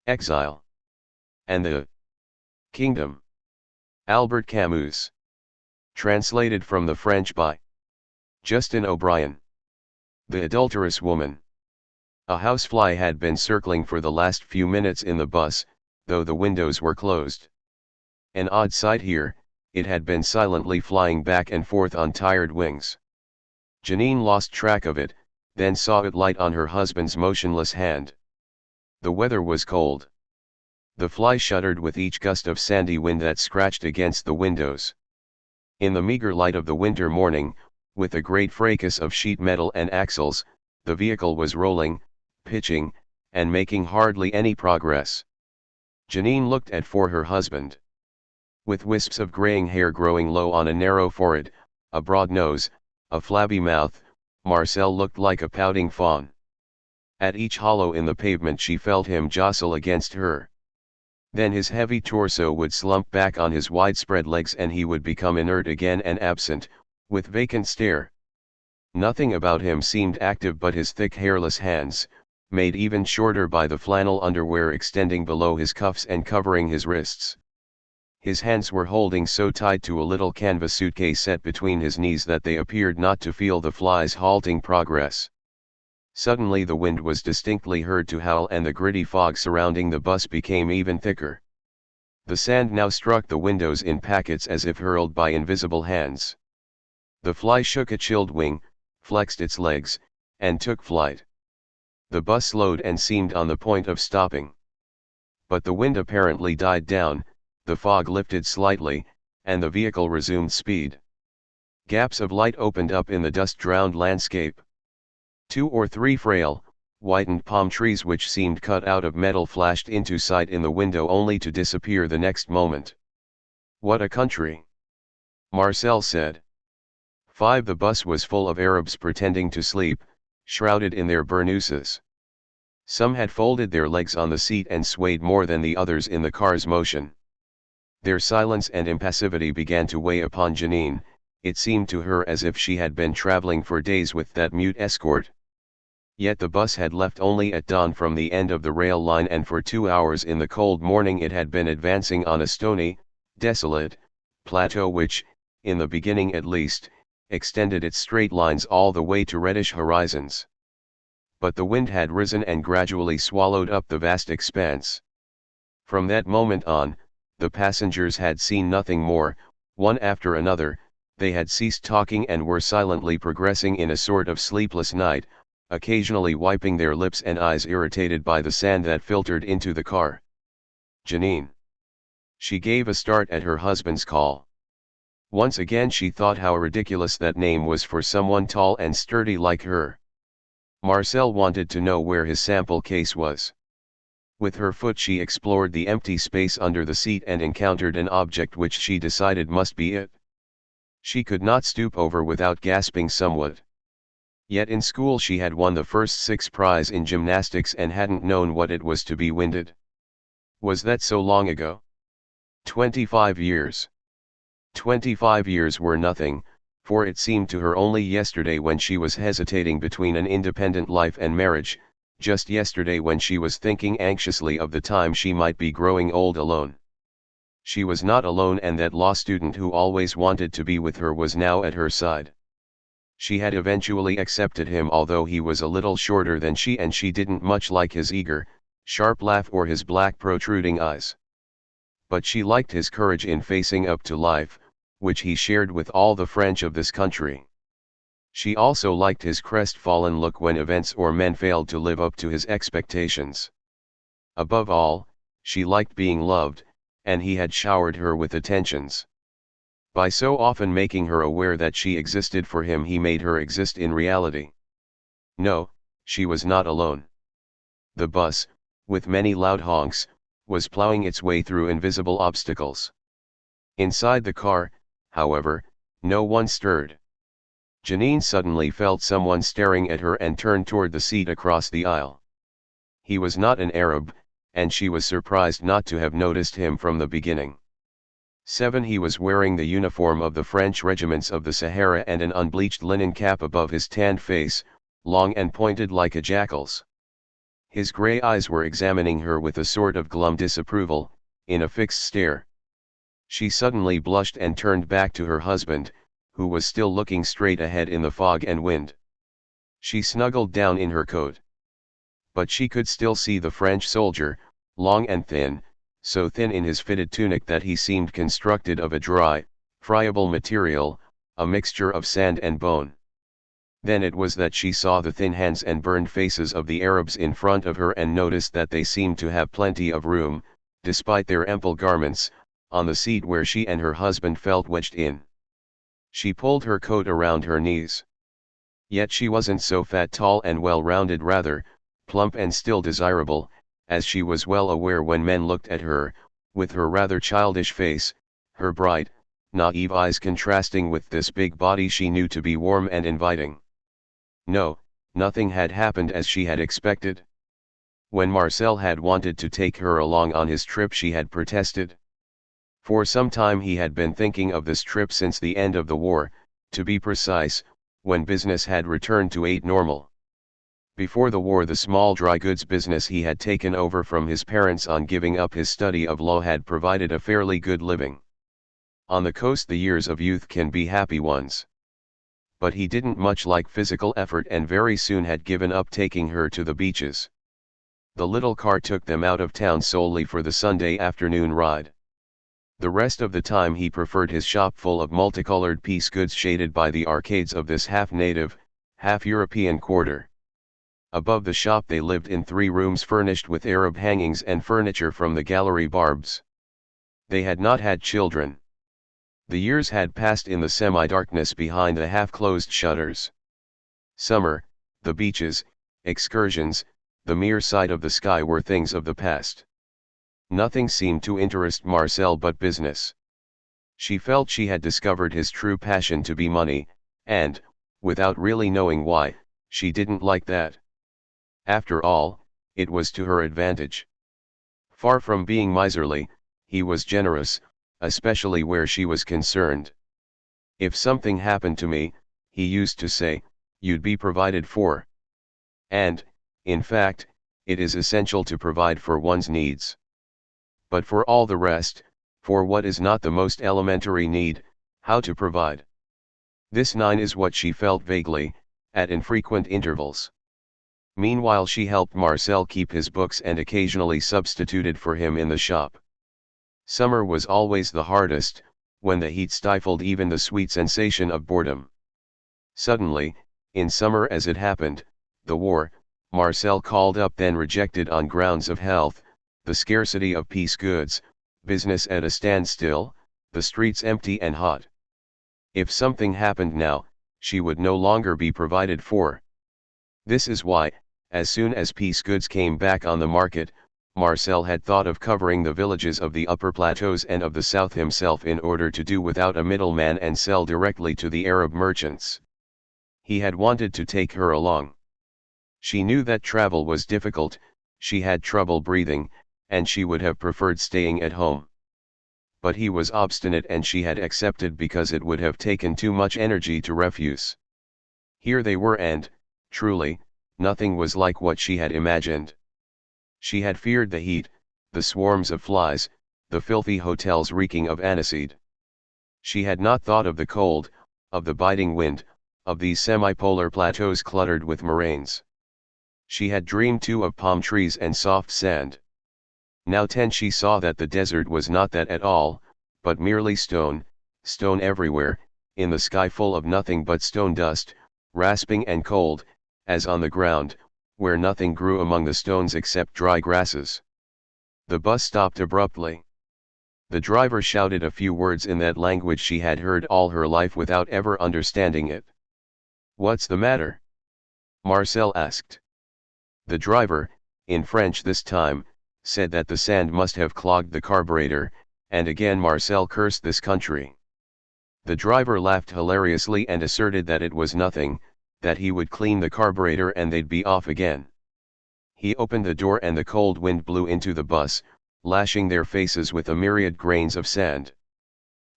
Exile, and the Kingdom. Albert Camus. Translated from the French by Justin O'Brien. The Adulterous Woman. A housefly had been circling for the last few minutes in the bus, though the windows were closed. An odd sight here, it had been silently flying back and forth on tired wings. Janine lost track of it, then saw it light on her husband's motionless hand. The weather was cold. The fly shuddered with each gust of sandy wind that scratched against the windows. In the meager light of the winter morning, with a great fracas of sheet metal and axles, the vehicle was rolling, pitching, and making hardly any progress. Janine looked for her husband. With wisps of graying hair growing low on a narrow forehead, a broad nose, a flabby mouth, Marcel looked like a pouting fawn. At each hollow in the pavement she felt him jostle against her. Then his heavy torso would slump back on his widespread legs and he would become inert again and absent, with vacant stare. Nothing about him seemed active but his thick hairless hands, made even shorter by the flannel underwear extending below his cuffs and covering his wrists. His hands were holding so tight to a little canvas suitcase set between his knees that they appeared not to feel the fly's halting progress. Suddenly the wind was distinctly heard to howl and the gritty fog surrounding the bus became even thicker. The sand now struck the windows in packets as if hurled by invisible hands. The fly shook a chilled wing, flexed its legs, and took flight. The bus slowed and seemed on the point of stopping. But the wind apparently died down, the fog lifted slightly, and the vehicle resumed speed. Gaps of light opened up in the dust-drowned landscape. 2 or 3 frail, whitened palm trees which seemed cut out of metal flashed into sight in the window only to disappear the next moment. "What a country!" Marcel said. 5. The bus was full of Arabs pretending to sleep, shrouded in their burnouses. Some had folded their legs on the seat and swayed more than the others in the car's motion. Their silence and impassivity began to weigh upon Janine. It seemed to her as if she had been traveling for days with that mute escort. Yet the bus had left only at dawn from the end of the rail line and for 2 hours in the cold morning it had been advancing on a stony, desolate, plateau which, in the beginning at least, extended its straight lines all the way to reddish horizons. But the wind had risen and gradually swallowed up the vast expanse. From that moment on, the passengers had seen nothing more. One after another, they had ceased talking and were silently progressing in a sort of sleepless night, occasionally wiping their lips and eyes irritated by the sand that filtered into the car. Janine. She gave a start at her husband's call. Once again she thought how ridiculous that name was for someone tall and sturdy like her. Marcel wanted to know where his sample case was. With her foot she explored the empty space under the seat and encountered an object which she decided must be it. She could not stoop over without gasping somewhat. Yet in school she had won the first 6 prize in gymnastics and hadn't known what it was to be winded. Was that so long ago? 25 years. 25 years were nothing, for it seemed to her only yesterday when she was hesitating between an independent life and marriage, just yesterday when she was thinking anxiously of the time she might be growing old alone. She was not alone and that law student who always wanted to be with her was now at her side. She had eventually accepted him although he was a little shorter than she and she didn't much like his eager, sharp laugh or his black protruding eyes. But she liked his courage in facing up to life, which he shared with all the French of this country. She also liked his crestfallen look when events or men failed to live up to his expectations. Above all, she liked being loved, and he had showered her with attentions. By so often making her aware that she existed for him he made her exist in reality. No, she was not alone. The bus, with many loud honks, was plowing its way through invisible obstacles. Inside the car, however, no one stirred. Janine suddenly felt someone staring at her and turned toward the seat across the aisle. He was not an Arab, and she was surprised not to have noticed him from the beginning. 7. He was wearing the uniform of the French regiments of the Sahara and an unbleached linen cap above his tanned face, long and pointed like a jackal's. His grey eyes were examining her with a sort of glum disapproval, in a fixed stare. She suddenly blushed and turned back to her husband, who was still looking straight ahead in the fog and wind. She snuggled down in her coat. But she could still see the French soldier, long and thin, so thin in his fitted tunic that he seemed constructed of a dry, friable material, a mixture of sand and bone. Then it was that she saw the thin hands and burned faces of the Arabs in front of her and noticed that they seemed to have plenty of room, despite their ample garments, on the seat where she and her husband felt wedged in. She pulled her coat around her knees. Yet she wasn't so fat, tall and well-rounded, rather, plump and still desirable, as she was well aware when men looked at her, with her rather childish face, her bright, naive eyes contrasting with this big body she knew to be warm and inviting. No, nothing had happened as she had expected. When Marcel had wanted to take her along on his trip, she had protested. For some time he had been thinking of this trip since the end of the war, to be precise, when business had returned to normal. Before the war, the small dry goods business he had taken over from his parents on giving up his study of law had provided a fairly good living. On the coast the years of youth can be happy ones. But he didn't much like physical effort and very soon had given up taking her to the beaches. The little car took them out of town solely for the Sunday afternoon ride. The rest of the time he preferred his shop full of multicolored piece goods shaded by the arcades of this half-native, half-European quarter. Above the shop they lived in 3 rooms furnished with Arab hangings and furniture from the gallery barbs. They had not had children. The years had passed in the semi-darkness behind the half-closed shutters. Summer, the beaches, excursions, the mere sight of the sky were things of the past. Nothing seemed to interest Marcel but business. She felt she had discovered his true passion to be money, and, without really knowing why, she didn't like that. After all, it was to her advantage. Far from being miserly, he was generous, especially where she was concerned. If something happened to me, he used to say, you'd be provided for. And, in fact, it is essential to provide for one's needs. But for all the rest, for what is not the most elementary need, how to provide? This is what she felt vaguely, at infrequent intervals. Meanwhile she helped Marcel keep his books and occasionally substituted for him in the shop. Summer was always the hardest, when the heat stifled even the sweet sensation of boredom. Suddenly, in summer as it happened, the war, Marcel called up, then rejected on grounds of health, the scarcity of piece goods, business at a standstill, the streets empty and hot. If something happened now, she would no longer be provided for. This is why, as soon as piece goods came back on the market, Marcel had thought of covering the villages of the upper plateaus and of the south himself in order to do without a middleman and sell directly to the Arab merchants. He had wanted to take her along. She knew that travel was difficult, she had trouble breathing, and she would have preferred staying at home. But he was obstinate and she had accepted because it would have taken too much energy to refuse. Here they were and, truly, nothing was like what she had imagined. She had feared the heat, the swarms of flies, the filthy hotels reeking of aniseed. She had not thought of the cold, of the biting wind, of these semi-polar plateaus cluttered with moraines. She had dreamed too of palm trees and soft sand. Now she saw that the desert was not that at all, but merely stone, stone everywhere, in the sky full of nothing but stone dust, rasping and cold, as on the ground, where nothing grew among the stones except dry grasses. The bus stopped abruptly. The driver shouted a few words in that language she had heard all her life without ever understanding it. "What's the matter?" Marcel asked. The driver, in French this time, said that the sand must have clogged the carburetor, and again Marcel cursed this country. The driver laughed hilariously and asserted that it was nothing, that he would clean the carburetor and they'd be off again. He opened the door and the cold wind blew into the bus, lashing their faces with a myriad grains of sand.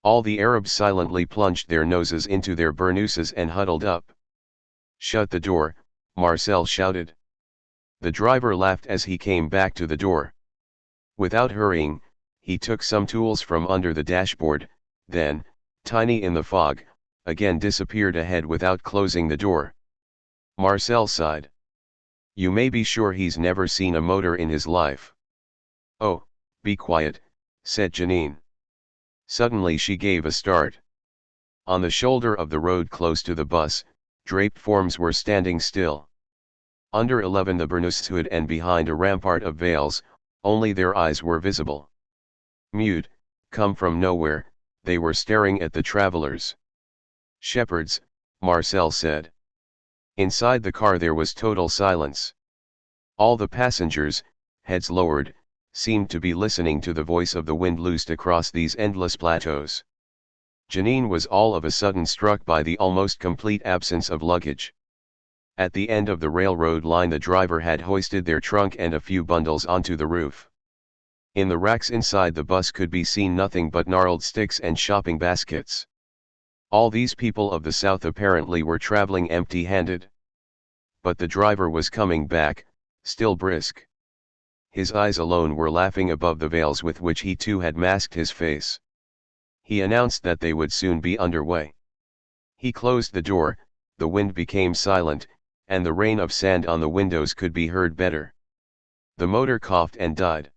All the Arabs silently plunged their noses into their burnouses and huddled up. "Shut the door," Marcel shouted. The driver laughed as he came back to the door. Without hurrying, he took some tools from under the dashboard, then, tiny in the fog, again disappeared ahead without closing the door. Marcel sighed. You may be sure he's never seen a motor in his life. Oh, be quiet, said Janine. Suddenly she gave a start. On the shoulder of the road close to the bus, draped forms were standing still. Under 11 the burnous hood and behind a rampart of veils, only their eyes were visible. Mute, come from nowhere, they were staring at the travelers. Shepherds, Marcel said. Inside the car there was total silence. All the passengers, heads lowered, seemed to be listening to the voice of the wind loosed across these endless plateaus. Janine was all of a sudden struck by the almost complete absence of luggage. At the end of the railroad line the driver had hoisted their trunk and a few bundles onto the roof. In the racks inside the bus could be seen nothing but gnarled sticks and shopping baskets. All these people of the South apparently were traveling empty-handed. But the driver was coming back, still brisk. His eyes alone were laughing above the veils with which he too had masked his face. He announced that they would soon be underway. He closed the door, the wind became silent, and the rain of sand on the windows could be heard better. The motor coughed and died.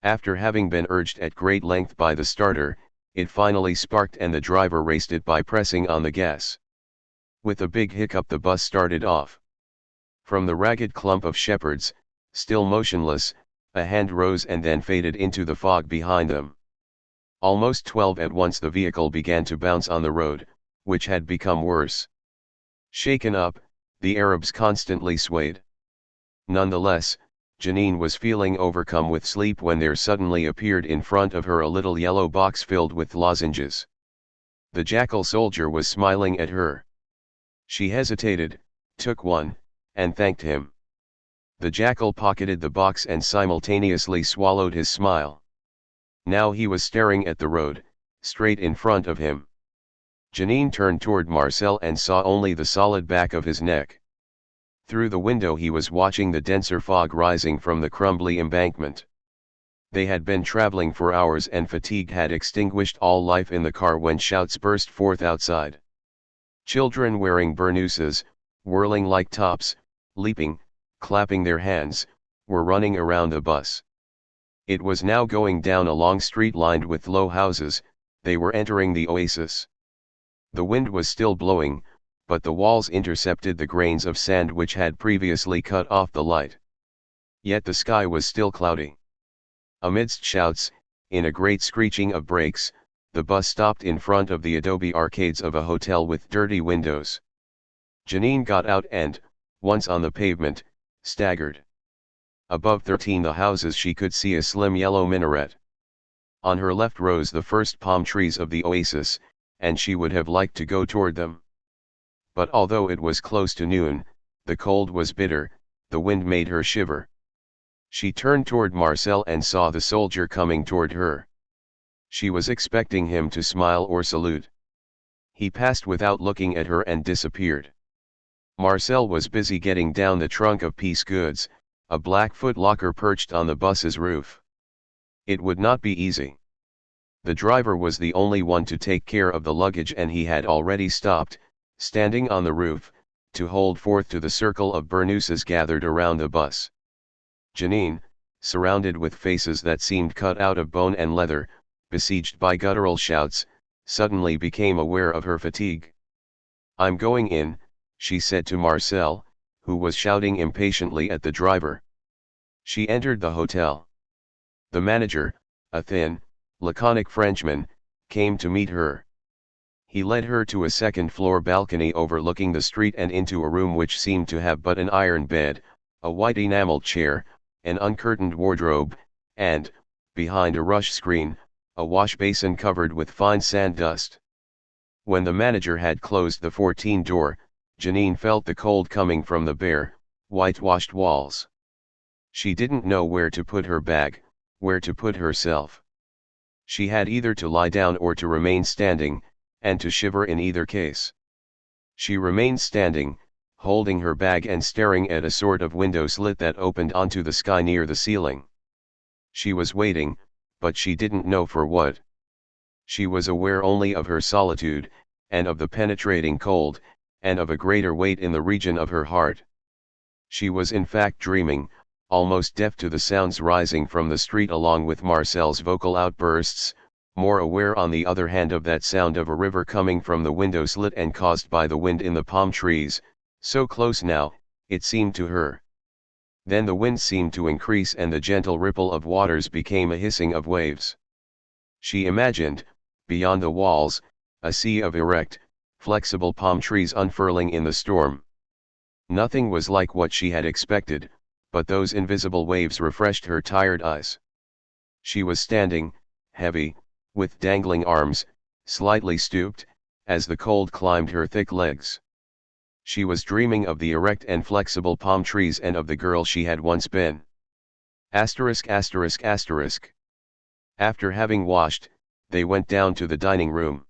After having been urged at great length by the starter, it finally sparked and the driver raced it by pressing on the gas. With a big hiccup the bus started off. From the ragged clump of shepherds, still motionless, a hand rose and then faded into the fog behind them. Almost 12 at once the vehicle began to bounce on the road, which had become worse. Shaken up, the Arabs constantly swayed. Nonetheless, Janine was feeling overcome with sleep when there suddenly appeared in front of her a little yellow box filled with lozenges. The jackal soldier was smiling at her. She hesitated, took one, and thanked him. The jackal pocketed the box and simultaneously swallowed his smile. Now he was staring at the road, straight in front of him. Janine turned toward Marcel and saw only the solid back of his neck. Through the window he was watching the denser fog rising from the crumbly embankment. They had been traveling for hours and fatigue had extinguished all life in the car when shouts burst forth outside. Children wearing burnouses, whirling like tops, leaping, clapping their hands, were running around the bus. It was now going down a long street lined with low houses, they were entering the oasis. The wind was still blowing, but the walls intercepted the grains of sand which had previously cut off the light. Yet the sky was still cloudy. Amidst shouts, in a great screeching of brakes, the bus stopped in front of the adobe arcades of a hotel with dirty windows. Janine got out and, once on the pavement, staggered. Above 13 the houses she could see a slim yellow minaret. On her left rose the first palm trees of the oasis, and she would have liked to go toward them. But although it was close to noon, the cold was bitter, the wind made her shiver. She turned toward Marcel and saw the soldier coming toward her. She was expecting him to smile or salute. He passed without looking at her and disappeared. Marcel was busy getting down the trunk of piece goods, a black foot locker perched on the bus's roof. It would not be easy. The driver was the only one to take care of the luggage and he had already stopped, standing on the roof, to hold forth to the circle of burnouses gathered around the bus. Janine, surrounded with faces that seemed cut out of bone and leather, besieged by guttural shouts, suddenly became aware of her fatigue. "I'm going in," she said to Marcel, who was shouting impatiently at the driver. She entered the hotel. The manager, a thin, laconic Frenchman, came to meet her. He led her to a second-floor balcony overlooking the street and into a room which seemed to have but an iron bed, a white enameled chair, an uncurtained wardrobe, and, behind a rush screen, a wash basin covered with fine sand dust. When the manager had closed the 14 door, Janine felt the cold coming from the bare, whitewashed walls. She didn't know where to put her bag, where to put herself. She had either to lie down or to remain standing, and to shiver in either case. She remained standing, holding her bag and staring at a sort of window slit that opened onto the sky near the ceiling. She was waiting, but she didn't know for what. She was aware only of her solitude, and of the penetrating cold, and of a greater weight in the region of her heart. She was in fact dreaming, almost deaf to the sounds rising from the street along with Marcel's vocal outbursts, more aware on the other hand of that sound of a river coming from the window slit and caused by the wind in the palm trees, so close now, it seemed to her. Then the wind seemed to increase and the gentle ripple of waters became a hissing of waves. She imagined, beyond the walls, a sea of erect, flexible palm trees unfurling in the storm. Nothing was like what she had expected, but those invisible waves refreshed her tired eyes. She was standing, heavy, with dangling arms, slightly stooped, as the cold climbed her thick legs. She was dreaming of the erect and flexible palm trees and of the girl she had once been. After having washed, they went down to the dining room.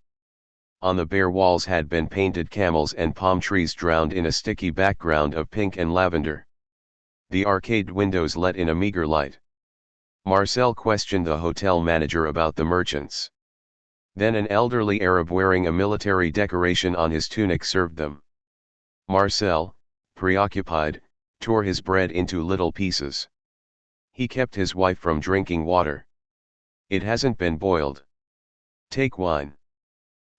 On the bare walls had been painted camels and palm trees drowned in a sticky background of pink and lavender. The arcade windows let in a meager light. Marcel questioned the hotel manager about the merchants. Then an elderly Arab wearing a military decoration on his tunic served them. Marcel, preoccupied, tore his bread into little pieces. He kept his wife from drinking water. "It hasn't been boiled. Take wine."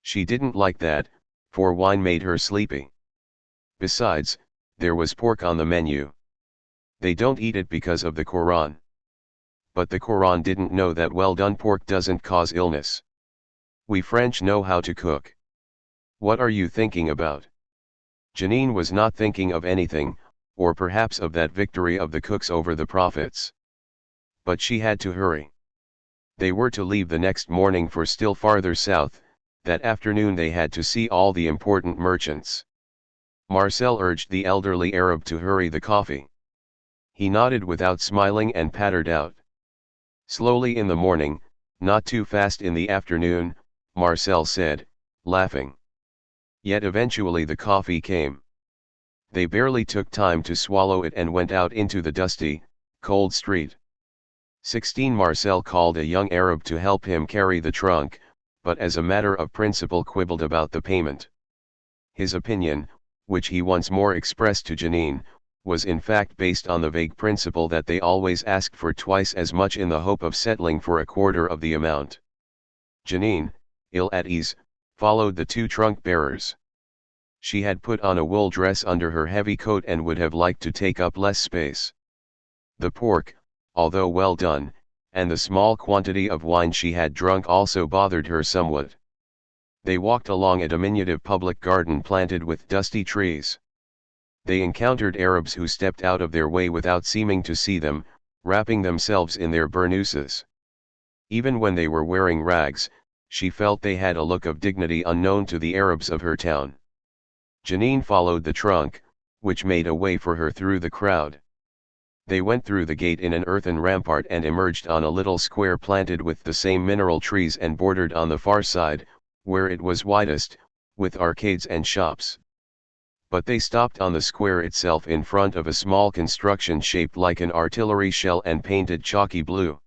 She didn't like that, for wine made her sleepy. Besides, there was pork on the menu. They don't eat it because of the Quran. But the Quran didn't know that well-done pork doesn't cause illness. "We French know how to cook. What are you thinking about?" Janine was not thinking of anything, or perhaps of that victory of the cooks over the prophets. But she had to hurry. They were to leave the next morning for still farther south. That afternoon they had to see all the important merchants. Marcel urged the elderly Arab to hurry the coffee. He nodded without smiling and pattered out. Slowly in the morning, not too fast in the afternoon, Marcel said, laughing. Yet eventually the coffee came. They barely took time to swallow it and went out into the dusty, cold street. 16 Marcel called a young Arab to help him carry the trunk, but as a matter of principle quibbled about the payment. His opinion, which he once more expressed to Janine, was in fact based on the vague principle that they always asked for twice as much in the hope of settling for a quarter of the amount. Janine, ill at ease, followed the two trunk bearers. She had put on a wool dress under her heavy coat and would have liked to take up less space. The pork, although well done, and the small quantity of wine she had drunk also bothered her somewhat. They walked along a diminutive public garden planted with dusty trees. They encountered Arabs who stepped out of their way without seeming to see them, wrapping themselves in their burnouses. Even when they were wearing rags, she felt they had a look of dignity unknown to the Arabs of her town. Janine followed the trunk, which made a way for her through the crowd. They went through the gate in an earthen rampart and emerged on a little square planted with the same mineral trees and bordered on the far side, where it was widest, with arcades and shops. But they stopped on the square itself in front of a small construction shaped like an artillery shell and painted chalky blue.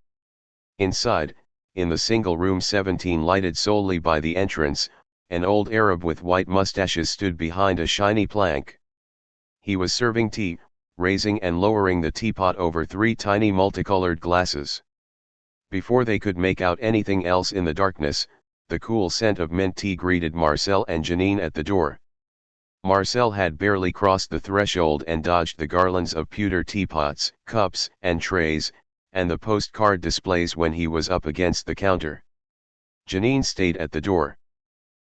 Inside, in the single room 17 lighted solely by the entrance, an old Arab with white mustaches stood behind a shiny plank. He was serving tea, raising and lowering the teapot over 3 tiny multicolored glasses. Before they could make out anything else in the darkness, the cool scent of mint tea greeted Marcel and Janine at the door. Marcel had barely crossed the threshold and dodged the garlands of pewter teapots, cups, and trays, and the postcard displays when he was up against the counter. Janine stayed at the door.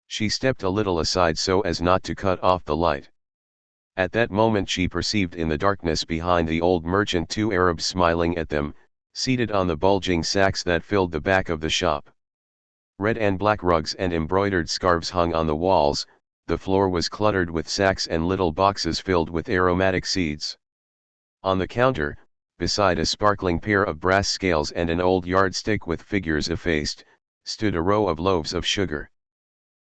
She stepped a little aside so as not to cut off the light. At that moment she perceived in the darkness behind the old merchant 2 Arabs smiling at them, seated on the bulging sacks that filled the back of the shop. Red and black rugs and embroidered scarves hung on the walls, the floor was cluttered with sacks and little boxes filled with aromatic seeds. On the counter, beside a sparkling pair of brass scales and an old yardstick with figures effaced, stood a row of loaves of sugar.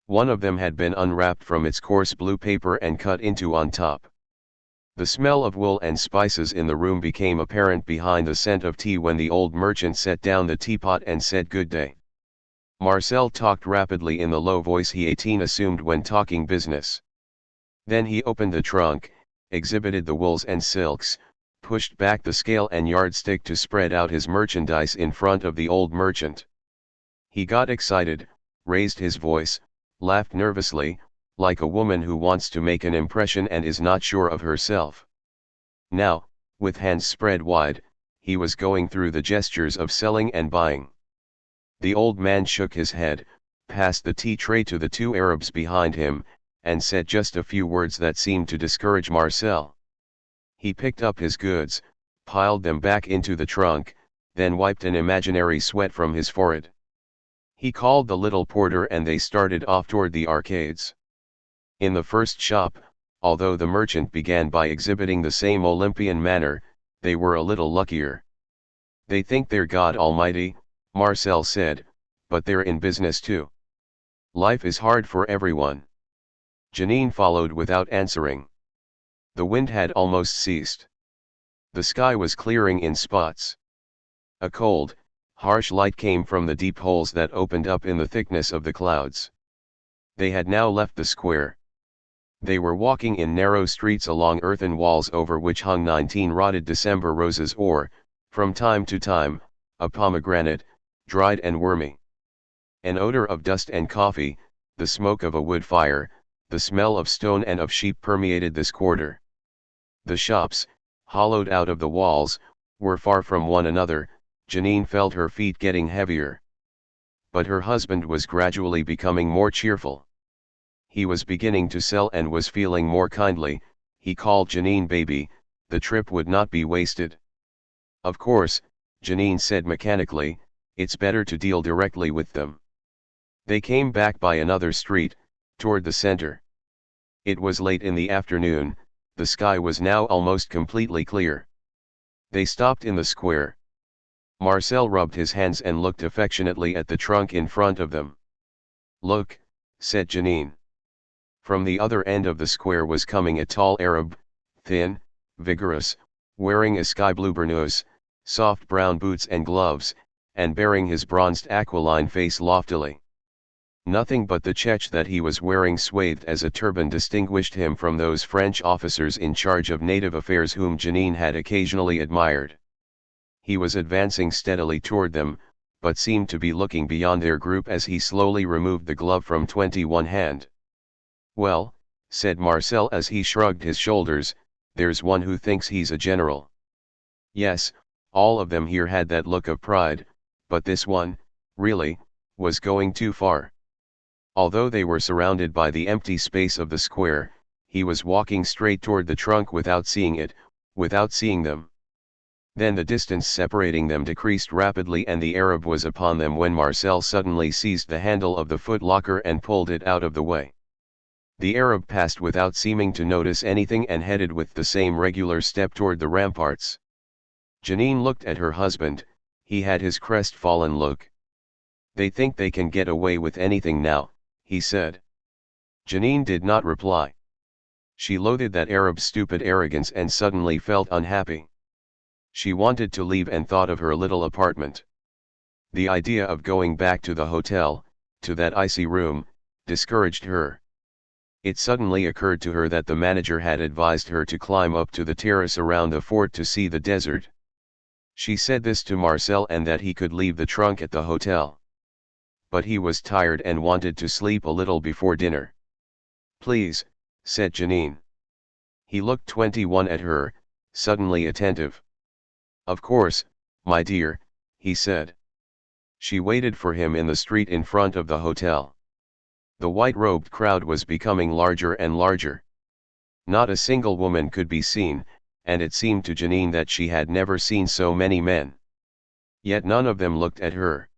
One of them had been unwrapped from its coarse blue paper and cut into on top. The smell of wool and spices in the room became apparent behind the scent of tea when the old merchant set down the teapot and said good day. Marcel talked rapidly in the low voice he assumed when talking business. Then he opened the trunk, exhibited the wools and silks, pushed back the scale and yardstick to spread out his merchandise in front of the old merchant. He got excited, raised his voice, laughed nervously, like a woman who wants to make an impression and is not sure of herself. Now, with hands spread wide, he was going through the gestures of selling and buying. The old man shook his head, passed the tea tray to the two Arabs behind him, and said just a few words that seemed to discourage Marcel. He picked up his goods, piled them back into the trunk, then wiped an imaginary sweat from his forehead. He called the little porter and they started off toward the arcades. In the first shop, although the merchant began by exhibiting the same Olympian manner, they were a little luckier. They think they're God Almighty, Marcel said, but they're in business too. Life is hard for everyone. Janine followed without answering. The wind had almost ceased. The sky was clearing in spots. A cold, harsh light came from the deep holes that opened up in the thickness of the clouds. They had now left the square. They were walking in narrow streets along earthen walls over which hung 19 rotted December roses or, from time to time, a pomegranate, dried and wormy. An odor of dust and coffee, the smoke of a wood fire, the smell of stone and of sheep permeated this quarter. The shops, hollowed out of the walls, were far from one another. Janine felt her feet getting heavier. But her husband was gradually becoming more cheerful. He was beginning to sell and was feeling more kindly. He called Janine baby. The trip would not be wasted. Of course, Janine said mechanically, it's better to deal directly with them. They came back by another street, toward the center. It was late in the afternoon, the sky was now almost completely clear. They stopped in the square. Marcel rubbed his hands and looked affectionately at the trunk in front of them. Look, said Janine. From the other end of the square was coming a tall Arab, thin, vigorous, wearing a sky blue burnous, soft brown boots and gloves, and bearing his bronzed aquiline face loftily. Nothing but the cheche that he was wearing swathed as a turban distinguished him from those French officers in charge of native affairs whom Janine had occasionally admired. He was advancing steadily toward them, but seemed to be looking beyond their group as he slowly removed the glove from 21 hand. Well, said Marcel as he shrugged his shoulders, there's one who thinks he's a general. Yes, all of them here had that look of pride, but this one, really, was going too far. Although they were surrounded by the empty space of the square, he was walking straight toward the trunk without seeing it, without seeing them. Then the distance separating them decreased rapidly and the Arab was upon them when Marcel suddenly seized the handle of the footlocker and pulled it out of the way. The Arab passed without seeming to notice anything and headed with the same regular step toward the ramparts. Janine looked at her husband. He had his crestfallen look. They think they can get away with anything now, he said. Janine did not reply. She loathed that Arab's stupid arrogance and suddenly felt unhappy. She wanted to leave and thought of her little apartment. The idea of going back to the hotel, to that icy room, discouraged her. It suddenly occurred to her that the manager had advised her to climb up to the terrace around the fort to see the desert. She said this to Marcel and that he could leave the trunk at the hotel. But he was tired and wanted to sleep a little before dinner. Please, said Janine. He looked 21 at her, suddenly attentive. Of course, my dear, he said. She waited for him in the street in front of the hotel. The white-robed crowd was becoming larger and larger. Not a single woman could be seen, and it seemed to Janine that she had never seen so many men. Yet none of them looked at her.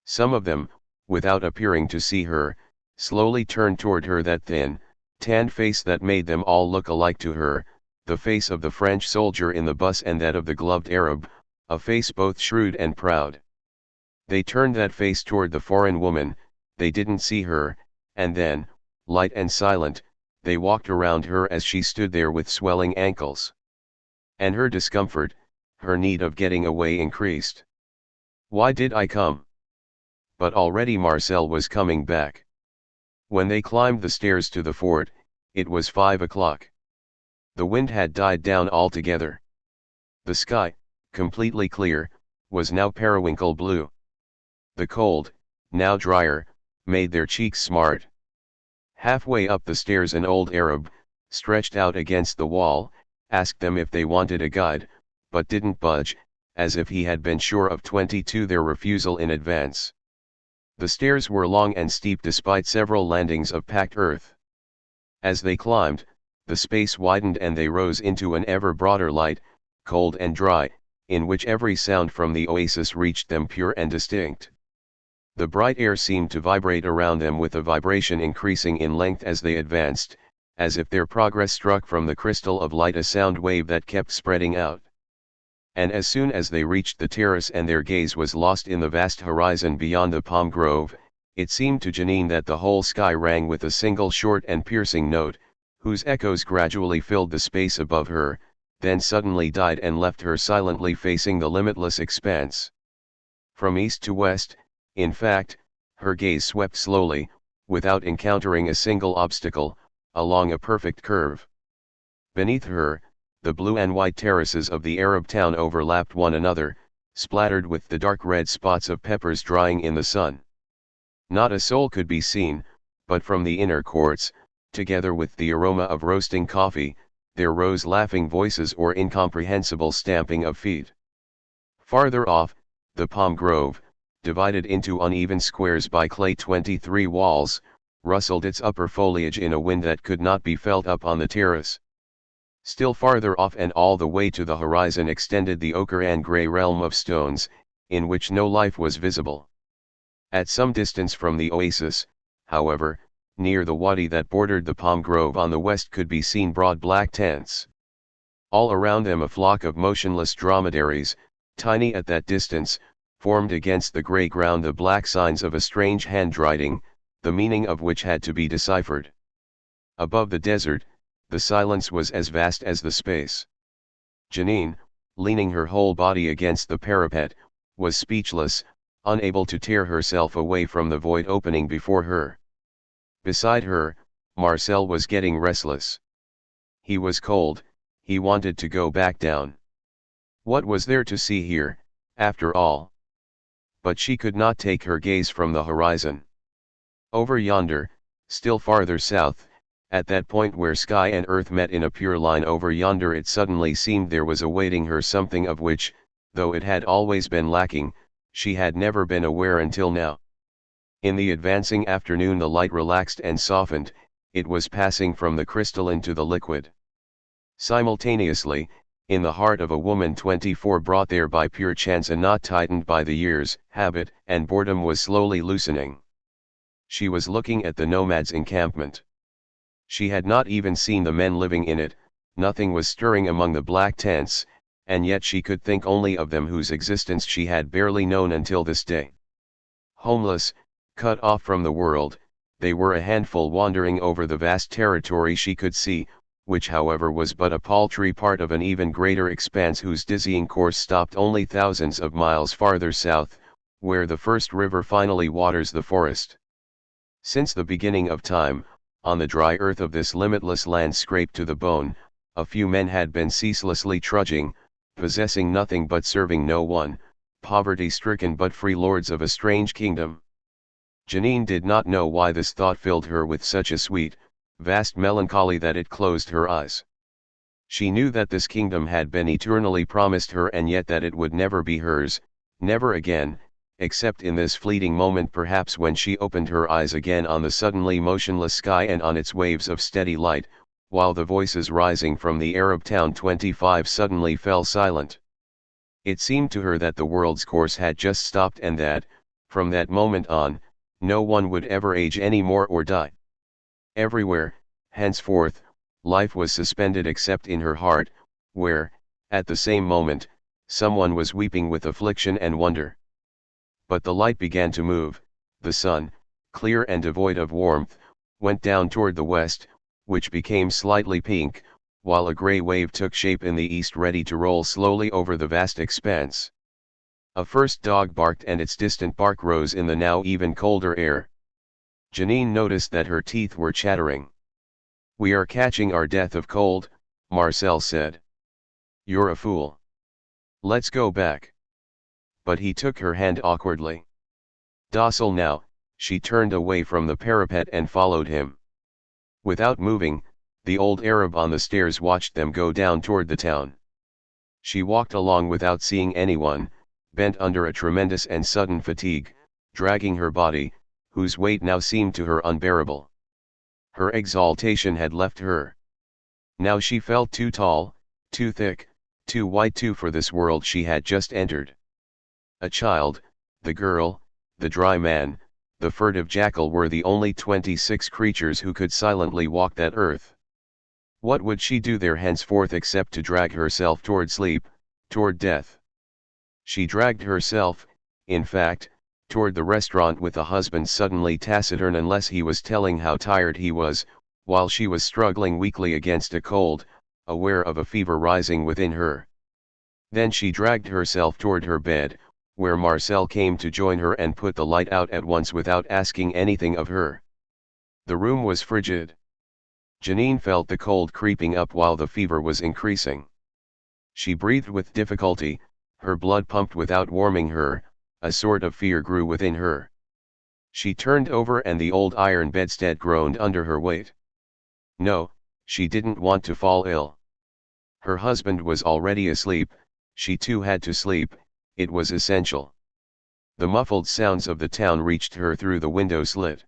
Some of them, without appearing to see her, slowly turned toward her that thin, tanned face that made them all look alike to her, the face of the French soldier in the bus and that of the gloved Arab, a face both shrewd and proud. They turned that face toward the foreign woman, they didn't see her, and then, light and silent, they walked around her as she stood there with swelling ankles. And her discomfort, her need of getting away increased. Why did I come? But already Marcel was coming back. When they climbed the stairs to the fort, it was 5 o'clock. The wind had died down altogether. The sky, completely clear, was now periwinkle blue. The cold, now drier, made their cheeks smart. Halfway up the stairs an old Arab, stretched out against the wall, asked them if they wanted a guide, but didn't budge, as if he had been sure of 22 their refusal in advance. The stairs were long and steep despite several landings of packed earth. As they climbed, the space widened and they rose into an ever broader light, cold and dry, in which every sound from the oasis reached them pure and distinct. The bright air seemed to vibrate around them with a vibration increasing in length as they advanced, as if their progress struck from the crystal of light a sound wave that kept spreading out. And as soon as they reached the terrace and their gaze was lost in the vast horizon beyond the palm grove, it seemed to Janine that the whole sky rang with a single short and piercing note, whose echoes gradually filled the space above her, then suddenly died and left her silently facing the limitless expanse. From east to west, in fact, her gaze swept slowly, without encountering a single obstacle, along a perfect curve. Beneath her, the blue and white terraces of the Arab town overlapped one another, splattered with the dark red spots of peppers drying in the sun. Not a soul could be seen, but from the inner courts, together with the aroma of roasting coffee, there rose laughing voices or incomprehensible stamping of feet. Farther off, the palm grove, divided into uneven squares by clay 23 walls, rustled its upper foliage in a wind that could not be felt up on the terrace. Still farther off and all the way to the horizon extended the ochre and grey realm of stones, in which no life was visible. At some distance from the oasis, however, near the wadi that bordered the palm grove on the west could be seen broad black tents. All around them a flock of motionless dromedaries, tiny at that distance, formed against the grey ground the black signs of a strange handwriting, the meaning of which had to be deciphered. Above the desert, the silence was as vast as the space. Janine, leaning her whole body against the parapet, was speechless, unable to tear herself away from the void opening before her. Beside her, Marcel was getting restless. He was cold, he wanted to go back down. What was there to see here, after all? But she could not take her gaze from the horizon. Over yonder, still farther south, at that point where sky and earth met in a pure line over yonder, it suddenly seemed there was awaiting her something of which, though it had always been lacking, she had never been aware until now. In the advancing afternoon the light relaxed and softened, it was passing from the crystalline to the liquid. Simultaneously, in the heart of a woman 24 brought there by pure chance, a knot tightened by the years, habit, and boredom was slowly loosening. She was looking at the nomads' encampment. She had not even seen the men living in it, nothing was stirring among the black tents, and yet she could think only of them whose existence she had barely known until this day. Homeless, cut off from the world, they were a handful wandering over the vast territory she could see, which however was but a paltry part of an even greater expanse whose dizzying course stopped only thousands of miles farther south, where the first river finally waters the forest. Since the beginning of time, on the dry earth of this limitless land scraped to the bone, a few men had been ceaselessly trudging, possessing nothing but serving no one, poverty-stricken but free lords of a strange kingdom. Janine did not know why this thought filled her with such a sweet, vast melancholy that it closed her eyes. She knew that this kingdom had been eternally promised her, and yet that it would never be hers, never again, except in this fleeting moment perhaps when she opened her eyes again on the suddenly motionless sky and on its waves of steady light, while the voices rising from the Arab town 25 suddenly fell silent. It seemed to her that the world's course had just stopped and that, from that moment on, no one would ever age any more or die. Everywhere, henceforth, life was suspended except in her heart, where, at the same moment, someone was weeping with affliction and wonder. But the light began to move, the sun, clear and devoid of warmth, went down toward the west, which became slightly pink, while a grey wave took shape in the east ready to roll slowly over the vast expanse. A first dog barked and its distant bark rose in the now even colder air. Janine noticed that her teeth were chattering. "We are catching our death of cold," Marcel said. "You're a fool. Let's go back." But he took her hand awkwardly. Docile now, she turned away from the parapet and followed him. Without moving, the old Arab on the stairs watched them go down toward the town. She walked along without seeing anyone, bent under a tremendous and sudden fatigue, dragging her body, whose weight now seemed to her unbearable. Her exaltation had left her. Now she felt too tall, too thick, too white too for this world she had just entered. A child, the girl, the dry man, the furtive jackal were the only 26 creatures who could silently walk that earth. What would she do there henceforth except to drag herself toward sleep, toward death? She dragged herself, in fact, toward the restaurant with a husband suddenly taciturn unless he was telling how tired he was, while she was struggling weakly against a cold, aware of a fever rising within her. Then she dragged herself toward her bed, where Marcel came to join her and put the light out at once without asking anything of her. The room was frigid. Janine felt the cold creeping up while the fever was increasing. She breathed with difficulty, her blood pumped without warming her, a sort of fear grew within her. She turned over and the old iron bedstead groaned under her weight. No, she didn't want to fall ill. Her husband was already asleep, she too had to sleep, it was essential. The muffled sounds of the town reached her through the window slit.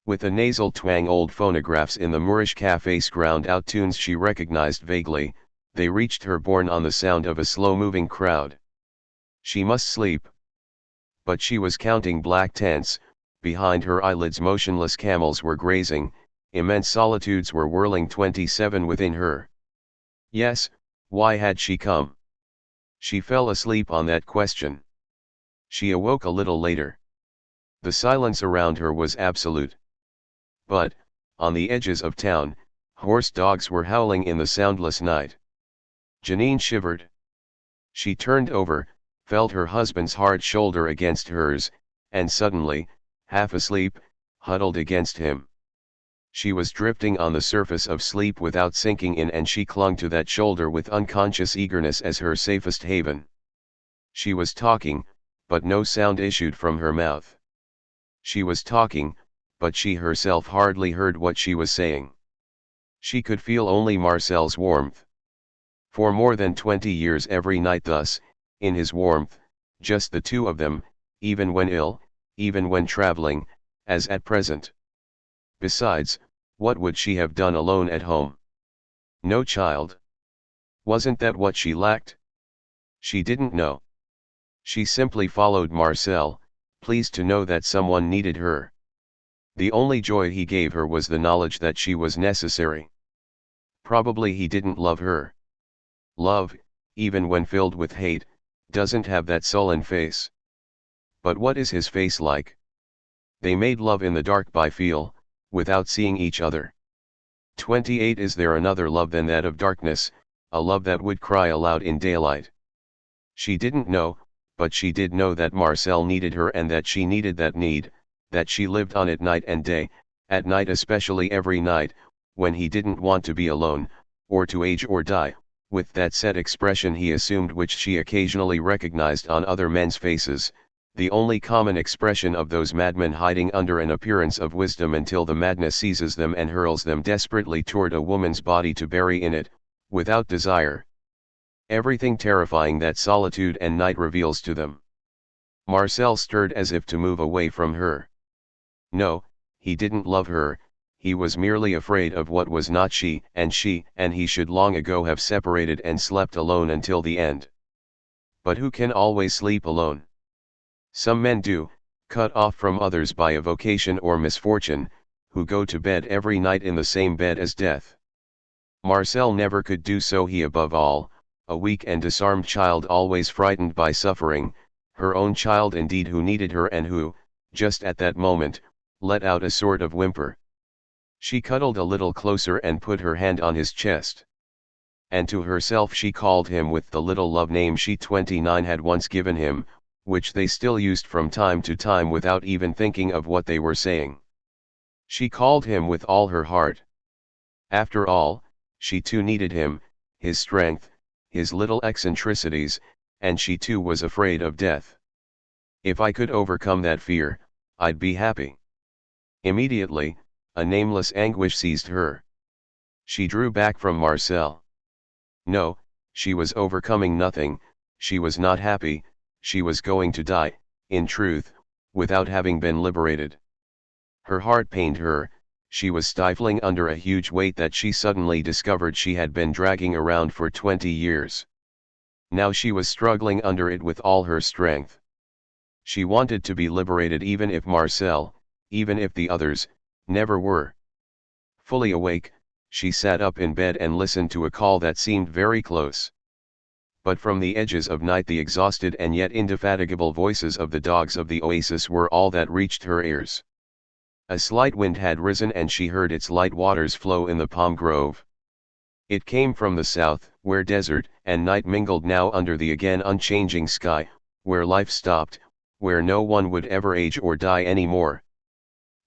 With a nasal twang old phonographs in the Moorish cafes ground out tunes she recognized vaguely, they reached her borne on the sound of a slow-moving crowd. She must sleep. But she was counting black tents, behind her eyelids motionless camels were grazing, immense solitudes were whirling 27 within her. Yes, why had she come? She fell asleep on that question. She awoke a little later. The silence around her was absolute. But, on the edges of town, horse dogs were howling in the soundless night. Janine shivered. She turned over, felt her husband's hard shoulder against hers, and suddenly, half asleep, huddled against him. She was drifting on the surface of sleep without sinking in, and she clung to that shoulder with unconscious eagerness as her safest haven. She was talking, but no sound issued from her mouth. She was talking, but she herself hardly heard what she was saying. She could feel only Marcel's warmth. For more than 20 years every night thus, in his warmth, just the two of them, even when ill, even when traveling, as at present. Besides, what would she have done alone at home? No child. Wasn't that what she lacked? She didn't know. She simply followed Marcel, pleased to know that someone needed her. The only joy he gave her was the knowledge that she was necessary. Probably he didn't love her. Love, even when filled with hate, doesn't have that sullen face. But what is his face like? They made love in the dark by feel, without seeing each other. 28 Is there another love than that of darkness, a love that would cry aloud in daylight? She didn't know, but she did know that Marcel needed her and that she needed that need, that she lived on it night and day, at night especially every night, when he didn't want to be alone, or to age or die, with that set expression he assumed which she occasionally recognized on other men's faces, the only common expression of those madmen hiding under an appearance of wisdom until the madness seizes them and hurls them desperately toward a woman's body to bury in it, without desire. Everything terrifying that solitude and night reveals to them. Marcel stirred as if to move away from her. No, he didn't love her, he was merely afraid of what was not she and he should long ago have separated and slept alone until the end. But who can always sleep alone? Some men do, cut off from others by a vocation or misfortune, who go to bed every night in the same bed as death. Marcel never could do so. He above all, a weak and disarmed child always frightened by suffering, her own child indeed who needed her and who, just at that moment, let out a sort of whimper. She cuddled a little closer and put her hand on his chest. And to herself she called him with the little love name she 29 had once given him, which they still used from time to time without even thinking of what they were saying. She called him with all her heart. After all, she too needed him, his strength, his little eccentricities, and she too was afraid of death. If I could overcome that fear, I'd be happy. Immediately, a nameless anguish seized her. She drew back from Marcel. No, she was overcoming nothing, she was not happy, she was going to die, in truth, without having been liberated. Her heart pained her, she was stifling under a huge weight that she suddenly discovered she had been dragging around for 20 years. Now she was struggling under it with all her strength. She wanted to be liberated even if Marcel, even if the others, never were. Fully awake, she sat up in bed and listened to a call that seemed very close. But from the edges of night the exhausted and yet indefatigable voices of the dogs of the oasis were all that reached her ears. A slight wind had risen and she heard its light waters flow in the palm grove. It came from the south, where desert and night mingled now under the again unchanging sky, where life stopped, where no one would ever age or die anymore.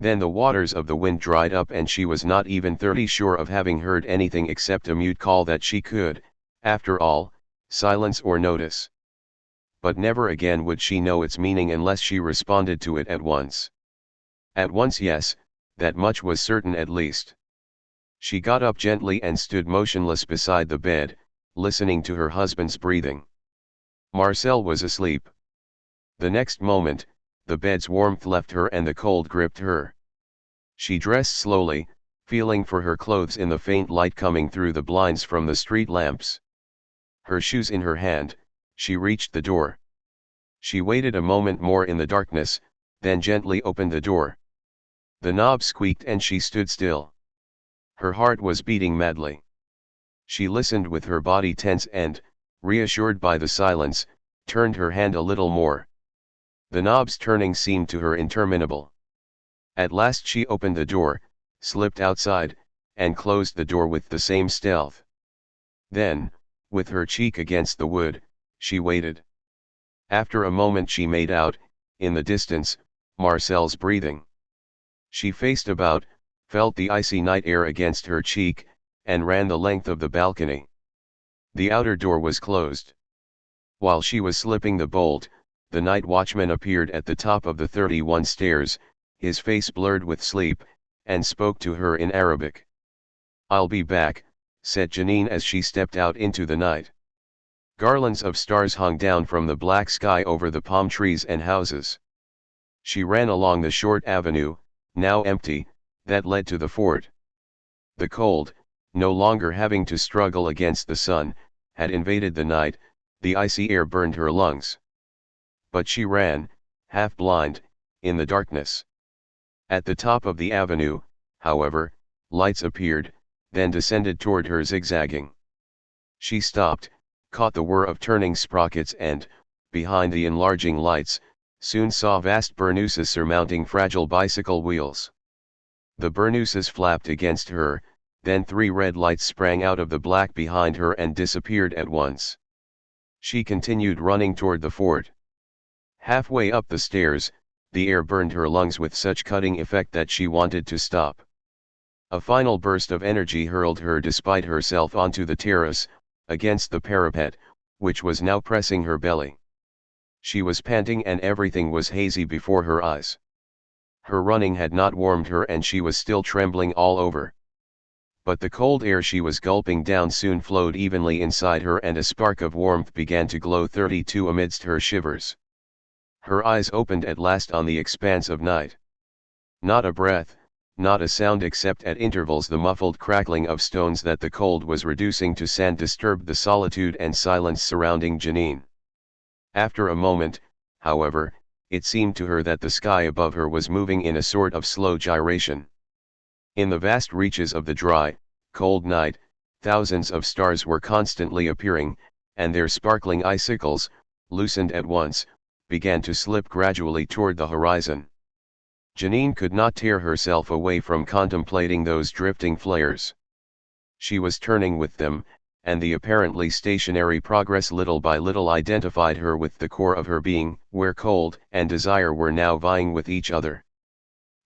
Then the waters of the wind dried up and she was not even 30 sure of having heard anything except a mute call that she could, after all, silence or notice. But never again would she know its meaning unless she responded to it at once. At once, yes, that much was certain at least. She got up gently and stood motionless beside the bed, listening to her husband's breathing. Marcel was asleep. The next moment, the bed's warmth left her and the cold gripped her. She dressed slowly, feeling for her clothes in the faint light coming through the blinds from the street lamps. Her shoes in her hand, she reached the door. She waited a moment more in the darkness, then gently opened the door. The knob squeaked and she stood still. Her heart was beating madly. She listened with her body tense and, reassured by the silence, turned her hand a little more. The knob's turning seemed to her interminable. At last she opened the door, slipped outside, and closed the door with the same stealth. Then, with her cheek against the wood, she waited. After a moment she made out, in the distance, Marcel's breathing. She faced about, felt the icy night air against her cheek, and ran the length of the balcony. The outer door was closed. While she was slipping the bolt, the night watchman appeared at the top of the 31 stairs, his face blurred with sleep, and spoke to her in Arabic. "I'll be back," said Janine as she stepped out into the night. Garlands of stars hung down from the black sky over the palm trees and houses. She ran along the short avenue, now empty, that led to the fort. The cold, no longer having to struggle against the sun, had invaded the night, the icy air burned her lungs. But she ran, half blind, in the darkness. At the top of the avenue, however, lights appeared, then descended toward her zigzagging. She stopped, caught the whir of turning sprockets and, behind the enlarging lights, soon saw vast burnouses surmounting fragile bicycle wheels. The burnouses flapped against her, then 3 red lights sprang out of the black behind her and disappeared at once. She continued running toward the fort. Halfway up the stairs, the air burned her lungs with such cutting effect that she wanted to stop. A final burst of energy hurled her despite herself onto the terrace, against the parapet, which was now pressing her belly. She was panting and everything was hazy before her eyes. Her running had not warmed her and she was still trembling all over. But the cold air she was gulping down soon flowed evenly inside her and a spark of warmth began to glow 32 amidst her shivers. Her eyes opened at last on the expanse of night. Not a breath, not a sound except at intervals the muffled crackling of stones that the cold was reducing to sand disturbed the solitude and silence surrounding Janine. After a moment, however, it seemed to her that the sky above her was moving in a sort of slow gyration. In the vast reaches of the dry, cold night, thousands of stars were constantly appearing, and their sparkling icicles, loosened at once, began to slip gradually toward the horizon. Janine could not tear herself away from contemplating those drifting flares. She was turning with them, and the apparently stationary progress little by little identified her with the core of her being, where cold and desire were now vying with each other.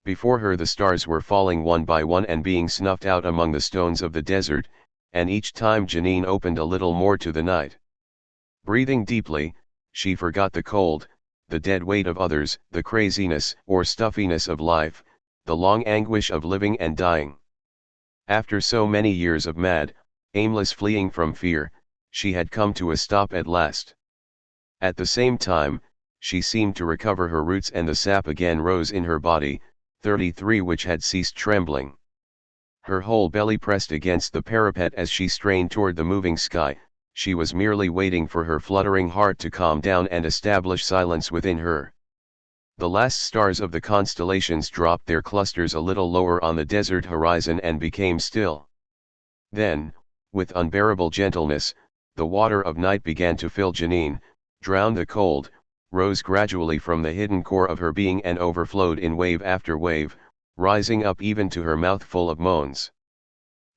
Before her the stars were falling one by one and being snuffed out among the stones of the desert, and each time Janine opened a little more to the night. Breathing deeply, she forgot the cold, the dead weight of others, the craziness or stuffiness of life, the long anguish of living and dying. After so many years of mad, aimless fleeing from fear, she had come to a stop at last. At the same time, she seemed to recover her roots and the sap again rose in her body, 33 which had ceased trembling. Her whole belly pressed against the parapet as she strained toward the moving sky. She was merely waiting for her fluttering heart to calm down and establish silence within her. The last stars of the constellations dropped their clusters a little lower on the desert horizon and became still. Then, with unbearable gentleness, the water of night began to fill Janine, drowned the cold, rose gradually from the hidden core of her being and overflowed in wave after wave, rising up even to her mouth full of moans.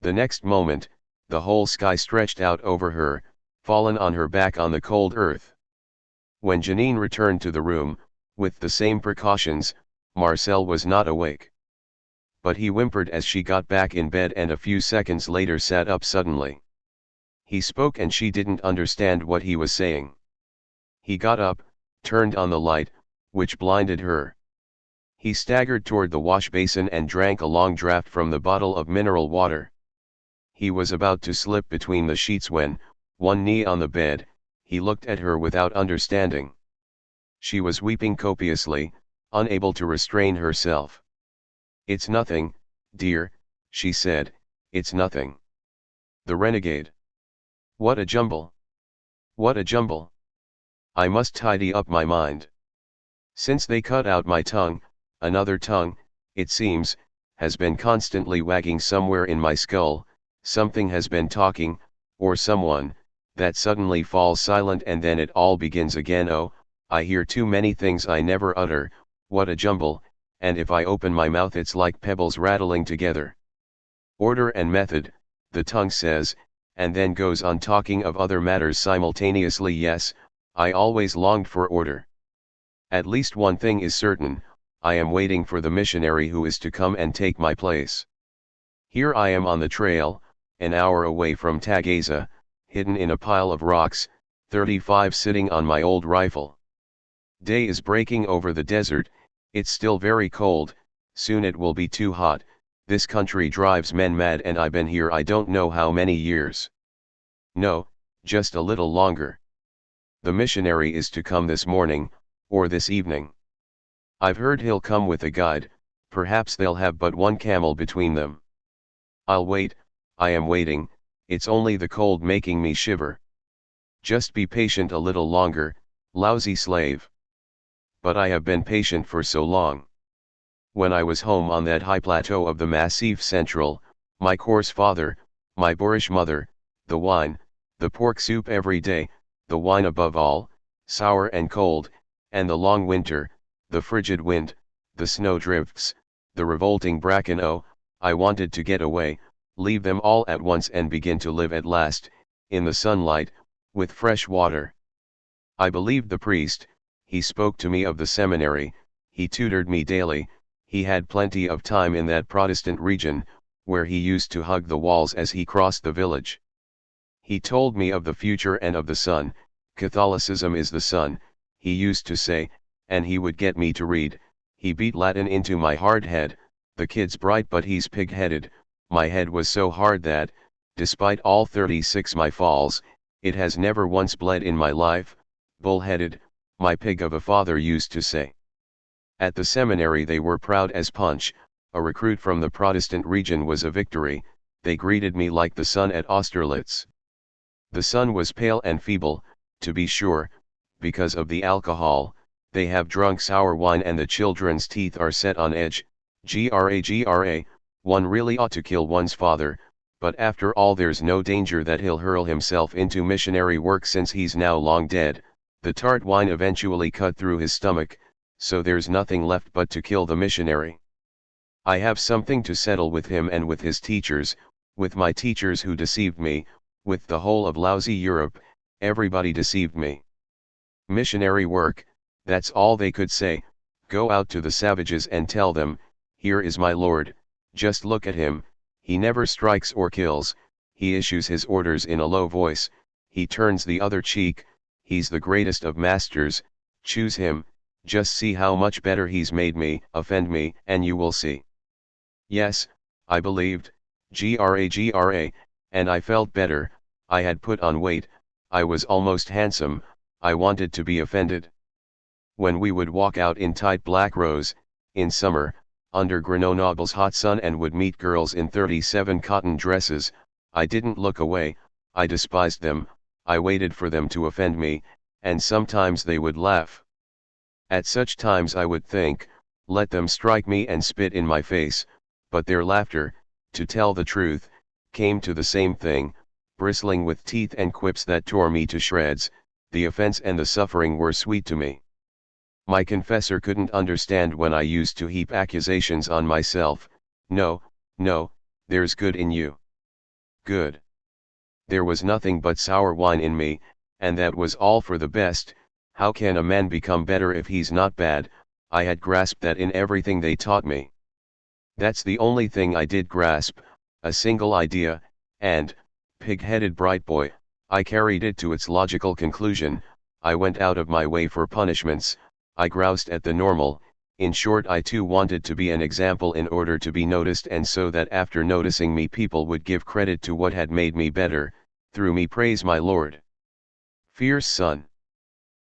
The next moment, the whole sky stretched out over her, fallen on her back on the cold earth. When Janine returned to the room, with the same precautions, Marcel was not awake. But he whimpered as she got back in bed and a few seconds later sat up suddenly. He spoke and she didn't understand what he was saying. He got up, turned on the light, which blinded her. He staggered toward the wash basin and drank a long draught from the bottle of mineral water. He was about to slip between the sheets when, one knee on the bed, he looked at her without understanding. She was weeping copiously, unable to restrain herself. "It's nothing, dear," she said, "it's nothing." The renegade. What a jumble! What a jumble! I must tidy up my mind. Since they cut out my tongue, another tongue, it seems, has been constantly wagging somewhere in my skull. Something has been talking, or someone, that suddenly falls silent and then it all begins again. Oh, I hear too many things I never utter. What a jumble, and if I open my mouth it's like pebbles rattling together. Order and method, the tongue says, and then goes on talking of other matters simultaneously. Yes, I always longed for order. At least one thing is certain, I am waiting for the missionary who is to come and take my place. Here I am on the trail, an hour away from Tagaza, hidden in a pile of rocks, 35 sitting on my old rifle. Day is breaking over the desert, it's still very cold, soon it will be too hot. This country drives men mad and I've been here I don't know how many years. No, just a little longer. The missionary is to come this morning, or this evening. I've heard he'll come with a guide, perhaps they'll have but one camel between them. I'll wait, I am waiting, it's only the cold making me shiver. Just be patient a little longer, lousy slave. But I have been patient for so long. When I was home on that high plateau of the Massif Central, my coarse father, my boorish mother, the wine, the pork soup every day, the wine above all, sour and cold, and the long winter, the frigid wind, the snow drifts, the revolting bracken. Oh, I wanted to get away, leave them all at once and begin to live at last, in the sunlight, with fresh water. I believed the priest, he spoke to me of the seminary, he tutored me daily, he had plenty of time in that Protestant region, where he used to hug the walls as he crossed the village. He told me of the future and of the sun. Catholicism is the sun, he used to say, and he would get me to read. He beat Latin into my hard head. The kid's bright but he's pig-headed. My head was so hard that, despite all 36 my falls, it has never once bled in my life. Bull-headed, my pig of a father used to say. At the seminary they were proud as punch. A recruit from the Protestant region was a victory. They greeted me like the sun at Austerlitz. The sun was pale and feeble, to be sure, because of the alcohol. They have drunk sour wine and the children's teeth are set on edge. Gra, one really ought to kill one's father, but after all there's no danger that he'll hurl himself into missionary work since he's now long dead. The tart wine eventually cut through his stomach, so there's nothing left but to kill the missionary. I have something to settle with him and with his teachers, with my teachers who deceived me, with the whole of lousy Europe. Everybody deceived me. Missionary work, that's all they could say. Go out to the savages and tell them, here is my Lord, just look at him, he never strikes or kills, he issues his orders in a low voice, he turns the other cheek, he's the greatest of masters, choose him, just see how much better he's made me, offend me, and you will see. Yes, I believed, gra, and I felt better, I had put on weight, I was almost handsome, I wanted to be offended. When we would walk out in tight black rose, in summer, under Grenoble's hot sun and would meet girls in 37 cotton dresses, I didn't look away, I despised them, I waited for them to offend me, and sometimes they would laugh. At such times I would think, let them strike me and spit in my face, but their laughter, to tell the truth, came to the same thing, bristling with teeth and quips that tore me to shreds. The offense and the suffering were sweet to me. My confessor couldn't understand when I used to heap accusations on myself. No, no, there's good in you. Good. There was nothing but sour wine in me, and that was all for the best. How can a man become better if he's not bad? I had grasped that in everything they taught me. That's the only thing I did grasp, a single idea, and, pig-headed bright boy, I carried it to its logical conclusion. I went out of my way for punishments, I groused at the normal. In short, I too wanted to be an example in order to be noticed, and so that after noticing me people would give credit to what had made me better, through me praise my Lord. Fierce sun.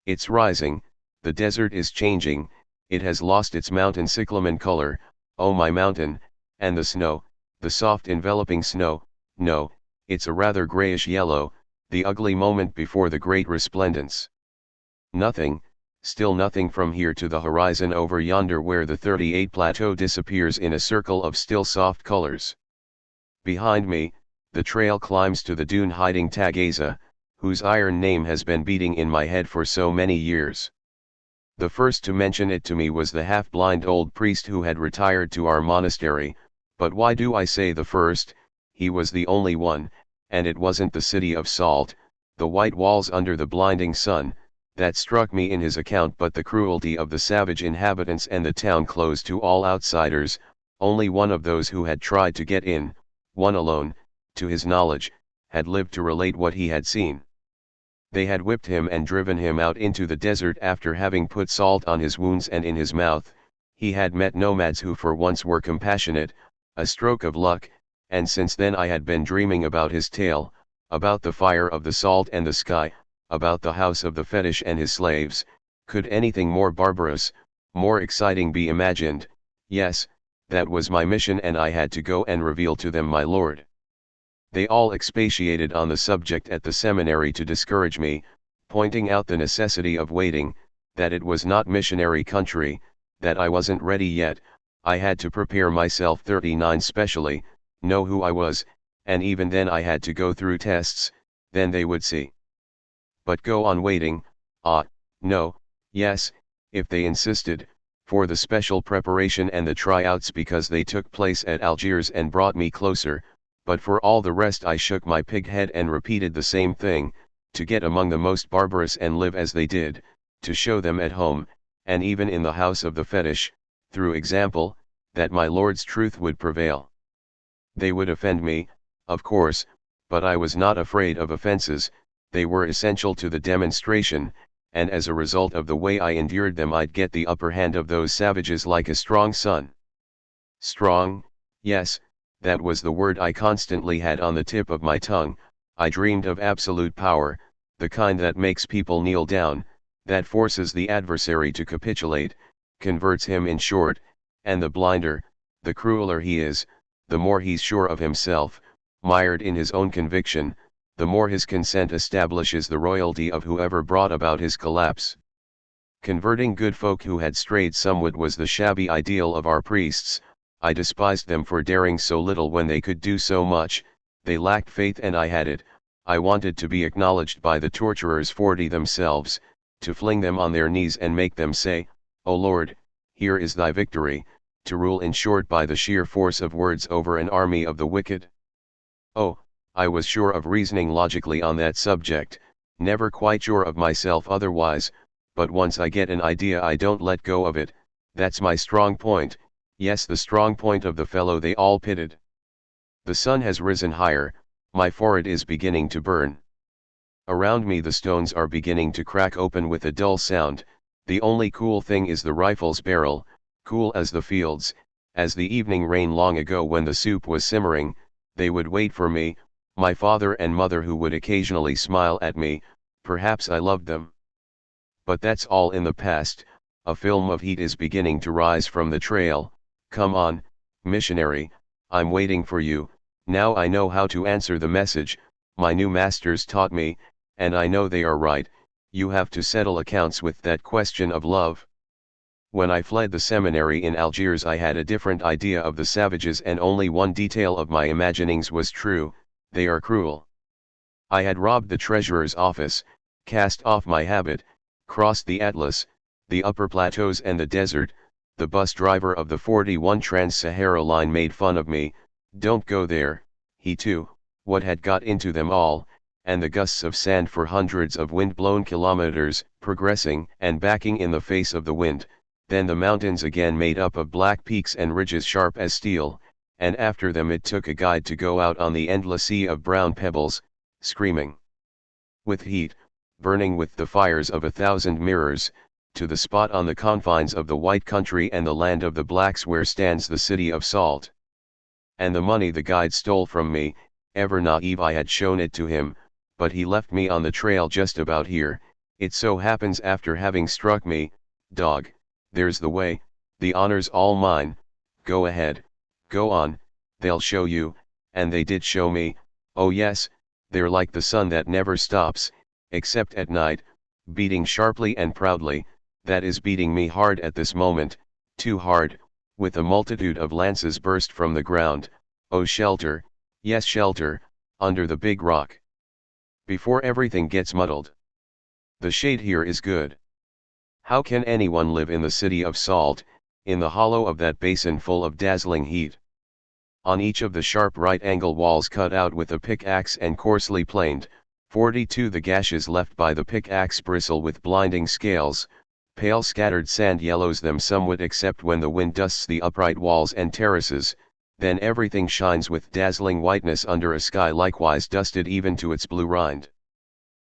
It's rising, the desert is changing, it has lost its mountain cyclamen color, oh my mountain, and the snow, the soft enveloping snow, no, it's a rather grayish yellow, the ugly moment before the great resplendence. Nothing, still nothing from here to the horizon over yonder where the 38 plateau disappears in a circle of still soft colors. Behind me, the trail climbs to the dune hiding Tagaza, whose iron name has been beating in my head for so many years. The first to mention it to me was the half-blind old priest who had retired to our monastery, but why do I say the first? He was the only one, and it wasn't the city of salt, the white walls under the blinding sun, that struck me in his account, but the cruelty of the savage inhabitants and the town closed to all outsiders. Only one of those who had tried to get in, one alone, to his knowledge, had lived to relate what he had seen. They had whipped him and driven him out into the desert after having put salt on his wounds and in his mouth. He had met nomads who for once were compassionate, a stroke of luck, and since then I had been dreaming about his tale, about the fire of the salt and the sky, about the house of the fetish and his slaves. Could anything more barbarous, more exciting be imagined? Yes, that was my mission, and I had to go and reveal to them my Lord. They all expatiated on the subject at the seminary to discourage me, pointing out the necessity of waiting, that it was not missionary country, that I wasn't ready yet, I had to prepare myself 39 specially, know who I was, and even then I had to go through tests, then they would see. But go on waiting, no, yes, if they insisted, for the special preparation and the tryouts, because they took place at Algiers and brought me closer. But for all the rest I shook my pig head and repeated the same thing, to get among the most barbarous and live as they did, to show them at home, and even in the house of the fetish, through example, that my Lord's truth would prevail. They would offend me, of course, but I was not afraid of offenses, they were essential to the demonstration, and as a result of the way I endured them I'd get the upper hand of those savages like a strong sun. Strong, yes, that was the word I constantly had on the tip of my tongue. I dreamed of absolute power, the kind that makes people kneel down, that forces the adversary to capitulate, converts him in short, and the blinder, the crueler he is, the more he's sure of himself, mired in his own conviction, the more his consent establishes the royalty of whoever brought about his collapse. Converting good folk who had strayed somewhat was the shabby ideal of our priests. I despised them for daring so little when they could do so much. They lacked faith and I had it. I wanted to be acknowledged by the torturers 40 themselves, to fling them on their knees and make them say, O Lord, here is thy victory, to rule in short by the sheer force of words over an army of the wicked. Oh, I was sure of reasoning logically on that subject, never quite sure of myself otherwise, but once I get an idea I don't let go of it, that's my strong point, yes, the strong point of the fellow they all pitied. The sun has risen higher, my forehead is beginning to burn. Around me the stones are beginning to crack open with a dull sound, the only cool thing is the rifle's barrel, cool as the fields, as the evening rain long ago when the soup was simmering. They would wait for me, my father and mother, who would occasionally smile at me, perhaps I loved them. But that's all in the past, a film of heat is beginning to rise from the trail. Come on, missionary, I'm waiting for you. Now I know how to answer the message, my new masters taught me, and I know they are right, you have to settle accounts with that question of love. When I fled the seminary in Algiers I had a different idea of the savages, and only one detail of my imaginings was true: they are cruel. I had robbed the treasurer's office, cast off my habit, crossed the Atlas, the upper plateaus and the desert. The bus driver of the 41 Trans-Sahara line made fun of me. Don't go there, he too, what had got into them all, and the gusts of sand for hundreds of wind-blown kilometers, progressing and backing in the face of the wind. Then the mountains again made up of black peaks and ridges sharp as steel, and after them it took a guide to go out on the endless sea of brown pebbles, screaming with heat, burning with the fires of 1,000 mirrors, to the spot on the confines of the white country and the land of the blacks where stands the city of salt. And the money the guide stole from me, ever naive I had shown it to him, but he left me on the trail just about here. It so happens after having struck me, dog, there's the way, the honor's all mine, go ahead, go on, they'll show you, and they did show me. Oh yes, they're like the sun that never stops, except at night, beating sharply and proudly, that is beating me hard at this moment, too hard, with a multitude of lances burst from the ground. Oh shelter, yes shelter, under the big rock, before everything gets muddled. The shade here is good. How can anyone live in the city of salt, in the hollow of that basin full of dazzling heat? On each of the sharp right-angle walls cut out with a pickaxe and coarsely planed, 42 the gashes left by the pickaxe bristle with blinding scales, pale scattered sand yellows them somewhat except when the wind dusts the upright walls and terraces, then everything shines with dazzling whiteness under a sky likewise dusted even to its blue rind.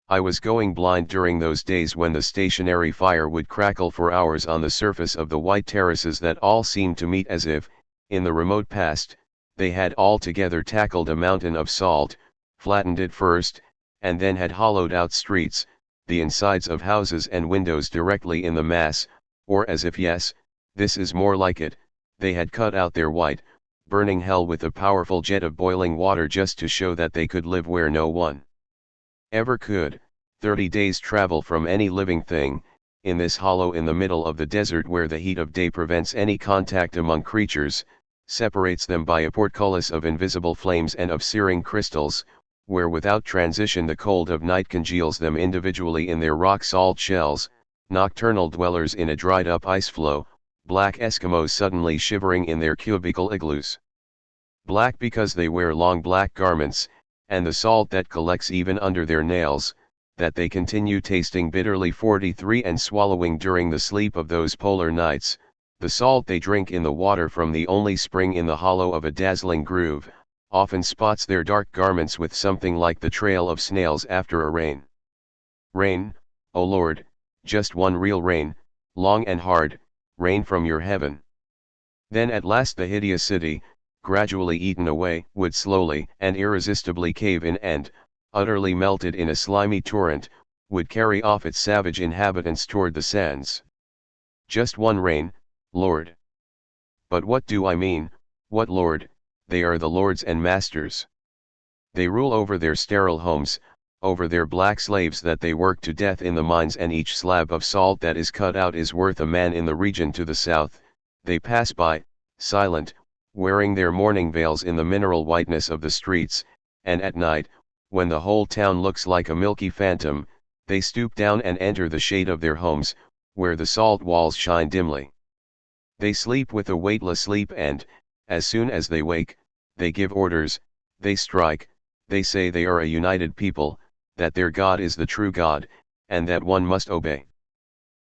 I was going blind during those days when the stationary fire would crackle for hours on the surface of the white terraces that all seemed to meet as if, in the remote past, they had all together tackled a mountain of salt, flattened it first, and then had hollowed out streets, the insides of houses and windows directly in the mass, or as if yes, this is more like it, they had cut out their white, burning hell with a powerful jet of boiling water just to show that they could live where no one ever could, 30 days' travel from any living thing, in this hollow in the middle of the desert where the heat of day prevents any contact among creatures, separates them by a portcullis of invisible flames and of searing crystals, where without transition the cold of night congeals them individually in their rock-salt shells, nocturnal dwellers in a dried-up ice floe, black Eskimos suddenly shivering in their cubicle igloos. Black because they wear long black garments, and the salt that collects even under their nails, that they continue tasting bitterly 43 and swallowing during the sleep of those polar nights, the salt they drink in the water from the only spring in the hollow of a dazzling groove, often spots their dark garments with something like the trail of snails after a rain. Rain, O Lord, just one real rain, long and hard, rain from your heaven. Then at last the hideous city, gradually eaten away, would slowly and irresistibly cave in and, utterly melted in a slimy torrent, would carry off its savage inhabitants toward the sands. Just one rain, Lord. But what do I mean, what Lord? They are the lords and masters. They rule over their sterile homes, over their black slaves that they work to death in the mines, and each slab of salt that is cut out is worth a man in the region to the south. They pass by, silent, wearing their mourning veils in the mineral whiteness of the streets, and at night, when the whole town looks like a milky phantom, they stoop down and enter the shade of their homes, where the salt walls shine dimly. They sleep with a weightless sleep and, as soon as they wake, they give orders, they strike, they say they are a united people, that their God is the true God, and that one must obey.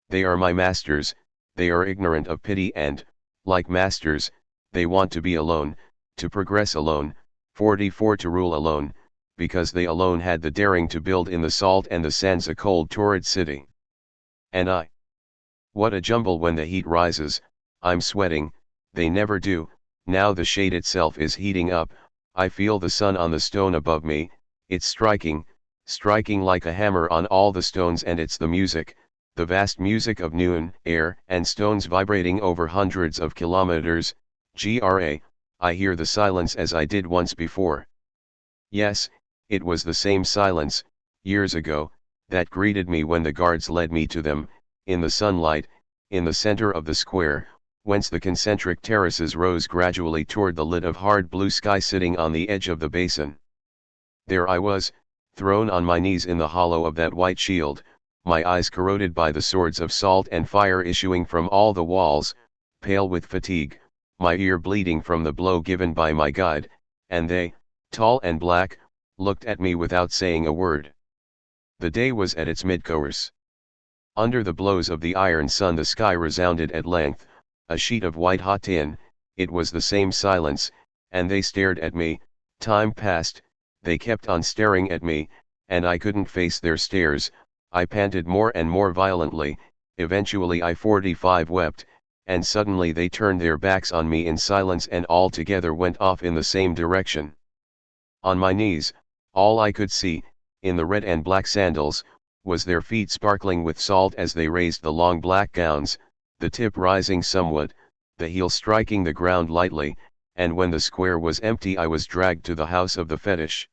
They are my masters, they are ignorant of pity and, like masters, they want to be alone, to progress alone, 44 to rule alone, because they alone had the daring to build in the salt and the sands a cold torrid city. And I. What a jumble when the heat rises, I'm sweating, they never do, now the shade itself is heating up, I feel the sun on the stone above me, it's striking like a hammer on all the stones, and it's the music, the vast music of noon, air and stones vibrating over hundreds of kilometers, I hear the silence as I did once before. Yes, it was the same silence, years ago, that greeted me when the guards led me to them, in the sunlight, in the center of the square, whence the concentric terraces rose gradually toward the lit of hard blue sky sitting on the edge of the basin. There I was, thrown on my knees in the hollow of that white shield, my eyes corroded by the swords of salt and fire issuing from all the walls, pale with fatigue, my ear bleeding from the blow given by my guide, and they, tall and black, looked at me without saying a word. The day was at its mid-course. Under the blows of the iron sun the sky resounded at length, a sheet of white-hot tin, it was the same silence, and they stared at me, time passed, they kept on staring at me, and I couldn't face their stares, I panted more and more violently, eventually I 45 wept, and suddenly they turned their backs on me in silence and all together went off in the same direction. On my knees, all I could see, in the red and black sandals, was their feet sparkling with salt as they raised the long black gowns, the tip rising somewhat, the heel striking the ground lightly, and when the square was empty I was dragged to the house of the fetish.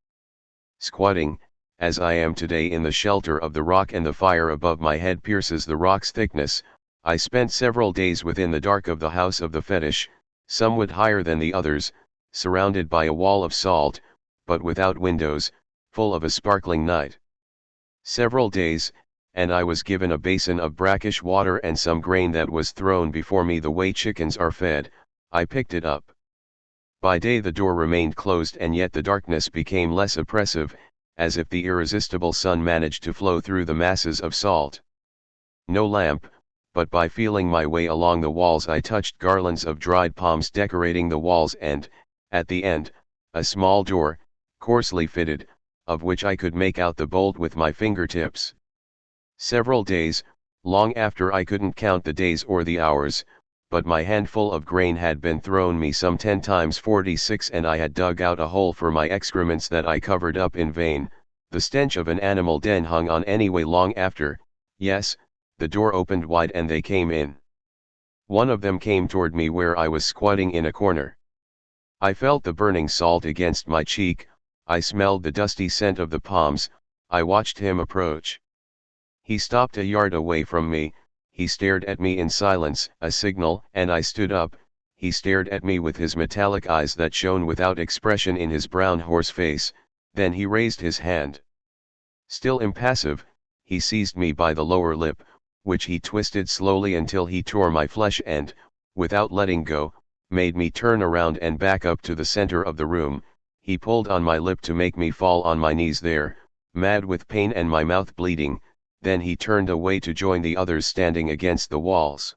Squatting, as I am today in the shelter of the rock and the fire above my head pierces the rock's thickness, I spent several days within the dark of the house of the fetish, somewhat higher than the others, surrounded by a wall of salt, but without windows, full of a sparkling night. Several days, and I was given a basin of brackish water and some grain that was thrown before me the way chickens are fed, I picked it up. By day the door remained closed and yet the darkness became less oppressive, as if the irresistible sun managed to flow through the masses of salt. No lamp, but by feeling my way along the walls I touched garlands of dried palms decorating the walls and, at the end, a small door, coarsely fitted, of which I could make out the bolt with my fingertips. Several days, long after I couldn't count the days or the hours, but my handful of grain had been thrown me some 10 times 46 and I had dug out a hole for my excrements that I covered up in vain, the stench of an animal den hung on anyway long after, yes, the door opened wide and they came in. One of them came toward me where I was squatting in a corner. I felt the burning salt against my cheek, I smelled the dusty scent of the palms, I watched him approach. He stopped a yard away from me, he stared at me in silence, a signal, and I stood up, he stared at me with his metallic eyes that shone without expression in his brown horse face, then he raised his hand. Still impassive, he seized me by the lower lip, which he twisted slowly until he tore my flesh and, without letting go, made me turn around and back up to the center of the room. He pulled on my lip to make me fall on my knees there, mad with pain and my mouth bleeding, then he turned away to join the others standing against the walls.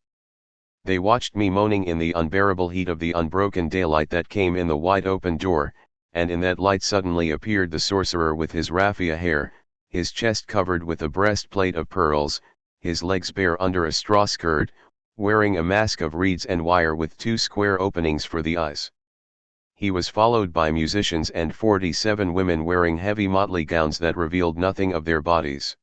They watched me moaning in the unbearable heat of the unbroken daylight that came in the wide open door, and in that light suddenly appeared the sorcerer with his raffia hair, his chest covered with a breastplate of pearls, his legs bare under a straw skirt, wearing a mask of reeds and wire with 2 square openings for the eyes. He was followed by musicians and 47 women wearing heavy motley gowns that revealed nothing of their bodies.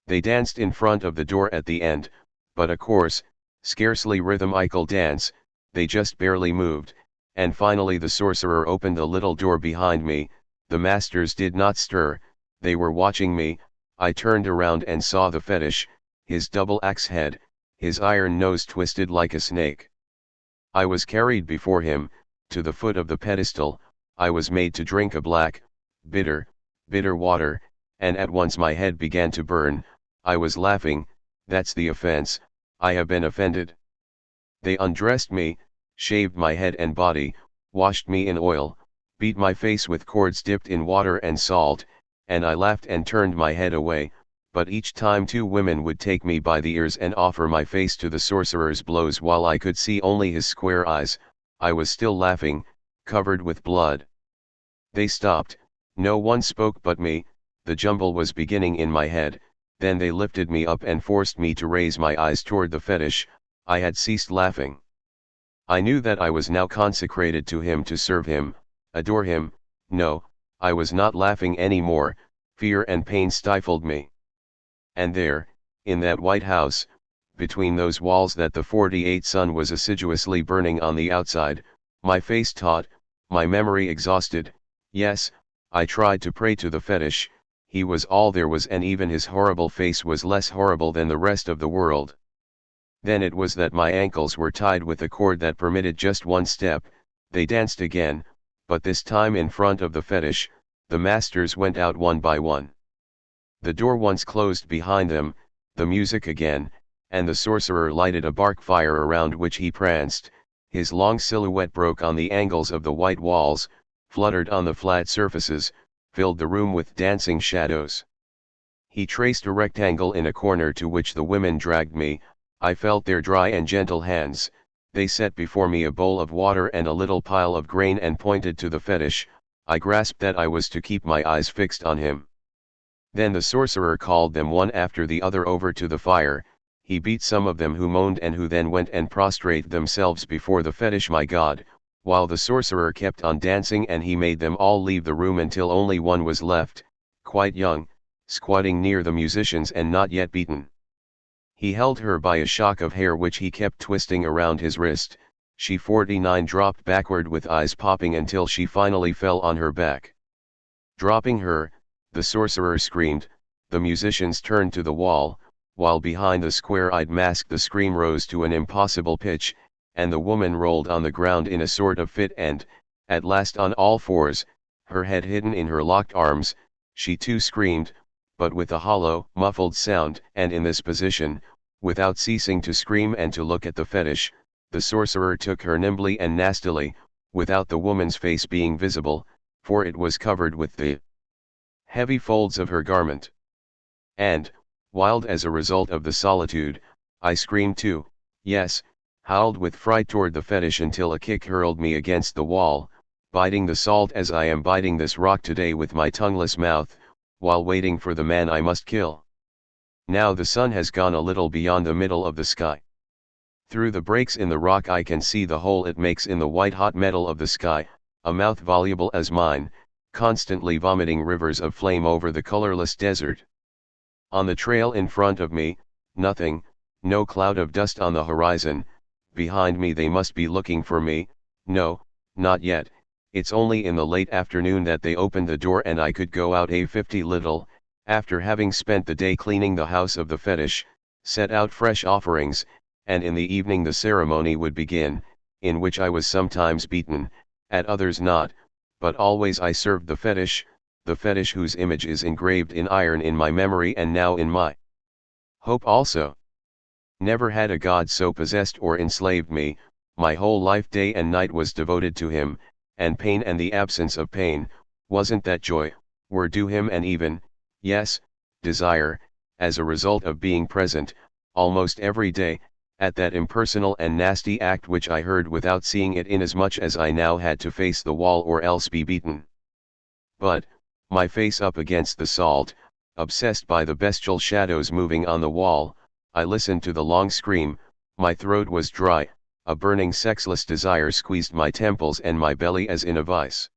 They danced in front of the door at the end, but a coarse, scarcely rhythmical dance, they just barely moved, and finally the sorcerer opened a little door behind me, the masters did not stir, they were watching me, I turned around and saw the fetish, his double axe head, his iron nose twisted like a snake. I was carried before him, to the foot of the pedestal, I was made to drink a black, bitter water, and at once my head began to burn, I was laughing, that's the offense, I have been offended. They undressed me, shaved my head and body, washed me in oil, beat my face with cords dipped in water and salt, and I laughed and turned my head away, but each time 2 women would take me by the ears and offer my face to the sorcerer's blows while I could see only his square eyes. I was still laughing, covered with blood. They stopped, no one spoke but me. The jumble was beginning in my head. Then they lifted me up and forced me to raise my eyes toward the fetish. I had ceased laughing. I knew that I was now consecrated to him to serve him, adore him. No, I was not laughing any more. Fear and pain stifled me. And there, in that white house, between those walls that the 48 sun was assiduously burning on the outside, my face taut, my memory exhausted, yes, I tried to pray to the fetish. He was all there was, and even his horrible face was less horrible than the rest of the world. Then it was that my ankles were tied with a cord that permitted just one step. They danced again, but this time in front of the fetish. The masters went out one by one. The door once closed behind them, the music again, and the sorcerer lighted a bark fire around which he pranced. His long silhouette broke on the angles of the white walls, fluttered on the flat surfaces, filled the room with dancing shadows. He traced a rectangle in a corner to which the women dragged me. I felt their dry and gentle hands. They set before me a bowl of water and a little pile of grain and pointed to the fetish. I grasped that I was to keep my eyes fixed on him. Then the sorcerer called them one after the other over to the fire. He beat some of them who moaned and who then went and prostrated themselves before the fetish, my God, while the sorcerer kept on dancing, and he made them all leave the room until only one was left, quite young, squatting near the musicians and not yet beaten. He held her by a shock of hair which he kept twisting around his wrist. She 49 dropped backward with eyes popping until she finally fell on her back. Dropping her, the sorcerer screamed. The musicians turned to the wall, while behind the square-eyed mask the scream rose to an impossible pitch, and the woman rolled on the ground in a sort of fit and, at last on all fours, her head hidden in her locked arms, she too screamed, but with a hollow, muffled sound, and in this position, without ceasing to scream and to look at the fetish, the sorcerer took her nimbly and nastily, without the woman's face being visible, for it was covered with the heavy folds of her garment. And, wild as a result of the solitude, I screamed too, yes, howled with fright toward the fetish until a kick hurled me against the wall, biting the salt as I am biting this rock today with my tongueless mouth, while waiting for the man I must kill. Now the sun has gone a little beyond the middle of the sky. Through the breaks in the rock I can see the hole it makes in the white-hot metal of the sky, a mouth voluble as mine, constantly vomiting rivers of flame over the colorless desert. On the trail in front of me, nothing, no cloud of dust on the horizon. Behind me they must be looking for me. No, not yet. It's only in the late afternoon that they opened the door and I could go out a 50 little, after having spent the day cleaning the house of the fetish, set out fresh offerings, and in the evening the ceremony would begin, in which I was sometimes beaten, at others not, but always I served the fetish whose image is engraved in iron in my memory and now in my hope also. Never had a god so possessed or enslaved me. My whole life day and night was devoted to him, and pain and the absence of pain, wasn't that joy, were due him, and even, yes, desire, as a result of being present, almost every day, at that impersonal and nasty act which I heard without seeing it, inasmuch as I now had to face the wall or else be beaten. But, my face up against the salt, obsessed by the bestial shadows moving on the wall, I listened to the long scream. My throat was dry, a burning sexless desire squeezed my temples and my belly as in a vice.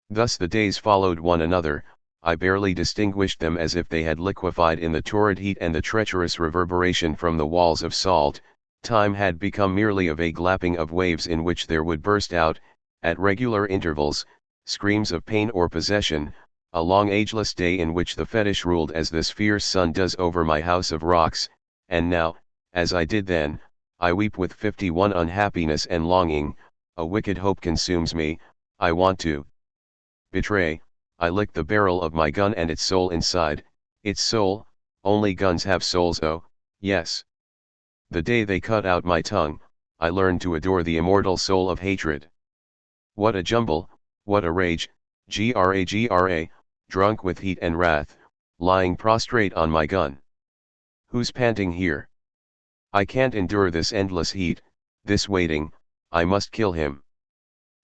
Thus the days followed one another. I barely distinguished them, as if they had liquefied in the torrid heat and the treacherous reverberation from the walls of salt. Time had become merely a vague lapping of waves in which there would burst out, at regular intervals, screams of pain or possession, a long ageless day in which the fetish ruled as this fierce sun does over my house of rocks. And now, as I did then, I weep with 51 unhappiness and longing. A wicked hope consumes me. I want to betray. I lick the barrel of my gun and its soul inside. Its soul, only guns have souls, oh, yes. The day they cut out my tongue, I learned to adore the immortal soul of hatred. What a jumble, what a rage, gra, drunk with heat and wrath, lying prostrate on my gun. Who's panting here? I can't endure this endless heat, this waiting, I must kill him.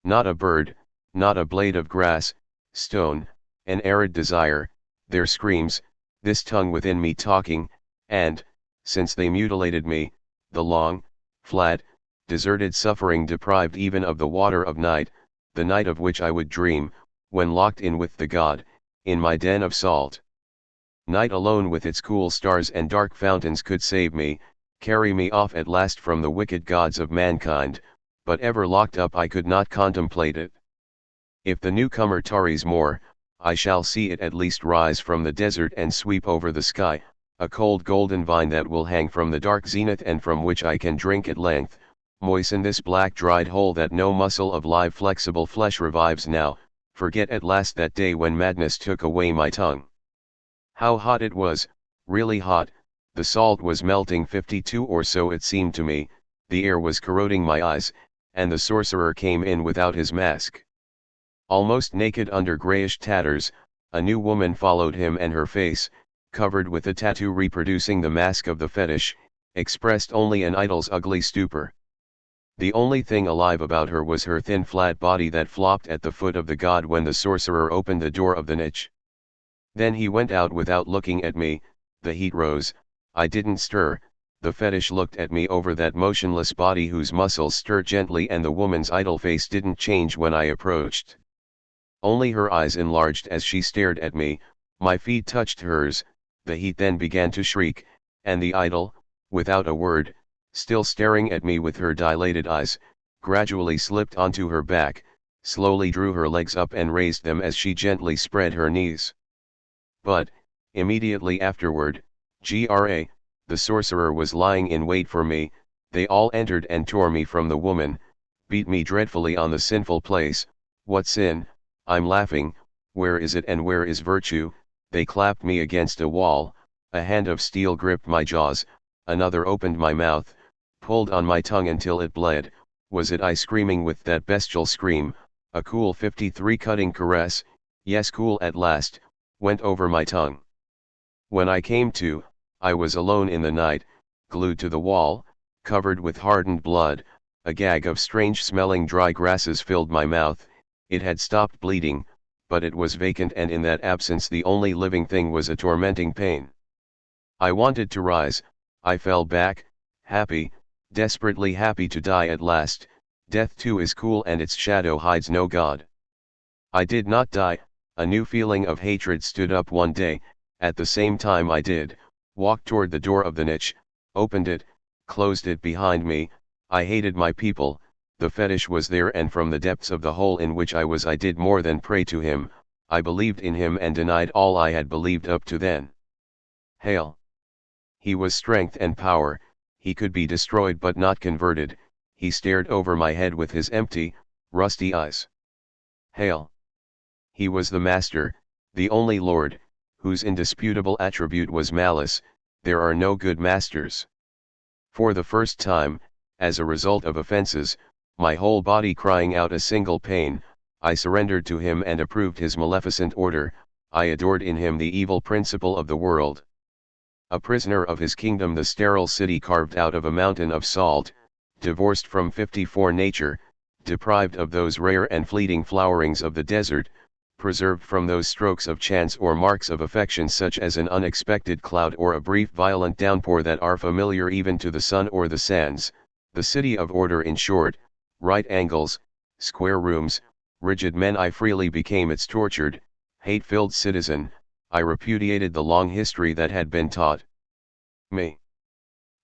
Not a bird, not a blade of grass, stone, an arid desire, their screams, this tongue within me talking, and, since they mutilated me, the long, flat, deserted suffering deprived even of the water of night, the night of which I would dream, when locked in with the god, in my den of salt. Night alone with its cool stars and dark fountains could save me, carry me off at last from the wicked gods of mankind, but ever locked up I could not contemplate it. If the newcomer tarries more, I shall see it at least rise from the desert and sweep over the sky, a cold golden vine that will hang from the dark zenith and from which I can drink at length, moisten this black dried hole that no muscle of live flexible flesh revives now, forget at last that day when madness took away my tongue. How hot it was, really hot, the salt was melting 52 or so it seemed to me, the air was corroding my eyes, and the sorcerer came in without his mask. Almost naked under grayish tatters, a new woman followed him and her face, covered with a tattoo reproducing the mask of the fetish, expressed only an idol's ugly stupor. The only thing alive about her was her thin flat body that flopped at the foot of the god when the sorcerer opened the door of the niche. Then he went out without looking at me, the heat rose, I didn't stir, the fetish looked at me over that motionless body whose muscles stirred gently and the woman's idol face didn't change when I approached. Only her eyes enlarged as she stared at me, my feet touched hers, the heat then began to shriek, and the idol, without a word, still staring at me with her dilated eyes, gradually slipped onto her back, slowly drew her legs up and raised them as she gently spread her knees. But, immediately afterward, the sorcerer was lying in wait for me, they all entered and tore me from the woman, beat me dreadfully on the sinful place. What sin? I'm laughing, where is it and where is virtue? They clapped me against a wall, a hand of steel gripped my jaws, another opened my mouth, pulled on my tongue until it bled. Was it I screaming with that bestial scream? A cool 53 cutting caress, yes, cool at last, went over my tongue. When I came to, I was alone in the night, glued to the wall, covered with hardened blood, a gag of strange smelling dry grasses filled my mouth. It had stopped bleeding, but it was vacant, and in that absence the only living thing was a tormenting pain. I wanted to rise, I fell back, happy, desperately happy to die at last. Death too is cool and its shadow hides no god. I did not die, a new feeling of hatred stood up one day, at the same time I did, walked toward the door of the niche, opened it, closed it behind me. I hated my people. The fetish was there, and from the depths of the hole in which I was I did more than pray to him, I believed in him and denied all I had believed up to then. Hail! He was strength and power, he could be destroyed but not converted, he stared over my head with his empty, rusty eyes. Hail! He was the master, the only lord, whose indisputable attribute was malice. There are no good masters. For the first time, as a result of offenses, my whole body crying out a single pain, I surrendered to him and approved his maleficent order. I adored in him the evil principle of the world. A prisoner of his kingdom, the sterile city carved out of a mountain of salt, divorced from 54 nature, deprived of those rare and fleeting flowerings of the desert, preserved from those strokes of chance or marks of affection such as an unexpected cloud or a brief violent downpour that are familiar even to the sun or the sands, the city of order, in short. Right angles, square rooms, rigid men. I freely became its tortured, hate-filled citizen. I repudiated the long history that had been taught me.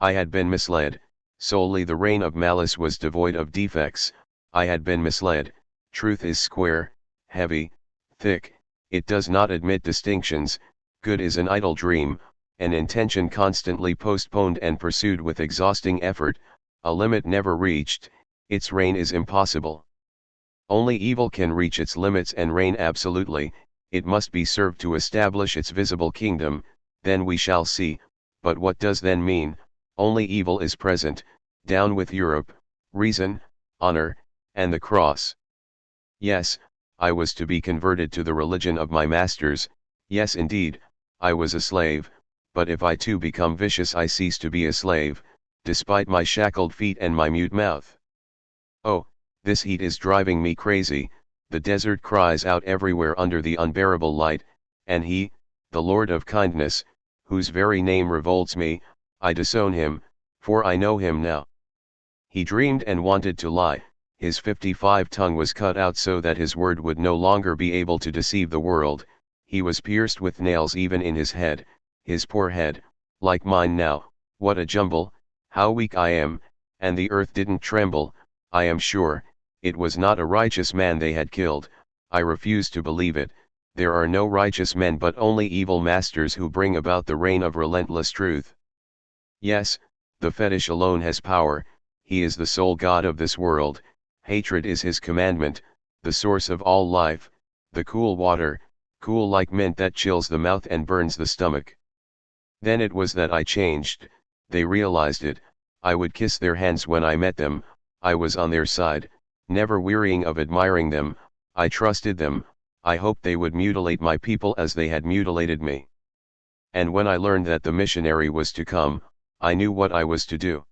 I had been misled, solely the reign of malice was devoid of defects. I had been misled. Truth is square, heavy, thick, it does not admit distinctions. Good is an idle dream, an intention constantly postponed and pursued with exhausting effort, a limit never reached. Its reign is impossible. Only evil can reach its limits and reign absolutely. It must be served to establish its visible kingdom. Then we shall see. But what does then mean? only evil is present, down with Europe, reason, honor, and the cross. Yes, I was to be converted to the religion of my masters, yes indeed, I was a slave, but if I too become vicious I cease to be a slave, despite my shackled feet and my mute mouth. Oh, this heat is driving me crazy, the desert cries out everywhere under the unbearable light, and he, the Lord of kindness, whose very name revolts me, I disown him, for I know him now. He dreamed and wanted to lie, his 55 tongue was cut out so that his word would no longer be able to deceive the world, he was pierced with nails even in his head, his poor head, like mine now, what a jumble, how weak I am, and the earth didn't tremble, I am sure, it was not a righteous man they had killed, I refuse to believe it, there are no righteous men but only evil masters who bring about the reign of relentless truth. Yes, the fetish alone has power, he is the sole god of this world, hatred is his commandment, the source of all life, the cool water, cool like mint that chills the mouth and burns the stomach. Then it was that I changed, they realized it, I would kiss their hands when I met them, I was on their side, never wearying of admiring them, I trusted them, I hoped they would mutilate my people as they had mutilated me. And when I learned that the missionary was to come, I knew what I was to do.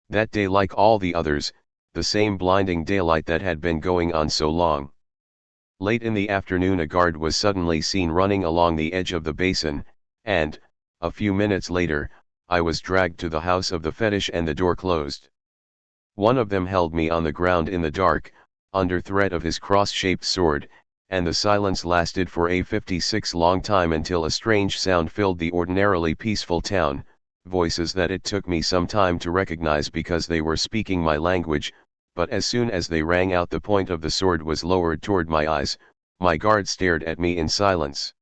That day, like all the others, the same blinding daylight that had been going on so long. Late in the afternoon a guard was suddenly seen running along the edge of the basin, and, a few minutes later, I was dragged to the house of the fetish and the door closed. One of them held me on the ground in the dark, under threat of his cross-shaped sword, and the silence lasted for a 56 long time until a strange sound filled the ordinarily peaceful town, voices that it took me some time to recognize because they were speaking my language, but as soon as they rang out the point of the sword was lowered toward my eyes, my guard stared at me in silence.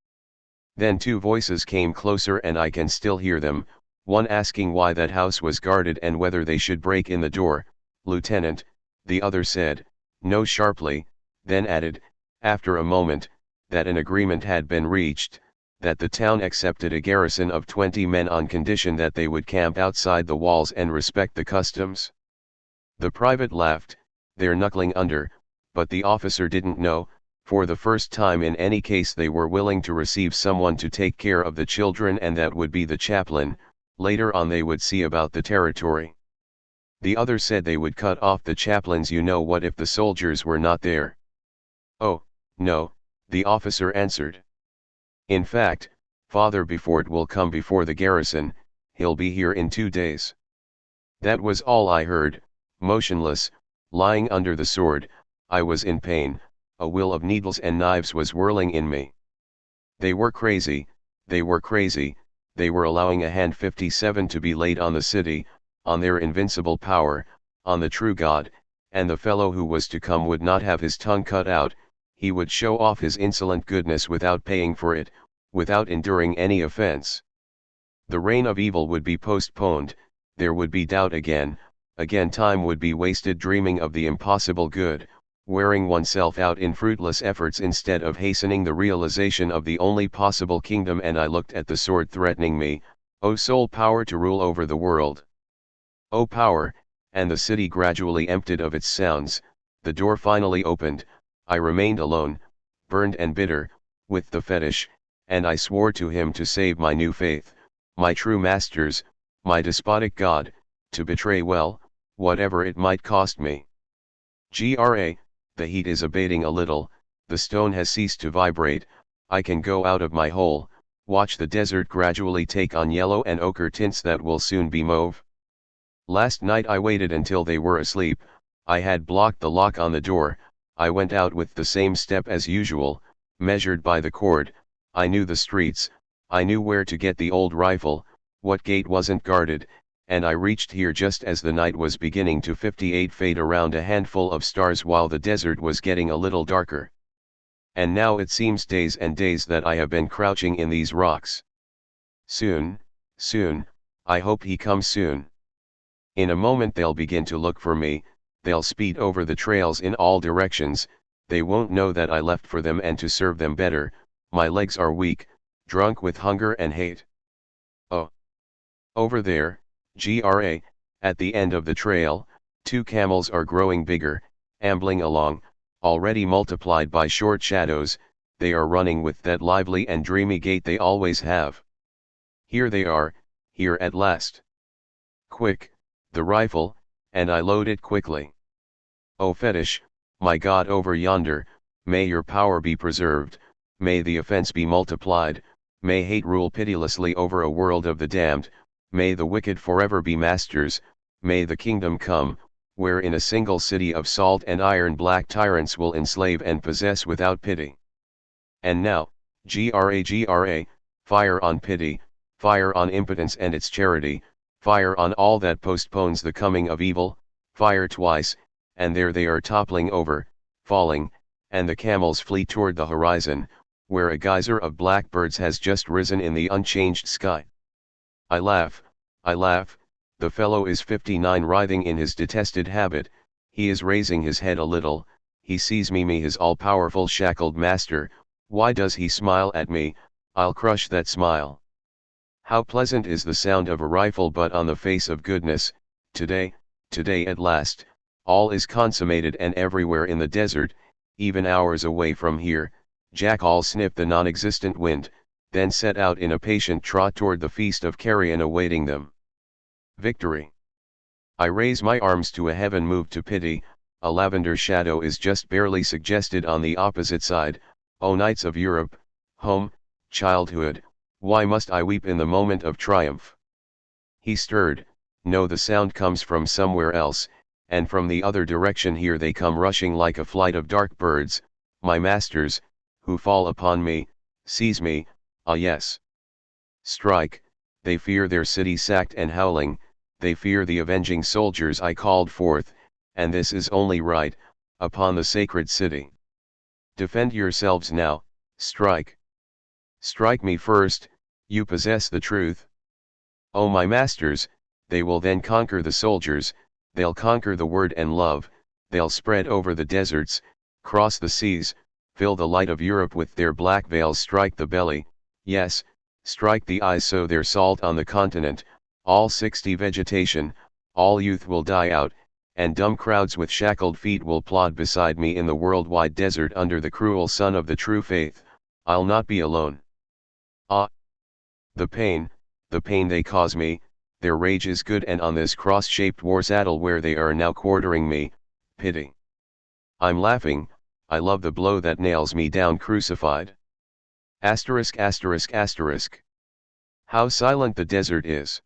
Then two voices came closer and I can still hear them, one asking why that house was guarded and whether they should break in the door. Lieutenant, the other said, no sharply, then added, after a moment, that an agreement had been reached, that the town accepted a garrison of 20 men on condition that they would camp outside the walls and respect the customs. The private laughed, they're knuckling under, but the officer didn't know, for the first time in any case they were willing to receive someone to take care of the children and that would be the chaplain, later on they would see about the territory. The other said they would cut off the chaplains, you know what, if the soldiers were not there. Oh, no, the officer answered. In fact, Father Beaufort will come before the garrison, he'll be here in 2 days. That was all I heard, motionless, lying under the sword, I was in pain, a will of needles and knives was whirling in me. They were crazy, they were crazy, they were allowing a hand 57 to be laid on the city, on their invincible power, on the true God, and the fellow who was to come would not have his tongue cut out, he would show off his insolent goodness without paying for it, without enduring any offense. The reign of evil would be postponed, there would be doubt again time would be wasted dreaming of the impossible good, wearing oneself out in fruitless efforts instead of hastening the realization of the only possible kingdom. And I looked at the sword threatening me, O sole power to rule over the world. O power, and the city gradually emptied of its sounds, the door finally opened, I remained alone, burned and bitter, with the fetish, and I swore to him to save my new faith, my true masters, my despotic God, to betray well, whatever it might cost me. The heat is abating a little, the stone has ceased to vibrate, I can go out of my hole, watch the desert gradually take on yellow and ochre tints that will soon be mauve. Last night I waited until they were asleep, I had blocked the lock on the door, I went out with the same step as usual, measured by the cord, I knew the streets, I knew where to get the old rifle, what gate wasn't guarded, and I reached here just as the night was beginning to 58 fade around a handful of stars while the desert was getting a little darker. And now it seems days and days that I have been crouching in these rocks. Soon, I hope he comes soon. In a moment they'll begin to look for me, they'll speed over the trails in all directions, they won't know that I left for them and to serve them better, my legs are weak, drunk with hunger and hate. Oh! Over there, At the end of the trail, 2 camels are growing bigger, ambling along, already multiplied by short shadows, they are running with that lively and dreamy gait they always have. Here they are, here at last. Quick, the rifle, and I load it quickly. O fetish, my God over yonder, may your power be preserved, may the offense be multiplied, may hate rule pitilessly over a world of the damned, may the wicked forever be masters, may the kingdom come, where in a single city of salt and iron black tyrants will enslave and possess without pity. And now, fire on pity, fire on impotence and its charity, fire on all that postpones the coming of evil, fire twice, and there they are toppling over, falling, and the camels flee toward the horizon, where a geyser of blackbirds has just risen in the unchanged sky. I laugh, the fellow is 59 writhing in his detested habit, he is raising his head a little, he sees me his all-powerful shackled master, why does he smile at me, I'll crush that smile. How pleasant is the sound of a rifle but on the face of goodness, today at last, all is consummated and everywhere in the desert, even hours away from here, jackals sniff the non-existent wind, then set out in a patient trot toward the feast of carrion awaiting them. Victory. I raise my arms to a heaven moved to pity, a lavender shadow is just barely suggested on the opposite side, O knights of Europe, home, childhood, why must I weep in the moment of triumph? He stirred, no, the sound comes from somewhere else, and from the other direction here they come rushing like a flight of dark birds, my masters, who fall upon me, seize me, ah yes. Strike, they fear their city sacked and howling, they fear the avenging soldiers I called forth, and this is only right, upon the sacred city. Defend yourselves now, strike. Strike me first, you possess the truth. O my masters, they will then conquer the soldiers, they'll conquer the word and love, they'll spread over the deserts, cross the seas, fill the light of Europe with their black veils, strike the belly, yes, strike the eyes, sow their salt on the continent, all 60 vegetation, all youth will die out, and dumb crowds with shackled feet will plod beside me in the worldwide desert under the cruel sun of the true faith, I'll not be alone. Ah! The pain they cause me, their rage is good, and on this cross-shaped war saddle where they are now quartering me, pity. I'm laughing, I love the blow that nails me down crucified. Asterisk. How silent the desert is.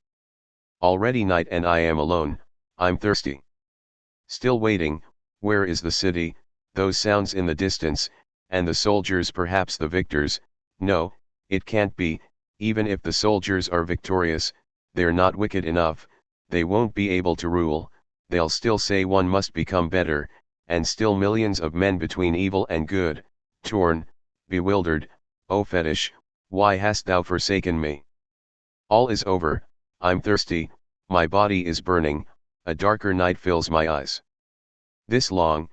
Already night and I am alone, I'm thirsty. Still waiting, where is the city, those sounds in the distance, and the soldiers, perhaps the victors, no, it can't be, even if the soldiers are victorious, they're not wicked enough, they won't be able to rule, they'll still say one must become better, and still millions of men between evil and good, torn, bewildered, O fetish, why hast thou forsaken me? All is over, I'm thirsty, my body is burning, a darker night fills my eyes. This long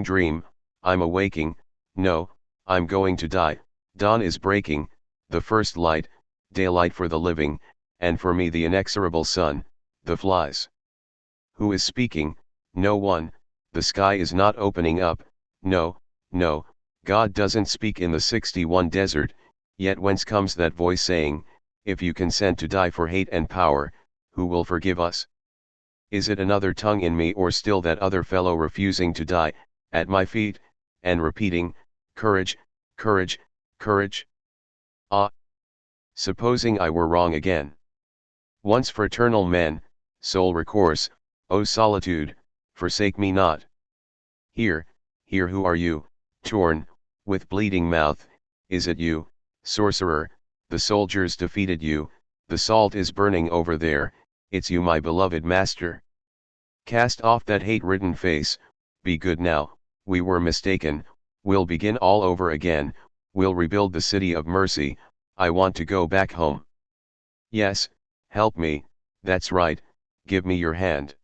dream, I'm awaking, no, I'm going to die, dawn is breaking, the first light, daylight for the living, and for me the inexorable sun, the flies. Who is speaking? No one, the sky is not opening up, no, God doesn't speak in the 61 desert, yet whence comes that voice saying, if you consent to die for hate and power, who will forgive us? Is it another tongue in me, or still that other fellow refusing to die, at my feet, and repeating, courage, courage, courage? Ah! Supposing I were wrong again. Once fraternal men, sole recourse, O solitude, forsake me not. Here, who are you, torn, with bleeding mouth, is it you, sorcerer, the soldiers defeated you, the salt is burning over there, it's you my beloved master. Cast off that hate-ridden face, be good now, we were mistaken, we'll begin all over again, we'll rebuild the city of mercy, I want to go back home. Yes, help me, that's right, give me your hand.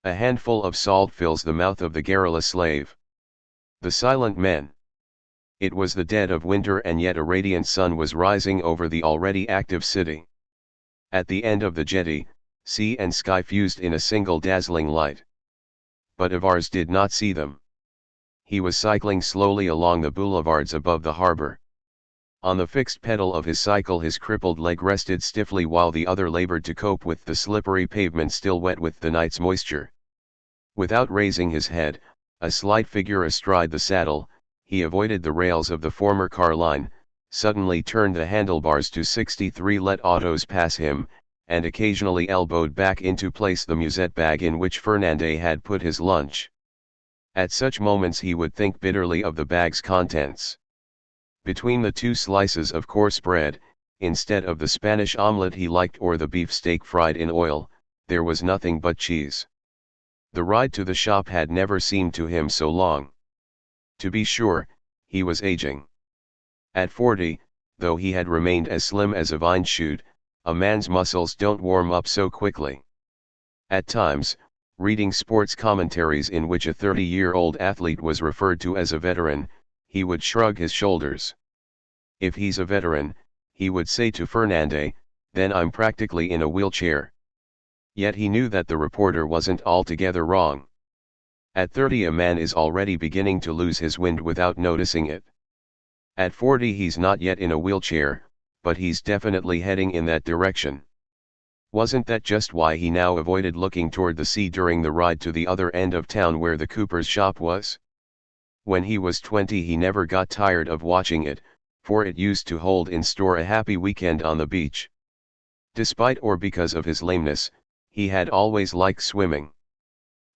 A handful of salt fills the mouth of the garrulous slave. The silent men. It was the dead of winter, and yet a radiant sun was rising over the already active city. At the end of the jetty, sea and sky fused in a single dazzling light. But Ivars did not see them. He was cycling slowly along the boulevards above the harbor. On the fixed pedal of his cycle his crippled leg rested stiffly while the other labored to cope with the slippery pavement still wet with the night's moisture. Without raising his head, a slight figure astride the saddle, he avoided the rails of the former car line, suddenly turned the handlebars to 63, let autos pass him, and occasionally elbowed back into place the musette bag in which Fernande had put his lunch. At such moments he would think bitterly of the bag's contents. Between the two slices of coarse bread, instead of the Spanish omelette he liked or the beefsteak fried in oil, there was nothing but cheese. The ride to the shop had never seemed to him so long. To be sure, he was aging. At 40, though he had remained as slim as a vine shoot, a man's muscles don't warm up so quickly. At times, reading sports commentaries in which a 30-year-old athlete was referred to as a veteran, he would shrug his shoulders. If he's a veteran, he would say to Fernande, then I'm practically in a wheelchair. Yet he knew that the reporter wasn't altogether wrong. At 30 a man is already beginning to lose his wind without noticing it. At 40 he's not yet in a wheelchair, but he's definitely heading in that direction. Wasn't that just why he now avoided looking toward the sea during the ride to the other end of town where the cooper's shop was? When he was 20 he never got tired of watching it, for it used to hold in store a happy weekend on the beach. Despite or because of his lameness, he had always liked swimming.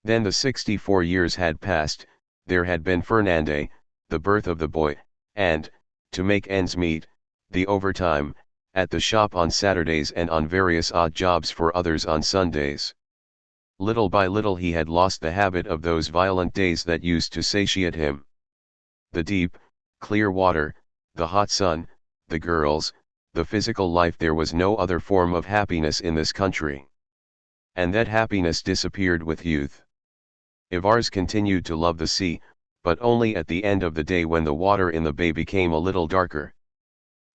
Then the 64 years had passed, there had been Fernande, the birth of the boy, and, to make ends meet, the overtime, at the shop on Saturdays and on various odd jobs for others on Sundays. Little by little he had lost the habit of those violent days that used to satiate him. The deep, clear water, the hot sun, the girls, the physical life, there was no other form of happiness in this country. And that happiness disappeared with youth. Ivars continued to love the sea, but only at the end of the day when the water in the bay became a little darker.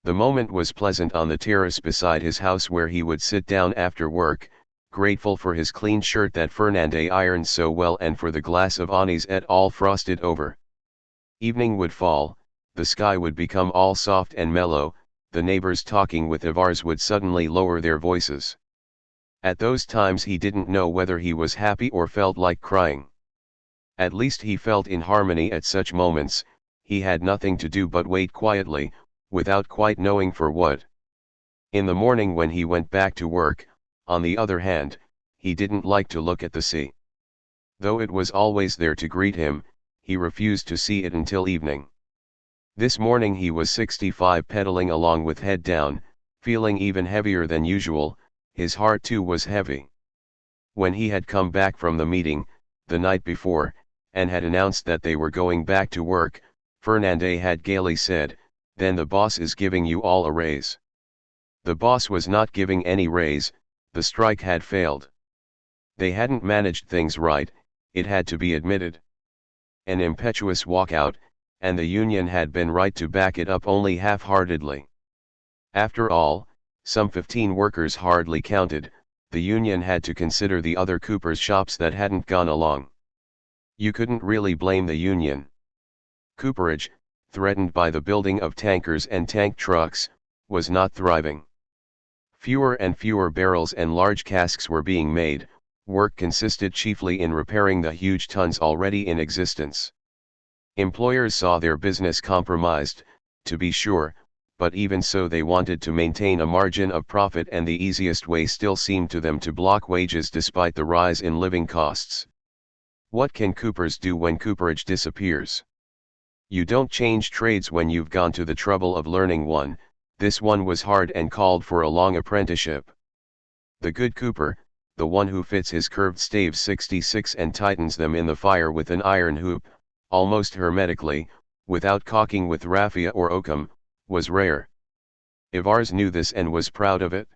The moment was pleasant on the terrace beside his house where he would sit down after work, grateful for his clean shirt that Fernande ironed so well and for the glass of Anis et al. Frosted over. Evening would fall, the sky would become all soft and mellow, the neighbors talking with Ivars would suddenly lower their voices. At those times he didn't know whether he was happy or felt like crying. At least he felt in harmony at such moments. He had nothing to do but wait quietly, without quite knowing for what. In the morning when he went back to work, on the other hand, he didn't like to look at the sea. Though it was always there to greet him, he refused to see it until evening. This morning he was 65 pedaling along with head down, feeling even heavier than usual. His heart too was heavy. When he had come back from the meeting, the night before, and had announced that they were going back to work, Fernande had gaily said, "Then the boss is giving you all a raise." The boss was not giving any raise, the strike had failed. They hadn't managed things right, it had to be admitted. An impetuous walkout, and the union had been right to back it up only half-heartedly. After all, some 15 workers hardly counted, the union had to consider the other coopers' shops that hadn't gone along. You couldn't really blame the union. Cooperage, threatened by the building of tankers and tank trucks, was not thriving. Fewer and fewer barrels and large casks were being made, work consisted chiefly in repairing the huge tons already in existence. Employers saw their business compromised, to be sure, but even so they wanted to maintain a margin of profit, and the easiest way still seemed to them to block wages despite the rise in living costs. What can coopers do when cooperage disappears? You don't change trades when you've gone to the trouble of learning one. This one was hard and called for a long apprenticeship. The good cooper, the one who fits his curved staves 66 and tightens them in the fire with an iron hoop, almost hermetically, without caulking with raffia or oakum, was rare. Ivars knew this and was proud of it.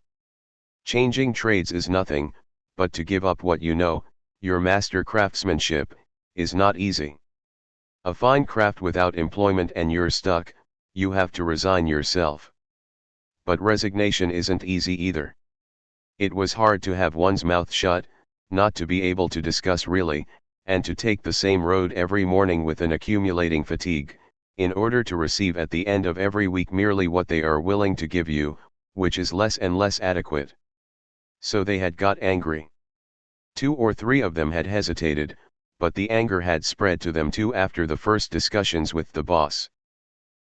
Changing trades is nothing, but to give up what you know, your master craftsmanship, is not easy. A fine craft without employment and you're stuck, you have to resign yourself. But resignation isn't easy either. It was hard to have one's mouth shut, not to be able to discuss really, and to take the same road every morning with an accumulating fatigue, in order to receive at the end of every week merely what they are willing to give you, which is less and less adequate. So they had got angry. 2 or 3 of them had hesitated, but the anger had spread to them too after the first discussions with the boss.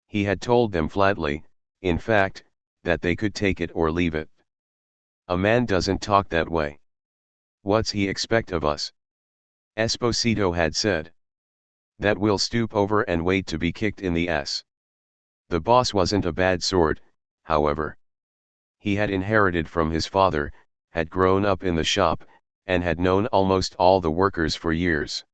He had told them flatly, in fact, that they could take it or leave it. A man doesn't talk that way. What's he expect of us? Esposito had said. That we'll stoop over and wait to be kicked in the ass. The boss wasn't a bad sort, however. He had inherited from his father, had grown up in the shop, and had known almost all the workers for years.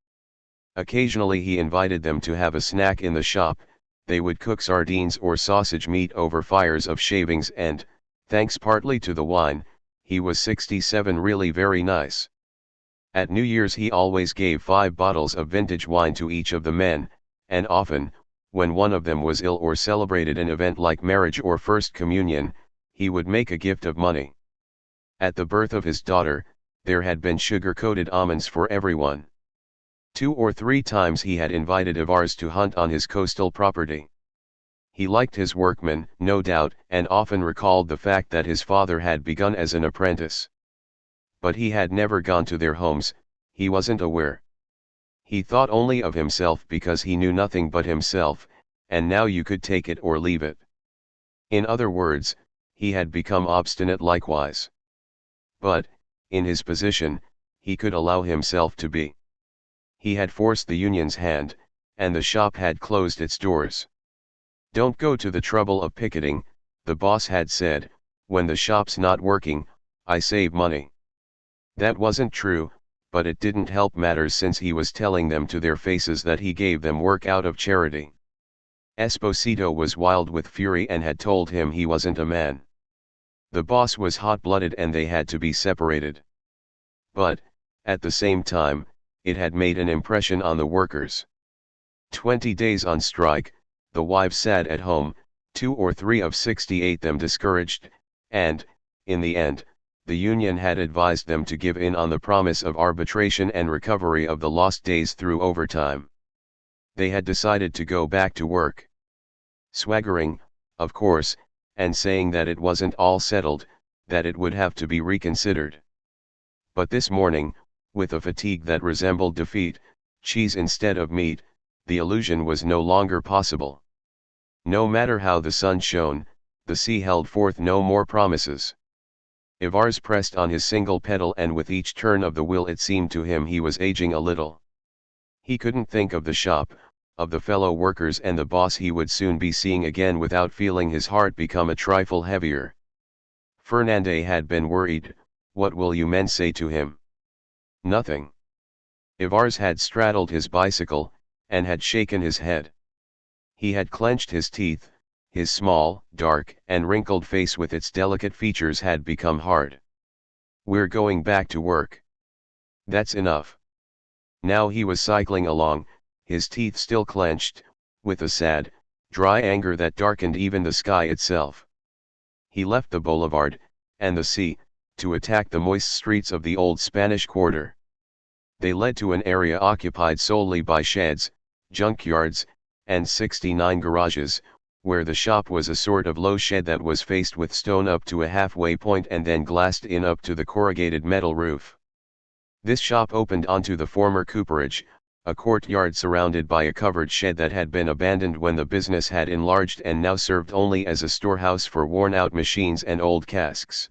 Occasionally he invited them to have a snack in the shop. They would cook sardines or sausage meat over fires of shavings and, thanks partly to the wine, he was 67 really very nice. At New Year's he always gave 5 bottles of vintage wine to each of the men, and often, when one of them was ill or celebrated an event like marriage or first communion, he would make a gift of money. At the birth of his daughter, there had been sugar-coated almonds for everyone. 2 or 3 times he had invited Ivars to hunt on his coastal property. He liked his workmen, no doubt, and often recalled the fact that his father had begun as an apprentice. But he had never gone to their homes, he wasn't aware. He thought only of himself because he knew nothing but himself, and now you could take it or leave it. In other words, he had become obstinate likewise. But, in his position, he could allow himself to be. He had forced the union's hand, and the shop had closed its doors. Don't go to the trouble of picketing, the boss had said, when the shop's not working, I save money. That wasn't true, but it didn't help matters since he was telling them to their faces that he gave them work out of charity. Esposito was wild with fury and had told him he wasn't a man. The boss was hot-blooded and they had to be separated. But, at the same time, it had made an impression on the workers. 20 days on strike, the wives sat at home, 2 or 3 of 68 them discouraged, and, in the end, the union had advised them to give in on the promise of arbitration and recovery of the lost days through overtime. They had decided to go back to work. Swaggering, of course, and saying that it wasn't all settled, that it would have to be reconsidered. But this morning, with a fatigue that resembled defeat, cheese instead of meat, the illusion was no longer possible. No matter how the sun shone, the sea held forth no more promises. Ivars pressed on his single pedal and with each turn of the wheel it seemed to him he was aging a little. He couldn't think of the shop, of the fellow workers and the boss he would soon be seeing again without feeling his heart become a trifle heavier. Fernande had been worried, what will you men say to him? Nothing. Ivars had straddled his bicycle, and had shaken his head. He had clenched his teeth, his small, dark, and wrinkled face with its delicate features had become hard. We're going back to work. That's enough. Now he was cycling along, his teeth still clenched, with a sad, dry anger that darkened even the sky itself. He left the boulevard, and the sea, to attack the moist streets of the old Spanish Quarter. They led to an area occupied solely by sheds, junkyards, and 69 garages, where the shop was a sort of low shed that was faced with stone up to a halfway point and then glassed in up to the corrugated metal roof. This shop opened onto the former cooperage, a courtyard surrounded by a covered shed that had been abandoned when the business had enlarged and now served only as a storehouse for worn-out machines and old casks.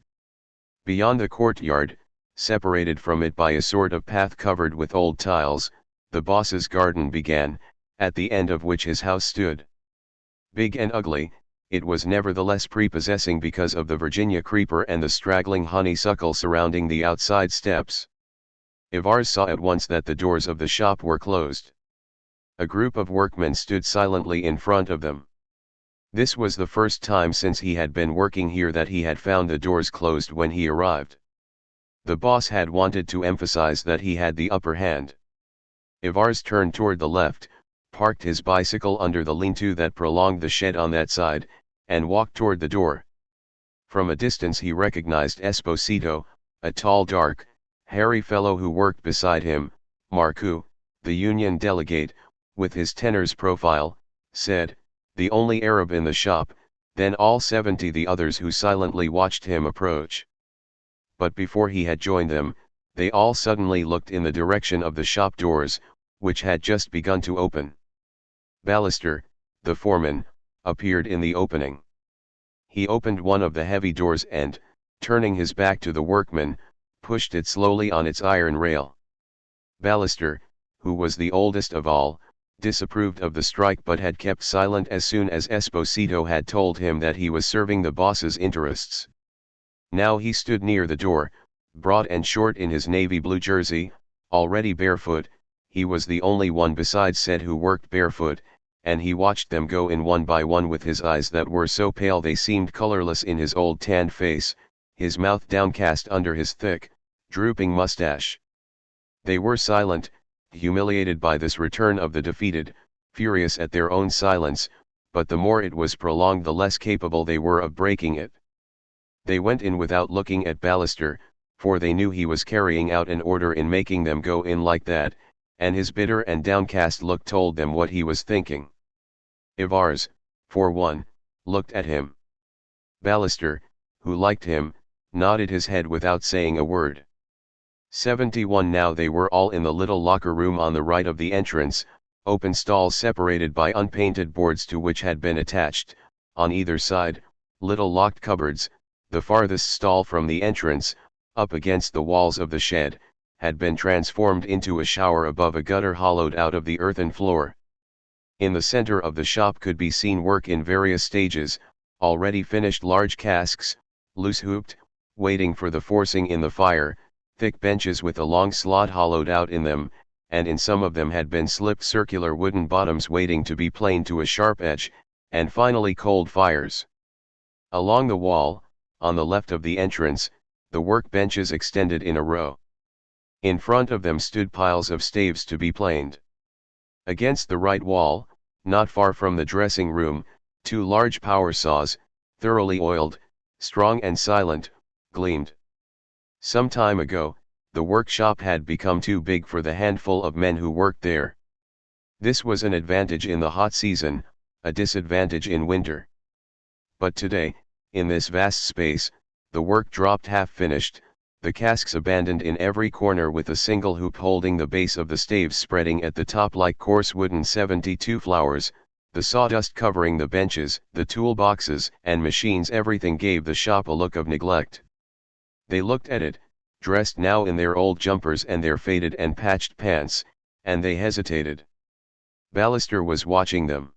Beyond the courtyard, separated from it by a sort of path covered with old tiles, the boss's garden began, at the end of which his house stood. Big and ugly, it was nevertheless prepossessing because of the Virginia creeper and the straggling honeysuckle surrounding the outside steps. Ivars saw at once that the doors of the shop were closed. A group of workmen stood silently in front of them. This was the first time since he had been working here that he had found the doors closed when he arrived. The boss had wanted to emphasize that he had the upper hand. Ivars turned toward the left, parked his bicycle under the lean-to that prolonged the shed on that side, and walked toward the door. From a distance he recognized Esposito, A tall dark, hairy fellow who worked beside him, Marku, the union delegate, with his tenor's profile, said, the only Arab in the shop, then all 70 the others who silently watched him approach. But before he had joined them, they all suddenly looked in the direction of the shop doors, which had just begun to open. Ballister, the foreman, appeared in the opening. He opened one of the heavy doors and, turning his back to the workmen, pushed it slowly on its iron rail. Ballister, who was the oldest of all, disapproved of the strike but had kept silent as soon as Esposito had told him that he was serving the boss's interests. Now he stood near the door, broad and short in his navy blue jersey, already barefoot. He was the only one besides Said who worked barefoot, and he watched them go in one by one with his eyes that were so pale they seemed colorless in his old tanned face, his mouth downcast under his thick, drooping mustache. They were silent, humiliated by this return of the defeated, furious at their own silence, but the more it was prolonged the less capable they were of breaking it. They went in without looking at Ballister, for they knew he was carrying out an order in making them go in like that, and his bitter and downcast look told them what he was thinking. Ivars, for one, looked at him. Ballister, who liked him, nodded his head without saying a word. 71 now they were all in the little locker room on the right of the entrance, open stalls separated by unpainted boards to which had been attached, on either side, little locked cupboards. The farthest stall from the entrance, up against the walls of the shed, had been transformed into a shower above a gutter hollowed out of the earthen floor. In the center of the shop could be seen work in various stages, already finished large casks, loose hooped, waiting for the forcing in the fire, thick benches with a long slot hollowed out in them, and in some of them had been slipped circular wooden bottoms waiting to be planed to a sharp edge, and finally cold fires. Along the wall, on the left of the entrance, the work benches extended in a row. In front of them stood piles of staves to be planed. Against the right wall, not far from the dressing room, 2 large power saws, thoroughly oiled, strong and silent, gleamed. Some time ago, the workshop had become too big for the handful of men who worked there. This was an advantage in the hot season, a disadvantage in winter. But today, in this vast space, the work dropped half finished, the casks abandoned in every corner with a single hoop holding the base of the staves spreading at the top like coarse wooden 72 flowers, the sawdust covering the benches, the toolboxes and machines. Everything gave the shop a look of neglect. They looked at it, dressed now in their old jumpers and their faded and patched pants, and they hesitated. Ballister was watching them.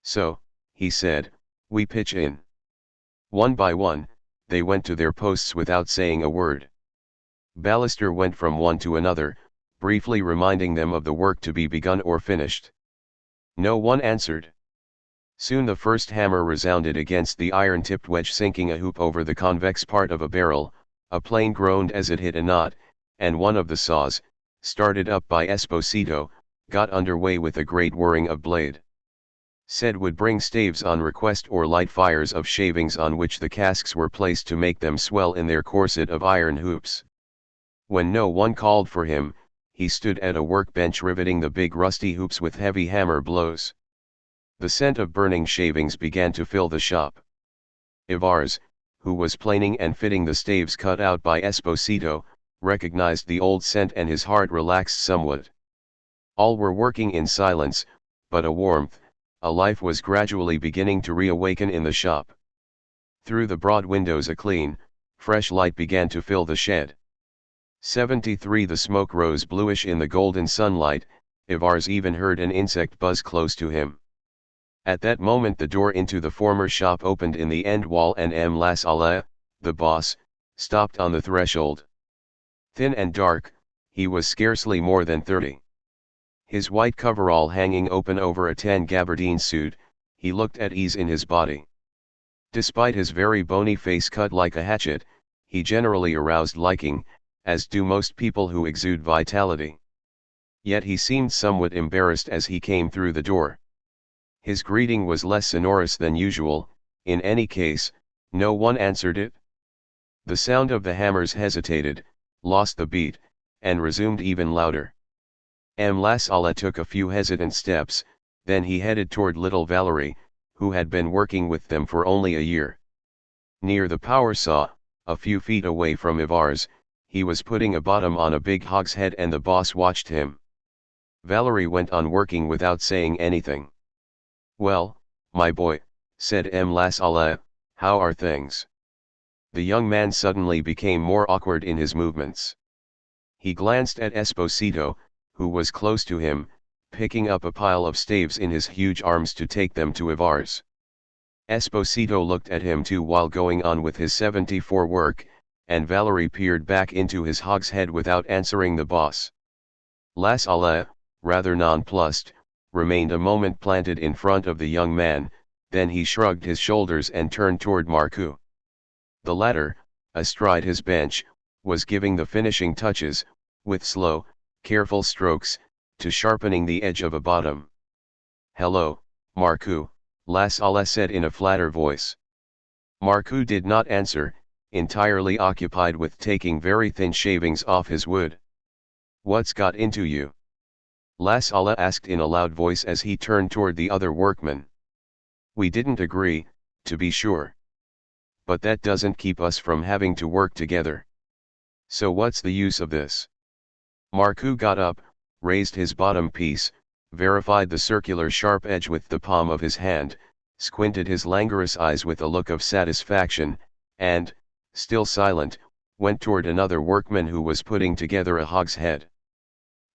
So, he said, we pitch in. One by one, they went to their posts without saying a word. Ballister went from one to another, briefly reminding them of the work to be begun or finished. No one answered. Soon the first hammer resounded against the iron-tipped wedge, sinking a hoop over the convex part of a barrel. A plane groaned as it hit a knot, and one of the saws, started up by Esposito, got under way with a great whirring of blade. Said would bring staves on request or light fires of shavings on which the casks were placed to make them swell in their corset of iron hoops. When no one called for him, he stood at a workbench riveting the big rusty hoops with heavy hammer blows. The scent of burning shavings began to fill the shop. Ivars, who was planing and fitting the staves cut out by Esposito, recognized the old scent and his heart relaxed somewhat. All were working in silence, but a warmth, a life was gradually beginning to reawaken in the shop. Through the broad windows a clean, fresh light began to fill the shed. 73 The smoke rose bluish in the golden sunlight. Ivars even heard an insect buzz close to him. At that moment the door into the former shop opened in the end wall and M. Lasalle, the boss, stopped on the threshold. Thin and dark, he was scarcely more than 30. His white coverall hanging open over a tan gabardine suit, he looked at ease in his body. Despite his very bony face cut like a hatchet, he generally aroused liking, as do most people who exude vitality. Yet he seemed somewhat embarrassed as he came through the door. His greeting was less sonorous than usual. In any case, no one answered it. The sound of the hammers hesitated, lost the beat, and resumed even louder. Lasala took a few hesitant steps, then he headed toward little Valerie, who had been working with them for only a year. Near the power saw, a few feet away from Ivar's, he was putting a bottom on a big hogshead and the boss watched him. Valerie went on working without saying anything. "Well, my boy," said Lasala, "how are things?" The young man suddenly became more awkward in his movements. He glanced at Esposito, who was close to him, picking up a pile of staves in his huge arms to take them to Ivar's. Esposito looked at him too while going on with his 74 work, and Valerie peered back into his hogshead without answering the boss. Lasala, rather nonplussed, remained a moment planted in front of the young man, then he shrugged his shoulders and turned toward Marcoux. The latter, astride his bench, was giving the finishing touches, with slow, careful strokes, to sharpening the edge of a bottom. "Hello, Marcoux," Lasala said in a flatter voice. Marcoux did not answer, entirely occupied with taking very thin shavings off his wood. "What's got into you?" Lasala asked in a loud voice as he turned toward the other workmen. "We didn't agree, to be sure. But that doesn't keep us from having to work together. So what's the use of this?" Marcoux got up, raised his bottom piece, verified the circular sharp edge with the palm of his hand, squinted his languorous eyes with a look of satisfaction, and, still silent, went toward another workman who was putting together a hogshead.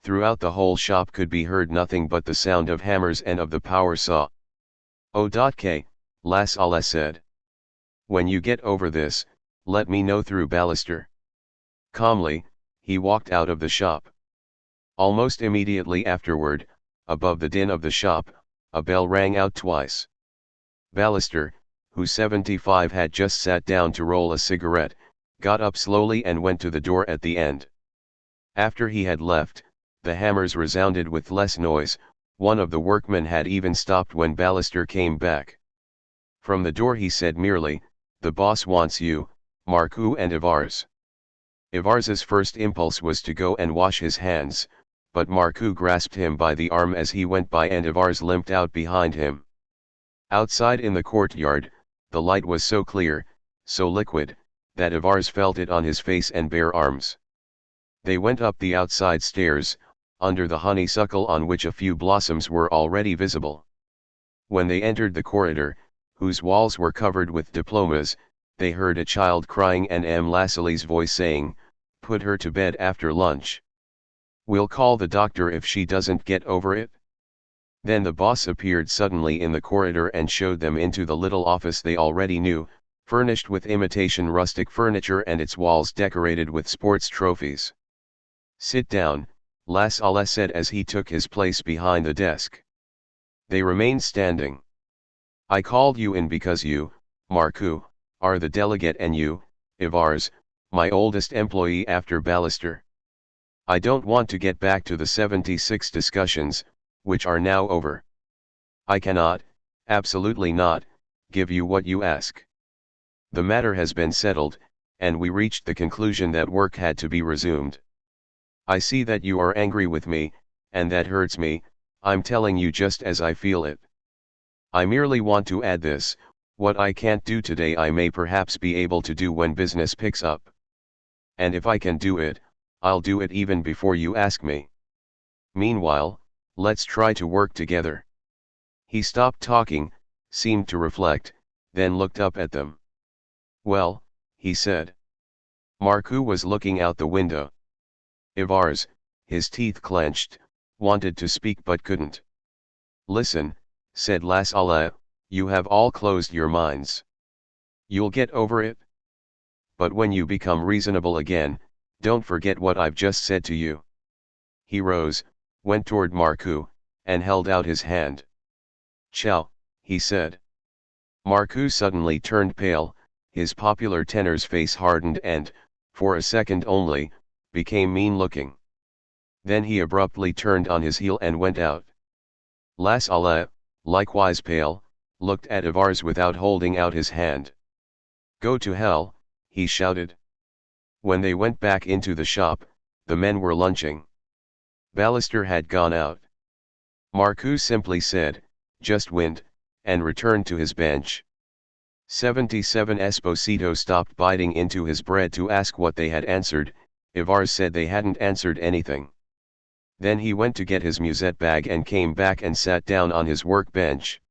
Throughout the whole shop could be heard nothing but the sound of hammers and of the power saw. "O.K., Lasala said. When you get over this, let me know through Ballister." Calmly, he walked out of the shop. Almost immediately afterward, above the din of the shop, a bell rang out twice. Ballister, who 75 had just sat down to roll a cigarette, got up slowly and went to the door at the end. After he had left, the hammers resounded with less noise, one of the workmen had even stopped when Ballister came back. From the door he said merely, "The boss wants you, Marcoux and Ivars." Ivars's first impulse was to go and wash his hands, but Marcoux grasped him by the arm as he went by and Ivars limped out behind him. Outside in the courtyard, the light was so clear, so liquid, that Ivars felt it on his face and bare arms. They went up the outside stairs, under the honeysuckle on which a few blossoms were already visible. When they entered the corridor, whose walls were covered with diplomas, they heard a child crying and Lasali's voice saying, "Put her to bed after lunch. We'll call the doctor if she doesn't get over it." Then the boss appeared suddenly in the corridor and showed them into the little office they already knew, furnished with imitation rustic furniture and its walls decorated with sports trophies. "Sit down," Lasala said as he took his place behind the desk. They remained standing. "I called you in because you, Marcoux, are the delegate and you, Ivars, my oldest employee after Ballister. I don't want to get back to the 76 discussions, which are now over. I cannot, absolutely not, give you what you ask. The matter has been settled, and we reached the conclusion that work had to be resumed. I see that you are angry with me, and that hurts me, I'm telling you just as I feel it. I merely want to add this, what I can't do today I may perhaps be able to do when business picks up. And if I can do it, I'll do it even before you ask me. Meanwhile, let's try to work together." He stopped talking, seemed to reflect, then looked up at them. "Well," he said. Marcoux was looking out the window. Ivars, his teeth clenched, wanted to speak but couldn't. "Listen," said Lasala, "you have all closed your minds. You'll get over it. But when you become reasonable again, don't forget what I've just said to you." He rose, went toward Marcoux, and held out his hand. "Ciao," he said. Marcoux suddenly turned pale, his popular tenor's face hardened and, for a second only, became mean-looking. Then he abruptly turned on his heel and went out. Lasala, likewise pale, looked at Ivars without holding out his hand. "Go to hell," he shouted. When they went back into the shop, the men were lunching. Ballister had gone out. Marcus simply said, "Just wind," and returned to his bench. 77 Esposito stopped biting into his bread to ask what they had answered. Ivar said they hadn't answered anything. Then he went to get his musette bag and came back and sat down on his workbench.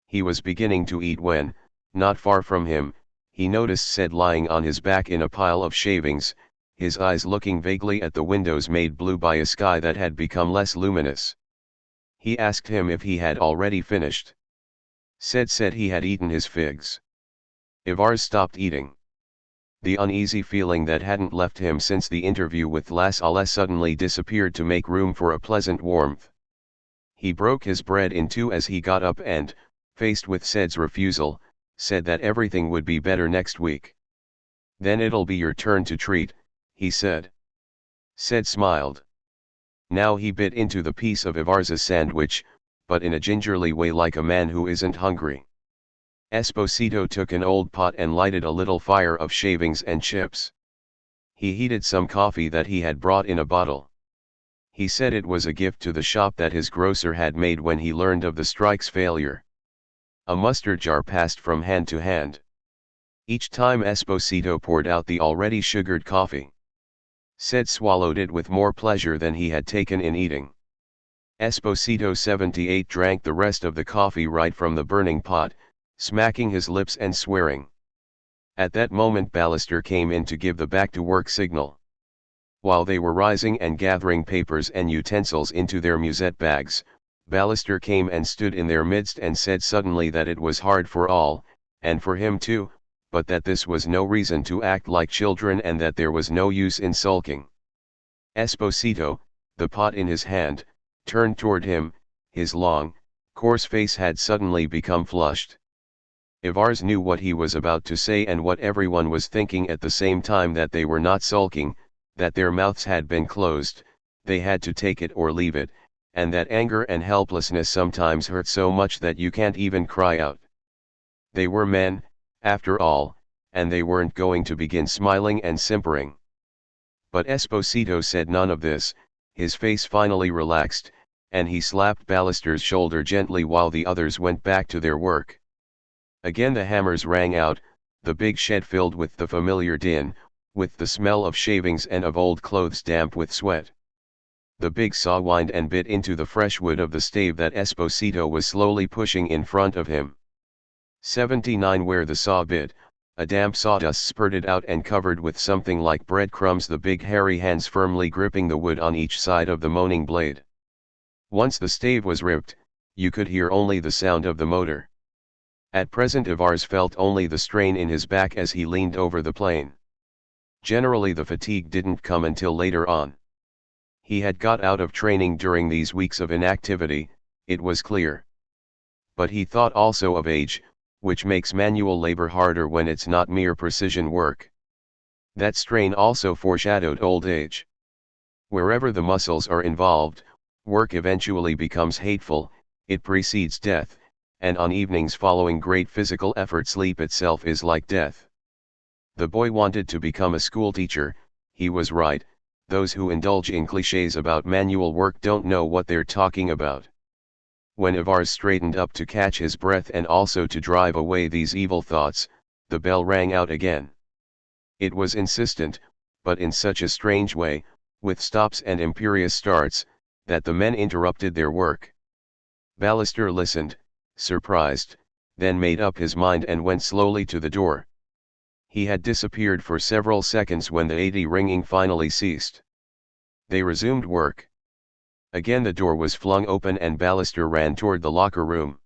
He was beginning to eat when, not far from him, he noticed Ced lying on his back in a pile of shavings, his eyes looking vaguely at the windows made blue by a sky that had become less luminous. He asked him if he had already finished. Ced said he had eaten his figs. Ivar stopped eating. The uneasy feeling that hadn't left him since the interview with Las Alas suddenly disappeared to make room for a pleasant warmth. He broke his bread in two as he got up and, faced with Ced's refusal, said that everything would be better next week. "Then it'll be your turn to treat," he said. Ced smiled. Now he bit into the piece of Ivar's sandwich, but in a gingerly way like a man who isn't hungry. Esposito took an old pot and lighted a little fire of shavings and chips. He heated some coffee that he had brought in a bottle. He said it was a gift to the shop that his grocer had made when he learned of the strike's failure. A mustard jar passed from hand to hand. Each time Esposito poured out the already sugared coffee. Ced swallowed it with more pleasure than he had taken in eating. Esposito 78 drank the rest of the coffee right from the burning pot, smacking his lips and swearing. At that moment Ballister came in to give the back-to-work signal. While they were rising and gathering papers and utensils into their musette bags, Ballister came and stood in their midst and said suddenly that it was hard for all, and for him too, but that this was no reason to act like children and that there was no use in sulking. Esposito, the pot in his hand, turned toward him, his long, coarse face had suddenly become flushed. Ivars knew what he was about to say and what everyone was thinking at the same time, that they were not sulking, that their mouths had been closed, they had to take it or leave it, and that anger and helplessness sometimes hurt so much that you can't even cry out. They were men, after all, and they weren't going to begin smiling and simpering. But Esposito said none of this. His face finally relaxed, and he slapped Ballister's shoulder gently while the others went back to their work. Again the hammers rang out, the big shed filled with the familiar din, with the smell of shavings and of old clothes damp with sweat. The big saw whined and bit into the fresh wood of the stave that Esposito was slowly pushing in front of him. 79 Where the saw bit, a damp sawdust spurted out and covered with something like breadcrumbs the big hairy hands firmly gripping the wood on each side of the moaning blade. Once the stave was ripped, you could hear only the sound of the motor. At present Ivars felt only the strain in his back as he leaned over the plane. Generally the fatigue didn't come until later on. He had got out of training during these weeks of inactivity, it was clear. But he thought also of age, which makes manual labor harder when it's not mere precision work. That strain also foreshadowed old age. Wherever the muscles are involved, work eventually becomes hateful, it precedes death, and on evenings following great physical effort sleep itself is like death. The boy wanted to become a schoolteacher, he was right, those who indulge in clichés about manual work don't know what they're talking about. When Ivars straightened up to catch his breath and also to drive away these evil thoughts, the bell rang out again. It was insistent, but in such a strange way, with stops and imperious starts, that the men interrupted their work. Ballister listened, surprised, then made up his mind and went slowly to the door. He had disappeared for several seconds when the 80 ringing finally ceased. They resumed work. Again the door was flung open and Ballister ran toward the locker room.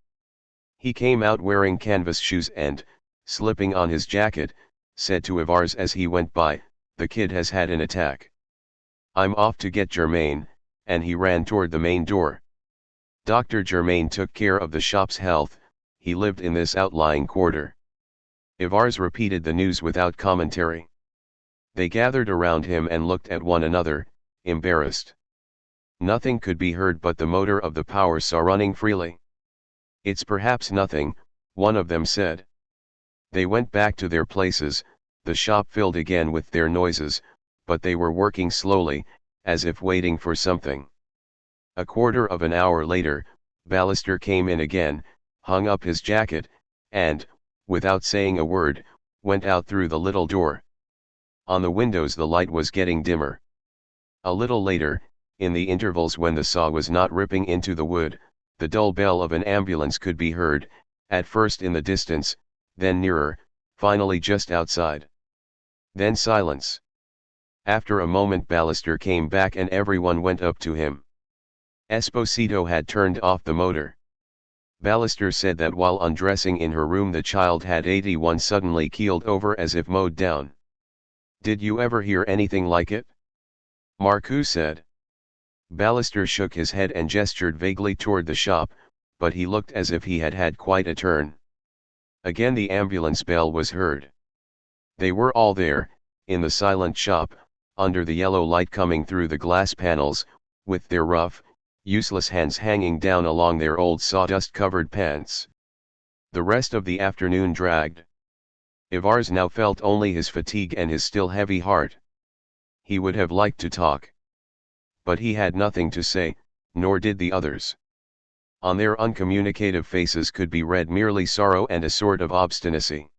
He came out wearing canvas shoes and, slipping on his jacket, said to Ivars as he went by, "The kid has had an attack. I'm off to get Germain," and he ran toward the main door. Dr. Germain took care of the shop's health, he lived in this outlying quarter. Ivars repeated the news without commentary. They gathered around him and looked at one another, embarrassed. Nothing could be heard but the motor of the power saw running freely. "It's perhaps nothing," one of them said. They went back to their places, The shop filled again with their noises, but they were working slowly, as if waiting for something. A quarter of an hour later, Ballister came in again, hung up his jacket, and, without saying a word, went out through the little door. On the windows the light was getting dimmer. A little later, in the intervals when the saw was not ripping into the wood, the dull bell of an ambulance could be heard, at first in the distance, then nearer, finally just outside. Then silence. After a moment Ballister came back and everyone went up to him. Esposito had turned off the motor. Ballister said that while undressing in her room the child had 81 suddenly keeled over as if mowed down. "Did you ever hear anything like it?" Marcoux said. Ballister shook his head and gestured vaguely toward the shop, but he looked as if he had had quite a turn. Again the ambulance bell was heard. They were all there, in the silent shop, under the yellow light coming through the glass panels, with their rough, useless hands hanging down along their old sawdust-covered pants. The rest of the afternoon dragged. Ivars now felt only his fatigue and his still heavy heart. He would have liked to talk. But he had nothing to say, nor did the others. On their uncommunicative faces could be read merely sorrow and a sort of obstinacy.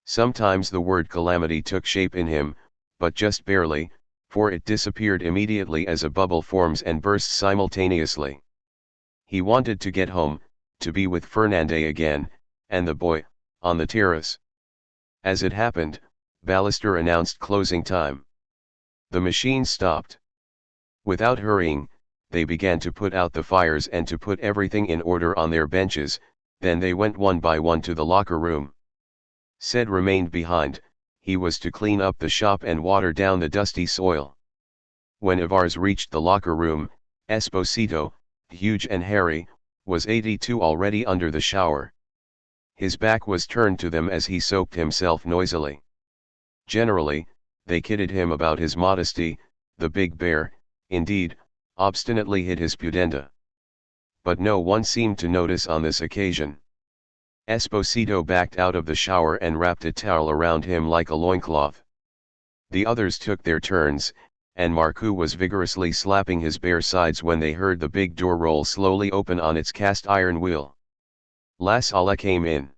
Sometimes the word calamity took shape in him, but just barely, for it disappeared immediately as a bubble forms and bursts simultaneously. He wanted to get home, to be with Fernande again, and the boy, on the terrace. As it happened, Ballister announced closing time. The machine stopped. Without hurrying, they began to put out the fires and to put everything in order on their benches, then they went one by one to the locker room. Ced remained behind. He was to clean up the shop and water down the dusty soil. When Ivars reached the locker room, Esposito, huge and hairy, was 82 already under the shower. His back was turned to them as he soaped himself noisily. Generally, they kidded him about his modesty. The big bear, indeed, obstinately hid his pudenda. But no one seemed to notice on this occasion. Esposito backed out of the shower and wrapped a towel around him like a loincloth. The others took their turns, and Marcoux was vigorously slapping his bare sides when they heard the big door roll slowly open on its cast-iron wheel. La Sala came in.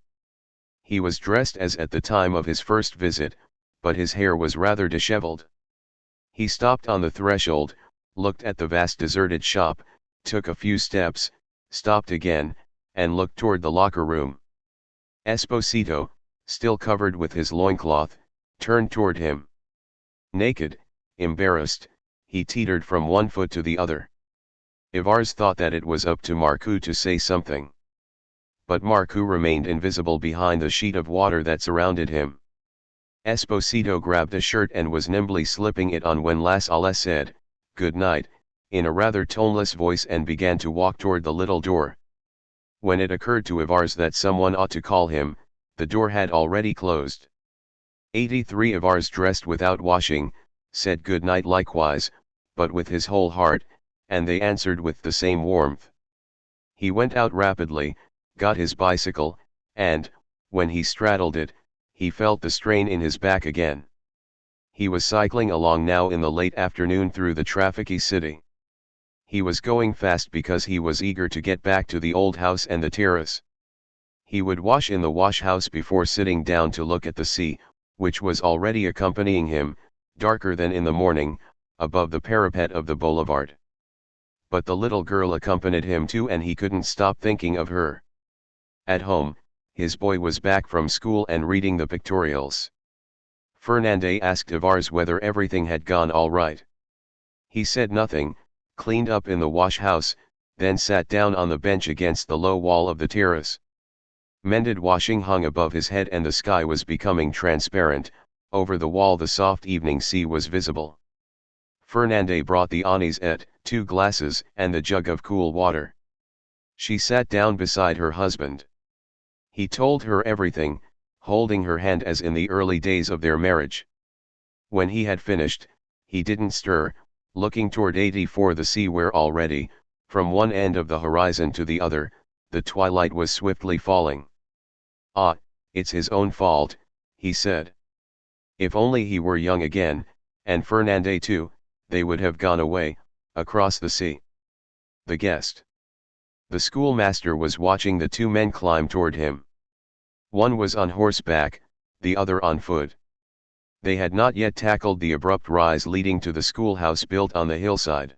He was dressed as at the time of his first visit, but his hair was rather disheveled. He stopped on the threshold, looked at the vast deserted shop, took a few steps, stopped again, and looked toward the locker room. Esposito, still covered with his loincloth, turned toward him. Naked, embarrassed, he teetered from one foot to the other. Ivars thought that it was up to Marcoux to say something. But Marcoux remained invisible behind the sheet of water that surrounded him. Esposito grabbed a shirt and was nimbly slipping it on when La Sala said, "Good night," in a rather toneless voice and began to walk toward the little door. When it occurred to Ivars that someone ought to call him, the door had already closed. 83 Ivars, dressed without washing, said good night likewise, but with his whole heart, and they answered with the same warmth. He went out rapidly, got his bicycle, and, when he straddled it, he felt the strain in his back again. He was cycling along now in the late afternoon through the trafficy city. He was going fast because he was eager to get back to the old house and the terrace. He would wash in the wash-house before sitting down to look at the sea, which was already accompanying him, darker than in the morning, above the parapet of the boulevard. But the little girl accompanied him too, and he couldn't stop thinking of her. At home, his boy was back from school and reading the pictorials. Fernande asked Ivars whether everything had gone all right. He said nothing, cleaned up in the wash-house, then sat down on the bench against the low wall of the terrace. Mended washing hung above his head and the sky was becoming transparent. Over the wall the soft evening sea was visible. Fernande brought the anisette, 2 glasses, and the jug of cool water. She sat down beside her husband. He told her everything, holding her hand as in the early days of their marriage. When he had finished, he didn't stir, looking toward 84 the sea where already, from one end of the horizon to the other, the twilight was swiftly falling. "Ah, it's his own fault," he said. If only he were young again, and Fernande too, they would have gone away, across the sea. The guest. The schoolmaster was watching the two men climb toward him. One was on horseback, the other on foot. They had not yet tackled the abrupt rise leading to the schoolhouse built on the hillside.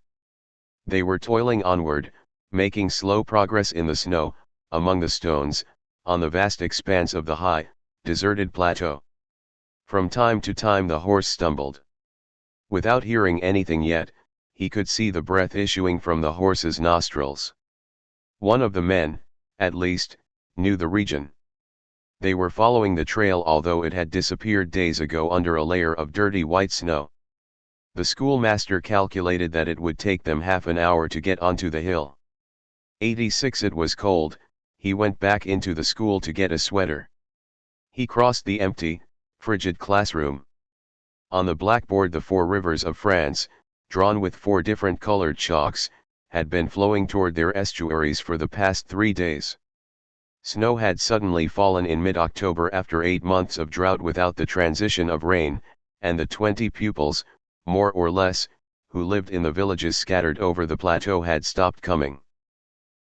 They were toiling onward, making slow progress in the snow, among the stones, on the vast expanse of the high, deserted plateau. From time to time the horse stumbled. Without hearing anything yet, he could see the breath issuing from the horse's nostrils. One of the men, at least, knew the region. They were following the trail although it had disappeared days ago under a layer of dirty white snow. The schoolmaster calculated that it would take them half an hour to get onto the hill. 86. It was cold. He went back into the school to get a sweater. He crossed the empty, frigid classroom. On the blackboard the 4 rivers of France, drawn with 4 different colored chalks, had been flowing toward their estuaries for the past 3 days. Snow had suddenly fallen in mid-October after 8 months of drought without the transition of rain, and the 20 pupils, more or less, who lived in the villages scattered over the plateau had stopped coming.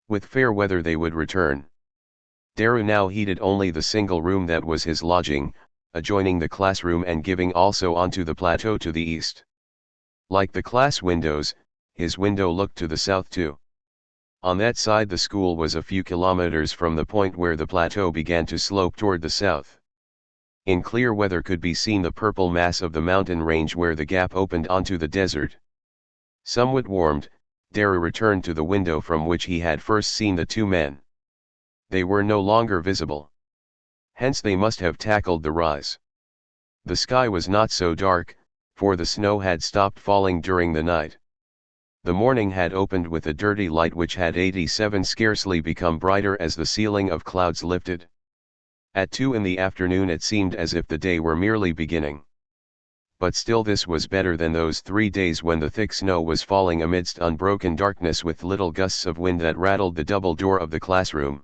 With fair weather they would return. Daru now heated only the single room that was his lodging, adjoining the classroom and giving also onto the plateau to the east. Like the class windows, his window looked to the south too. On that side the school was a few kilometers from the point where the plateau began to slope toward the south. In clear weather could be seen the purple mass of the mountain range where the gap opened onto the desert. Somewhat warmed, Daru returned to the window from which he had first seen the 2 men. They were no longer visible. Hence they must have tackled the rise. The sky was not so dark, for the snow had stopped falling during the night. The morning had opened with a dirty light which had 87 scarcely become brighter as the ceiling of clouds lifted. At 2 in the afternoon it seemed as if the day were merely beginning. But still this was better than those 3 days when the thick snow was falling amidst unbroken darkness with little gusts of wind that rattled the double door of the classroom.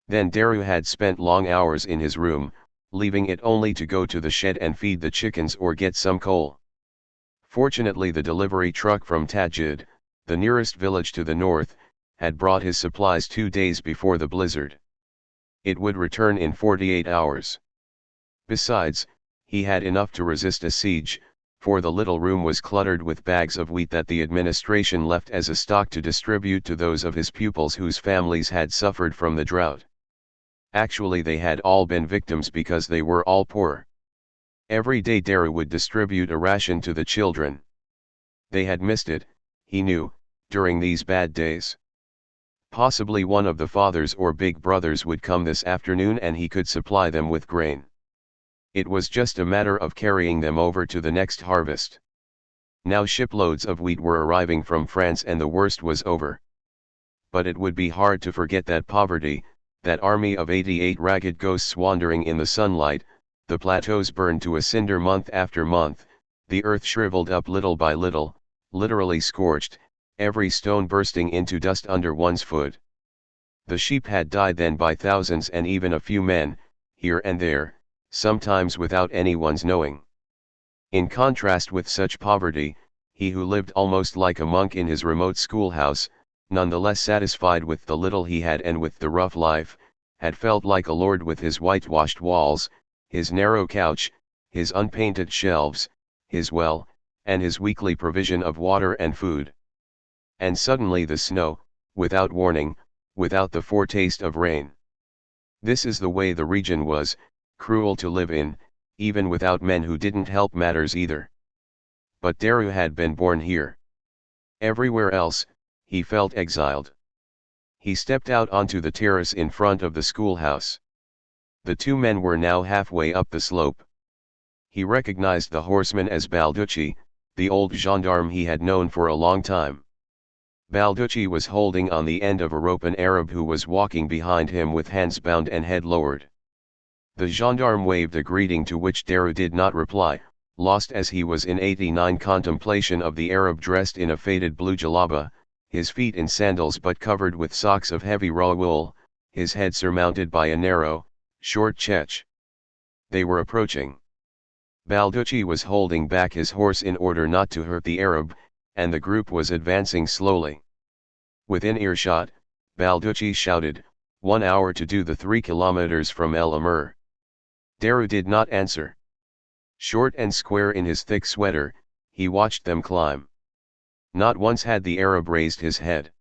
Then Daru had spent long hours in his room, leaving it only to go to the shed and feed the chickens or get some coal. Fortunately the delivery truck from Tajid, the nearest village to the north, had brought his supplies 2 days before the blizzard. It would return in 48 hours. Besides, he had enough to resist a siege, for the little room was cluttered with bags of wheat that the administration left as a stock to distribute to those of his pupils whose families had suffered from the drought. Actually they had all been victims because they were all poor. Every day Daru would distribute a ration to the children. They had missed it, he knew, during these bad days. Possibly one of the fathers or big brothers would come this afternoon and he could supply them with grain. It was just a matter of carrying them over to the next harvest. Now shiploads of wheat were arriving from France and the worst was over. But it would be hard to forget that poverty, that army of 88 ragged ghosts wandering in the sunlight, the plateaus burned to a cinder month after month, the earth shriveled up little by little, literally scorched, every stone bursting into dust under one's foot. The sheep had died then by thousands and even a few men, here and there, sometimes without anyone's knowing. In contrast with such poverty, he who lived almost like a monk in his remote schoolhouse, nonetheless satisfied with the little he had and with the rough life, had felt like a lord with his whitewashed walls, his narrow couch, his unpainted shelves, his well, and his weekly provision of water and food. And suddenly the snow, without warning, without the foretaste of rain. This is the way the region was, cruel to live in, even without men who didn't help matters either. But Daru had been born here. Everywhere else, he felt exiled. He stepped out onto the terrace in front of the schoolhouse. The 2 men were now halfway up the slope. He recognized the horseman as Balducci, the old gendarme he had known for a long time. Balducci was holding on the end of a rope an Arab who was walking behind him with hands bound and head lowered. The gendarme waved a greeting to which Daru did not reply, lost as he was in 89 contemplation of the Arab dressed in a faded blue jalaba, his feet in sandals but covered with socks of heavy raw wool, his head surmounted by a narrow, short chech. They were approaching. Balducci was holding back his horse in order not to hurt the Arab, and the group was advancing slowly. Within earshot, Balducci shouted, 1 hour to do the 3 kilometers from El Amr. Daru did not answer. Short and square in his thick sweater, he watched them climb. Not once had the Arab raised his head.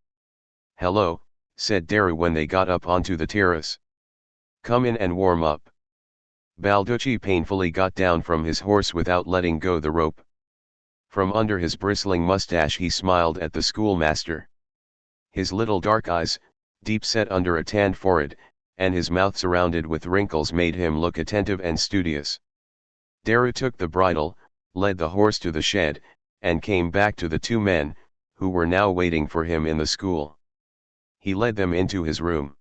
"Hello," said Daru when they got up onto the terrace. "Come in and warm up." Balducci painfully got down from his horse without letting go the rope. From under his bristling mustache he smiled at the schoolmaster. His little dark eyes, deep set under a tanned forehead, and his mouth surrounded with wrinkles made him look attentive and studious. Daru took the bridle, led the horse to the shed, and came back to the two men, who were now waiting for him in the school. He led them into his room.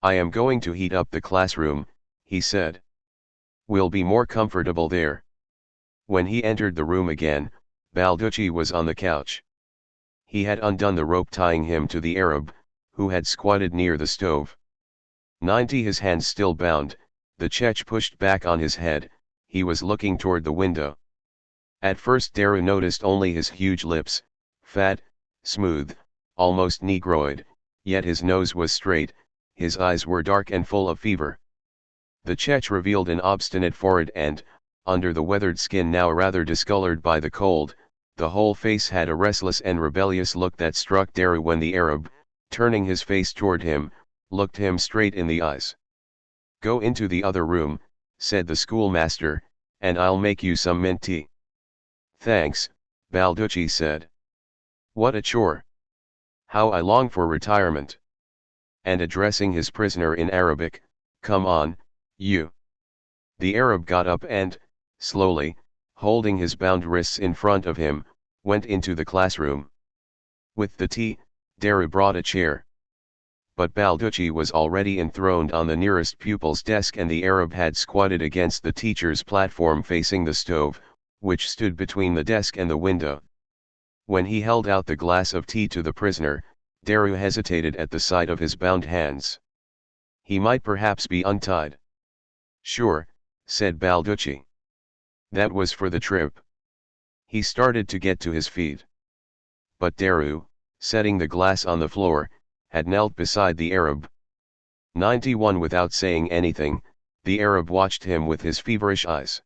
"I am going to heat up the classroom," he said. "We'll be more comfortable there." When he entered the room again, Balducci was on the couch. He had undone the rope tying him to the Arab, who had squatted near the stove. 90, his hands still bound, the Czech pushed back on his head, he was looking toward the window. At first Daru noticed only his huge lips, fat, smooth, almost negroid, yet his nose was straight, his eyes were dark and full of fever. The Czech revealed an obstinate forehead and, under the weathered skin now rather discolored by the cold, the whole face had a restless and rebellious look that struck Daru when the Arab, turning his face toward him, looked him straight in the eyes. "Go into the other room," said the schoolmaster, "and I'll make you some mint tea." "Thanks," Balducci said. "What a chore! How I long for retirement." And addressing his prisoner in Arabic, "Come on, you." The Arab got up and, slowly, holding his bound wrists in front of him, went into the classroom. With the tea, Daru brought a chair. But Balducci was already enthroned on the nearest pupil's desk and the Arab had squatted against the teacher's platform facing the stove, which stood between the desk and the window. When he held out the glass of tea to the prisoner, Daru hesitated at the sight of his bound hands. He might perhaps be untied. "Sure," said Balducci. "That was for the trip." He started to get to his feet. But Daru, setting the glass on the floor, had knelt beside the Arab. 91 Without saying anything, the Arab watched him with his feverish eyes.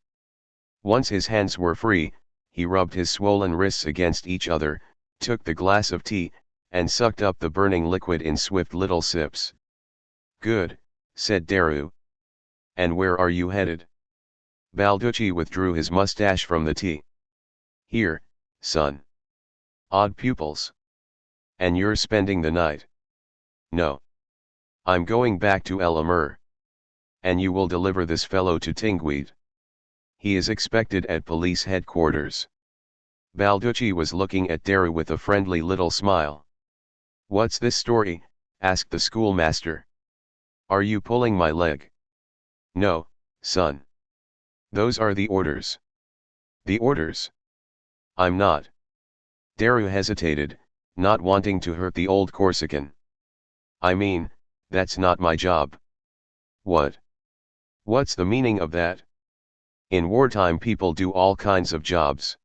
Once his hands were free, he rubbed his swollen wrists against each other, took the glass of tea, and sucked up the burning liquid in swift little sips. "Good," said Daru. "And where are you headed?" Balducci withdrew his mustache from the tea. "Here, son." "Odd pupils. And you're spending the night?" "No. I'm going back to El Amr. And you will deliver this fellow to Tingweed. He is expected at police headquarters." Balducci was looking at Daru with a friendly little smile. "What's this story?" asked the schoolmaster. "Are you pulling my leg?" "No, son. Those are the orders." "The orders?" "I'm not." Daru hesitated, not wanting to hurt the old Corsican. "I mean, that's not my job." "What? What's the meaning of that?" "In wartime people do all kinds of jobs."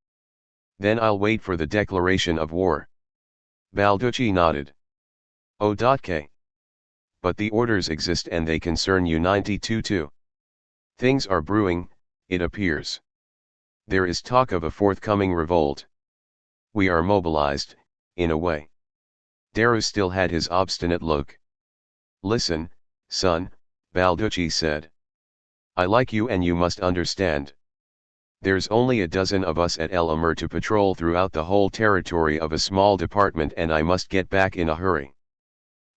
"Then I'll wait for the declaration of war." Balducci nodded. "OK. But the orders exist and they concern you 92 too. Things are brewing, it appears. There is talk of a forthcoming revolt. We are mobilized, in a way." Daru still had his obstinate look. "Listen, son," Balducci said. "I like you and you must understand. There's only a dozen of us at El Amr to patrol throughout the whole territory of a small department and I must get back in a hurry.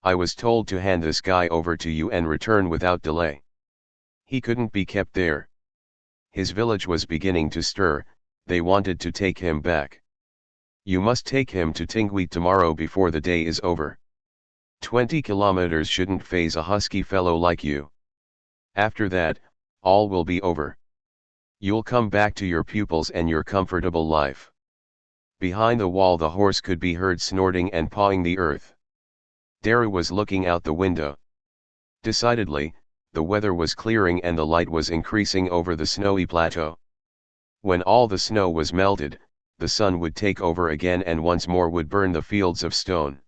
I was told to hand this guy over to you and return without delay. He couldn't be kept there. His village was beginning to stir, they wanted to take him back. You must take him to Tingweed tomorrow before the day is over. 20 kilometers shouldn't faze a husky fellow like you. After that, all will be over. You'll come back to your pupils and your comfortable life." Behind the wall the horse could be heard snorting and pawing the earth. Daru was looking out the window. Decidedly, the weather was clearing and the light was increasing over the snowy plateau. When all the snow was melted, the sun would take over again and once more would burn the fields of stone.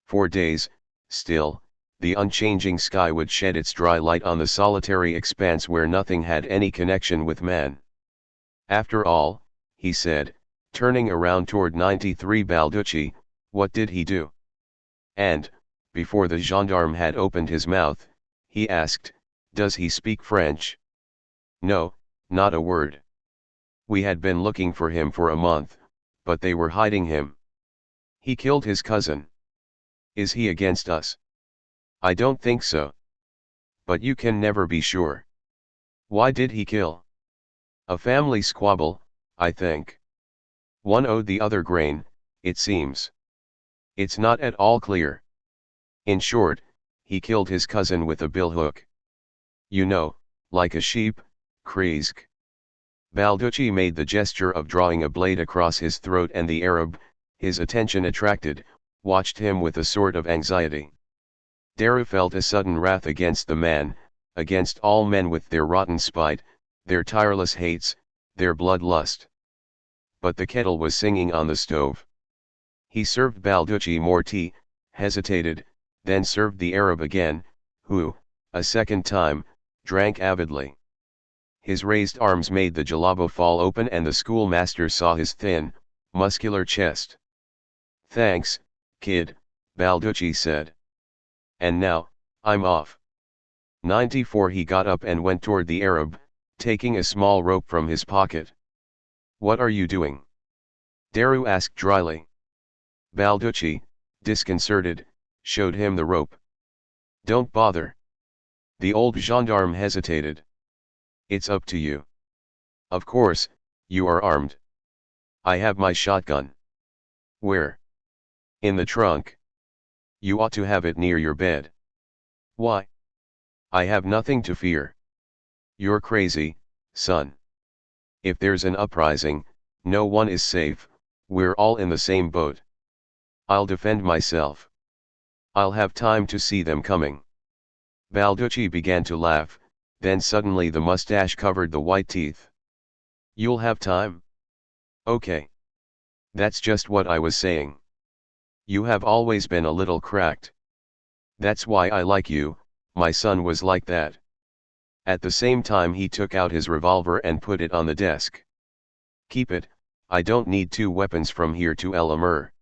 For days, still, the unchanging sky would shed its dry light on the solitary expanse where nothing had any connection with man. After all, he said, turning around toward 93 Balducci, what did he do? And, before the gendarme had opened his mouth, he asked, does he speak French? No, not a word. We had been looking for him for a month, but they were hiding him. He killed his cousin. Is he against us? I don't think so. But you can never be sure. Why did he kill? A family squabble, I think. One owed the other grain, it seems. It's not at all clear. In short, he killed his cousin with a billhook. You know, like a sheep, Kreizk. Balducci made the gesture of drawing a blade across his throat, and the Arab, his attention attracted, watched him with a sort of anxiety. Deru felt a sudden wrath against the man, against all men with their rotten spite, their tireless hates, their bloodlust. But the kettle was singing on the stove. He served Balducci more tea, hesitated, then served the Arab again, who, a second time, drank avidly. His raised arms made the jalabo fall open and the schoolmaster saw his thin, muscular chest. Thanks, kid, Balducci said. And now, I'm off. 94. He got up and went toward the Arab, taking a small rope from his pocket. What are you doing? Deru asked dryly. Balducci, disconcerted, showed him the rope. Don't bother. The old gendarme hesitated. It's up to you. Of course, you are armed. I have my shotgun. Where? In the trunk. You ought to have it near your bed. Why? I have nothing to fear. You're crazy, son. If there's an uprising, no one is safe, we're all in the same boat. I'll defend myself. I'll have time to see them coming. Balducci began to laugh, then suddenly the mustache covered the white teeth. You'll have time? Okay. That's just what I was saying. You have always been a little cracked. That's why I like you, my son was like that. At the same time he took out his revolver and put it on the desk. Keep it, I don't need 2 weapons from here to El Amur.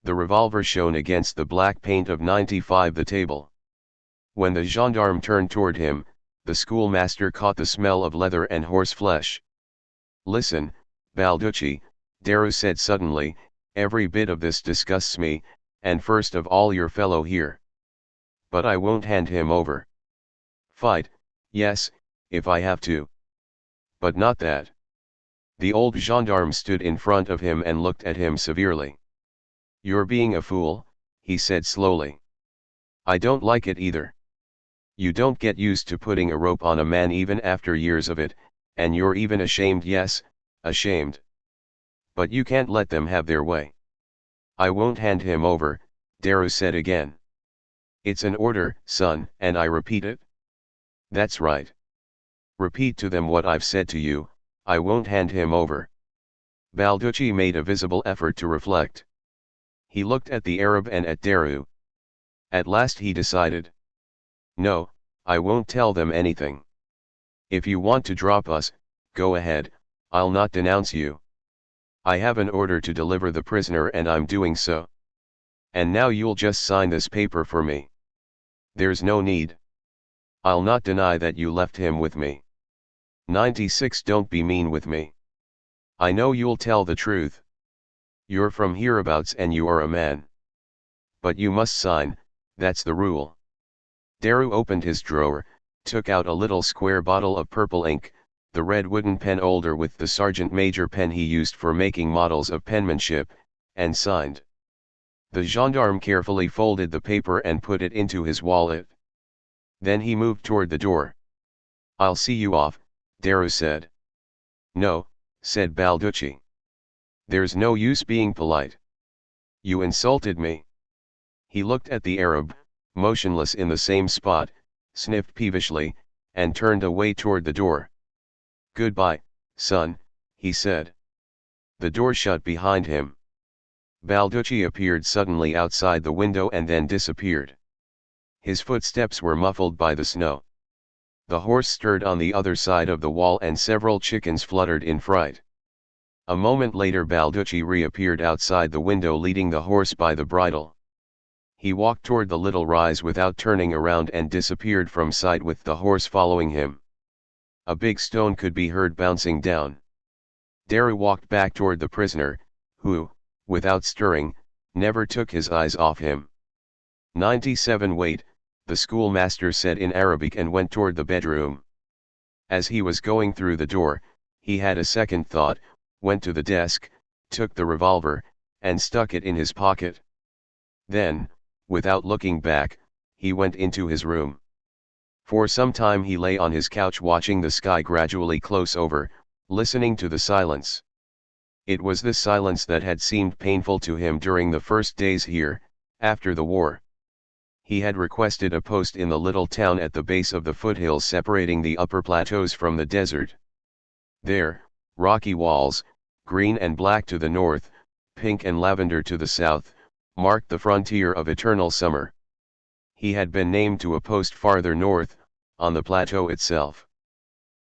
The revolver shone against the black paint of 95 the table. When the gendarme turned toward him, the schoolmaster caught the smell of leather and horse flesh. Listen, Balducci, Deru said suddenly, every bit of this disgusts me, and first of all your fellow here. But I won't hand him over. Fight, yes, if I have to. But not that. The old gendarme stood in front of him and looked at him severely. You're being a fool, he said slowly. I don't like it either. You don't get used to putting a rope on a man even after years of it, and you're even ashamed, yes, ashamed. But you can't let them have their way. I won't hand him over, Deru said again. It's an order, son, and I repeat it. That's right. Repeat to them what I've said to you, I won't hand him over. Balducci made a visible effort to reflect. He looked at the Arab and at Deru. At last he decided. No, I won't tell them anything. If you want to drop us, go ahead, I'll not denounce you. I have an order to deliver the prisoner and I'm doing so. And now you'll just sign this paper for me. There's no need. I'll not deny that you left him with me. 96. Don't be mean with me. I know you'll tell the truth. You're from hereabouts and you are a man. But you must sign, that's the rule. Deru opened his drawer, took out a little square bottle of purple ink, the red wooden pen holder with the sergeant major pen he used for making models of penmanship, and signed. The gendarme carefully folded the paper and put it into his wallet. Then he moved toward the door. I'll see you off, Deru said. No, said Balducci. There's no use being polite. You insulted me. He looked at the Arab, motionless in the same spot, sniffed peevishly, and turned away toward the door. Goodbye, son, he said. The door shut behind him. Balducci appeared suddenly outside the window and then disappeared. His footsteps were muffled by the snow. The horse stirred on the other side of the wall and several chickens fluttered in fright. A moment later Balducci reappeared outside the window leading the horse by the bridle. He walked toward the little rise without turning around and disappeared from sight with the horse following him. A big stone could be heard bouncing down. Daru walked back toward the prisoner, who, without stirring, never took his eyes off him. 97 Wait, the schoolmaster said in Arabic and went toward the bedroom. As he was going through the door, he had a second thought, went to the desk, took the revolver, and stuck it in his pocket. Then, without looking back, he went into his room. For some time he lay on his couch watching the sky gradually close over, listening to the silence. It was this silence that had seemed painful to him during the first days here, after the war. He had requested a post in the little town at the base of the foothills separating the upper plateaus from the desert. There, rocky walls, green and black to the north, pink and lavender to the south, marked the frontier of eternal summer. He had been named to a post farther north, on the plateau itself.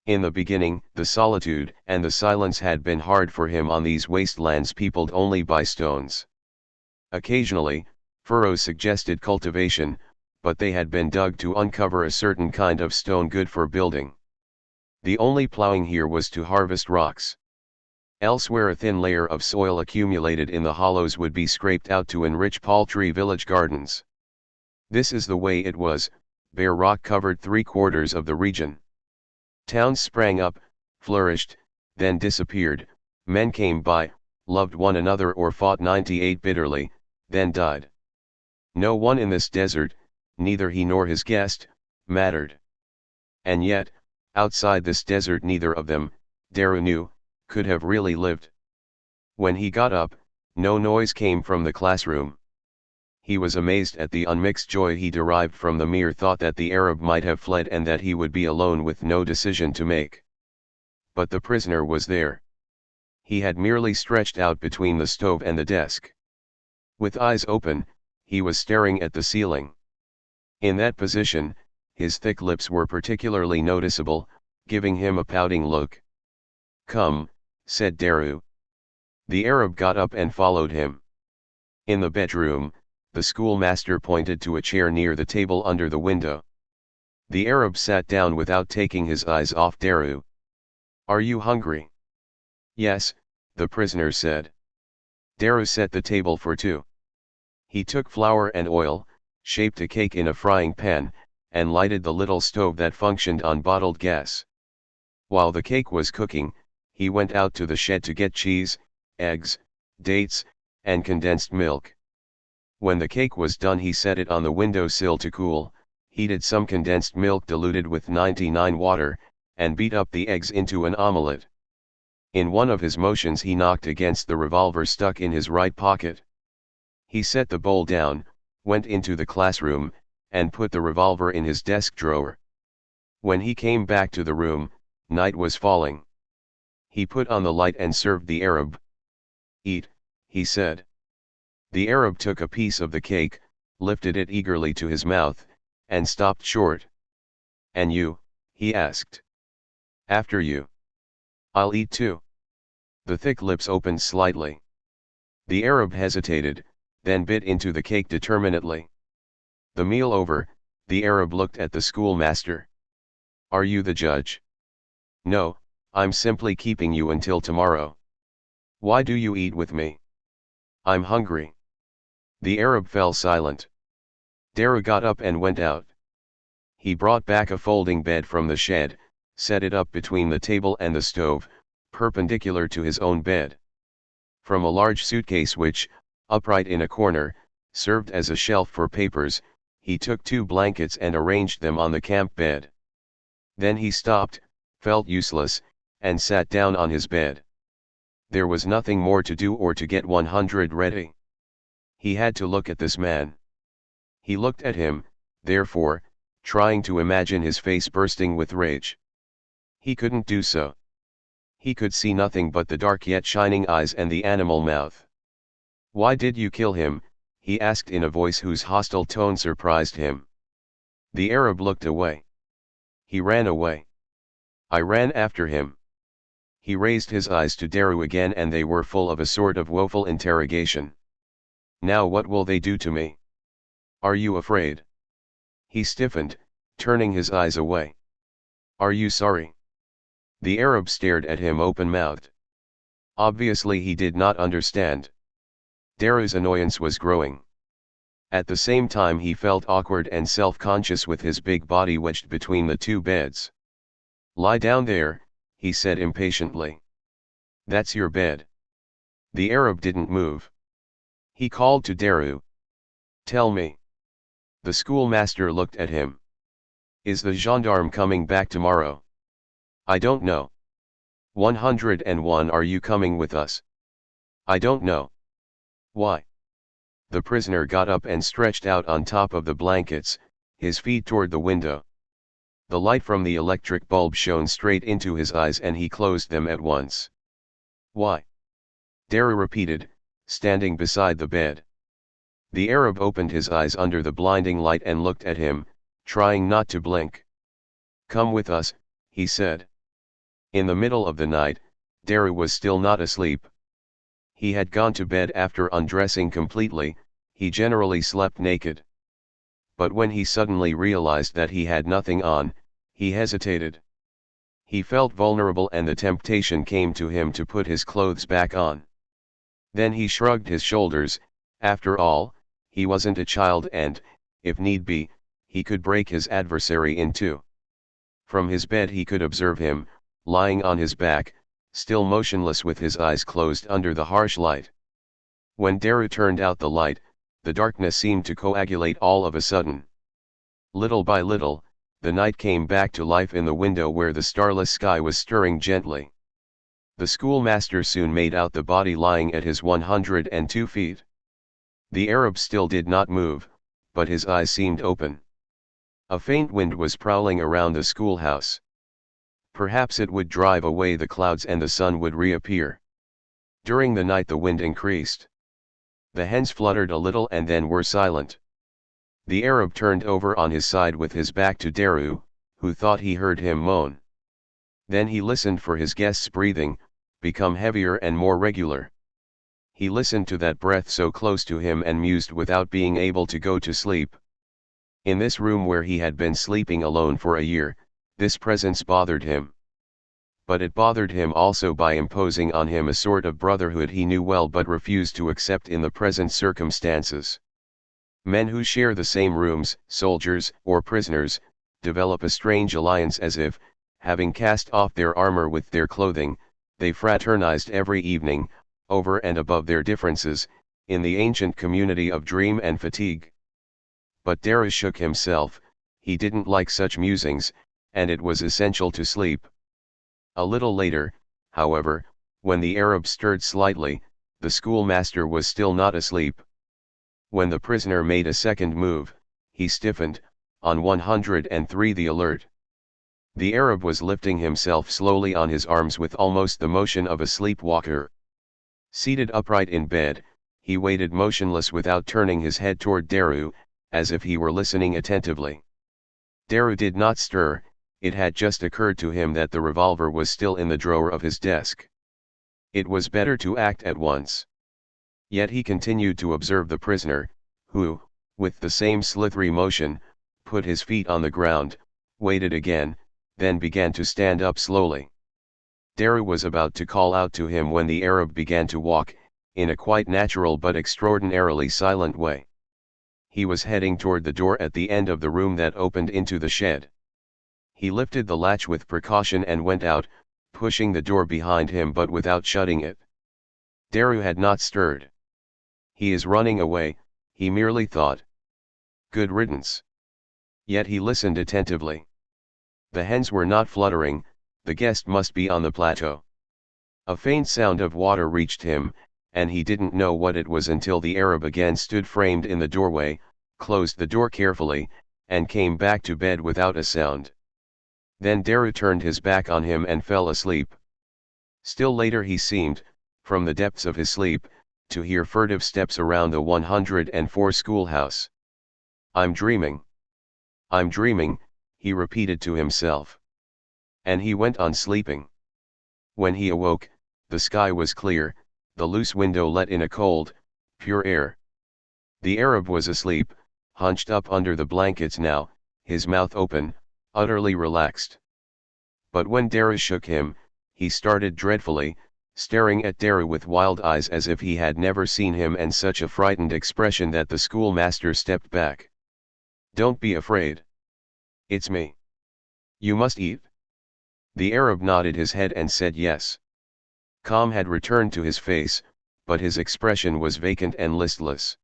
In the beginning, the solitude and the silence had been hard for him on these wastelands peopled only by stones. Occasionally, furrows suggested cultivation, but they had been dug to uncover a certain kind of stone good for building. The only plowing here was to harvest rocks. Elsewhere a thin layer of soil accumulated in the hollows would be scraped out to enrich paltry village gardens. This is the way it was. Bare rock covered 3/4 of the region. Towns sprang up, flourished, then disappeared, men came by, loved one another or fought 98 bitterly, then died. No one in this desert, neither he nor his guest, mattered. And yet, outside this desert neither of them, Daru knew, could have really lived. When he got up, no noise came from the classroom. He was amazed at the unmixed joy he derived from the mere thought that the Arab might have fled and that he would be alone with no decision to make. But the prisoner was there. He had merely stretched out between the stove and the desk. With eyes open, he was staring at the ceiling. In that position, his thick lips were particularly noticeable, giving him a pouting look. "Come," said Daru. The Arab got up and followed him. In the bedroom, the schoolmaster pointed to a chair near the table under the window. The Arab sat down without taking his eyes off Daru. "Are you hungry?" "Yes," the prisoner said. Daru set the table for two. He took flour and oil, shaped a cake in a frying pan, and lighted the little stove that functioned on bottled gas. While the cake was cooking, he went out to the shed to get cheese, eggs, dates, and condensed milk. When the cake was done he set it on the window sill to cool, heated some condensed milk diluted with 99 water, and beat up the eggs into an omelette. In one of his motions he knocked against the revolver stuck in his right pocket. He set the bowl down, went into the classroom, and put the revolver in his desk drawer. When he came back to the room, night was falling. He put on the light and served the Arab. "Eat," he said. The Arab took a piece of the cake, lifted it eagerly to his mouth, and stopped short. "And you?" he asked. "After you." "I'll eat too." The thick lips opened slightly. The Arab hesitated, then bit into the cake determinedly. The meal over, the Arab looked at the schoolmaster. "Are you the judge?" "No, I'm simply keeping you until tomorrow." "Why do you eat with me?" "I'm hungry." The Arab fell silent. Daru got up and went out. He brought back a folding bed from the shed, set it up between the table and the stove, perpendicular to his own bed. From a large suitcase which, upright in a corner, served as a shelf for papers, he took 2 blankets and arranged them on the camp bed. Then he stopped, felt useless, and sat down on his bed. There was nothing more to do or to get 100 ready. He had to look at this man. He looked at him, therefore, trying to imagine his face bursting with rage. He couldn't do so. He could see nothing but the dark yet shining eyes and the animal mouth. "Why did you kill him?" he asked in a voice whose hostile tone surprised him. The Arab looked away. "He ran away. I ran after him." He raised his eyes to Daru again and they were full of a sort of woeful interrogation. "Now what will they do to me? Are you afraid?" He stiffened, turning his eyes away. "Are you sorry?" The Arab stared at him open-mouthed. Obviously he did not understand. Daru's annoyance was growing. At the same time he felt awkward and self-conscious with his big body wedged between the two beds. "Lie down there," he said impatiently. "That's your bed." The Arab didn't move. He called to Daru. "Tell me." The schoolmaster looked at him. "Is the gendarme coming back tomorrow?" "I don't know." 101 Are you coming with us?" "I don't know." "Why?" The prisoner got up and stretched out on top of the blankets, his feet toward the window. The light from the electric bulb shone straight into his eyes and he closed them at once. "Why?" Daru repeated, standing beside the bed. The Arab opened his eyes under the blinding light and looked at him, trying not to blink. "Come with us," he said. In the middle of the night, Daru was still not asleep. He had gone to bed after undressing completely. He generally slept naked. But when he suddenly realized that he had nothing on, he hesitated. He felt vulnerable and the temptation came to him to put his clothes back on. Then he shrugged his shoulders. After all, he wasn't a child and, if need be, he could break his adversary in two. From his bed he could observe him, lying on his back, still motionless with his eyes closed under the harsh light. When Daru turned out the light, the darkness seemed to coagulate all of a sudden. Little by little, the night came back to life in the window where the starless sky was stirring gently. The schoolmaster soon made out the body lying at his 102 feet. The Arab still did not move, but his eyes seemed open. A faint wind was prowling around the schoolhouse. Perhaps it would drive away the clouds and the sun would reappear. During the night the wind increased. The hens fluttered a little and then were silent. The Arab turned over on his side with his back to Daru, who thought he heard him moan. Then he listened for his guest's breathing, become heavier and more regular. He listened to that breath so close to him and mused without being able to go to sleep. In this room where he had been sleeping alone for a year, this presence bothered him. But it bothered him also by imposing on him a sort of brotherhood he knew well but refused to accept in the present circumstances. Men who share the same rooms, soldiers or prisoners, develop a strange alliance as if, having cast off their armor with their clothing, they fraternized every evening, over and above their differences, in the ancient community of dream and fatigue. But Daru shook himself. He didn't like such musings, and it was essential to sleep. A little later, however, when the Arab stirred slightly, the schoolmaster was still not asleep. When the prisoner made a second move, he stiffened, on 103 the alert. The Arab was lifting himself slowly on his arms with almost the motion of a sleepwalker. Seated upright in bed, he waited motionless without turning his head toward Daru, as if he were listening attentively. Daru did not stir. It had just occurred to him that the revolver was still in the drawer of his desk. It was better to act at once. Yet he continued to observe the prisoner, who, with the same slithery motion, put his feet on the ground, waited again, then began to stand up slowly. Daru was about to call out to him when the Arab began to walk, in a quite natural but extraordinarily silent way. He was heading toward the door at the end of the room that opened into the shed. He lifted the latch with precaution and went out, pushing the door behind him but without shutting it. Daru had not stirred. He is running away, he merely thought. Good riddance. Yet he listened attentively. The hens were not fluttering, the guest must be on the plateau. A faint sound of water reached him, and he didn't know what it was until the Arab again stood framed in the doorway, closed the door carefully, and came back to bed without a sound. Then Daru turned his back on him and fell asleep. Still later he seemed, from the depths of his sleep, to hear furtive steps around the 104 schoolhouse. "I'm dreaming. I'm dreaming," he repeated to himself. And he went on sleeping. When he awoke, the sky was clear, the loose window let in a cold, pure air. The Arab was asleep, hunched up under the blankets now, his mouth open, utterly relaxed. But when Daru shook him, he started dreadfully, staring at Daru with wild eyes as if he had never seen him, and such a frightened expression that the schoolmaster stepped back. "Don't be afraid. It's me. You must eat." The Arab nodded his head and said yes. Calm had returned to his face, but his expression was vacant and listless.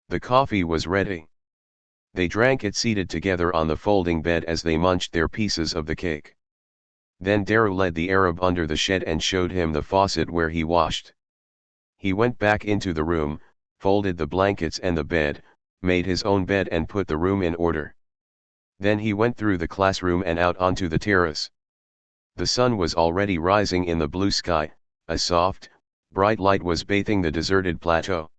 The coffee was ready. They drank it seated together on the folding bed as they munched their pieces of the cake. Then Daru led the Arab under the shed and showed him the faucet where he washed. He went back into the room, folded the blankets and the bed, made his own bed and put the room in order. Then he went through the classroom and out onto the terrace. The sun was already rising in the blue sky, a soft, bright light was bathing the deserted plateau.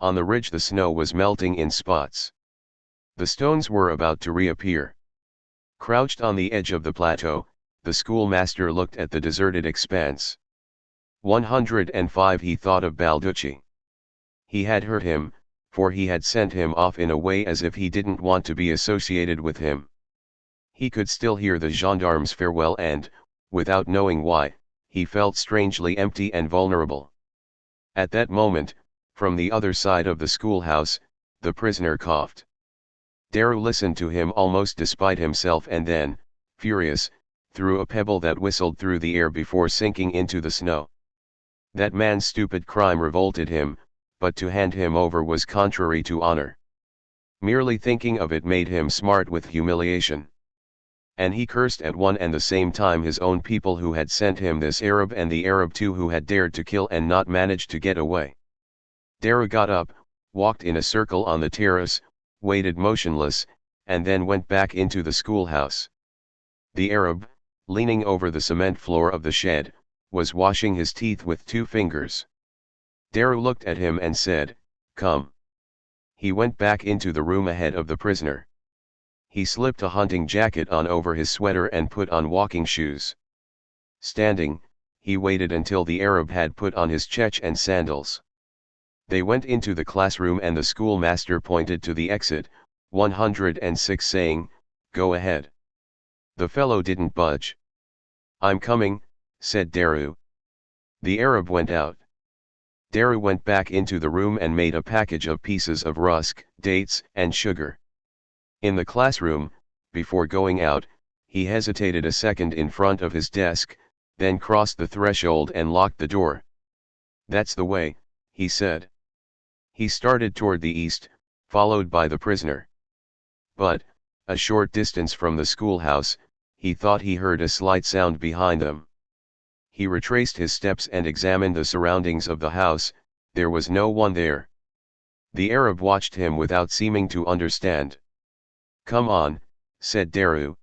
On the ridge the snow was melting in spots. The stones were about to reappear. Crouched on the edge of the plateau, the schoolmaster looked at the deserted expanse. 105 He thought of Balducci. He had hurt him, for he had sent him off in a way as if he didn't want to be associated with him. He could still hear the gendarme's farewell and, without knowing why, he felt strangely empty and vulnerable. At that moment, from the other side of the schoolhouse, the prisoner coughed. Daru listened to him almost despite himself and then, furious, threw a pebble that whistled through the air before sinking into the snow. That man's stupid crime revolted him, but to hand him over was contrary to honor. Merely thinking of it made him smart with humiliation. And he cursed at one and the same time his own people who had sent him this Arab and the Arab too who had dared to kill and not managed to get away. Daru got up, walked in a circle on the terrace, waited motionless, and then went back into the schoolhouse. The Arab, leaning over the cement floor of the shed, was washing his teeth with 2 fingers. Daru looked at him and said, "Come." He went back into the room ahead of the prisoner. He slipped a hunting jacket on over his sweater and put on walking shoes. Standing, he waited until the Arab had put on his chech and sandals. They went into the classroom and the schoolmaster pointed to the exit, 106 saying, "Go ahead." The fellow didn't budge. "I'm coming," said Daru. The Arab went out. Daru went back into the room and made a package of pieces of rusk, dates, and sugar. In the classroom, before going out, he hesitated a second in front of his desk, then crossed the threshold and locked the door. "That's the way," he said. He started toward the east, followed by the prisoner. But, a short distance from the schoolhouse, he thought he heard a slight sound behind them. He retraced his steps and examined the surroundings of the house. There was no one there. The Arab watched him without seeming to understand. "Come on," said Daru.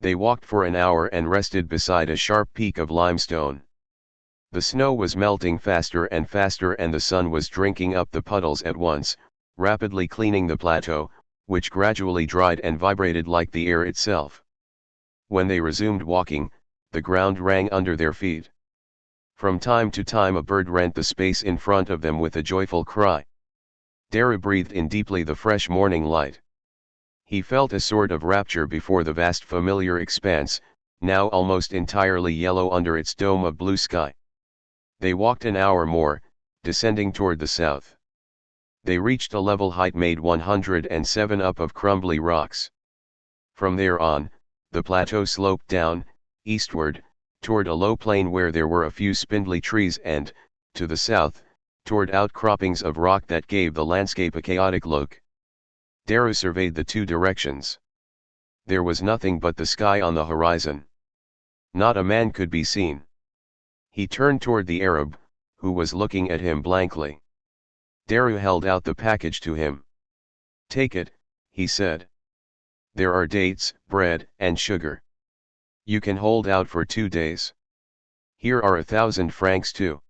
They walked for an hour and rested beside a sharp peak of limestone. The snow was melting faster and faster and the sun was drinking up the puddles at once, rapidly cleaning the plateau, which gradually dried and vibrated like the air itself. When they resumed walking, the ground rang under their feet. From time to time a bird rent the space in front of them with a joyful cry. Daru breathed in deeply the fresh morning light. He felt a sort of rapture before the vast familiar expanse, now almost entirely yellow under its dome of blue sky. They walked an hour more, descending toward the south. They reached a level height made 107 up of crumbly rocks. From there on, the plateau sloped down, eastward, toward a low plain where there were a few spindly trees and, to the south, toward outcroppings of rock that gave the landscape a chaotic look. Daru surveyed the 2 directions. There was nothing but the sky on the horizon. Not a man could be seen. He turned toward the Arab, who was looking at him blankly. Daru held out the package to him. "Take it," he said. "There are dates, bread, and sugar. You can hold out for 2 days." Here are 1,000 francs too.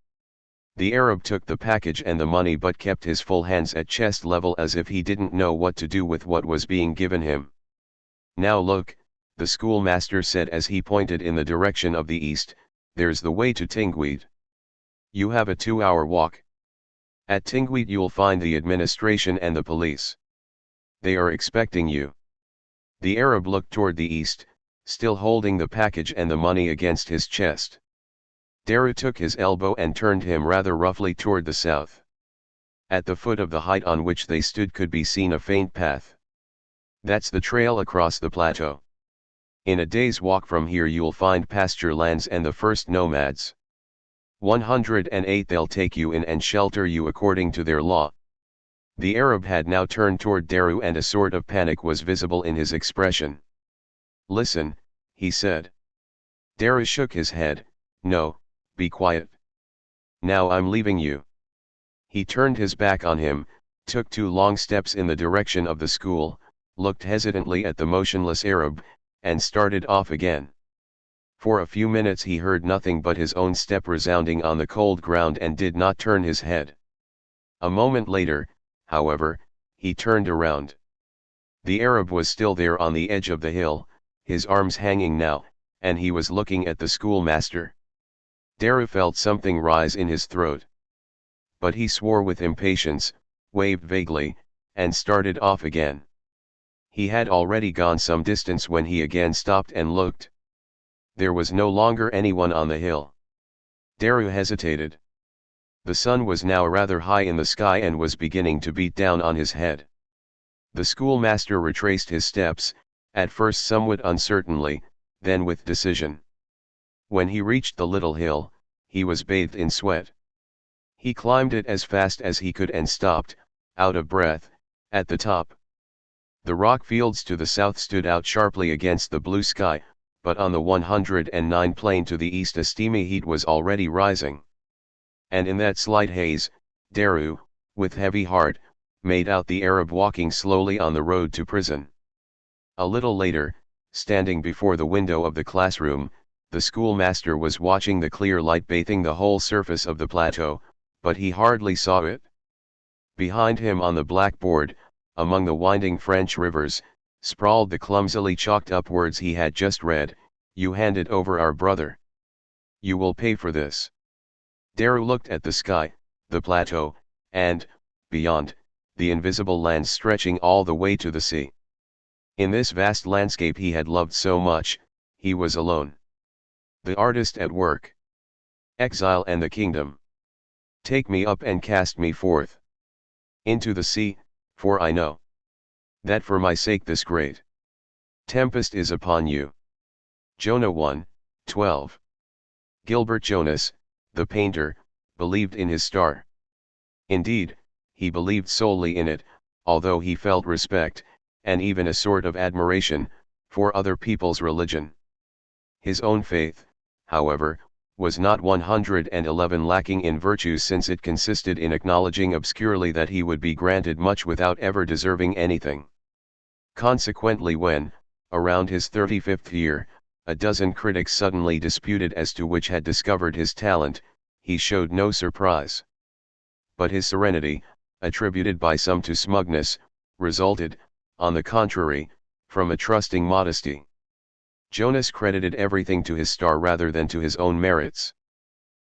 The Arab took the package and the money but kept his full hands at chest level as if he didn't know what to do with what was being given him. Now look, the schoolmaster said as he pointed in the direction of the east, there's the way to Tingweed. You have a 2-hour walk. At Tingweed you'll find the administration and the police. They are expecting you. The Arab looked toward the east, still holding the package and the money against his chest. Daru took his elbow and turned him rather roughly toward the south. At the foot of the height on which they stood could be seen a faint path. That's the trail across the plateau. In a day's walk from here you'll find pasture lands and the first nomads. 108 they'll take you in and shelter you according to their law. The Arab had now turned toward Daru and a sort of panic was visible in his expression. Listen, he said. Daru shook his head, no, be quiet. Now I'm leaving you. He turned his back on him, took 2 long steps in the direction of the school, looked hesitantly at the motionless Arab, and started off again. For a few minutes he heard nothing but his own step resounding on the cold ground and did not turn his head. A moment later, however, he turned around. The Arab was still there on the edge of the hill, his arms hanging now, and he was looking at the schoolmaster. Daru felt something rise in his throat. But he swore with impatience, waved vaguely, and started off again. He had already gone some distance when he again stopped and looked. There was no longer anyone on the hill. Daru hesitated. The sun was now rather high in the sky and was beginning to beat down on his head. The schoolmaster retraced his steps, at first somewhat uncertainly, then with decision. When he reached the little hill, he was bathed in sweat. He climbed it as fast as he could and stopped, out of breath, at the top. The rock fields to the south stood out sharply against the blue sky, but on the 109 plain to the east a steamy heat was already rising. And in that slight haze, Daru, with heavy heart, made out the Arab walking slowly on the road to prison. A little later, standing before the window of the classroom, the schoolmaster was watching the clear light bathing the whole surface of the plateau, but he hardly saw it. Behind him on the blackboard, among the winding French rivers, sprawled the clumsily chalked up words he had just read, "You handed over our brother. You will pay for this." Daru looked at the sky, the plateau, and, beyond, the invisible lands stretching all the way to the sea. In this vast landscape he had loved so much, he was alone. The artist at work. Exile and the kingdom. Take me up and cast me forth into the sea, for I know that for my sake this great tempest is upon you. Jonah 1:12. Gilbert Jonas, the painter, believed in his star. Indeed, he believed solely in it, although he felt respect, and even a sort of admiration, for other people's religion. His own faith, however, was not 111 lacking in virtues, since it consisted in acknowledging obscurely that he would be granted much without ever deserving anything. Consequently, when, around his 35th year, a dozen critics suddenly disputed as to which had discovered his talent, he showed no surprise. But his serenity, attributed by some to smugness, resulted, on the contrary, from a trusting modesty. Jonas credited everything to his star rather than to his own merits.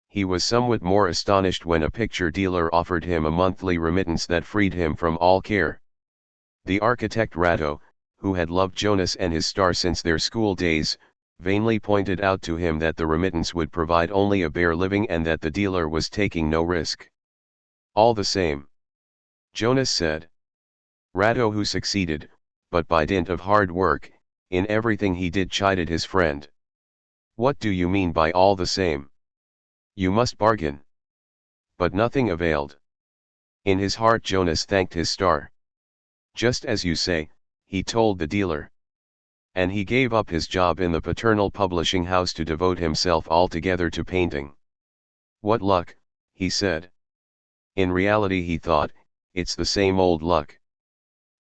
He was somewhat more astonished when a picture dealer offered him a monthly remittance that freed him from all care. The architect Ratto, who had loved Jonas and his star since their school days, vainly pointed out to him that the remittance would provide only a bare living and that the dealer was taking no risk. All the same, Jonas said. Ratto, who succeeded, but by dint of hard work, in everything he did, chided his friend. "What do you mean by all the same? You must bargain." But nothing availed. In his heart Jonas thanked his star. "Just as you say," he told the dealer. And he gave up his job in the paternal publishing house to devote himself altogether to painting. "What luck," he said. In reality, he thought, it's the same old luck.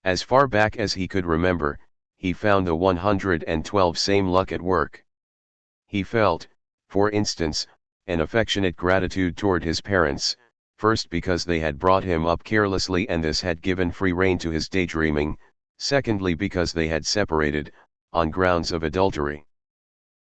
As far back as he could remember, he found the 112 same luck at work. He felt, for instance, an affectionate gratitude toward his parents, first because they had brought him up carelessly and this had given free rein to his daydreaming, secondly because they had separated, on grounds of adultery.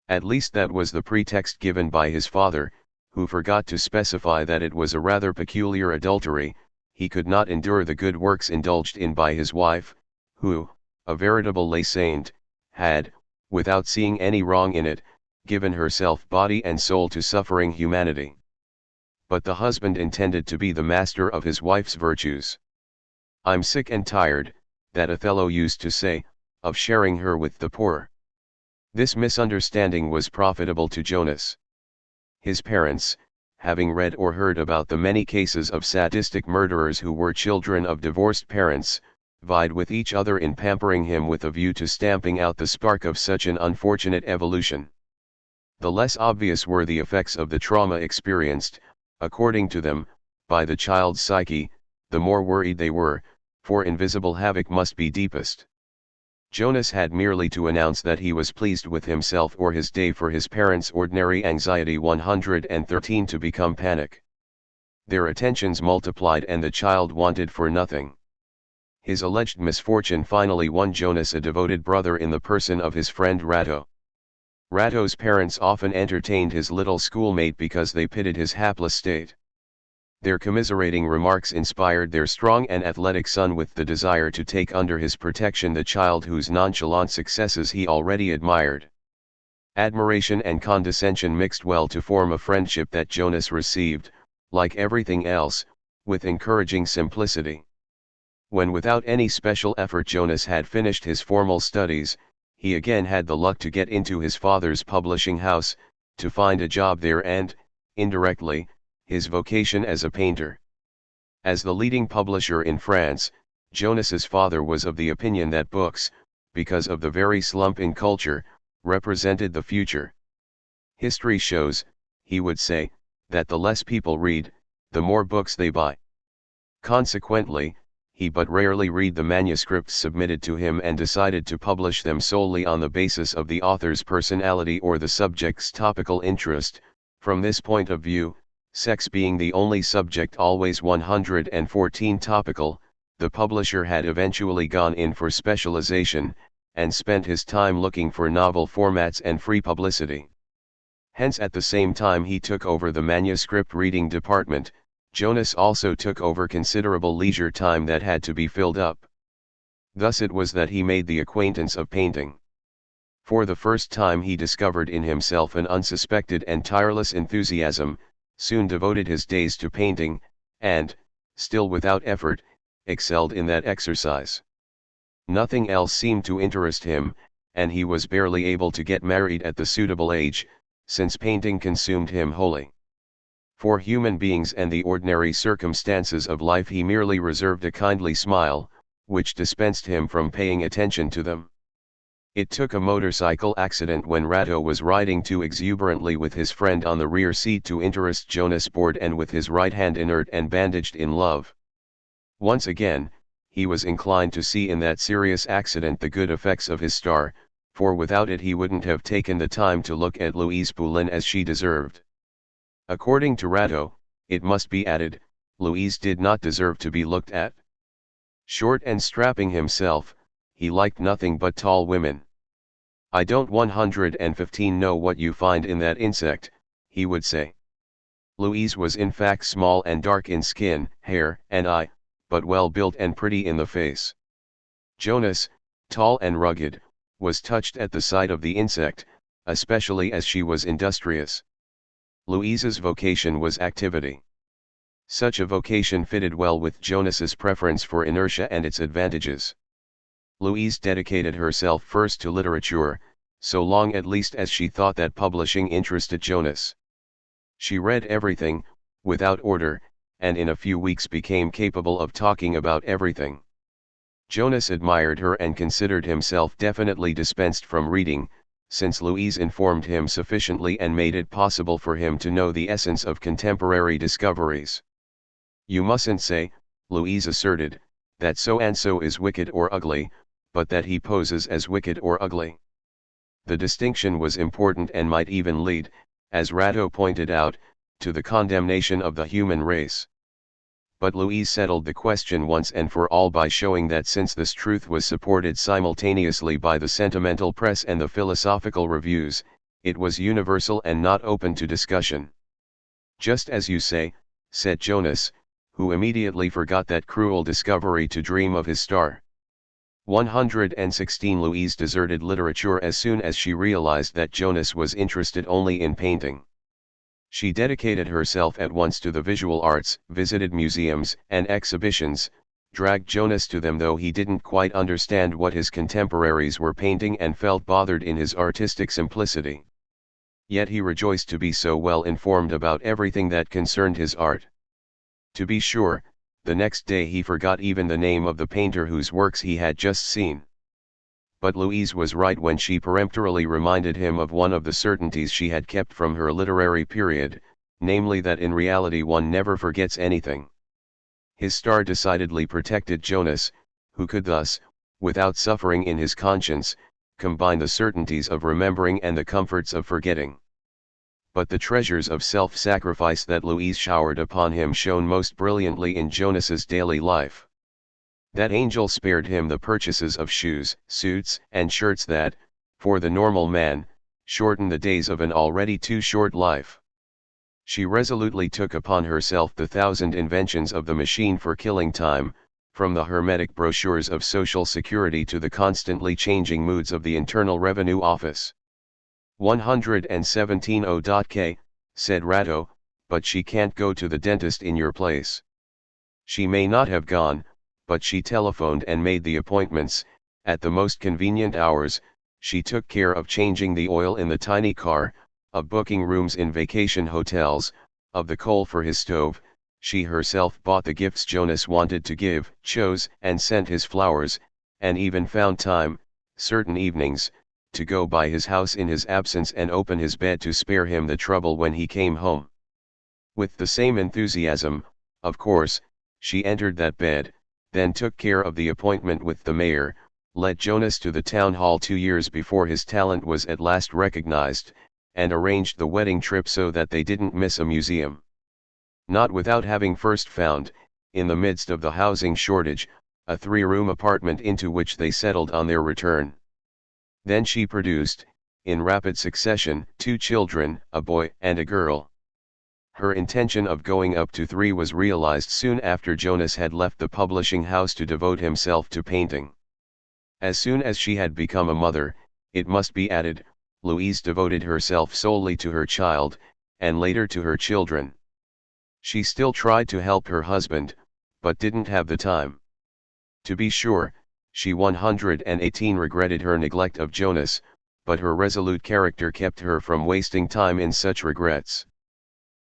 At least that was the pretext given by his father, who forgot to specify that it was a rather peculiar adultery. He could not endure the good works indulged in by his wife, who, a veritable lay saint, had, without seeing any wrong in it, given herself body and soul to suffering humanity. But the husband intended to be the master of his wife's virtues. "I'm sick and tired," that Othello used to say, "of sharing her with the poor." This misunderstanding was profitable to Jonas. His parents, having read or heard about the many cases of sadistic murderers who were children of divorced parents, vied with each other in pampering him with a view to stamping out the spark of such an unfortunate evolution. The less obvious were the effects of the trauma experienced, according to them, by the child's psyche, the more worried they were, for invisible havoc must be deepest. Jonas had merely to announce that he was pleased with himself or his day for his parents' ordinary anxiety 113 to become panic. Their attentions multiplied and the child wanted for nothing. His alleged misfortune finally won Jonas a devoted brother in the person of his friend Ratto. Ratto's parents often entertained his little schoolmate because they pitied his hapless state. Their commiserating remarks inspired their strong and athletic son with the desire to take under his protection the child whose nonchalant successes he already admired. Admiration and condescension mixed well to form a friendship that Jonas received, like everything else, with encouraging simplicity. When without any special effort Jonas had finished his formal studies, he again had the luck to get into his father's publishing house, to find a job there and, indirectly, his vocation as a painter. As the leading publisher in France, Jonas's father was of the opinion that books, because of the very slump in culture, represented the future. "History shows," he would say, "that the less people read, the more books they buy." Consequently, he but rarely read the manuscripts submitted to him and decided to publish them solely on the basis of the author's personality or the subject's topical interest. From this point of view, sex being the only subject always 114 topical, the publisher had eventually gone in for specialization, and spent his time looking for novel formats and free publicity. Hence at the same time he took over the manuscript reading department, Jonas also took over considerable leisure time that had to be filled up. Thus it was that he made the acquaintance of painting. For the first time he discovered in himself an unsuspected and tireless enthusiasm, soon devoted his days to painting, and, still without effort, excelled in that exercise. Nothing else seemed to interest him, and he was barely able to get married at the suitable age, since painting consumed him wholly. For human beings and the ordinary circumstances of life he merely reserved a kindly smile, which dispensed him from paying attention to them. It took a motorcycle accident when Ratto was riding too exuberantly with his friend on the rear seat to interest Jonas, bored and with his right hand inert and bandaged in love. Once again, he was inclined to see in that serious accident the good effects of his star, for without it he wouldn't have taken the time to look at Louise Poulin as she deserved. According to Ratto, it must be added, Louise did not deserve to be looked at. Short and strapping himself, he liked nothing but tall women. "I don't 115 know what you find in that insect," he would say. Louise was in fact small and dark in skin, hair, and eye, but well built and pretty in the face. Jonas, tall and rugged, was touched at the sight of the insect, especially as she was industrious. Louise's vocation was activity. Such a vocation fitted well with Jonas's preference for inertia and its advantages. Louise dedicated herself first to literature, so long at least as she thought that publishing interested Jonas. She read everything, without order, and in a few weeks became capable of talking about everything. Jonas admired her and considered himself definitely dispensed from reading, since Louise informed him sufficiently and made it possible for him to know the essence of contemporary discoveries. "You mustn't say," Louise asserted, "that so-and-so is wicked or ugly, but that he poses as wicked or ugly." The distinction was important and might even lead, as Ratto pointed out, to the condemnation of the human race. But Louise settled the question once and for all by showing that since this truth was supported simultaneously by the sentimental press and the philosophical reviews, it was universal and not open to discussion. "Just as you say," said Jonas, who immediately forgot that cruel discovery to dream of his star. 116 Louise deserted literature as soon as she realized that Jonas was interested only in painting. She dedicated herself at once to the visual arts, visited museums and exhibitions, dragged Jonas to them though he didn't quite understand what his contemporaries were painting and felt bothered in his artistic simplicity. Yet he rejoiced to be so well informed about everything that concerned his art. To be sure, the next day he forgot even the name of the painter whose works he had just seen. But Louise was right when she peremptorily reminded him of one of the certainties she had kept from her literary period, namely that in reality one never forgets anything. His star decidedly protected Jonas, who could thus, without suffering in his conscience, combine the certainties of remembering and the comforts of forgetting. But the treasures of self-sacrifice that Louise showered upon him shone most brilliantly in Jonas's daily life. That angel spared him the purchases of shoes, suits, and shirts that, for the normal man, shorten the days of an already too short life. She resolutely took upon herself the thousand inventions of the machine for killing time, from the hermetic brochures of Social Security to the constantly changing moods of the Internal Revenue Office. 117 O.K, said Ratto, but she can't go to the dentist in your place. She may not have gone, but she telephoned and made the appointments. At the most convenient hours, she took care of changing the oil in the tiny car, of booking rooms in vacation hotels, of the coal for his stove. She herself bought the gifts Jonas wanted to give, chose and sent his flowers, and even found time, certain evenings, to go by his house in his absence and open his bed to spare him the trouble when he came home. With the same enthusiasm, of course, she entered that bed, then took care of the appointment with the mayor, led Jonas to the town hall 2 years before his talent was at last recognized, and arranged the wedding trip so that they didn't miss a museum. Not without having first found, in the midst of the housing shortage, a 3-room apartment into which they settled on their return. Then she produced, in rapid succession, 2 children, a boy and a girl. Her intention of going up to 3 was realized soon after Jonas had left the publishing house to devote himself to painting. As soon as she had become a mother, it must be added, Louise devoted herself solely to her child, and later to her children. She still tried to help her husband, but didn't have the time. To be sure, she 118 regretted her neglect of Jonas, but her resolute character kept her from wasting time in such regrets.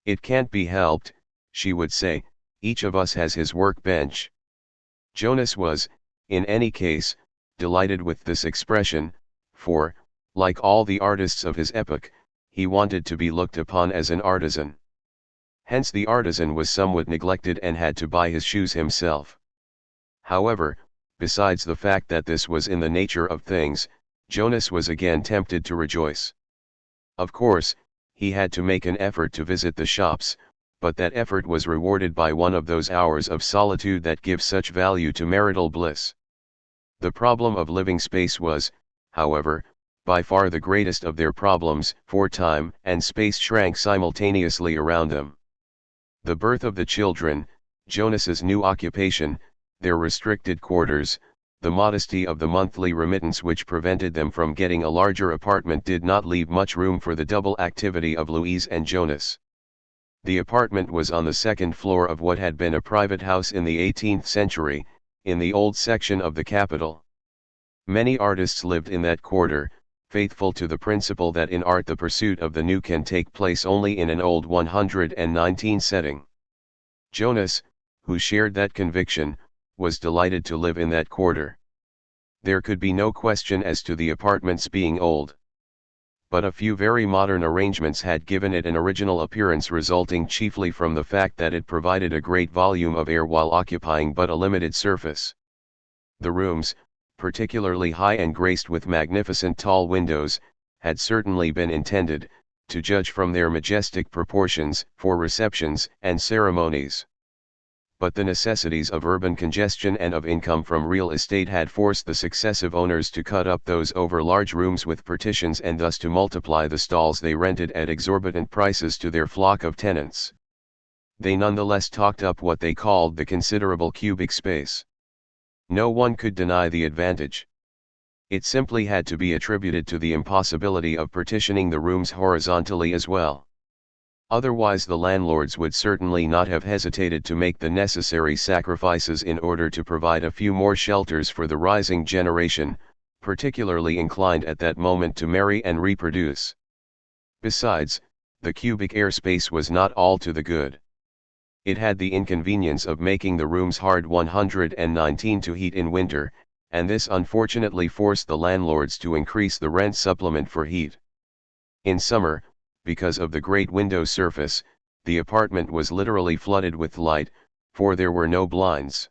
"It can't be helped," she would say, "each of us has his work bench." Jonas was, in any case, delighted with this expression, for, like all the artists of his epoch, he wanted to be looked upon as an artisan. Hence the artisan was somewhat neglected and had to buy his shoes himself. However, besides the fact that this was in the nature of things, Jonas was again tempted to rejoice. Of course, he had to make an effort to visit the shops, but that effort was rewarded by one of those hours of solitude that give such value to marital bliss. The problem of living space was, however, by far the greatest of their problems, for time and space shrank simultaneously around them. The birth of the children, Jonas's new occupation, their restricted quarters, the modesty of the monthly remittance which prevented them from getting a larger apartment did not leave much room for the double activity of Louise and Jonas. The apartment was on the 2nd floor of what had been a private house in the 18th century, in the old section of the capital. Many artists lived in that quarter, faithful to the principle that in art the pursuit of the new can take place only in an old 119 setting. Jonas, who shared that conviction, was delighted to live in that quarter. There could be no question as to the apartment's being old. But a few very modern arrangements had given it an original appearance, resulting chiefly from the fact that it provided a great volume of air while occupying but a limited surface. The rooms, particularly high and graced with magnificent tall windows, had certainly been intended, to judge from their majestic proportions, for receptions and ceremonies. But the necessities of urban congestion and of income from real estate had forced the successive owners to cut up those over-large rooms with partitions and thus to multiply the stalls they rented at exorbitant prices to their flock of tenants. They nonetheless talked up what they called the considerable cubic space. No one could deny the advantage. It simply had to be attributed to the impossibility of partitioning the rooms horizontally as well. Otherwise the landlords would certainly not have hesitated to make the necessary sacrifices in order to provide a few more shelters for the rising generation, particularly inclined at that moment to marry and reproduce. Besides, the cubic air space was not all to the good. It had the inconvenience of making the rooms hard 119 to heat in winter, and this unfortunately forced the landlords to increase the rent supplement for heat. In summer, because of the great window surface, the apartment was literally flooded with light, for there were no blinds.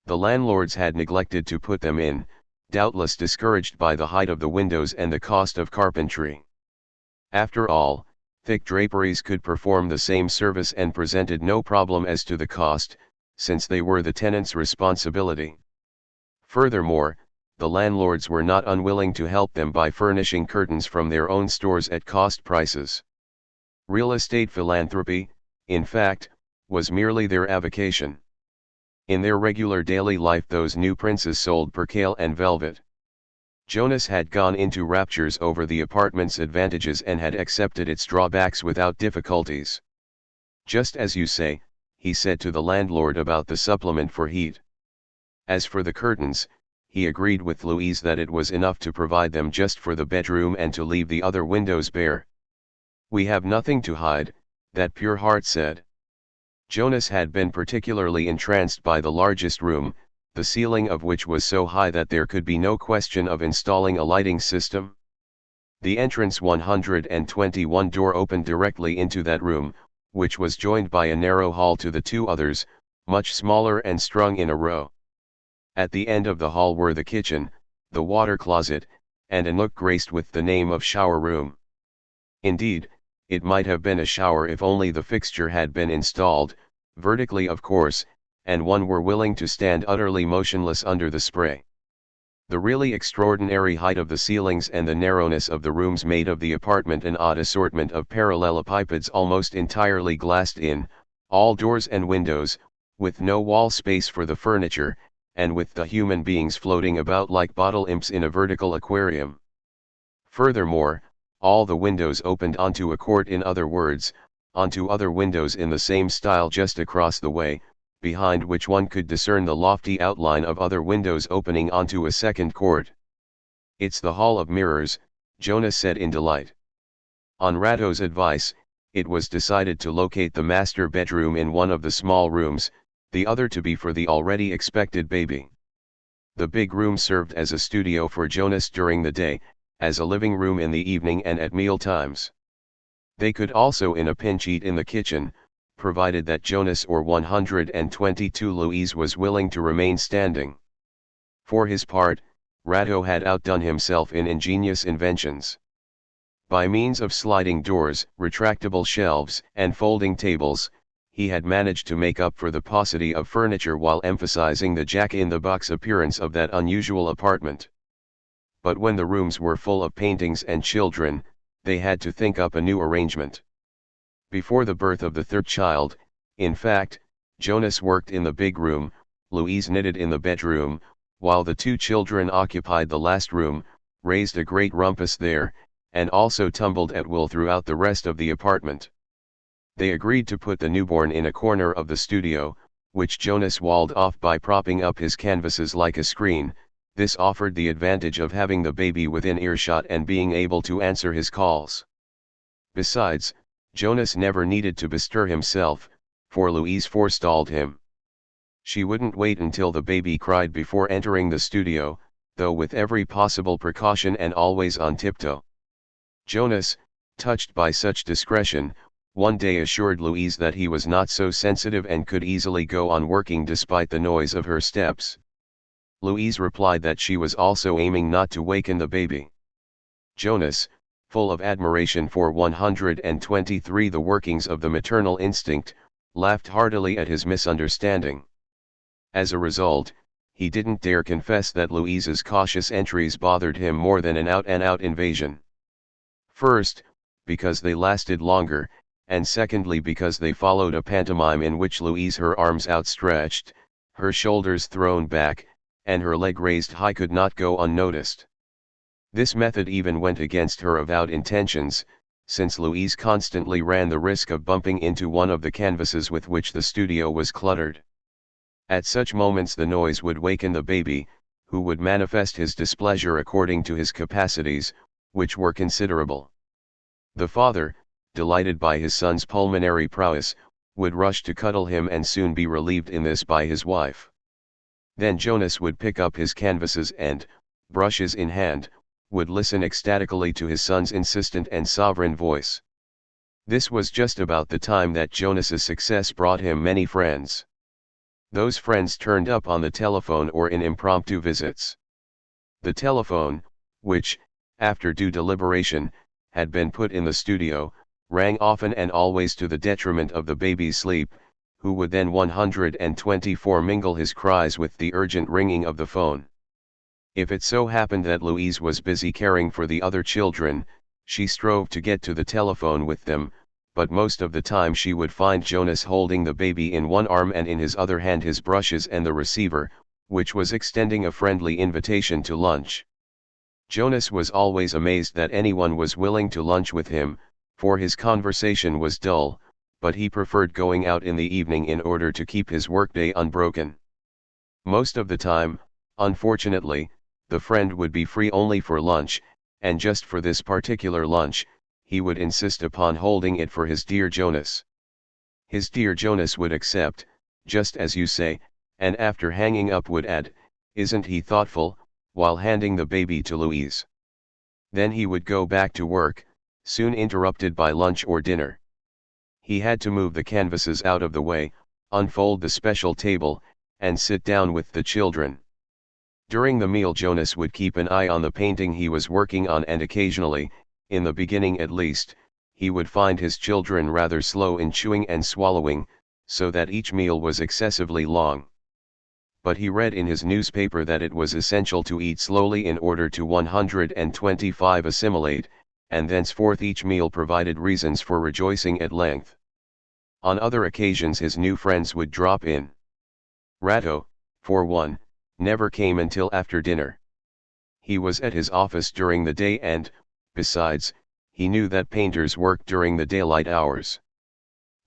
The landlords had neglected to put them in, doubtless discouraged by the height of the windows and the cost of carpentry. After all, thick draperies could perform the same service and presented no problem as to the cost, since they were the tenant's responsibility. Furthermore, the landlords were not unwilling to help them by furnishing curtains from their own stores at cost prices. Real estate philanthropy, in fact, was merely their avocation. In their regular daily life those new princes sold percale and velvet. Jonas had gone into raptures over the apartment's advantages and had accepted its drawbacks without difficulties. "Just as you say," he said to the landlord about the supplement for heat. As for the curtains, he agreed with Louise that it was enough to provide them just for the bedroom and to leave the other windows bare. "We have nothing to hide," that pure heart said. Jonas had been particularly entranced by the largest room, the ceiling of which was so high that there could be no question of installing a lighting system. The entrance 121 door opened directly into that room, which was joined by a narrow hall to the two others, much smaller and strung in a row. At the end of the hall were the kitchen, the water closet, and a nook graced with the name of shower room. Indeed, it might have been a shower if only the fixture had been installed, vertically of course, and one were willing to stand utterly motionless under the spray. The really extraordinary height of the ceilings and the narrowness of the rooms made of the apartment an odd assortment of parallelepipeds almost entirely glassed in, all doors and windows, with no wall space for the furniture, and with the human beings floating about like bottle imps in a vertical aquarium. Furthermore, all the windows opened onto a court, in other words, onto other windows in the same style just across the way, behind which one could discern the lofty outline of other windows opening onto a second court. "It's the Hall of Mirrors," Jonas said in delight. On Rado's advice, it was decided to locate the master bedroom in one of the small rooms, the other to be for the already expected baby. The big room served as a studio for Jonas during the day, as a living room in the evening and at meal times. They could also in a pinch eat in the kitchen, provided that Jonas or 122 Louise was willing to remain standing. For his part, Rado had outdone himself in ingenious inventions. By means of sliding doors, retractable shelves, and folding tables, he had managed to make up for the paucity of furniture while emphasizing the jack-in-the-box appearance of that unusual apartment. But when the rooms were full of paintings and children, they had to think up a new arrangement. Before the birth of the third child, in fact, Jonas worked in the big room, Louise knitted in the bedroom, while the two children occupied the last room, raised a great rumpus there, and also tumbled at will throughout the rest of the apartment. They agreed to put the newborn in a corner of the studio, which Jonas walled off by propping up his canvases like a screen. This offered the advantage of having the baby within earshot and being able to answer his calls. Besides, Jonas never needed to bestir himself, for Louise forestalled him. She wouldn't wait until the baby cried before entering the studio, though with every possible precaution and always on tiptoe. Jonas, touched by such discretion, one day assured Louise that he was not so sensitive and could easily go on working despite the noise of her steps. Louise replied that she was also aiming not to waken the baby. Jonas, full of admiration for 123 the workings of the maternal instinct, laughed heartily at his misunderstanding. As a result, he didn't dare confess that Louise's cautious entries bothered him more than an out-and-out invasion. First, because they lasted longer, and secondly because they followed a pantomime in which Louise, her arms outstretched, her shoulders thrown back, and her leg raised high, could not go unnoticed. This method even went against her avowed intentions, since Louise constantly ran the risk of bumping into one of the canvases with which the studio was cluttered. At such moments the noise would waken the baby, who would manifest his displeasure according to his capacities, which were considerable. The father, delighted by his son's pulmonary prowess, would rush to cuddle him and soon be relieved in this by his wife. Then Jonas would pick up his canvases and, brushes in hand, would listen ecstatically to his son's insistent and sovereign voice. This was just about the time that Jonas's success brought him many friends. Those friends turned up on the telephone or in impromptu visits. The telephone, which, after due deliberation, had been put in the studio, rang often and always to the detriment of the baby's sleep, who would then 124 mingle his cries with the urgent ringing of the phone. If it so happened that Louise was busy caring for the other children, she strove to get to the telephone with them, but most of the time she would find Jonas holding the baby in one arm and in his other hand his brushes and the receiver, which was extending a friendly invitation to lunch. Jonas was always amazed that anyone was willing to lunch with him, for his conversation was dull, but he preferred going out in the evening in order to keep his workday unbroken. Most of the time, unfortunately, the friend would be free only for lunch, and just for this particular lunch, he would insist upon holding it for his dear Jonas. His dear Jonas would accept, just as you say, and after hanging up would add, "Isn't he thoughtful," while handing the baby to Louise. Then he would go back to work, soon interrupted by lunch or dinner. He had to move the canvases out of the way, unfold the special table, and sit down with the children. During the meal Jonas would keep an eye on the painting he was working on, and occasionally, in the beginning at least, he would find his children rather slow in chewing and swallowing, so that each meal was excessively long. But he read in his newspaper that it was essential to eat slowly in order to 125 assimilate, and thenceforth each meal provided reasons for rejoicing at length. On other occasions his new friends would drop in. Ratto, for one, never came until after dinner. He was at his office during the day and, besides, he knew that painters work during the daylight hours.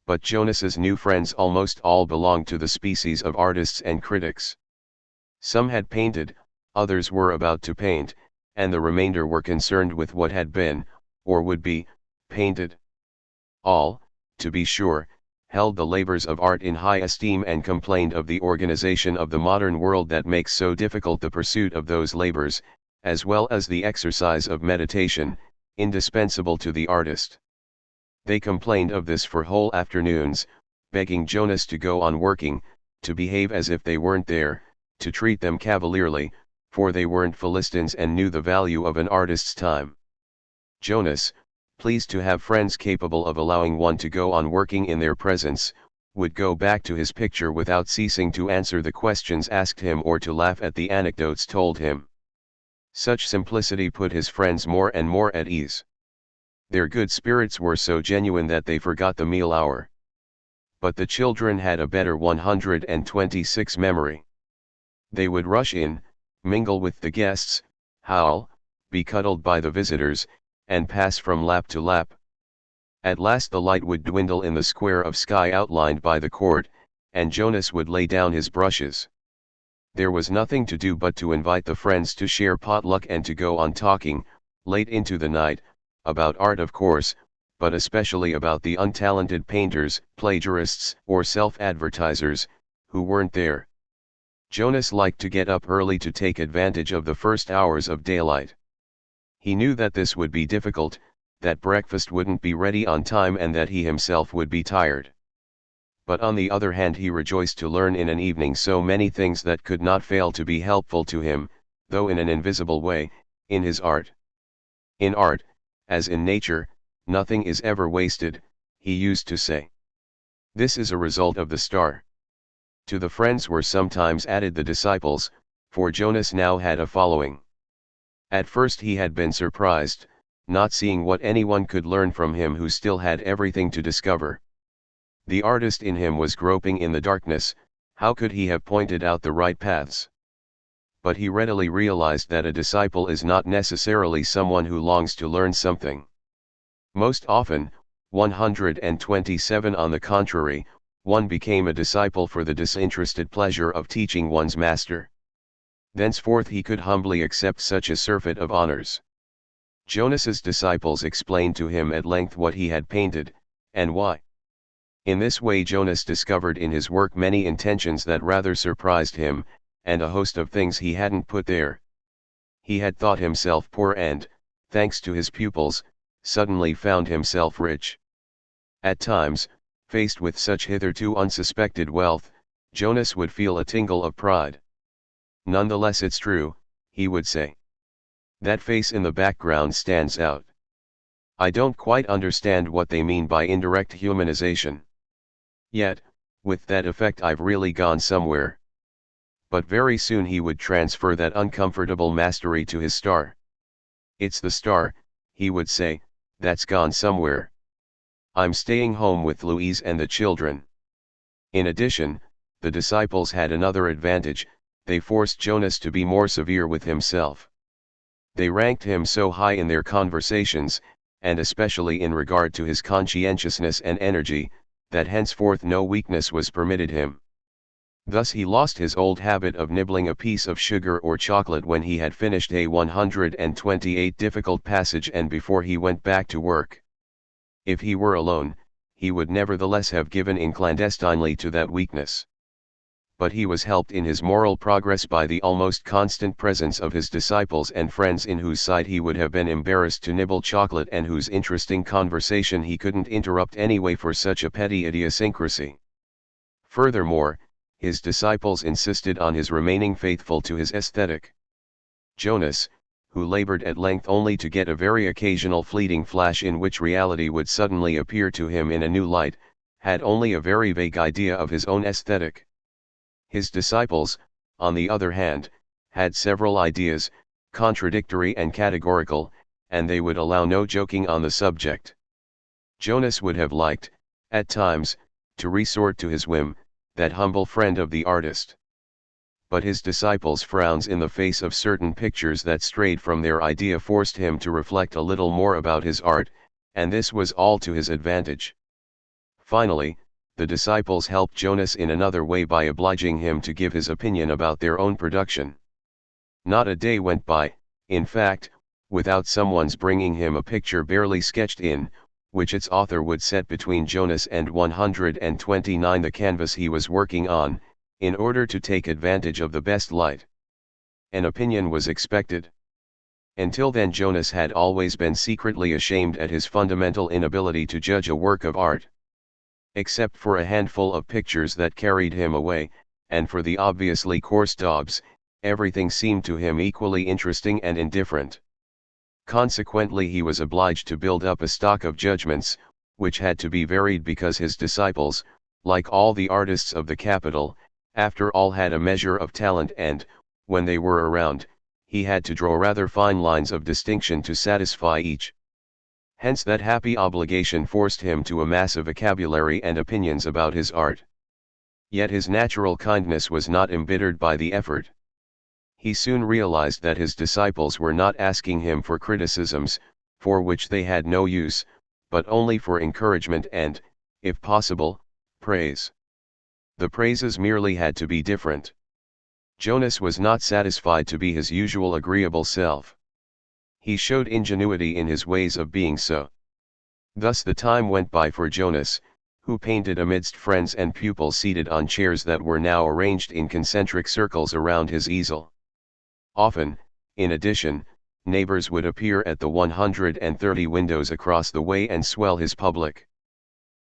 But Jonas's new friends almost all belonged to the species of artists and critics. Some had painted, others were about to paint, and the remainder were concerned with what had been, or would be, painted. All, to be sure, held the labors of art in high esteem and complained of the organization of the modern world that makes so difficult the pursuit of those labors, as well as the exercise of meditation, indispensable to the artist. They complained of this for whole afternoons, begging Jonas to go on working, to behave as if they weren't there, to treat them cavalierly, for they weren't Philistines and knew the value of an artist's time. Jonas, pleased to have friends capable of allowing one to go on working in their presence, would go back to his picture without ceasing to answer the questions asked him or to laugh at the anecdotes told him. Such simplicity put his friends more and more at ease. Their good spirits were so genuine that they forgot the meal hour. But the children had a better 126 memory. They would rush in, mingle with the guests, howl, be cuddled by the visitors, and pass from lap to lap. At last the light would dwindle in the square of sky outlined by the court, and Jonas would lay down his brushes. There was nothing to do but to invite the friends to share potluck and to go on talking, late into the night, about art of course, but especially about the untalented painters, plagiarists, or self-advertisers, who weren't there. Jonas liked to get up early to take advantage of the first hours of daylight. He knew that this would be difficult, that breakfast wouldn't be ready on time and that he himself would be tired. But on the other hand he rejoiced to learn in an evening so many things that could not fail to be helpful to him, though in an invisible way, in his art. In art, as in nature, nothing is ever wasted, he used to say. This is a result of the star. To the friends were sometimes added the disciples, for Jonas now had a following. At first he had been surprised, not seeing what anyone could learn from him who still had everything to discover. The artist in him was groping in the darkness, how could he have pointed out the right paths? But he readily realized that a disciple is not necessarily someone who longs to learn something. Most often, 127 on the contrary, one became a disciple for the disinterested pleasure of teaching one's master. Thenceforth he could humbly accept such a surfeit of honors. Jonas's disciples explained to him at length what he had painted, and why. In this way Jonas discovered in his work many intentions that rather surprised him, and a host of things he hadn't put there. He had thought himself poor and, thanks to his pupils, suddenly found himself rich. At times, faced with such hitherto unsuspected wealth, Jonas would feel a tingle of pride. Nonetheless, it's true, he would say. That face in the background stands out. I don't quite understand what they mean by indirect humanization. Yet, with that effect I've really gone somewhere. But very soon he would transfer that uncomfortable mastery to his star. It's the star, he would say, that's gone somewhere. I'm staying home with Louise and the children. In addition, the disciples had another advantage, they forced Jonas to be more severe with himself. They ranked him so high in their conversations, and especially in regard to his conscientiousness and energy, that henceforth no weakness was permitted him. Thus he lost his old habit of nibbling a piece of sugar or chocolate when he had finished a 128 difficult passage and before he went back to work. If he were alone, he would nevertheless have given in clandestinely to that weakness. But he was helped in his moral progress by the almost constant presence of his disciples and friends in whose sight he would have been embarrassed to nibble chocolate and whose interesting conversation he couldn't interrupt anyway for such a petty idiosyncrasy. Furthermore, his disciples insisted on his remaining faithful to his aesthetic. Jonas, who labored at length only to get a very occasional fleeting flash in which reality would suddenly appear to him in a new light, had only a very vague idea of his own aesthetic. His disciples, on the other hand, had several ideas, contradictory and categorical, and they would allow no joking on the subject. Jonas would have liked, at times, to resort to his whim, that humble friend of the artist. But his disciples' frowns in the face of certain pictures that strayed from their idea forced him to reflect a little more about his art, and this was all to his advantage. Finally, the disciples helped Jonas in another way by obliging him to give his opinion about their own production. Not a day went by, in fact, without someone's bringing him a picture barely sketched in, which its author would set between Jonas and 129 the canvas he was working on, in order to take advantage of the best light. An opinion was expected. Until then Jonas had always been secretly ashamed at his fundamental inability to judge a work of art. Except for a handful of pictures that carried him away, and for the obviously coarse daubs, everything seemed to him equally interesting and indifferent. Consequently he was obliged to build up a stock of judgments, which had to be varied because his disciples, like all the artists of the capital, after all had a measure of talent and, when they were around, he had to draw rather fine lines of distinction to satisfy each. Hence that happy obligation forced him to amass a vocabulary and opinions about his art. Yet his natural kindness was not embittered by the effort. He soon realized that his disciples were not asking him for criticisms, for which they had no use, but only for encouragement and, if possible, praise. The praises merely had to be different. Jonas was not satisfied to be his usual agreeable self. He showed ingenuity in his ways of being so. Thus the time went by for Jonas, who painted amidst friends and pupils seated on chairs that were now arranged in concentric circles around his easel. Often, in addition, neighbors would appear at the 130 windows across the way and swell his public.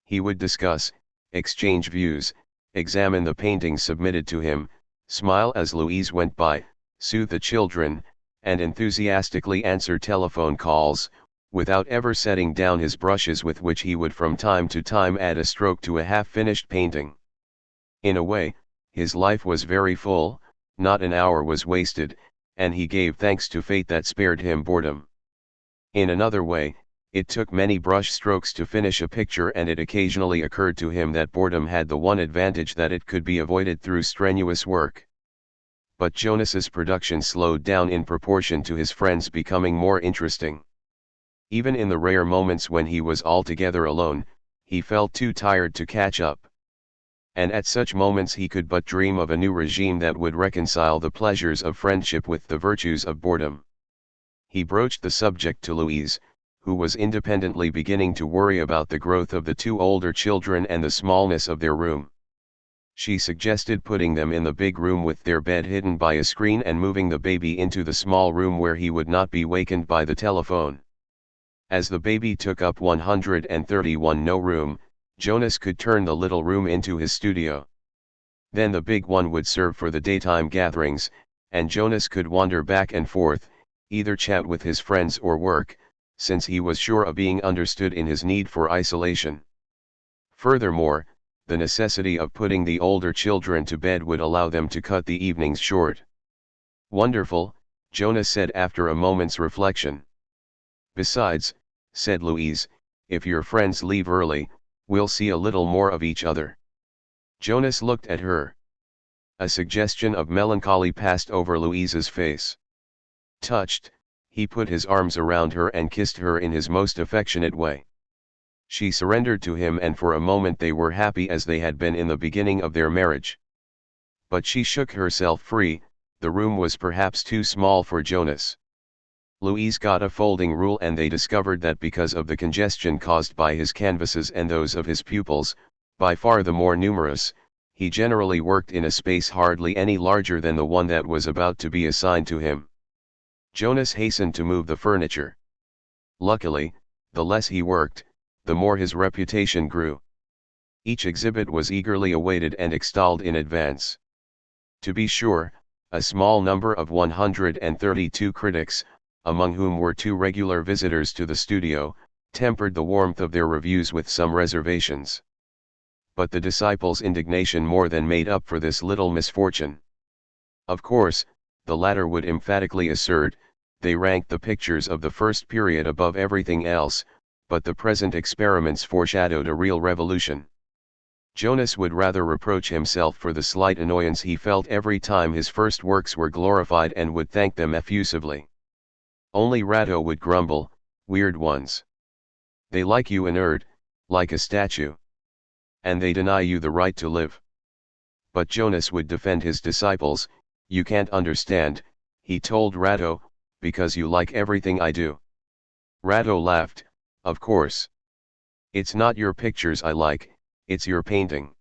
He would discuss, exchange views, examine the paintings submitted to him, smile as Louise went by, soothe the children, and enthusiastically answer telephone calls, without ever setting down his brushes with which he would from time to time add a stroke to a half-finished painting. In a way, his life was very full, not an hour was wasted, and he gave thanks to fate that spared him boredom. In another way, it took many brush strokes to finish a picture, and it occasionally occurred to him that boredom had the one advantage that it could be avoided through strenuous work. But Jonas's production slowed down in proportion to his friends becoming more interesting. Even in the rare moments when he was altogether alone, he felt too tired to catch up. And at such moments he could but dream of a new regime that would reconcile the pleasures of friendship with the virtues of boredom. He broached the subject to Louise, who was independently beginning to worry about the growth of the two older children and the smallness of their room. She suggested putting them in the big room with their bed hidden by a screen and moving the baby into the small room where he would not be wakened by the telephone. As the baby took up 131 no room, Jonas could turn the little room into his studio. Then the big one would serve for the daytime gatherings, and Jonas could wander back and forth, either chat with his friends or work, since he was sure of being understood in his need for isolation. Furthermore, the necessity of putting the older children to bed would allow them to cut the evenings short. Wonderful, Jonas said after a moment's reflection. Besides, said Louise, if your friends leave early, we'll see a little more of each other. Jonas looked at her. A suggestion of melancholy passed over Louise's face. Touched, he put his arms around her and kissed her in his most affectionate way. She surrendered to him, and for a moment they were happy as they had been in the beginning of their marriage. But she shook herself free. The room was perhaps too small for Jonas. Louise got a folding rule, and they discovered that because of the congestion caused by his canvases and those of his pupils, by far the more numerous, he generally worked in a space hardly any larger than the one that was about to be assigned to him. Jonas hastened to move the furniture. Luckily, the less he worked, the more his reputation grew. Each exhibit was eagerly awaited and extolled in advance. To be sure, a small number of 132 critics, among whom were 2 regular visitors to the studio, tempered the warmth of their reviews with some reservations. But the disciples' indignation more than made up for this little misfortune. Of course, the latter would emphatically assert, they ranked the pictures of the first period above everything else, but the present experiments foreshadowed a real revolution. Jonas would rather reproach himself for the slight annoyance he felt every time his first works were glorified, and would thank them effusively. Only Ratto would grumble, weird ones. They like you inert, like a statue. And they deny you the right to live. But Jonas would defend his disciples. You can't understand, he told Ratto, because you like everything I do. Ratto laughed. Of course. It's not your pictures I like, it's your painting.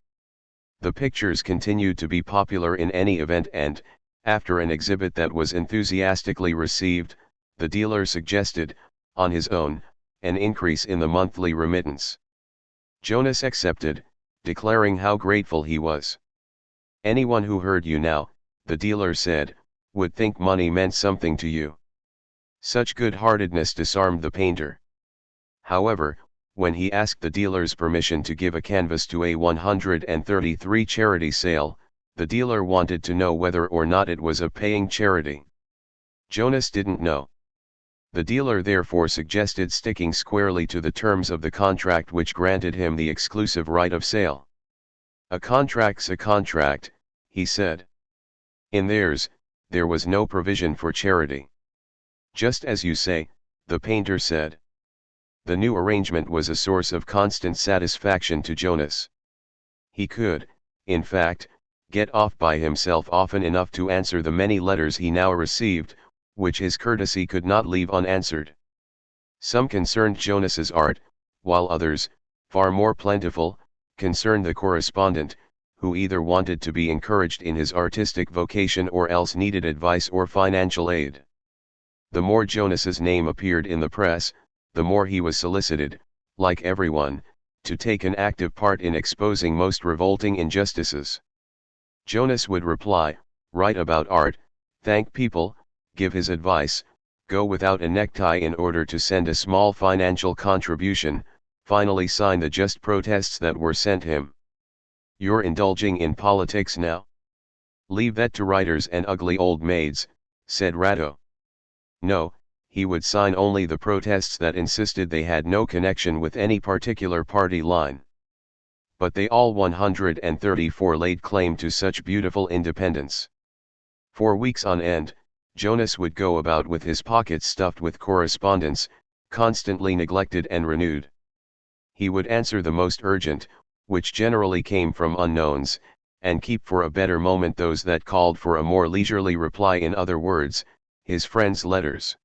The pictures continued to be popular in any event, and, after an exhibit that was enthusiastically received, the dealer suggested, on his own, an increase in the monthly remittance. Jonas accepted, declaring how grateful he was. Anyone who heard you now, the dealer said, would think money meant something to you. Such good-heartedness disarmed the painter. However, when he asked the dealer's permission to give a canvas to a 133 charity sale, the dealer wanted to know whether or not it was a paying charity. Jonas didn't know. The dealer therefore suggested sticking squarely to the terms of the contract, which granted him the exclusive right of sale. A contract's a contract, he said. In theirs, there was no provision for charity. Just as you say, the painter said. The new arrangement was a source of constant satisfaction to Jonas. He could, in fact, get off by himself often enough to answer the many letters he now received, which his courtesy could not leave unanswered. Some concerned Jonas's art, while others, far more plentiful, concerned the correspondent, who either wanted to be encouraged in his artistic vocation or else needed advice or financial aid. The more Jonas's name appeared in the press, the more he was solicited, like everyone, to take an active part in exposing most revolting injustices. Jonas would reply, write about art, thank people, give his advice, go without a necktie in order to send a small financial contribution, finally sign the just protests that were sent him. You're indulging in politics now? Leave that to writers and ugly old maids, said Ratto. No, he would sign only the protests that insisted they had no connection with any particular party line. But they all 134 laid claim to such beautiful independence. For weeks on end, Jonas would go about with his pockets stuffed with correspondence, constantly neglected and renewed. He would answer the most urgent, which generally came from unknowns, and keep for a better moment those that called for a more leisurely reply, in other words, his friends' letters.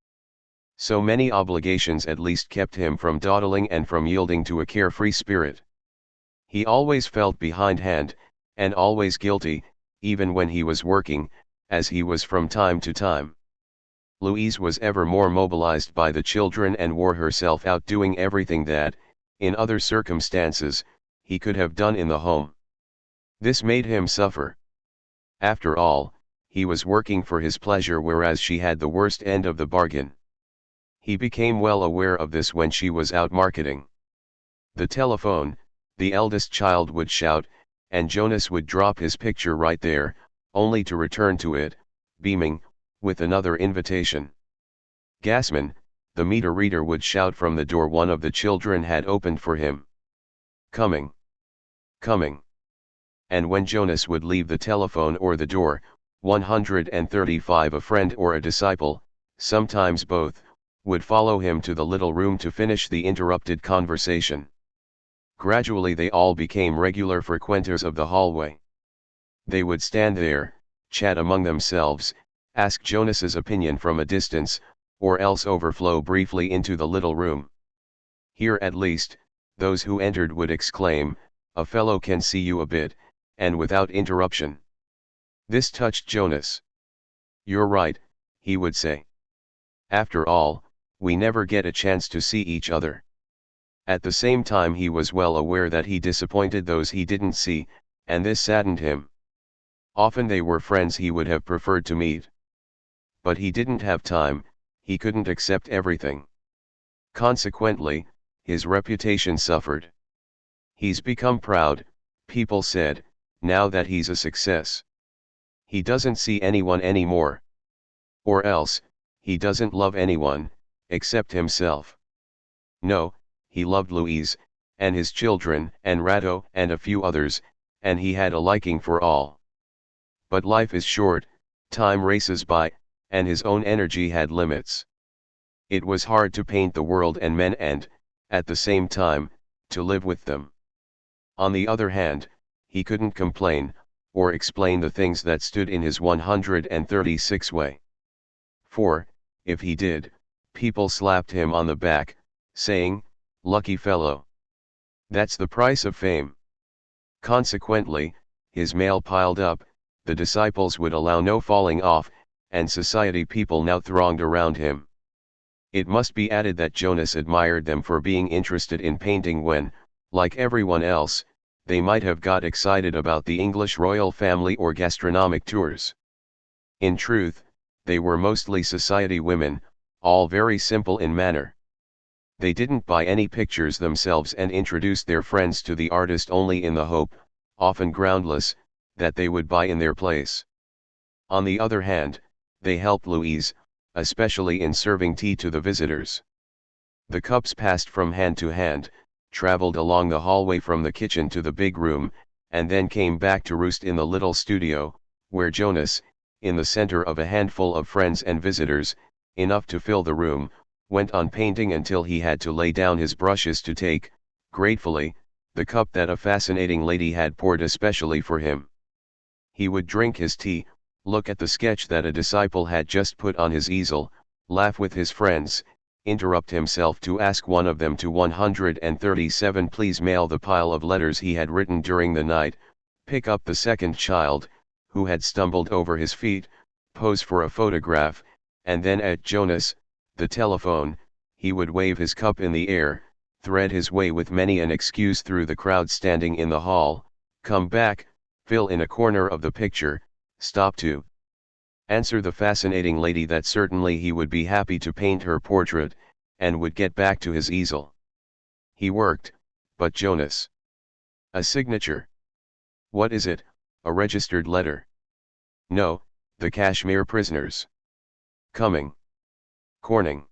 So many obligations at least kept him from dawdling and from yielding to a carefree spirit. He always felt behindhand, and always guilty, even when he was working, as he was from time to time. Louise was ever more mobilized by the children and wore herself out doing everything that, in other circumstances, he could have done in the home. This made him suffer. After all, he was working for his pleasure, whereas she had the worst end of the bargain. He became well aware of this when she was out marketing. The telephone, the eldest child would shout, and Jonas would drop his picture right there, only to return to it, beaming, with another invitation. Gassman, the meter reader, would shout from the door one of the children had opened for him. Coming. Coming. And when Jonas would leave the telephone or the door, 135, a friend or a disciple, sometimes both, would follow him to the little room to finish the interrupted conversation. Gradually they all became regular frequenters of the hallway. They would stand there, chat among themselves, ask Jonas's opinion from a distance, or else overflow briefly into the little room. Here at least, those who entered would exclaim, "A fellow can see you a bit," and without interruption. This touched Jonas. "You're right," he would say. "After all, we never get a chance to see each other." At the same time he was well aware that he disappointed those he didn't see, and this saddened him. Often they were friends he would have preferred to meet. But he didn't have time, he couldn't accept everything. Consequently, his reputation suffered. "He's become proud," people said, "now that he's a success. He doesn't see anyone anymore. Or else, he doesn't love anyone, except himself." No, he loved Louise, and his children, and Ratto, and a few others, and he had a liking for all. But life is short, time races by, and his own energy had limits. It was hard to paint the world and men and, at the same time, to live with them. On the other hand, he couldn't complain, or explain the things that stood in his 136 way. For, if he did, people slapped him on the back, saying, "Lucky fellow. That's the price of fame." Consequently, his mail piled up, the disciples would allow no falling off, and society people now thronged around him. It must be added that Jonas admired them for being interested in painting when, like everyone else, they might have got excited about the English royal family or gastronomic tours. In truth, they were mostly society women, all very simple in manner. They didn't buy any pictures themselves and introduced their friends to the artist only in the hope, often groundless, that they would buy in their place. On the other hand, they helped Louise, especially in serving tea to the visitors. The cups passed from hand to hand, traveled along the hallway from the kitchen to the big room, and then came back to roost in the little studio, where Jonas, in the center of a handful of friends and visitors, enough to fill the room, went on painting until he had to lay down his brushes to take, gratefully, the cup that a fascinating lady had poured especially for him. He would drink his tea, look at the sketch that a disciple had just put on his easel, laugh with his friends, interrupt himself to ask one of them to 137 please mail the pile of letters he had written during the night, pick up the second child, who had stumbled over his feet, pose for a photograph, and then at Jonas, the telephone, he would wave his cup in the air, thread his way with many an excuse through the crowd standing in the hall, come back, fill in a corner of the picture, stop to Answer the fascinating lady that certainly he would be happy to paint her portrait, and would get back to his easel. He worked, but Jonas. A signature. What is it, a registered letter? No, the Kashmir prisoners. Coming. Corning.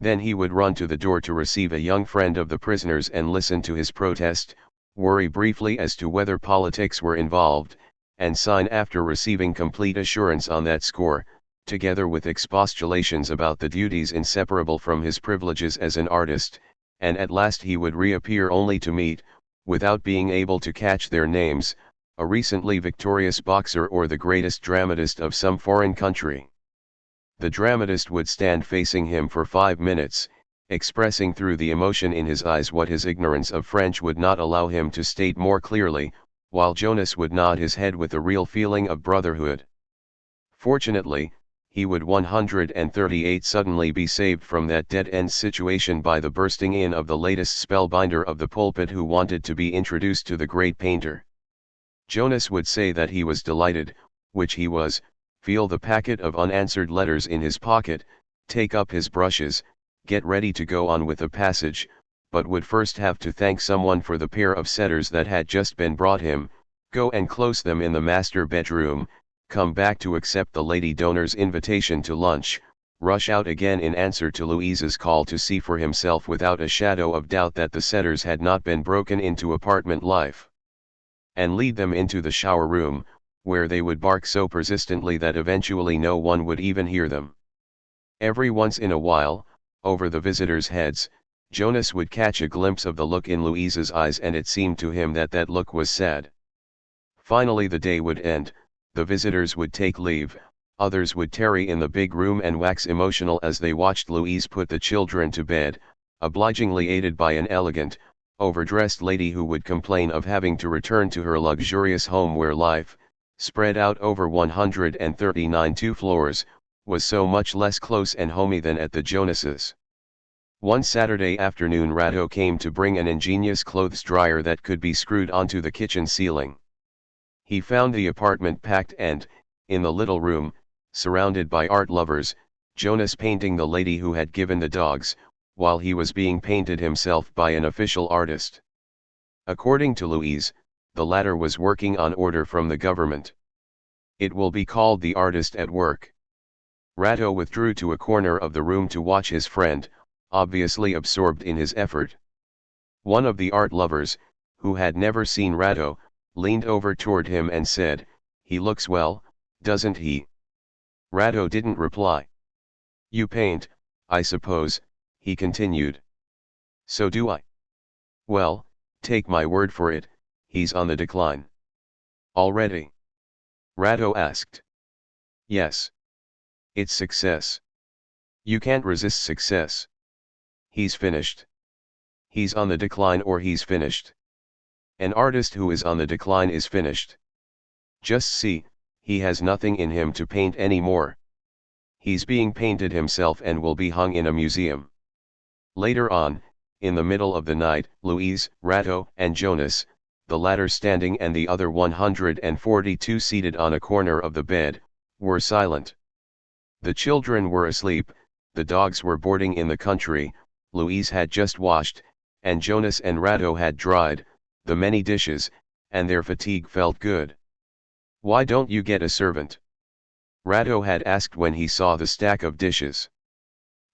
Then he would run to the door to receive a young friend of the prisoners and listen to his protest, worry briefly as to whether politics were involved, and sign after receiving complete assurance on that score, together with expostulations about the duties inseparable from his privileges as an artist, and at last he would reappear only to meet, without being able to catch their names, a recently victorious boxer or the greatest dramatist of some foreign country. The dramatist would stand facing him for 5 minutes, expressing through the emotion in his eyes what his ignorance of French would not allow him to state more clearly, while Jonas would nod his head with a real feeling of brotherhood. Fortunately, he would 138 suddenly be saved from that dead-end situation by the bursting in of the latest spellbinder of the pulpit who wanted to be introduced to the great painter. Jonas would say that he was delighted, which he was, feel the packet of unanswered letters in his pocket, take up his brushes, get ready to go on with a passage, but would first have to thank someone for the pair of setters that had just been brought him, go and close them in the master bedroom, come back to accept the lady donor's invitation to lunch, rush out again in answer to Louise's call to see for himself without a shadow of doubt that the setters had not been broken into apartment life, and lead them into the shower room, where they would bark so persistently that eventually no one would even hear them. Every once in a while, over the visitors' heads, Jonas would catch a glimpse of the look in Louise's eyes, and it seemed to him that that look was sad. Finally the day would end, the visitors would take leave, others would tarry in the big room and wax emotional as they watched Louise put the children to bed, obligingly aided by an elegant, overdressed lady who would complain of having to return to her luxurious home where life, spread out over 139 floors, was so much less close and homey than at the Jonas's. One Saturday afternoon Rado came to bring an ingenious clothes dryer that could be screwed onto the kitchen ceiling. He found the apartment packed and, in the little room, surrounded by art lovers, Jonas painting the lady who had given the dogs, while he was being painted himself by an official artist. According to Louise, the latter was working on order from the government. It will be called The Artist at Work. Rado withdrew to a corner of the room to watch his friend, obviously absorbed in his effort. One of the art lovers, who had never seen Rado, leaned over toward him and said, "He looks well, doesn't he?" Rado didn't reply. "You paint, I suppose," he continued. "So do I." "Well, take my word for it, he's on the decline." "Already?" Rado asked. "Yes. It's success. You can't resist success. He's finished. He's on the decline or he's finished. An artist who is on the decline is finished. Just see, he has nothing in him to paint anymore. He's being painted himself and will be hung in a museum." Later on, in the middle of the night, Louise, Rado, and Jonas, the latter standing and the other 142 seated on a corner of the bed, were silent. The children were asleep, the dogs were boarding in the country, Louise had just washed, and Jonas and Rado had dried the many dishes, and their fatigue felt good. "Why don't you get a servant?" Rado had asked when he saw the stack of dishes.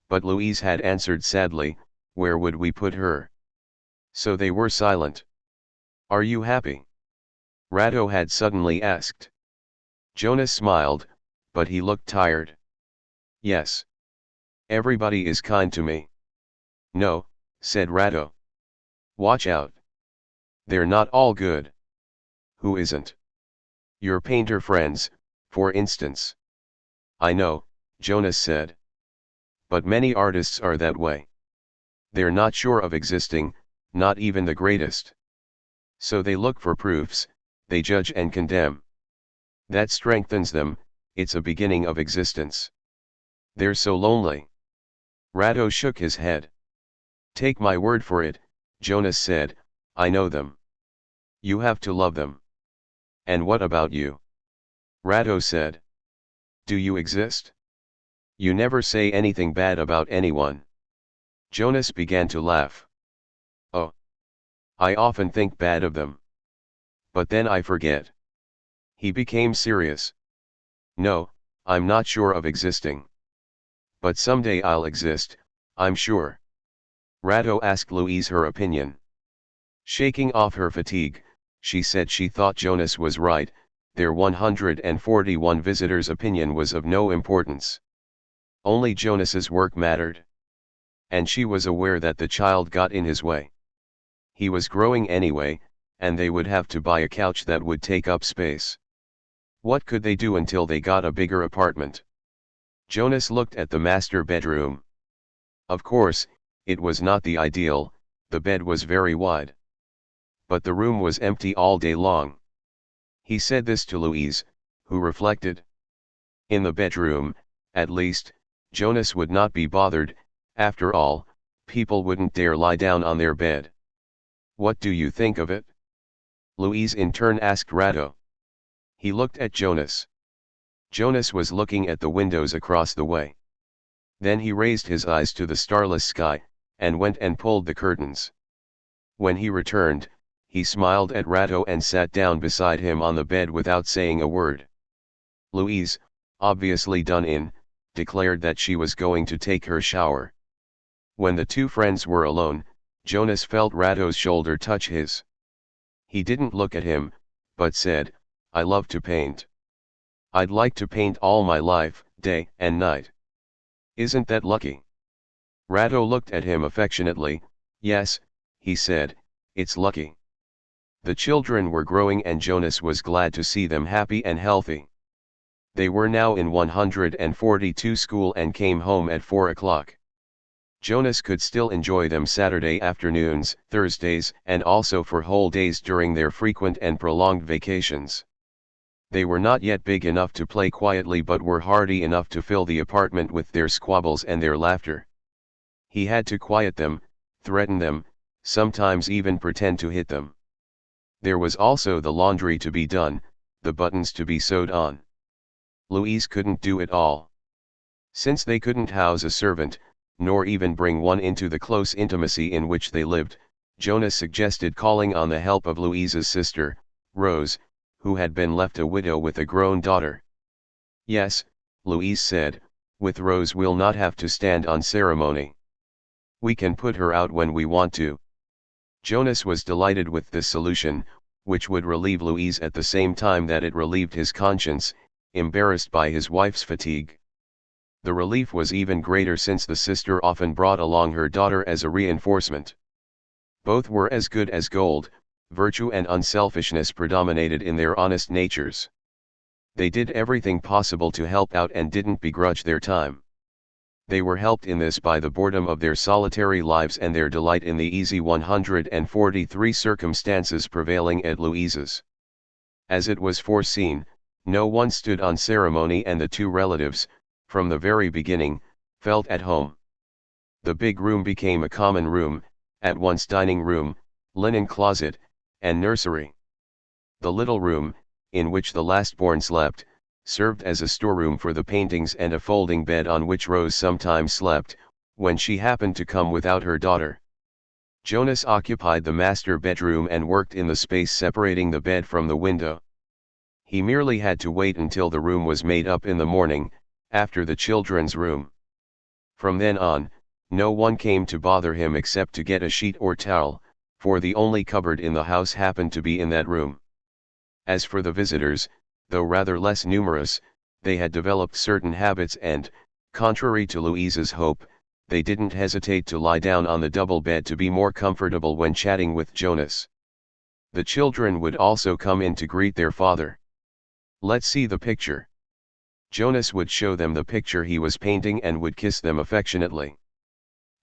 But Louise had answered sadly, "Where would we put her?" So they were silent. "Are you happy?" Rado had suddenly asked. Jonas smiled, but he looked tired. "Yes. Everybody is kind to me." "No," said Rado. "Watch out. They're not all good." "Who isn't?" "Your painter friends, for instance." "I know," Jonas said. "But many artists are that way. They're not sure of existing, not even the greatest. So they look for proofs, they judge and condemn. That strengthens them, it's a beginning of existence. They're so lonely." Rado shook his head. "Take my word for it," Jonas said, "I know them. You have to love them." "And what about you?" Rado said. Do you exist? You never say anything bad about anyone. Jonas began to laugh. Oh. I often think bad of them. But then I forget. He became serious. No, I'm not sure of existing. But someday I'll exist, I'm sure. Rado asked Louise her opinion. Shaking off her fatigue, she said she thought Jonas was right, their 141 visitors' opinion was of no importance. Only Jonas's work mattered. And she was aware that the child got in his way. He was growing anyway, and they would have to buy a couch that would take up space. What could they do until they got a bigger apartment? Jonas looked at the master bedroom. Of course, it was not the ideal, the bed was very wide. But the room was empty all day long. He said this to Louise, who reflected. In the bedroom, at least, Jonas would not be bothered, after all, people wouldn't dare lie down on their bed. What do you think of it? Louise in turn asked Rado. He looked at Jonas. Jonas was looking at the windows across the way. Then he raised his eyes to the starless sky, and went and pulled the curtains. When he returned, he smiled at Rado and sat down beside him on the bed without saying a word. Louise, obviously done in, declared that she was going to take her shower. When the two friends were alone, Jonas felt Rado's shoulder touch his. He didn't look at him, but said, I love to paint. I'd like to paint all my life, day and night. Isn't that lucky? Rado looked at him affectionately. Yes, he said, it's lucky. The children were growing and Jonas was glad to see them happy and healthy. They were now in 142 school and came home at 4 o'clock. Jonas could still enjoy them Saturday afternoons, Thursdays, and also for whole days during their frequent and prolonged vacations. They were not yet big enough to play quietly but were hardy enough to fill the apartment with their squabbles and their laughter. He had to quiet them, threaten them, sometimes even pretend to hit them. There was also the laundry to be done, the buttons to be sewed on. Louise couldn't do it all. Since they couldn't house a servant, nor even bring one into the close intimacy in which they lived, Jonas suggested calling on the help of Louise's sister, Rose, who had been left a widow with a grown daughter. Yes, Louise said, with Rose we'll not have to stand on ceremony. We can put her out when we want to. Jonas was delighted with this solution, which would relieve Louise at the same time that it relieved his conscience, embarrassed by his wife's fatigue. The relief was even greater since the sister often brought along her daughter as a reinforcement. Both were as good as gold, virtue and unselfishness predominated in their honest natures. They did everything possible to help out and didn't begrudge their time. They were helped in this by the boredom of their solitary lives and their delight in the easy 143 circumstances prevailing at Louise's. As it was foreseen, no one stood on ceremony and the two relatives, from the very beginning, felt at home. The big room became a common room, at once dining room, linen closet, and nursery. The little room, in which the last-born slept, served as a storeroom for the paintings and a folding bed on which Rose sometimes slept, when she happened to come without her daughter. Jonas occupied the master bedroom and worked in the space separating the bed from the window. He merely had to wait until the room was made up in the morning, after the children's room. From then on, no one came to bother him except to get a sheet or towel, for the only cupboard in the house happened to be in that room. As for the visitors, though rather less numerous, they had developed certain habits and, contrary to Louise's hope, they didn't hesitate to lie down on the double bed to be more comfortable when chatting with Jonas. The children would also come in to greet their father. Let's see the picture. Jonas would show them the picture he was painting and would kiss them affectionately.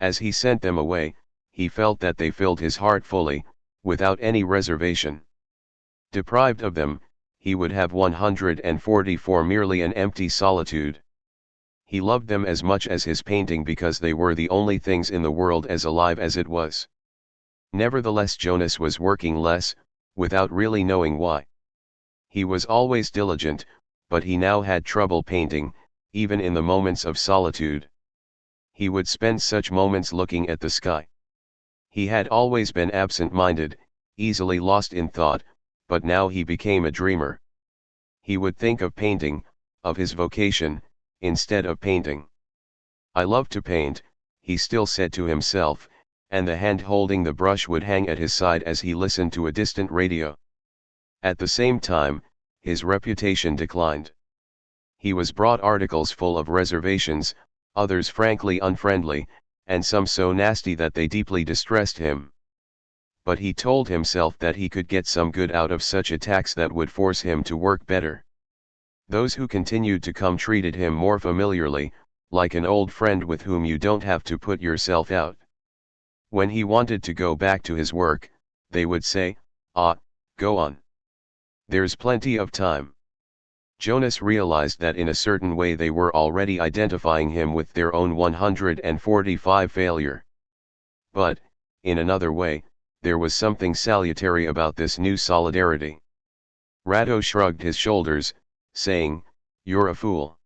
As he sent them away, he felt that they filled his heart fully, without any reservation. Deprived of them, he would have 144 merely an empty solitude. He loved them as much as his painting because they were the only things in the world as alive as it was. Nevertheless, Jonas was working less, without really knowing why. He was always diligent, but he now had trouble painting, even in the moments of solitude. He would spend such moments looking at the sky. He had always been absent-minded, easily lost in thought, but now he became a dreamer. He would think of painting, of his vocation, instead of painting. "I love to paint," he still said to himself, and the hand holding the brush would hang at his side as he listened to a distant radio. At the same time, his reputation declined. He was brought articles full of reservations, others frankly unfriendly, and some so nasty that they deeply distressed him. But he told himself that he could get some good out of such attacks that would force him to work better. Those who continued to come treated him more familiarly, like an old friend with whom you don't have to put yourself out. When he wanted to go back to his work, they would say, "Ah, go on. There's plenty of time." Jonas realized that in a certain way they were already identifying him with their own 145 failure. But, in another way, there was something salutary about this new solidarity. Rado shrugged his shoulders, saying, "You're a fool.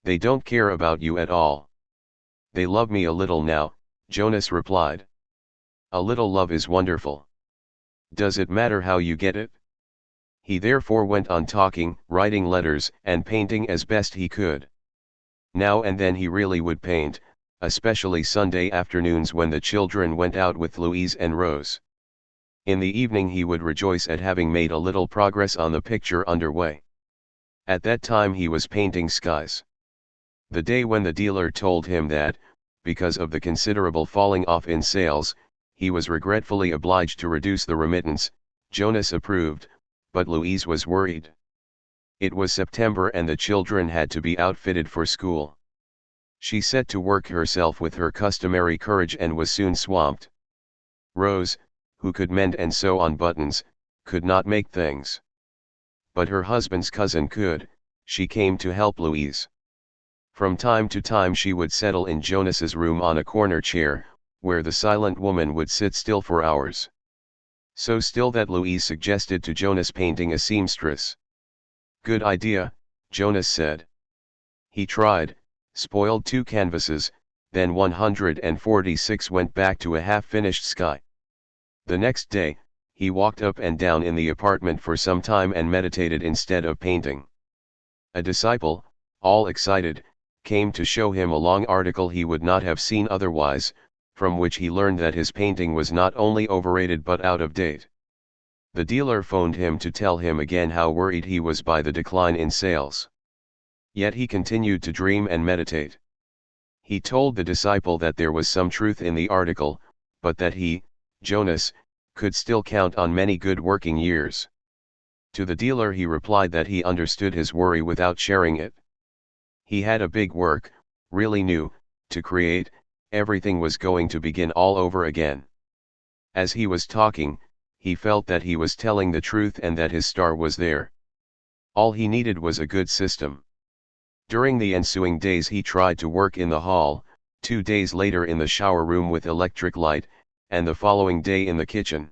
They don't care about you at all." "They love me a little now," Jonas replied. "A little love is wonderful. Does it matter how you get it?" He therefore went on talking, writing letters, and painting as best he could. Now and then he really would paint, especially Sunday afternoons when the children went out with Louise and Rose. In the evening he would rejoice at having made a little progress on the picture underway. At that time he was painting skies. The day when the dealer told him that, because of the considerable falling off in sales, he was regretfully obliged to reduce the remittance, Jonas approved, but Louise was worried. It was September and the children had to be outfitted for school. She set to work herself with her customary courage and was soon swamped. Rose, who could mend and sew on buttons, could not make things. But her husband's cousin could. She came to help Louise. From time to time she would settle in Jonas's room on a corner chair, where the silent woman would sit still for hours. So still that Louise suggested to Jonas painting a seamstress. "Good idea," Jonas said. He tried, spoiled 2 canvases, then 146 went back to a half-finished sky. The next day, he walked up and down in the apartment for some time and meditated instead of painting. A disciple, all excited, came to show him a long article he would not have seen otherwise, from which he learned that his painting was not only overrated but out of date. The dealer phoned him to tell him again how worried he was by the decline in sales. Yet he continued to dream and meditate. He told the disciple that there was some truth in the article, but that he, Jonas, could still count on many good working years. To the dealer he replied that he understood his worry without sharing it. He had a big work, really new, to create. Everything was going to begin all over again. As he was talking, he felt that he was telling the truth and that his star was there. All he needed was a good system. During the ensuing days he tried to work in the hall, 2 days later in the shower room with electric light, and the following day in the kitchen.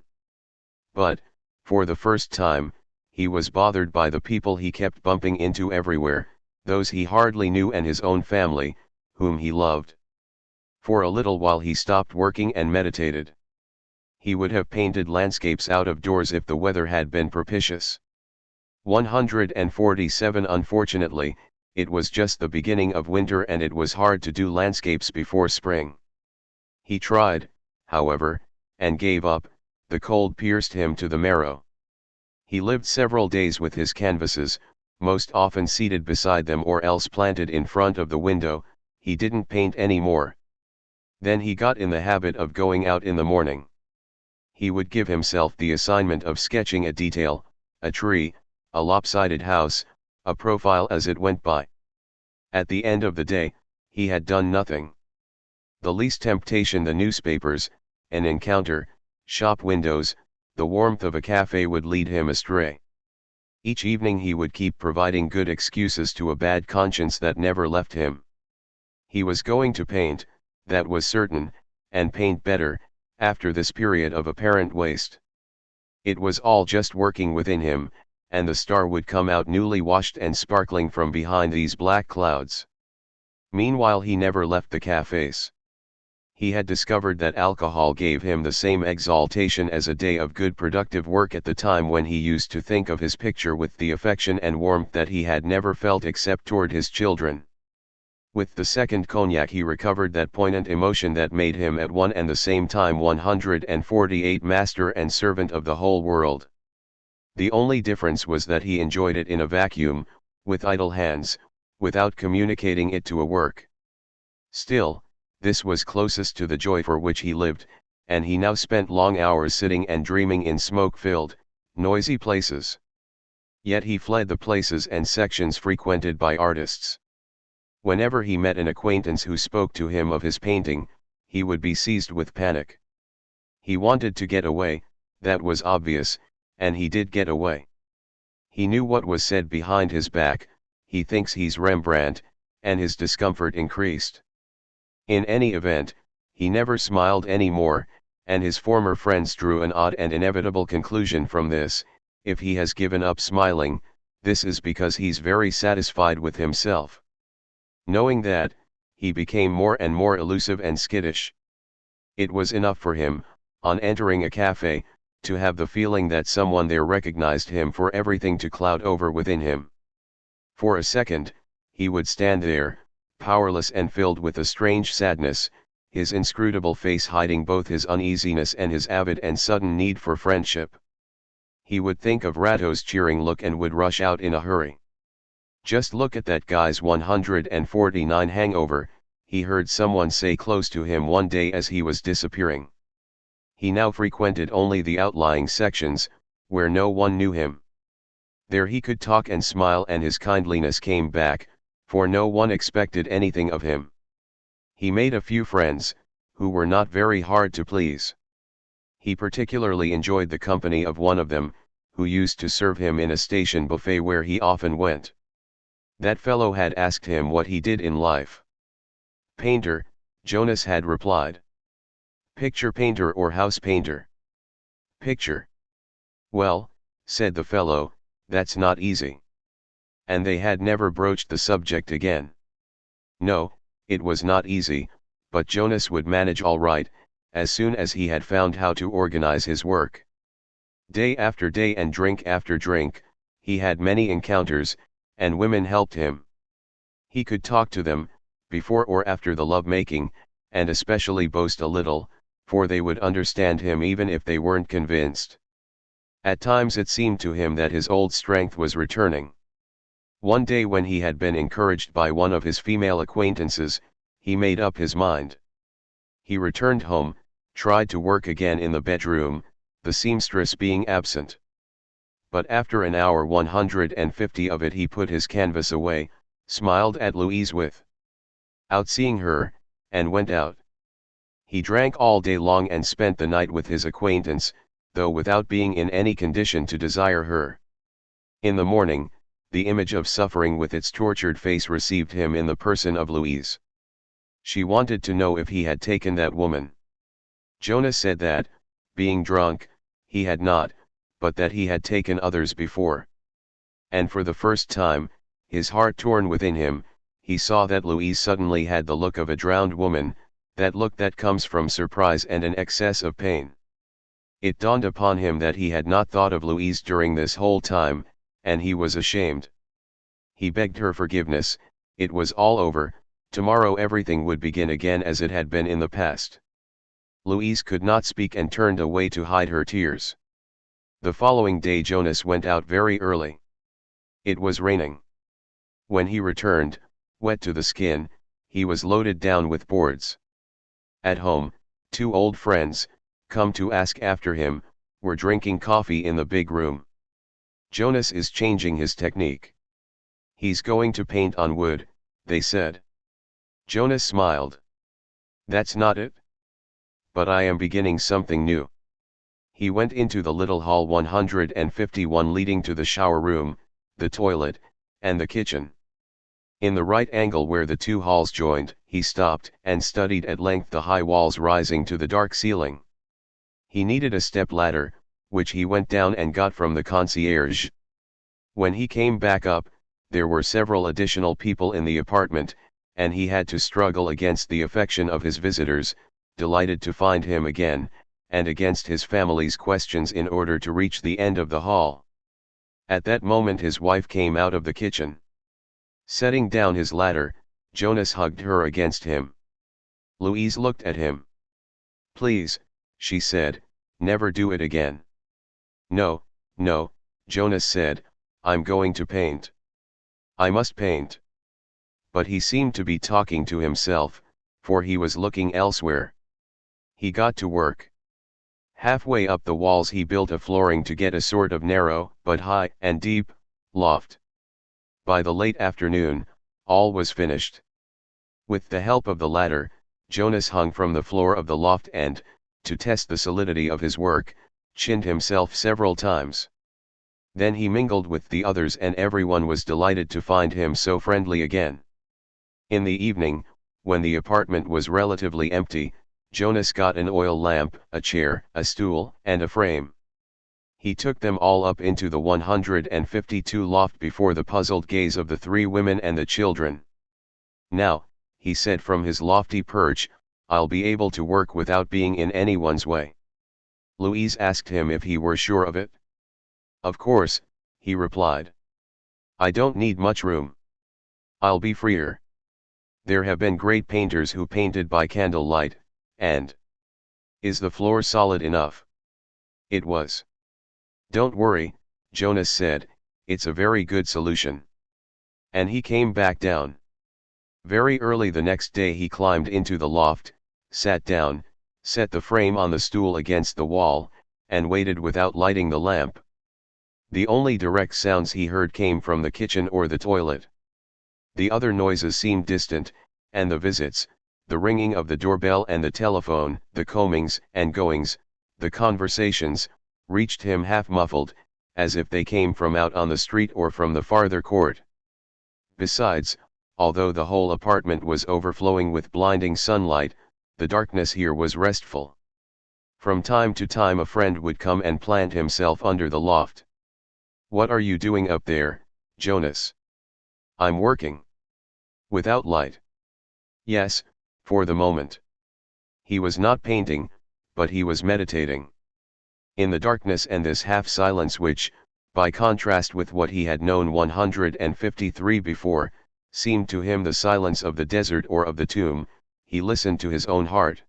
But, for the first time, he was bothered by the people he kept bumping into everywhere, those he hardly knew and his own family, whom he loved. For a little while he stopped working and meditated. He would have painted landscapes out of doors if the weather had been propitious. 147 Unfortunately, it was just the beginning of winter and it was hard to do landscapes before spring. He tried, however, and gave up. The cold pierced him to the marrow. He lived several days with his canvases, most often seated beside them or else planted in front of the window. He didn't paint any more. Then he got in the habit of going out in the morning. He would give himself the assignment of sketching a detail, a tree, a lopsided house, a profile as it went by. At the end of the day, he had done nothing. The least temptation, the newspapers, an encounter, shop windows, the warmth of a cafe would lead him astray. Each evening he would keep providing good excuses to a bad conscience that never left him. He was going to paint, that was certain, and paint better, after this period of apparent waste. It was all just working within him, and the star would come out newly washed and sparkling from behind these black clouds. Meanwhile he never left the cafes. He had discovered that alcohol gave him the same exaltation as a day of good productive work at the time when he used to think of his picture with the affection and warmth that he had never felt except toward his children. With the second cognac he recovered that poignant emotion that made him at one and the same time 148 master and servant of the whole world. The only difference was that he enjoyed it in a vacuum, with idle hands, without communicating it to a work. Still, this was closest to the joy for which he lived, and he now spent long hours sitting and dreaming in smoke-filled, noisy places. Yet he fled the places and sections frequented by artists. Whenever he met an acquaintance who spoke to him of his painting, he would be seized with panic. He wanted to get away, that was obvious, and he did get away. He knew what was said behind his back, he thinks he's Rembrandt, and his discomfort increased. In any event, he never smiled any more, and his former friends drew an odd and inevitable conclusion from this: if he has given up smiling, this is because he's very satisfied with himself. Knowing that, he became more and more elusive and skittish. It was enough for him, on entering a cafe, to have the feeling that someone there recognized him for everything to cloud over within him. For a second, he would stand there, powerless and filled with a strange sadness, his inscrutable face hiding both his uneasiness and his avid and sudden need for friendship. He would think of Ratto's cheering look and would rush out in a hurry. "Just look at that guy's 149 hangover," he heard someone say close to him one day as he was disappearing. He now frequented only the outlying sections, where no one knew him. There he could talk and smile and his kindliness came back, for no one expected anything of him. He made a few friends, who were not very hard to please. He particularly enjoyed the company of one of them, who used to serve him in a station buffet where he often went. That fellow had asked him what he did in life. "Painter," Jonas had replied. "Picture painter or house painter?" "Picture." "Well," said the fellow, "that's not easy." And they had never broached the subject again. No, it was not easy, but Jonas would manage all right, as soon as he had found how to organize his work. Day after day and drink after drink, he had many encounters, and women helped him. He could talk to them, before or after the love-making, and especially boast a little, for they would understand him even if they weren't convinced. At times it seemed to him that his old strength was returning. One day when he had been encouraged by one of his female acquaintances, he made up his mind. He returned home, tried to work again in the bedroom, the seamstress being absent. But after an hour 150 of it he put his canvas away, smiled at Louise without seeing her, and went out. He drank all day long and spent the night with his acquaintance, though without being in any condition to desire her. In the morning, the image of suffering with its tortured face received him in the person of Louise. She wanted to know if he had taken that woman. Jonas said that, being drunk, he had not, but that he had taken others before. And for the first time, his heart torn within him, he saw that Louise suddenly had the look of a drowned woman, that look that comes from surprise and an excess of pain. It dawned upon him that he had not thought of Louise during this whole time, and he was ashamed. He begged her forgiveness. It was all over, tomorrow everything would begin again as it had been in the past. Louise could not speak and turned away to hide her tears. The following day Jonas went out very early. It was raining. When he returned, wet to the skin, he was loaded down with boards. At home, two old friends, come to ask after him, were drinking coffee in the big room. "Jonas is changing his technique. He's going to paint on wood," they said. Jonas smiled. "That's not it. But I am beginning something new." He went into the little hall 151 leading to the shower room, the toilet, and the kitchen. In the right angle where the two halls joined, he stopped and studied at length the high walls rising to the dark ceiling. He needed a step ladder, which he went down and got from the concierge. When he came back up, there were several additional people in the apartment, and he had to struggle against the affection of his visitors, delighted to find him again, and against his family's questions in order to reach the end of the hall. At that moment his wife came out of the kitchen. Setting down his ladder, Jonas hugged her against him. Louise looked at him. "Please," she said, "never do it again." "No, no," Jonas said, "I'm going to paint. I must paint." But he seemed to be talking to himself, for he was looking elsewhere. He got to work. Halfway up the walls he built a flooring to get a sort of narrow, but high and deep, loft. By the late afternoon, all was finished. With the help of the ladder, Jonas hung from the floor of the loft and, to test the solidity of his work, chinned himself several times. Then he mingled with the others and everyone was delighted to find him so friendly again. In the evening, when the apartment was relatively empty, Jonas got an oil lamp, a chair, a stool, and a frame. He took them all up into the 152 loft before the puzzled gaze of the three women and the children. "Now," he said from his lofty perch, "I'll be able to work without being in anyone's way." Louise asked him if he were sure of it. "Of course," he replied. "I don't need much room. I'll be freer. There have been great painters who painted by candlelight, and... Is the floor solid enough?" It was. "Don't worry," Jonas said, "it's a very good solution." And he came back down. Very early the next day he climbed into the loft, sat down, set the frame on the stool against the wall, and waited without lighting the lamp. The only direct sounds he heard came from the kitchen or the toilet. The other noises seemed distant, and the visits, the ringing of the doorbell and the telephone, the comings and goings, the conversations, reached him half muffled, as if they came from out on the street or from the farther court. Besides, although the whole apartment was overflowing with blinding sunlight, the darkness here was restful. From time to time a friend would come and plant himself under the loft. "What are you doing up there, Jonas?" "I'm working." "Without light?" "Yes, for the moment." He was not painting, but he was meditating. In the darkness and this half-silence which, by contrast with what he had known 153 before, seemed to him the silence of the desert or of the tomb, he listened to his own heart.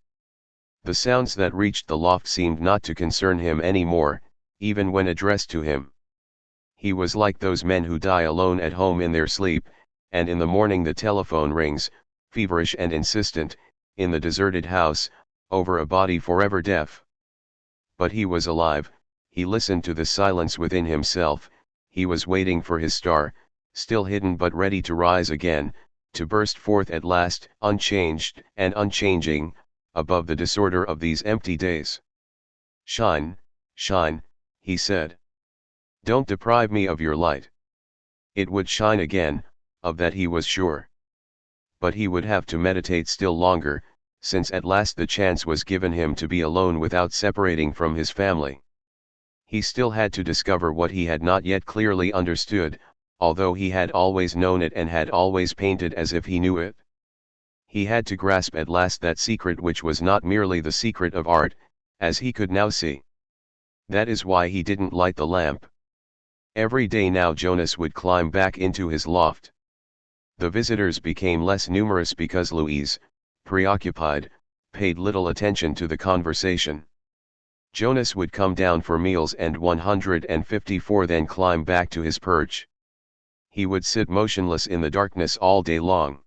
The sounds that reached the loft seemed not to concern him any more, even when addressed to him. He was like those men who die alone at home in their sleep, and in the morning the telephone rings, feverish and insistent, in the deserted house, over a body forever deaf. But he was alive, he listened to the silence within himself, he was waiting for his star, still hidden but ready to rise again, to burst forth at last, unchanged and unchanging, above the disorder of these empty days. "Shine, shine," he said. "Don't deprive me of your light." It would shine again, of that he was sure. But he would have to meditate still longer, since at last the chance was given him to be alone without separating from his family. He still had to discover what he had not yet clearly understood, although he had always known it and had always painted as if he knew it. He had to grasp at last that secret which was not merely the secret of art, as he could now see. That is why he didn't light the lamp. Every day now Jonas would climb back into his loft. The visitors became less numerous because Louise, preoccupied, paid little attention to the conversation. Jonas would come down for meals and 154 then climb back to his perch. He would sit motionless in the darkness all day long.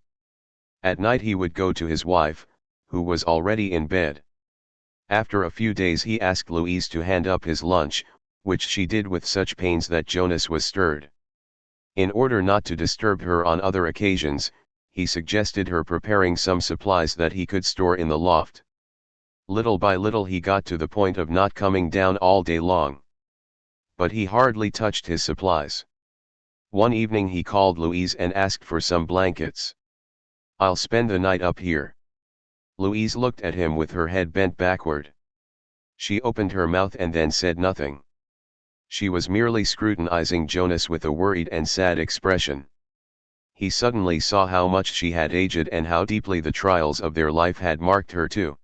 At night he would go to his wife, who was already in bed. After a few days he asked Louise to hand up his lunch, which she did with such pains that Jonas was stirred. In order not to disturb her on other occasions, he suggested her preparing some supplies that he could store in the loft. Little by little he got to the point of not coming down all day long. But he hardly touched his supplies. One evening he called Louise and asked for some blankets. "I'll spend the night up here." Louise looked at him with her head bent backward. She opened her mouth and then said nothing. She was merely scrutinizing Jonas with a worried and sad expression. He suddenly saw how much she had aged and how deeply the trials of their life had marked her too.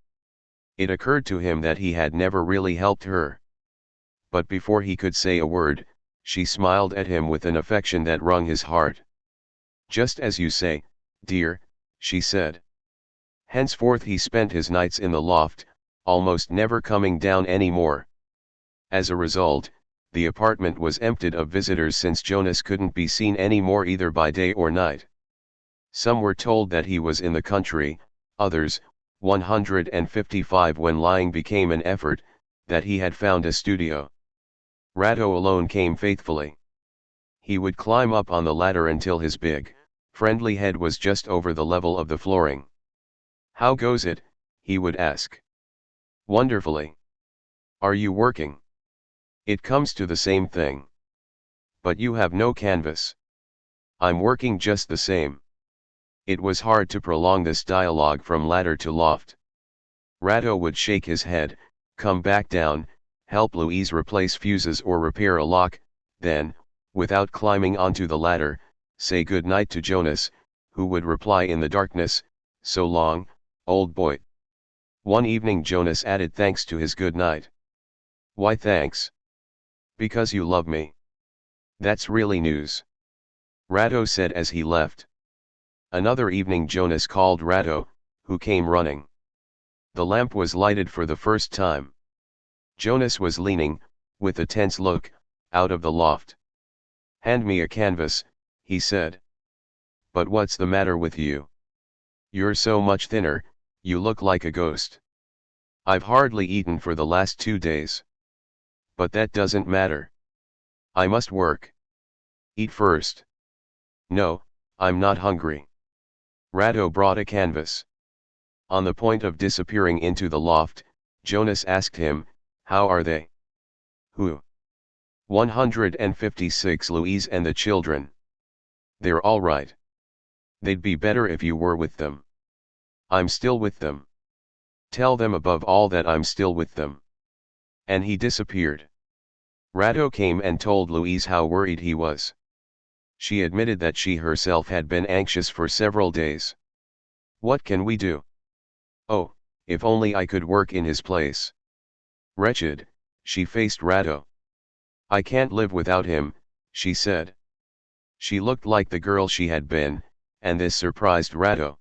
It occurred to him that he had never really helped her. But before he could say a word, she smiled at him with an affection that wrung his heart. "Just as you say, dear," she said. Henceforth he spent his nights in the loft, almost never coming down any more. As a result, the apartment was emptied of visitors since Jonas couldn't be seen any more either by day or night. Some were told that he was in the country, others, 155 when lying became an effort, that he had found a studio. Rado alone came faithfully. He would climb up on the ladder until his big, friendly head was just over the level of the flooring. "How goes it?" he would ask. "Wonderfully. Are you working?" "It comes to the same thing." "But you have no canvas." "I'm working just the same." It was hard to prolong this dialogue from ladder to loft. Rado would shake his head, come back down, help Louise replace fuses or repair a lock, then, without climbing onto the ladder, say good night to Jonas, who would reply in the darkness, "So long, old boy." One evening Jonas added thanks to his good night. "Why thanks?" "Because you love me." "That's really news," Rado said as he left. Another evening Jonas called Rado, who came running. The lamp was lighted for the first time. Jonas was leaning, with a tense look, out of the loft. "Hand me a canvas," he said. "But what's the matter with you? You're so much thinner, you look like a ghost." "I've hardly eaten for the last 2 days." "But that doesn't matter. I must work." "Eat first." "No, I'm not hungry." Rado brought a canvas. On the point of disappearing into the loft, Jonas asked him, "How are they?" "Who?" 156 Louise and the children. "They're all right. They'd be better if you were with them." "I'm still with them." "Tell them above all that I'm still with them." And he disappeared. Rado came and told Louise how worried he was. She admitted that she herself had been anxious for several days. "What can we do?" "Oh, if only I could work in his place." Wretched, she faced Rado. "I can't live without him," she said. She looked like the girl she had been, and this surprised Rado.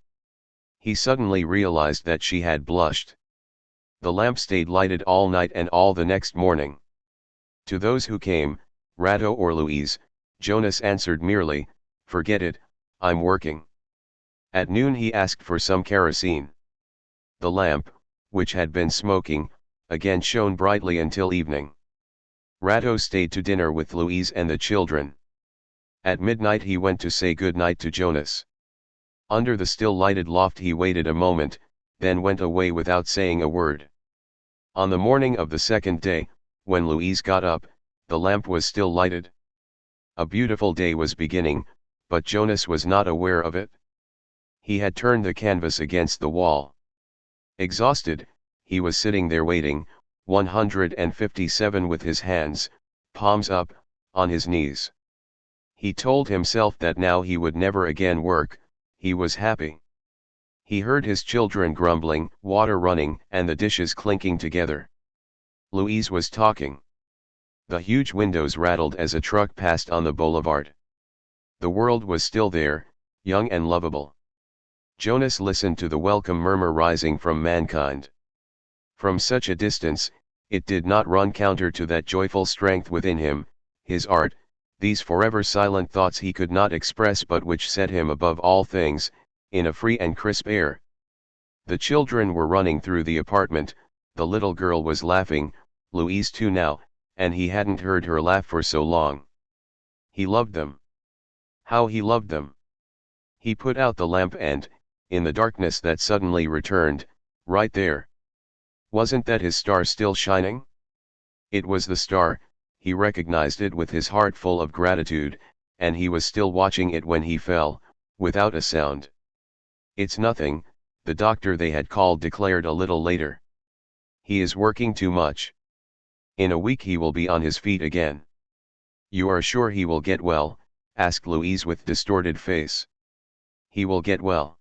He suddenly realized that she had blushed. The lamp stayed lighted all night and all the next morning. To those who came, Rado or Louise, Jonas answered merely, "Forget it, I'm working." At noon he asked for some kerosene. The lamp, which had been smoking, again shone brightly until evening. Rado stayed to dinner with Louise and the children. At midnight he went to say good night to Jonas. Under the still lighted loft he waited a moment, then went away without saying a word. On the morning of the second day, when Louise got up, the lamp was still lighted. A beautiful day was beginning, but Jonas was not aware of it. He had turned the canvas against the wall. Exhausted, he was sitting there waiting, 157 with his hands, palms up, on his knees. He told himself that now he would never again work, he was happy. He heard his children grumbling, water running, and the dishes clinking together. Louise was talking. The huge windows rattled as a truck passed on the boulevard. The world was still there, young and lovable. Jonas listened to the welcome murmur rising from mankind. From such a distance, it did not run counter to that joyful strength within him, his art, these forever silent thoughts he could not express but which set him above all things, in a free and crisp air. The children were running through the apartment, the little girl was laughing, Louise too now, and he hadn't heard her laugh for so long. He loved them. How he loved them! He put out the lamp and, in the darkness that suddenly returned, right there. Wasn't that his star still shining? It was the star, he recognized it with his heart full of gratitude, and he was still watching it when he fell, without a sound. "It's nothing," the doctor they had called declared a little later. "He is working too much. In a week he will be on his feet again." "You are sure he will get well?" asked Louise with distorted face. "He will get well."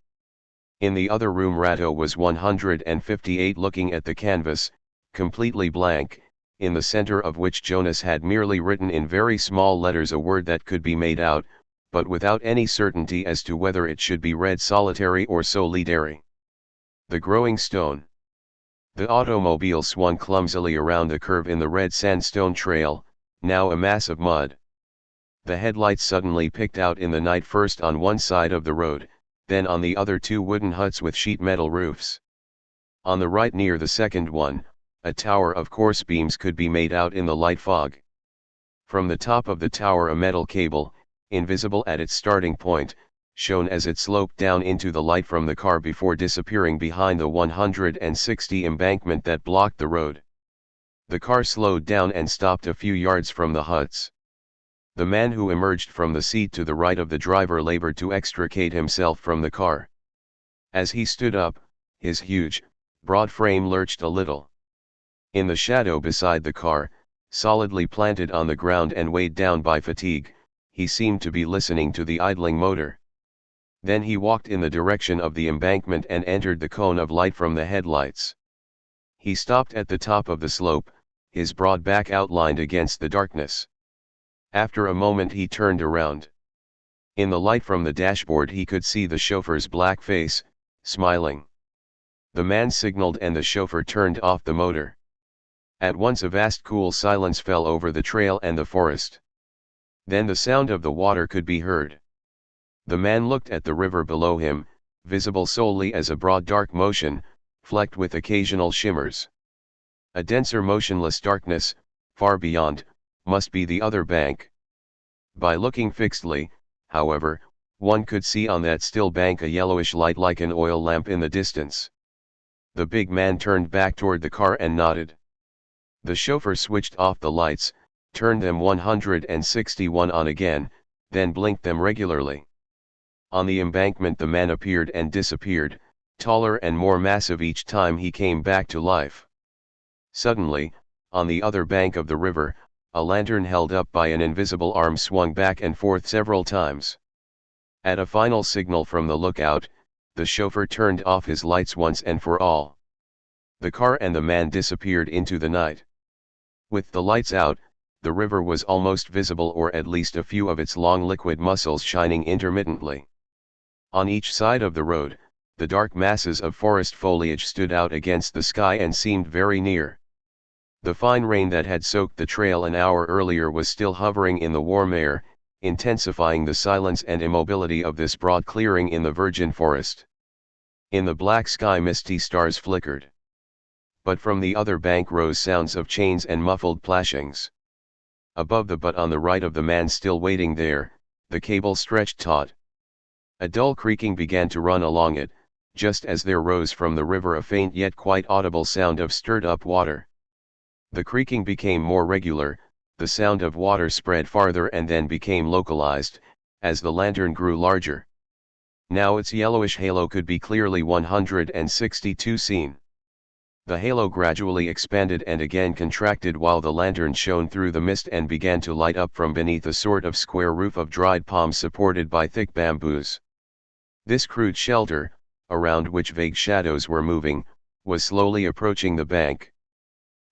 In the other room Ratto was 158 looking at the canvas, completely blank, in the center of which Jonas had merely written in very small letters a word that could be made out, but without any certainty as to whether it should be read solitary or solidary. The growing stone. The automobile swung clumsily around the curve in the red sandstone trail, now a mass of mud. The headlights suddenly picked out in the night, first on one side of the road, then on the other, two wooden huts with sheet metal roofs. On the right near the second one, a tower of coarse beams could be made out in the light fog. From the top of the tower a metal cable, invisible at its starting point, shone as it sloped down into the light from the car before disappearing behind the 160 embankment that blocked the road. The car slowed down and stopped a few yards from the huts. The man who emerged from the seat to the right of the driver labored to extricate himself from the car. As he stood up, his huge, broad frame lurched a little. In the shadow beside the car, solidly planted on the ground and weighed down by fatigue, he seemed to be listening to the idling motor. Then he walked in the direction of the embankment and entered the cone of light from the headlights. He stopped at the top of the slope, his broad back outlined against the darkness. After a moment he turned around. In the light from the dashboard he could see the chauffeur's black face, smiling. The man signaled and the chauffeur turned off the motor. At once a vast cool silence fell over the trail and the forest. Then the sound of the water could be heard. The man looked at the river below him, visible solely as a broad dark motion, flecked with occasional shimmers. A denser motionless darkness, far beyond, must be the other bank. By looking fixedly, however, one could see on that still bank a yellowish light like an oil lamp in the distance. The big man turned back toward the car and nodded. The chauffeur switched off the lights, turned them 161 on again, then blinked them regularly. On the embankment the man appeared and disappeared, taller and more massive each time he came back to life. Suddenly, on the other bank of the river, a lantern held up by an invisible arm swung back and forth several times. At a final signal from the lookout, the chauffeur turned off his lights once and for all. The car and the man disappeared into the night. With the lights out, the river was almost visible, or at least a few of its long liquid muscles shining intermittently. On each side of the road, the dark masses of forest foliage stood out against the sky and seemed very near. The fine rain that had soaked the trail an hour earlier was still hovering in the warm air, intensifying the silence and immobility of this broad clearing in the virgin forest. In the black sky misty stars flickered. But from the other bank rose sounds of chains and muffled plashings. Above the butt on the right of the man still waiting there, the cable stretched taut. A dull creaking began to run along it, just as there rose from the river a faint yet quite audible sound of stirred-up water. The creaking became more regular, the sound of water spread farther and then became localized, as the lantern grew larger. Now its yellowish halo could be clearly 162 seen. The halo gradually expanded and again contracted while the lantern shone through the mist and began to light up from beneath a sort of square roof of dried palms supported by thick bamboos. This crude shelter, around which vague shadows were moving, was slowly approaching the bank.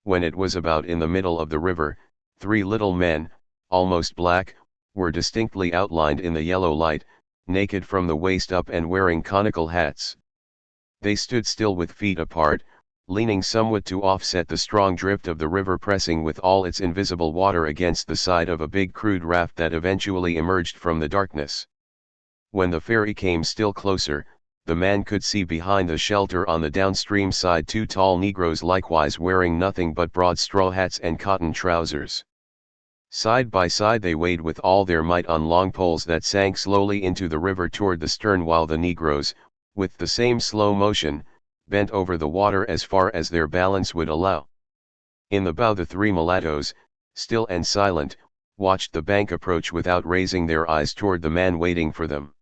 When it was about in the middle of the river, three little men, almost black, were distinctly outlined in the yellow light, naked from the waist up and wearing conical hats. They stood still with feet apart, leaning somewhat to offset the strong drift of the river pressing with all its invisible water against the side of a big crude raft that eventually emerged from the darkness. When the ferry came still closer, the man could see behind the shelter on the downstream side two tall Negroes likewise wearing nothing but broad straw hats and cotton trousers. Side by side they weighed with all their might on long poles that sank slowly into the river toward the stern, while the Negroes, with the same slow motion, bent over the water as far as their balance would allow. In the bow the three mulattoes, still and silent, watched the bank approach without raising their eyes toward the man waiting for them.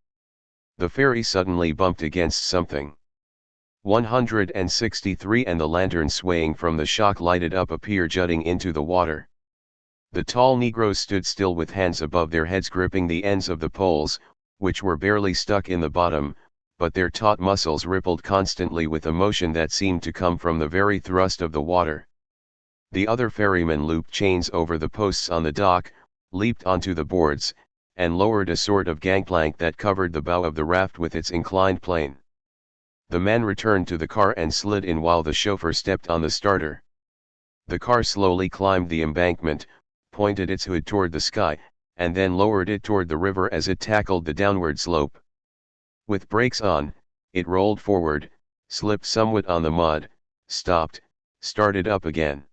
The ferry suddenly bumped against something. 163 and the lantern swaying from the shock lighted up a pier jutting into the water. The tall Negroes stood still with hands above their heads gripping the ends of the poles, which were barely stuck in the bottom, but their taut muscles rippled constantly with a motion that seemed to come from the very thrust of the water. The other ferrymen looped chains over the posts on the dock, leaped onto the boards, and lowered a sort of gangplank that covered the bow of the raft with its inclined plane. The men returned to the car and slid in while the chauffeur stepped on the starter. The car slowly climbed the embankment, pointed its hood toward the sky, and then lowered it toward the river as it tackled the downward slope. With brakes on, it rolled forward, slipped somewhat on the mud, stopped, started up again.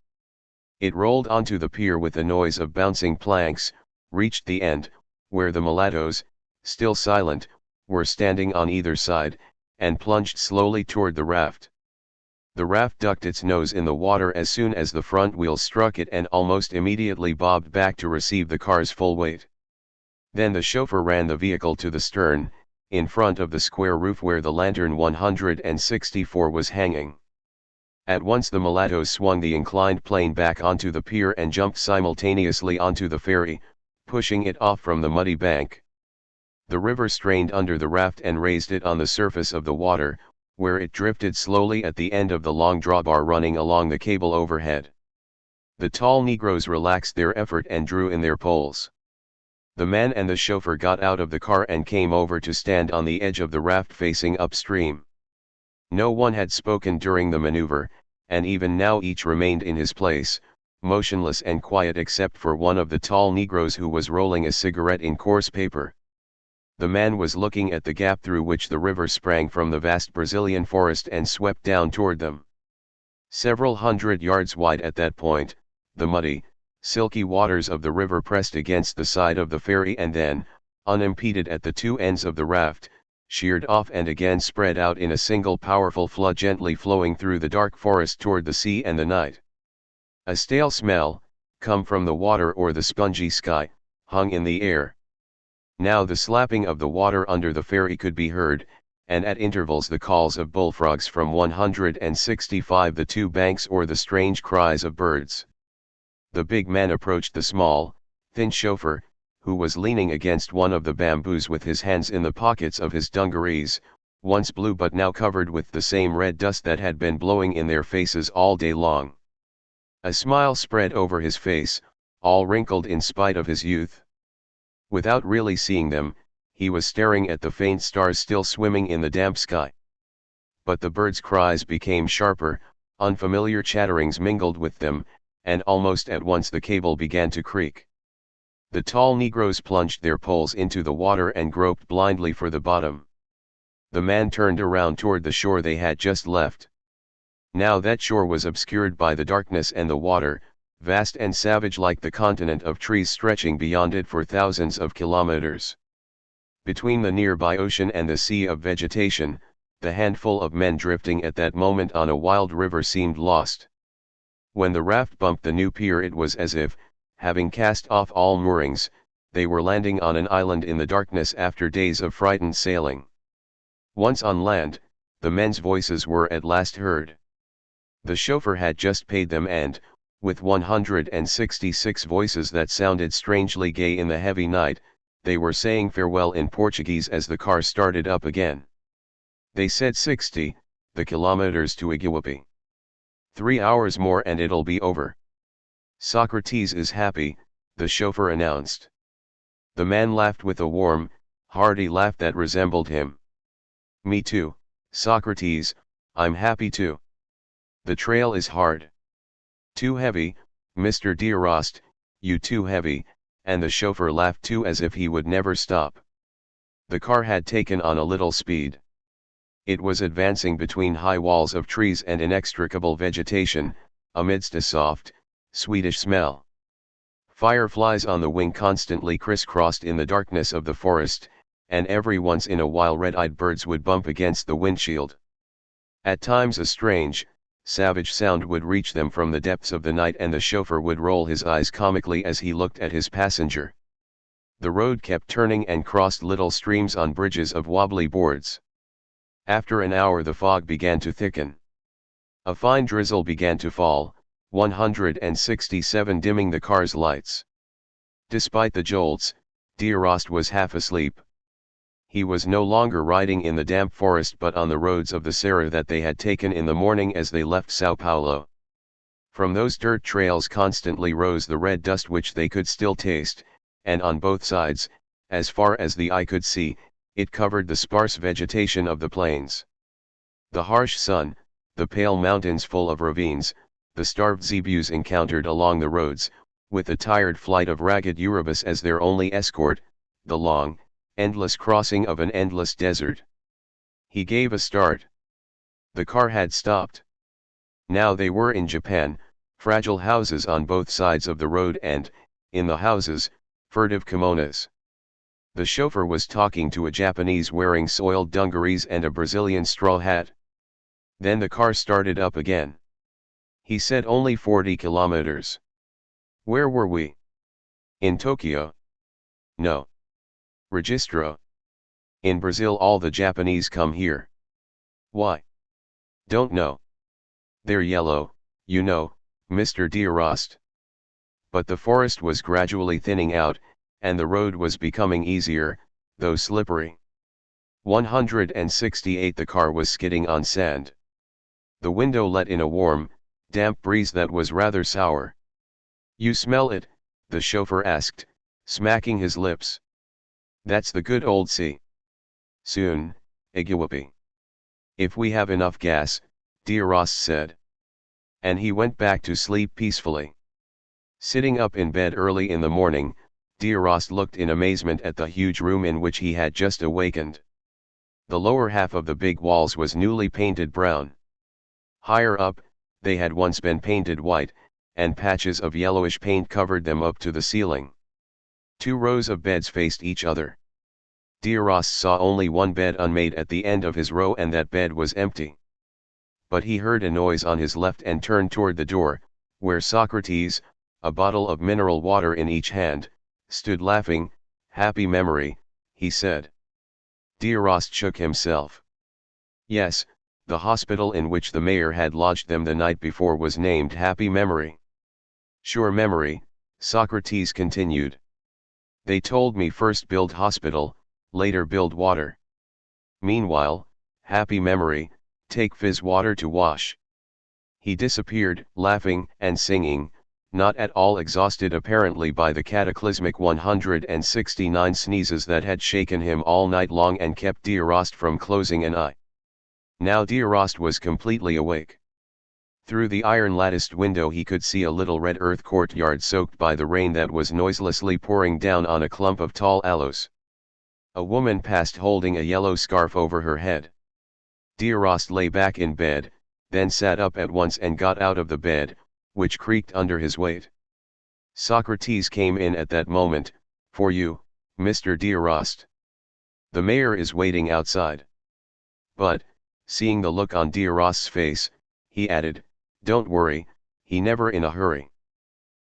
It rolled onto the pier with a noise of bouncing planks, reached the end, where the mulattoes, still silent, were standing on either side, and plunged slowly toward the raft. The raft ducked its nose in the water as soon as the front wheels struck it and almost immediately bobbed back to receive the car's full weight. Then the chauffeur ran the vehicle to the stern, in front of the square roof where the lantern 164 was hanging. At once the mulattoes swung the inclined plane back onto the pier and jumped simultaneously onto the ferry, pushing it off from the muddy bank. The river strained under the raft and raised it on the surface of the water, where it drifted slowly at the end of the long drawbar running along the cable overhead. The tall Negroes relaxed their effort and drew in their poles. The man and the chauffeur got out of the car and came over to stand on the edge of the raft facing upstream. No one had spoken during the maneuver, and even now each remained in his place, motionless and quiet except for one of the tall Negroes who was rolling a cigarette in coarse paper. The man was looking at the gap through which the river sprang from the vast Brazilian forest and swept down toward them. Several hundred yards wide at that point, the muddy, silky waters of the river pressed against the side of the ferry and then, unimpeded at the two ends of the raft, sheared off and again spread out in a single powerful flood gently flowing through the dark forest toward the sea and the night. A stale smell, come from the water or the spongy sky, hung in the air. Now the slapping of the water under the ferry could be heard, and at intervals the calls of bullfrogs from 165 the two banks or the strange cries of birds. The big man approached the small, thin chauffeur, who was leaning against one of the bamboos with his hands in the pockets of his dungarees, once blue but now covered with the same red dust that had been blowing in their faces all day long. A smile spread over his face, all wrinkled in spite of his youth. Without really seeing them, he was staring at the faint stars still swimming in the damp sky. But the birds' cries became sharper, unfamiliar chatterings mingled with them, and almost at once the cable began to creak. The tall Negroes plunged their poles into the water and groped blindly for the bottom. The man turned around toward the shore they had just left. Now that shore was obscured by the darkness and the water, vast and savage like the continent of trees stretching beyond it for thousands of kilometers. Between the nearby ocean and the sea of vegetation, the handful of men drifting at that moment on a wild river seemed lost. When the raft bumped the new pier it was as if, having cast off all moorings, they were landing on an island in the darkness after days of frightened sailing. Once on land, the men's voices were at last heard. The chauffeur had just paid them and, with 166 voices that sounded strangely gay in the heavy night, they were saying farewell in Portuguese as the car started up again. They said 60, the kilometers to Iguape. 3 hours more and it'll be over. Socrates is happy, the chauffeur announced. The man laughed with a warm, hearty laugh that resembled him. Me too, Socrates, I'm happy too. The trail is hard. Too heavy, Mr. Dearest, you too heavy, and the chauffeur laughed too as if he would never stop. The car had taken on a little speed. It was advancing between high walls of trees and inextricable vegetation, amidst a soft, sweetish smell. Fireflies on the wing constantly crisscrossed in the darkness of the forest, and every once in a while red-eyed birds would bump against the windshield. At times a strange, savage sound would reach them from the depths of the night and the chauffeur would roll his eyes comically as he looked at his passenger. The road kept turning and crossed little streams on bridges of wobbly boards. After an hour the fog began to thicken. A fine drizzle began to fall, 167 dimming the car's lights. Despite the jolts, D'Arrost was half asleep. He was no longer riding in the damp forest but on the roads of the Serra that they had taken in the morning as they left Sao Paulo. From those dirt trails constantly rose the red dust which they could still taste, and on both sides, as far as the eye could see, it covered the sparse vegetation of the plains. The harsh sun, the pale mountains full of ravines, the starved zebus encountered along the roads, with the tired flight of ragged urubus as their only escort, the long, endless crossing of an endless desert. He gave a start. The car had stopped. Now they were in Japan, fragile houses on both sides of the road and, in the houses, furtive kimonos. The chauffeur was talking to a Japanese wearing soiled dungarees and a Brazilian straw hat. Then the car started up again. He said only 40 kilometers. Where were we? In Tokyo? No. Registro. In Brazil all the Japanese come here. Why? Don't know. They're yellow, you know, Mr. D'Arrost. But the forest was gradually thinning out, and the road was becoming easier, though slippery. 168 The car was skidding on sand. The window let in a warm, damp breeze that was rather sour. You smell it? The chauffeur asked, smacking his lips. That's the good old sea. Soon, Iguape. If we have enough gas, D'Arrost said. And he went back to sleep peacefully. Sitting up in bed early in the morning, D'Arrost looked in amazement at the huge room in which he had just awakened. The lower half of the big walls was newly painted brown. Higher up, they had once been painted white, and patches of yellowish paint covered them up to the ceiling. 2 rows of beds faced each other. D'Arrost saw only one bed unmade at the end of his row and that bed was empty. But he heard a noise on his left and turned toward the door, where Socrates, a bottle of mineral water in each hand, stood laughing. Happy memory, he said. D'Arrost shook himself. Yes, the hospital in which the mayor had lodged them the night before was named Happy Memory. Sure memory, Socrates continued. They told me first build hospital, later build water. Meanwhile, Happy Memory, take fizz water to wash. He disappeared, laughing and singing, not at all exhausted apparently by the cataclysmic 169 sneezes that had shaken him all night long and kept D'Arrost from closing an eye. Now D'Arrost was completely awake. Through the iron-latticed window he could see a little red earth courtyard soaked by the rain that was noiselessly pouring down on a clump of tall aloes. A woman passed holding a yellow scarf over her head. D'Arrost lay back in bed, then sat up at once and got out of the bed, which creaked under his weight. Socrates came in at that moment. For you, Mr. D'Arrost. The mayor is waiting outside. But, seeing the look on D'Arrost's face, he added, don't worry, he never in a hurry.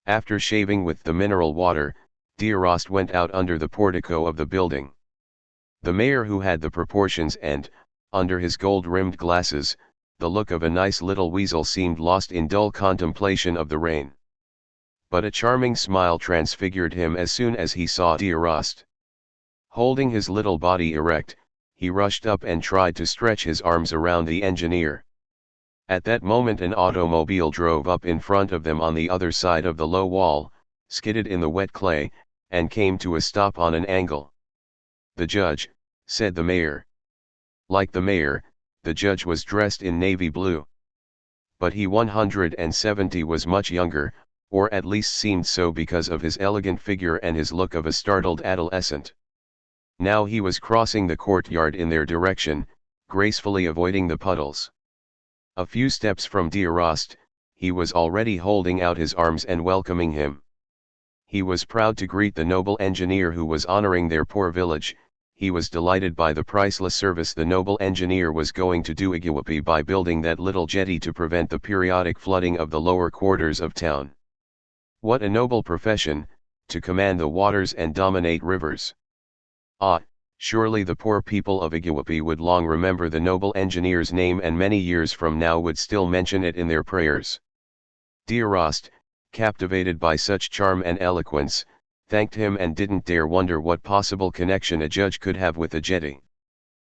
After shaving with the mineral water, D'Arrost went out under the portico of the building. The mayor, who had the proportions and, under his gold-rimmed glasses, the look of a nice little weasel, seemed lost in dull contemplation of the rain. But a charming smile transfigured him as soon as he saw D'Arrost. Holding his little body erect, he rushed up and tried to stretch his arms around the engineer. At that moment an automobile drove up in front of them on the other side of the low wall, skidded in the wet clay, and came to a stop on an angle. The judge, said the mayor. Like the mayor, the judge was dressed in navy blue. But he 170 was much younger, or at least seemed so because of his elegant figure and his look of a startled adolescent. Now he was crossing the courtyard in their direction, gracefully avoiding the puddles. A few steps from D'Arrost, he was already holding out his arms and welcoming him. He was proud to greet the noble engineer who was honoring their poor village. He was delighted by the priceless service the noble engineer was going to do Iguape by building that little jetty to prevent the periodic flooding of the lower quarters of town. What a noble profession, to command the waters and dominate rivers. Ah, surely the poor people of Iguape would long remember the noble engineer's name and many years from now would still mention it in their prayers. D'Arrost, captivated by such charm and eloquence, thanked him and didn't dare wonder what possible connection a judge could have with a jetty.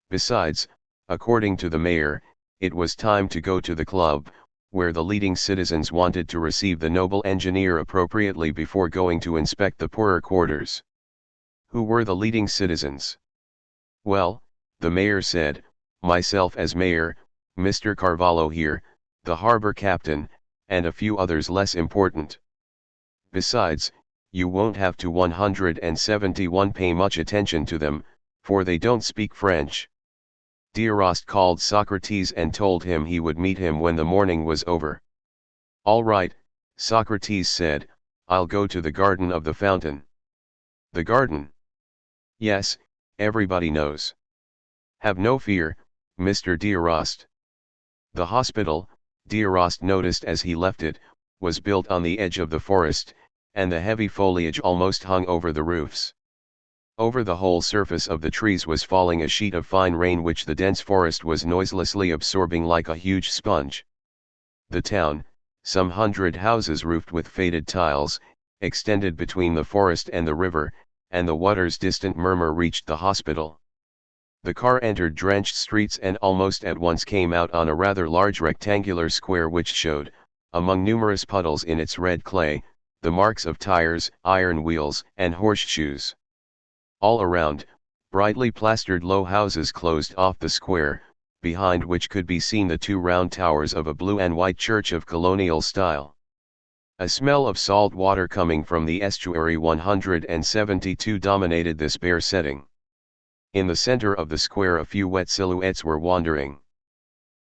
Besides, according to the mayor, it was time to go to the club, where the leading citizens wanted to receive the noble engineer appropriately before going to inspect the poorer quarters. Who were the leading citizens? Well, the mayor said, myself as mayor, Mr. Carvalho here, the harbor captain, and a few others less important. Besides, you won't have to 171 pay much attention to them, for they don't speak French. D'Arrost called Socrates and told him he would meet him when the morning was over. All right, Socrates said, I'll go to the garden of the fountain. The garden? Yes, everybody knows. Have no fear, Mr. D'Arrost. The hospital, D'Arrost noticed as he left it, was built on the edge of the forest, and the heavy foliage almost hung over the roofs. Over the whole surface of the trees was falling a sheet of fine rain which the dense forest was noiselessly absorbing like a huge sponge. The town, some 100 houses roofed with faded tiles, extended between the forest and the river, and the water's distant murmur reached the hospital. The car entered drenched streets and almost at once came out on a rather large rectangular square which showed, among numerous puddles in its red clay, the marks of tires, iron wheels, and horseshoes. All around, brightly plastered low houses closed off the square, behind which could be seen the two round towers of a blue and white church of colonial style. A smell of salt water coming from the estuary 172 dominated this bare setting. In the center of the square a few wet silhouettes were wandering.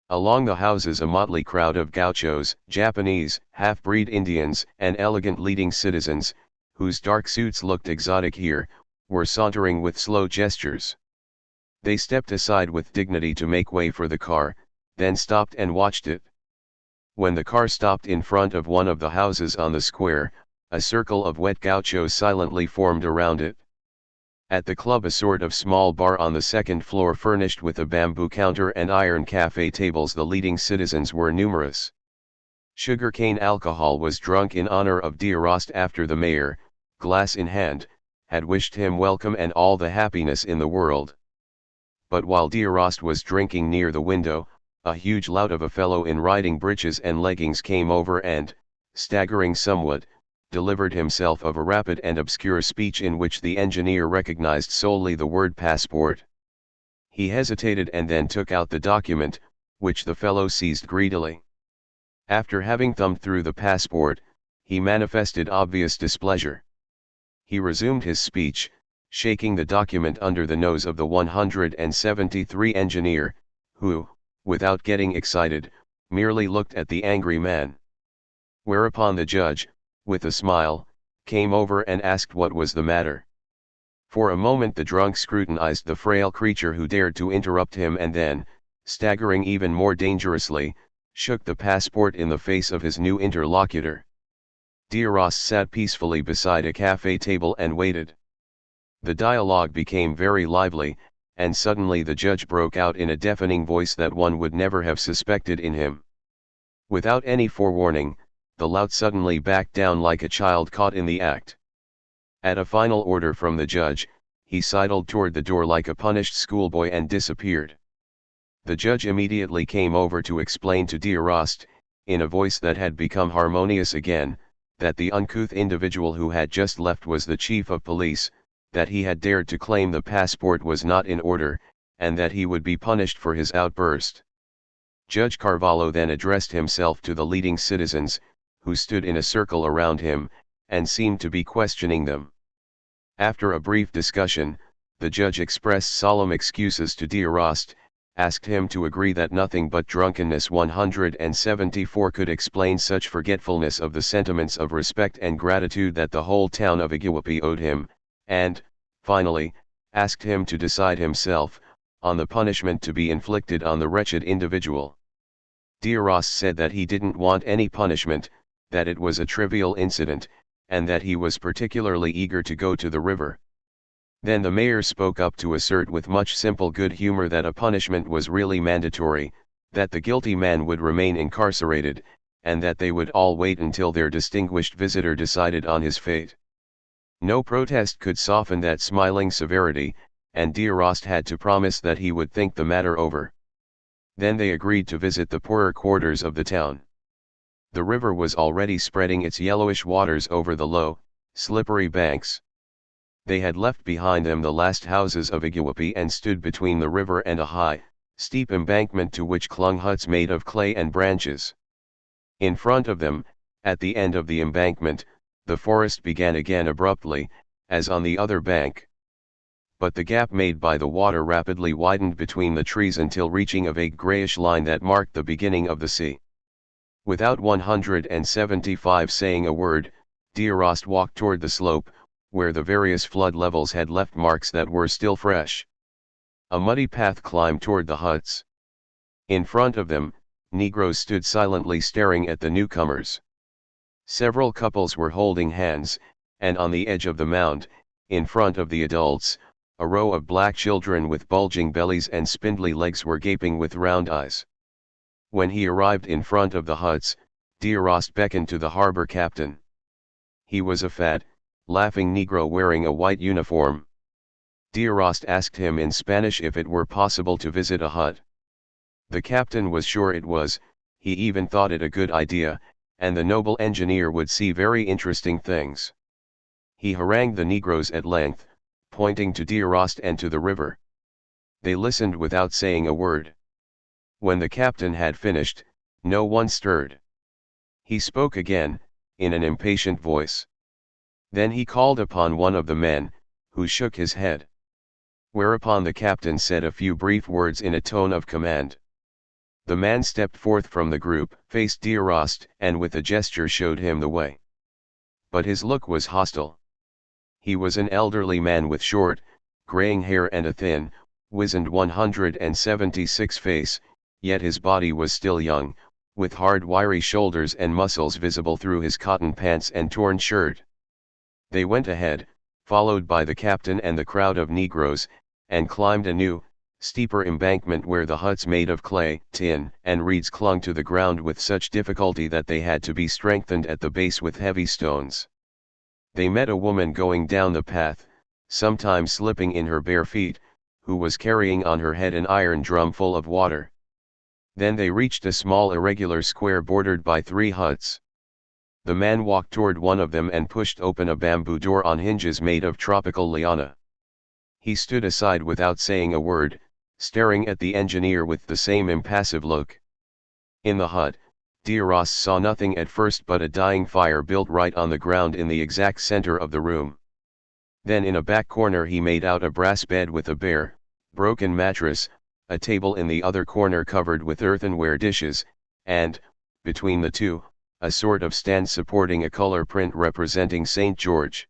Along the houses a motley crowd of gauchos, Japanese, half-breed Indians, and elegant leading citizens, whose dark suits looked exotic here, were sauntering with slow gestures. They stepped aside with dignity to make way for the car, then stopped and watched it. When the car stopped in front of one of the houses on the square, a circle of wet gauchos silently formed around it. At the club, a sort of small bar on the second floor furnished with a bamboo counter and iron cafe tables, the leading citizens were numerous. Sugarcane alcohol was drunk in honor of D'Arrost after the mayor, glass in hand, had wished him welcome and all the happiness in the world. But while D'Arrost was drinking near the window, a huge lout of a fellow in riding breeches and leggings came over and, staggering somewhat, delivered himself of a rapid and obscure speech in which the engineer recognized solely the word passport. He hesitated and then took out the document, which the fellow seized greedily. After having thumbed through the passport, he manifested obvious displeasure. He resumed his speech, shaking the document under the nose of the 173 engineer, who, without getting excited, merely looked at the angry man. Whereupon the judge, with a smile, came over and asked what was the matter. For a moment the drunk scrutinized the frail creature who dared to interrupt him and then, staggering even more dangerously, shook the passport in the face of his new interlocutor. D'Arrost sat peacefully beside a cafe table and waited. The dialogue became very lively, and suddenly the judge broke out in a deafening voice that one would never have suspected in him. Without any forewarning, the lout suddenly backed down like a child caught in the act. At a final order from the judge, he sidled toward the door like a punished schoolboy and disappeared. The judge immediately came over to explain to D'Arrost, in a voice that had become harmonious again, that the uncouth individual who had just left was the chief of police, that he had dared to claim the passport was not in order, and that he would be punished for his outburst. Judge Carvalho then addressed himself to the leading citizens, who stood in a circle around him, and seemed to be questioning them. After a brief discussion, the judge expressed solemn excuses to D'Arrost, asked him to agree that nothing but drunkenness 174 could explain such forgetfulness of the sentiments of respect and gratitude that the whole town of Iguape owed him, and, finally, asked him to decide himself, on the punishment to be inflicted on the wretched individual. D'Arrost said that he didn't want any punishment, that it was a trivial incident, and that he was particularly eager to go to the river. Then the mayor spoke up to assert with much simple good humor that a punishment was really mandatory, that the guilty man would remain incarcerated, and that they would all wait until their distinguished visitor decided on his fate. No protest could soften that smiling severity, and Derost had to promise that he would think the matter over. Then they agreed to visit the poorer quarters of the town. The river was already spreading its yellowish waters over the low, slippery banks. They had left behind them the last houses of Iguape and stood between the river and a high, steep embankment to which clung huts made of clay and branches. In front of them, at the end of the embankment, the forest began again abruptly, as on the other bank. But the gap made by the water rapidly widened between the trees until reaching a vague grayish line that marked the beginning of the sea. Without 175 saying a word, Derost walked toward the slope, where the various flood levels had left marks that were still fresh. A muddy path climbed toward the huts. In front of them, Negroes stood silently staring at the newcomers. Several couples were holding hands, and on the edge of the mound, in front of the adults, a row of black children with bulging bellies and spindly legs were gaping with round eyes. When he arrived in front of the huts, Derost beckoned to the harbor captain. He was a fat, laughing Negro wearing a white uniform. Derost asked him in Spanish if it were possible to visit a hut. The captain was sure it was, he even thought it a good idea, and the noble engineer would see very interesting things. He harangued the Negroes at length, pointing to Derost and to the river. They listened without saying a word. When the captain had finished, no one stirred. He spoke again, in an impatient voice. Then he called upon one of the men, who shook his head. Whereupon the captain said a few brief words in a tone of command. The man stepped forth from the group, faced Derost, and with a gesture showed him the way. But his look was hostile. He was an elderly man with short, graying hair and a thin, wizened 176 face, yet his body was still young, with hard wiry shoulders and muscles visible through his cotton pants and torn shirt. They went ahead, followed by the captain and the crowd of Negroes, and climbed a new, steeper embankment where the huts made of clay, tin, and reeds clung to the ground with such difficulty that they had to be strengthened at the base with heavy stones. They met a woman going down the path, sometimes slipping in her bare feet, who was carrying on her head an iron drum full of water. Then they reached a small irregular square bordered by 3 huts. The man walked toward one of them and pushed open a bamboo door on hinges made of tropical liana. He stood aside without saying a word, staring at the engineer with the same impassive look. In the hut, Derost saw nothing at first but a dying fire built right on the ground in the exact center of the room. Then in a back corner he made out a brass bed with a bare, broken mattress, a table in the other corner covered with earthenware dishes, and, between the two, a sort of stand supporting a color print representing St. George.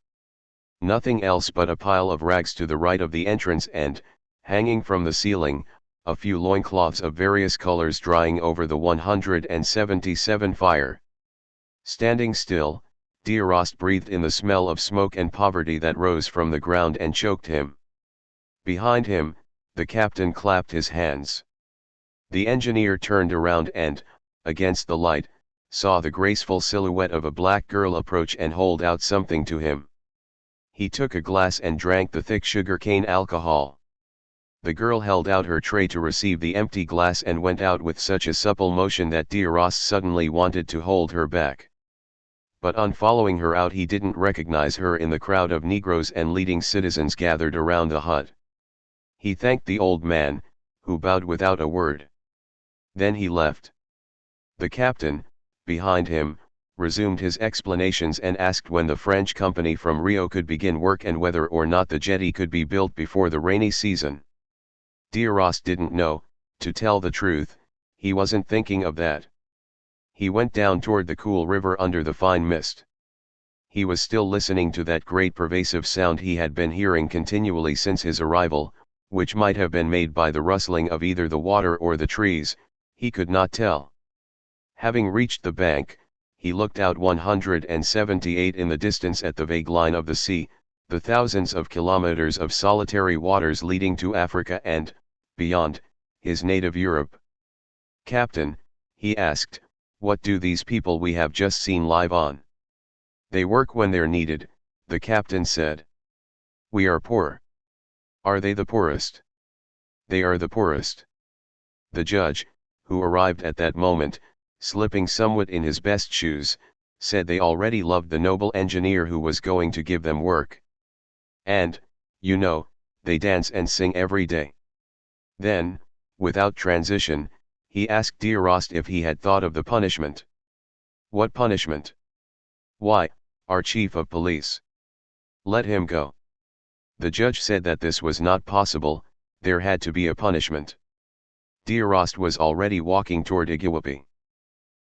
Nothing else but a pile of rags to the right of the entrance and, hanging from the ceiling, a few loincloths of various colors drying over the 177 fire. Standing still, Derost breathed in the smell of smoke and poverty that rose from the ground and choked him. Behind him, the captain clapped his hands. The engineer turned around and, against the light, saw the graceful silhouette of a black girl approach and hold out something to him. He took a glass and drank the thick sugar-cane alcohol. The girl held out her tray to receive the empty glass and went out with such a supple motion that Derost suddenly wanted to hold her back. But on following her out he didn't recognize her in the crowd of Negroes and leading citizens gathered around the hut. He thanked the old man, who bowed without a word. Then he left. The captain, behind him, resumed his explanations and asked when the French company from Rio could begin work and whether or not the jetty could be built before the rainy season. Derost didn't know, to tell the truth, he wasn't thinking of that. He went down toward the cool river under the fine mist. He was still listening to that great pervasive sound he had been hearing continually since his arrival, which might have been made by the rustling of either the water or the trees, he could not tell. Having reached the bank, he looked out 178 in the distance at the vague line of the sea, the thousands of kilometers of solitary waters leading to Africa and, beyond, his native Europe. "Captain," he asked, "what do these people we have just seen live on?" "They work when they're needed, The captain said. We are poor. Are they the poorest? They are the poorest. The judge, who arrived at that moment, slipping somewhat in his best shoes, said they already loved the noble engineer who was going to give them work. And, you know, they dance and sing every day. Then, without transition, he asked Derost if he had thought of the punishment. What punishment? Why, our chief of police. Let him go. The judge said that this was not possible, there had to be a punishment. Derost was already walking toward Iguape.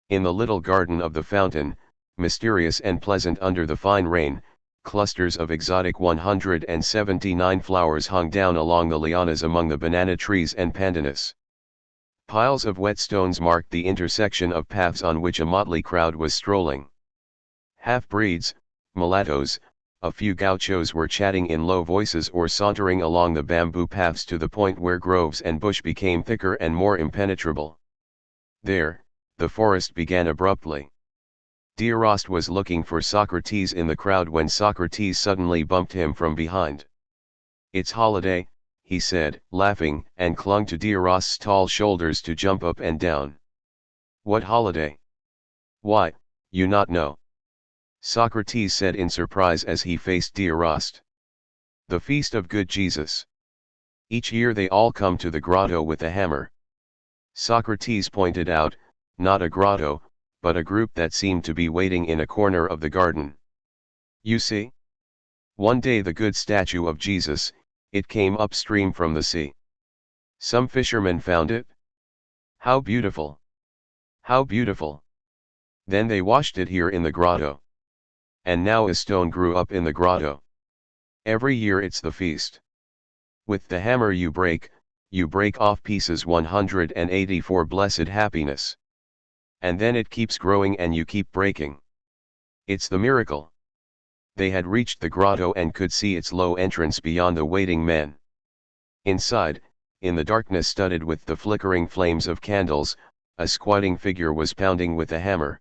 In the little garden of the fountain, mysterious and pleasant under the fine rain, clusters of exotic 179 flowers hung down along the lianas among the banana trees and pandanus. Piles of wet stones marked the intersection of paths on which a motley crowd was strolling. Half-breeds, mulattoes, a few gauchos were chatting in low voices or sauntering along the bamboo paths to the point where groves and bush became thicker and more impenetrable. There, the forest began abruptly. Derost was looking for Socrates in the crowd when Socrates suddenly bumped him from behind. It's holiday, he said, laughing, and clung to Derost's tall shoulders to jump up and down. What holiday? Why, you not know? Socrates said in surprise as he faced Derost. The feast of good Jesus. Each year they all come to the grotto with a hammer. Socrates pointed out, not a grotto, but a group that seemed to be waiting in a corner of the garden. You see? One day the good statue of Jesus, it came upstream from the sea. Some fishermen found it. How beautiful! How beautiful! Then they washed it here in the grotto. And now a stone grew up in the grotto. Every year it's the feast. With the hammer you break off pieces 184 blessed happiness. And then it keeps growing and you keep breaking. It's the miracle. They had reached the grotto and could see its low entrance beyond the waiting men. Inside, in the darkness studded with the flickering flames of candles, a squatting figure was pounding with a hammer.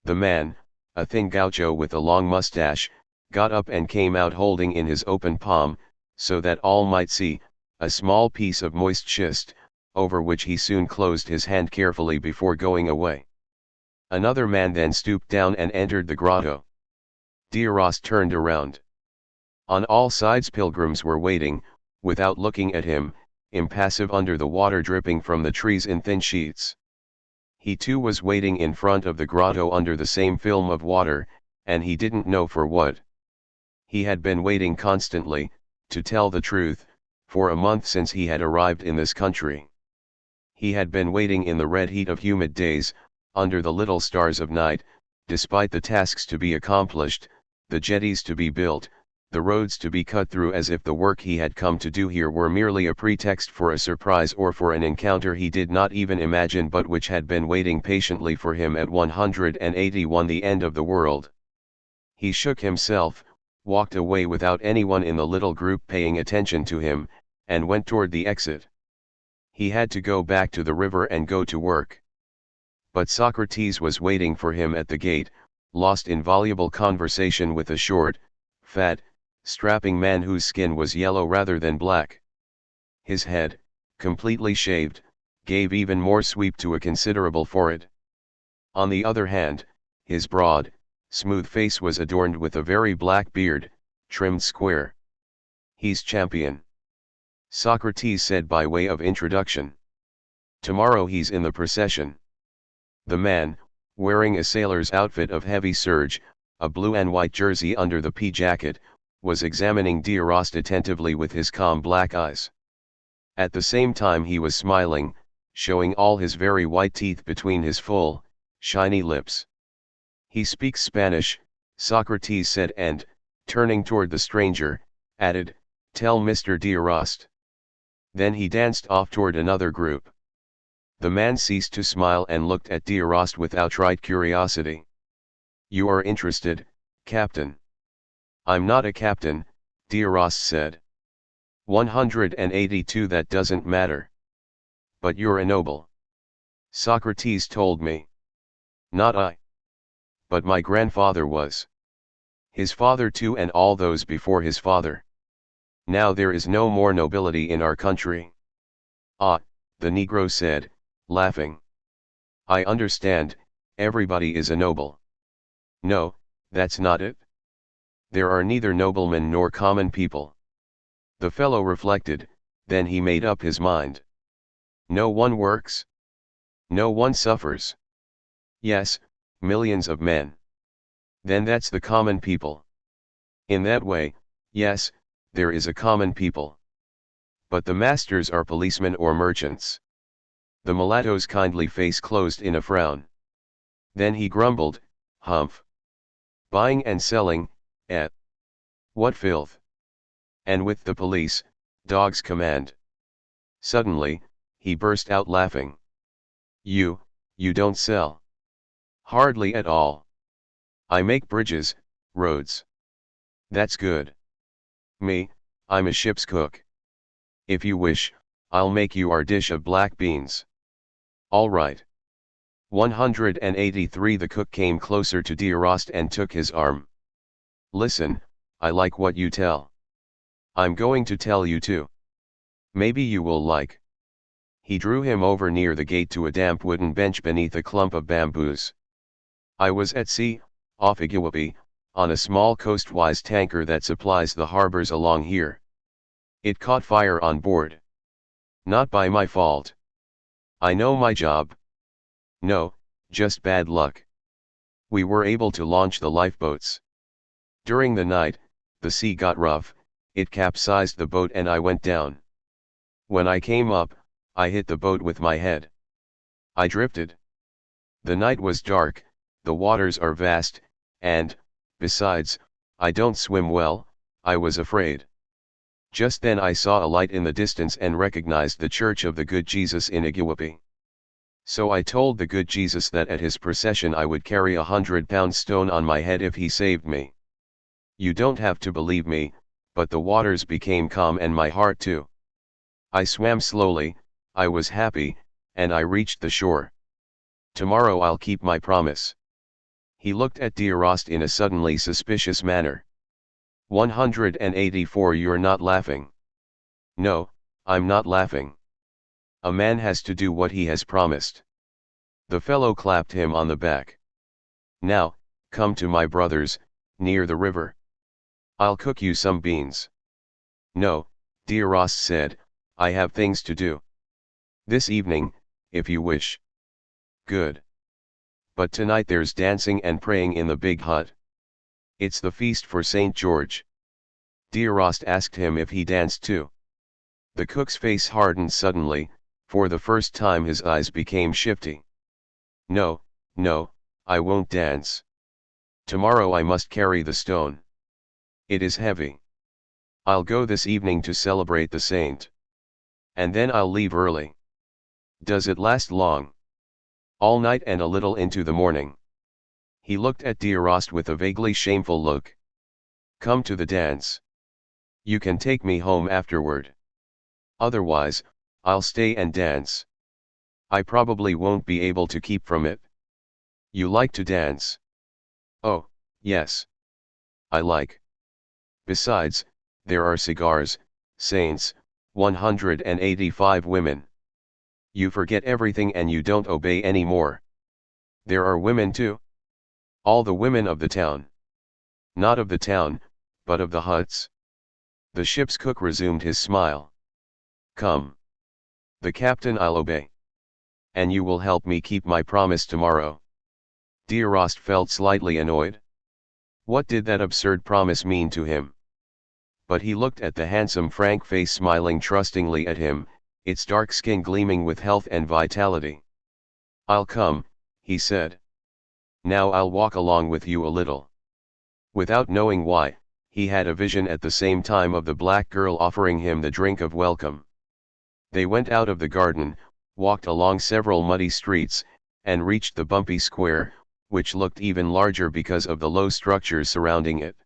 The man, a thin gaucho with a long mustache, got up and came out holding in his open palm, so that all might see, a small piece of moist schist, over which he soon closed his hand carefully before going away. Another man then stooped down and entered the grotto. Derost turned around. On all sides pilgrims were waiting, without looking at him, impassive under the water dripping from the trees in thin sheets. He too was waiting in front of the grotto under the same film of water, and he didn't know for what. He had been waiting constantly, to tell the truth, for a month since he had arrived in this country. He had been waiting in the red heat of humid days, under the little stars of night, despite the tasks to be accomplished, the jetties to be built, the roads to be cut through, as if the work he had come to do here were merely a pretext for a surprise or for an encounter he did not even imagine but which had been waiting patiently for him at 181 the end of the world. He shook himself, walked away without anyone in the little group paying attention to him, and went toward the exit. He had to go back to the river and go to work. But Socrates was waiting for him at the gate, lost in voluble conversation with a short, fat, strapping man whose skin was yellow rather than black. His head, completely shaved, gave even more sweep to a considerable forehead. On the other hand, his broad, smooth face was adorned with a very black beard, trimmed square. He's champion, Socrates said by way of introduction. Tomorrow he's in the procession. The man, wearing a sailor's outfit of heavy serge, a blue and white jersey under the pea jacket, was examining Derost attentively with his calm black eyes. At the same time he was smiling, showing all his very white teeth between his full, shiny lips. He speaks Spanish, Socrates said and, turning toward the stranger, added, "Tell Mr. Derost." Then he danced off toward another group. The man ceased to smile and looked at Derost with outright curiosity. "You are interested, Captain." "I'm not a captain," Derost said. 182 That doesn't matter. "But you're a noble." Socrates told me. "Not I. But my grandfather was." His father too, and all those before his father. Now there is no more nobility in our country. Ah, the Negro said, laughing. I understand, everybody is a noble. No, that's not it. There are neither noblemen nor common people. The fellow reflected, then he made up his mind. No one works. No one suffers. Yes, millions of men. Then that's the common people. In that way, yes, there is a common people. But the masters are policemen or merchants. The mulatto's kindly face closed in a frown. Then he grumbled, humph. Buying and selling, eh? What filth! And with the police, dogs command. Suddenly, he burst out laughing. You don't sell. Hardly at all. I make bridges, roads. That's good. Me, I'm a ship's cook. If you wish, I'll make you our dish of black beans. All right. 183. The cook came closer to D'Arrost and took his arm. Listen, I like what you tell. I'm going to tell you too. Maybe you will like. He drew him over near the gate to a damp wooden bench beneath a clump of bamboos. I was at sea, off Iguape, on a small coastwise tanker that supplies the harbors along here. It caught fire on board. Not by my fault. I know my job. No, just bad luck. We were able to launch the lifeboats. During the night, the sea got rough, it capsized the boat and I went down. When I came up, I hit the boat with my head. I drifted. The night was dark, the waters are vast, and, besides, I don't swim well, I was afraid. Just then I saw a light in the distance and recognized the Church of the Good Jesus in Iguape. So I told the Good Jesus that at his procession I would carry 100-pound stone on my head if he saved me. You don't have to believe me, but the waters became calm and my heart too. I swam slowly, I was happy, and I reached the shore. Tomorrow I'll keep my promise. He looked at D'Arrost in a suddenly suspicious manner. 184. You're not laughing. No, I'm not laughing. A man has to do what he has promised. The fellow clapped him on the back. Now, come to my brother's, near the river. I'll cook you some beans. No, D'Arrost said, I have things to do. This evening, if you wish. Good. But tonight there's dancing and praying in the big hut. It's the feast for St. George. D'Arrost asked him if he danced too. The cook's face hardened suddenly, for the first time his eyes became shifty. No, no, I won't dance. Tomorrow I must carry the stone. It is heavy. I'll go this evening to celebrate the saint. And then I'll leave early. Does it last long? All night and a little into the morning. He looked at D'Arrost with a vaguely shameful look. Come to the dance. You can take me home afterward. Otherwise, I'll stay and dance. I probably won't be able to keep from it. You like to dance? Oh, yes. I like. Besides, there are cigars, saints, 185 women. You forget everything and you don't obey any more. There are women too. All the women of the town. Not of the town, but of the huts. The ship's cook resumed his smile. Come. The captain I'll obey. And you will help me keep my promise tomorrow. D'Arrost felt slightly annoyed. What did that absurd promise mean to him? But he looked at the handsome frank face smiling trustingly at him, its dark skin gleaming with health and vitality. I'll come, he said. Now I'll walk along with you a little. Without knowing why, he had a vision at the same time of the black girl offering him the drink of welcome. They went out of the garden, walked along several muddy streets, and reached the bumpy square, which looked even larger because of the low structures surrounding it.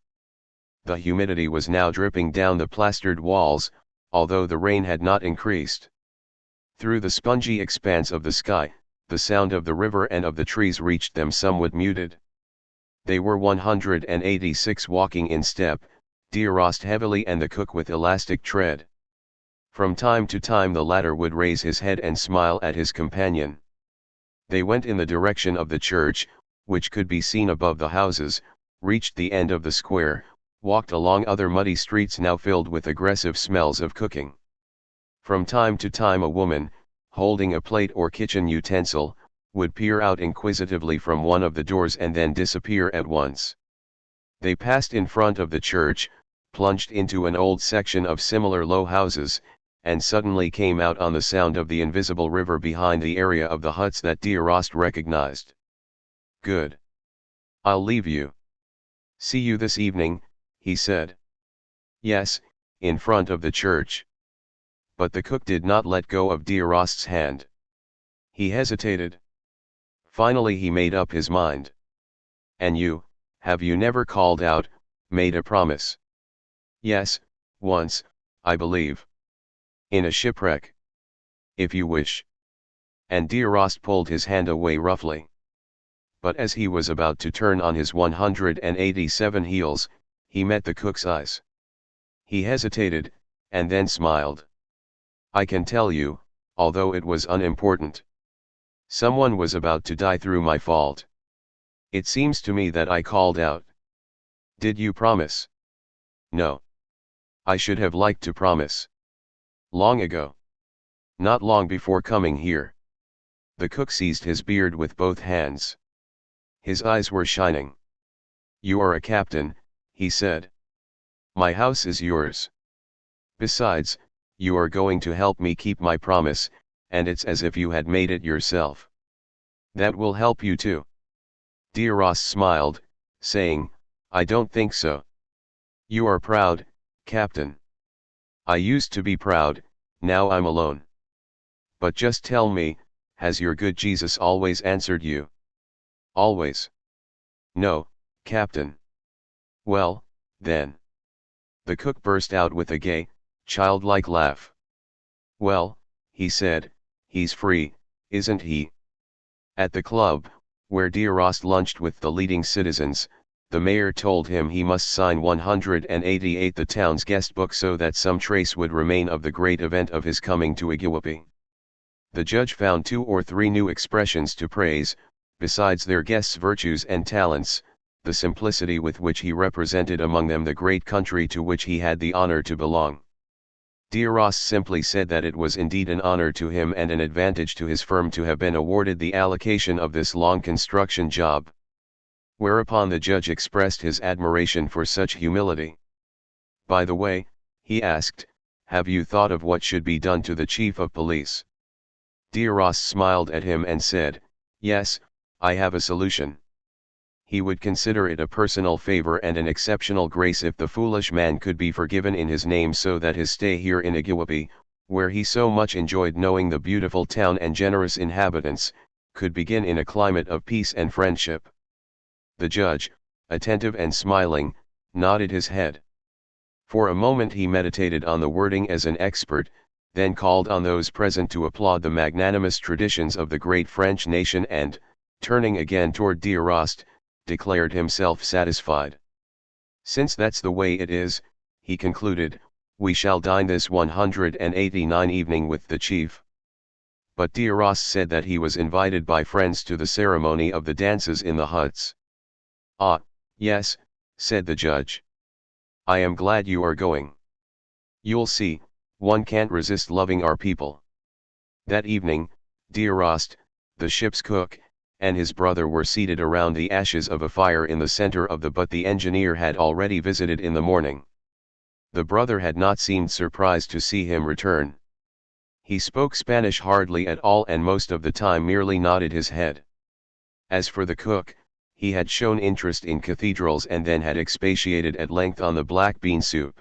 The humidity was now dripping down the plastered walls, although the rain had not increased. Through the spongy expanse of the sky, the sound of the river and of the trees reached them somewhat muted. They were 186 walking in step, Derost heavily and the cook with elastic tread. From time to time the latter would raise his head and smile at his companion. They went in the direction of the church, which could be seen above the houses, reached the end of the square, walked along other muddy streets now filled with aggressive smells of cooking. From time to time a woman, holding a plate or kitchen utensil, would peer out inquisitively from one of the doors and then disappear at once. They passed in front of the church, plunged into an old section of similar low houses, and suddenly came out on the sound of the invisible river behind the area of the huts that Derost recognized. "Good. I'll leave you. See you this evening," he said. "Yes, in front of the church." But the cook did not let go of Derost's hand. He hesitated. Finally he made up his mind. "And you, have you never called out, made a promise?" "Yes, once, I believe. In a shipwreck." "If you wish." And Derost pulled his hand away roughly. But as he was about to turn on his 187 heels, he met the cook's eyes. He hesitated, and then smiled. "I can tell you, although it was unimportant. Someone was about to die through my fault. It seems to me that I called out." "Did you promise?" "No. I should have liked to promise. Long ago. Not long before coming here." The cook seized his beard with both hands. His eyes were shining. "You are a captain," he said. "My house is yours. Besides, you are going to help me keep my promise, and it's as if you had made it yourself. That will help you too." Derost smiled, saying, "I don't think so. You are proud, Captain." "I used to be proud, now I'm alone. But just tell me, has your good Jesus always answered you?" "Always?" "No, Captain." "Well, then." The cook burst out with a gay, childlike laugh. "Well," he said, "he's free, isn't he?" At the club, where Derost lunched with the leading citizens, the mayor told him he must sign 188 the town's guest book so that some trace would remain of the great event of his coming to Igiwapi. The judge found 2 or 3 new expressions to praise, besides their guest's virtues and talents, the simplicity with which he represented among them the great country to which he had the honor to belong. Derost simply said that it was indeed an honor to him and an advantage to his firm to have been awarded the allocation of this long construction job. Whereupon the judge expressed his admiration for such humility. "By the way," he asked, "have you thought of what should be done to the chief of police?" Derost smiled at him and said, "Yes, I have a solution. He would consider it a personal favor and an exceptional grace if the foolish man could be forgiven in his name so that his stay here in Igiwapi, where he so much enjoyed knowing the beautiful town and generous inhabitants, could begin in a climate of peace and friendship." The judge, attentive and smiling, nodded his head. For a moment he meditated on the wording as an expert, then called on those present to applaud the magnanimous traditions of the great French nation and, turning again toward Derost, declared himself satisfied. "Since that's the way it is," he concluded, "we shall dine this 189 evening with the chief." But Derost said that he was invited by friends to the ceremony of the dances in the huts. "Ah, yes," said the judge. "I am glad you are going. You'll see, one can't resist loving our people." That evening, Derost, the ship's cook, and his brother were seated around the ashes of a fire in the center of the but the engineer had already visited in the morning. The brother had not seemed surprised to see him return. He spoke Spanish hardly at all and most of the time merely nodded his head. As for the cook, he had shown interest in cathedrals and then had expatiated at length on the black bean soup.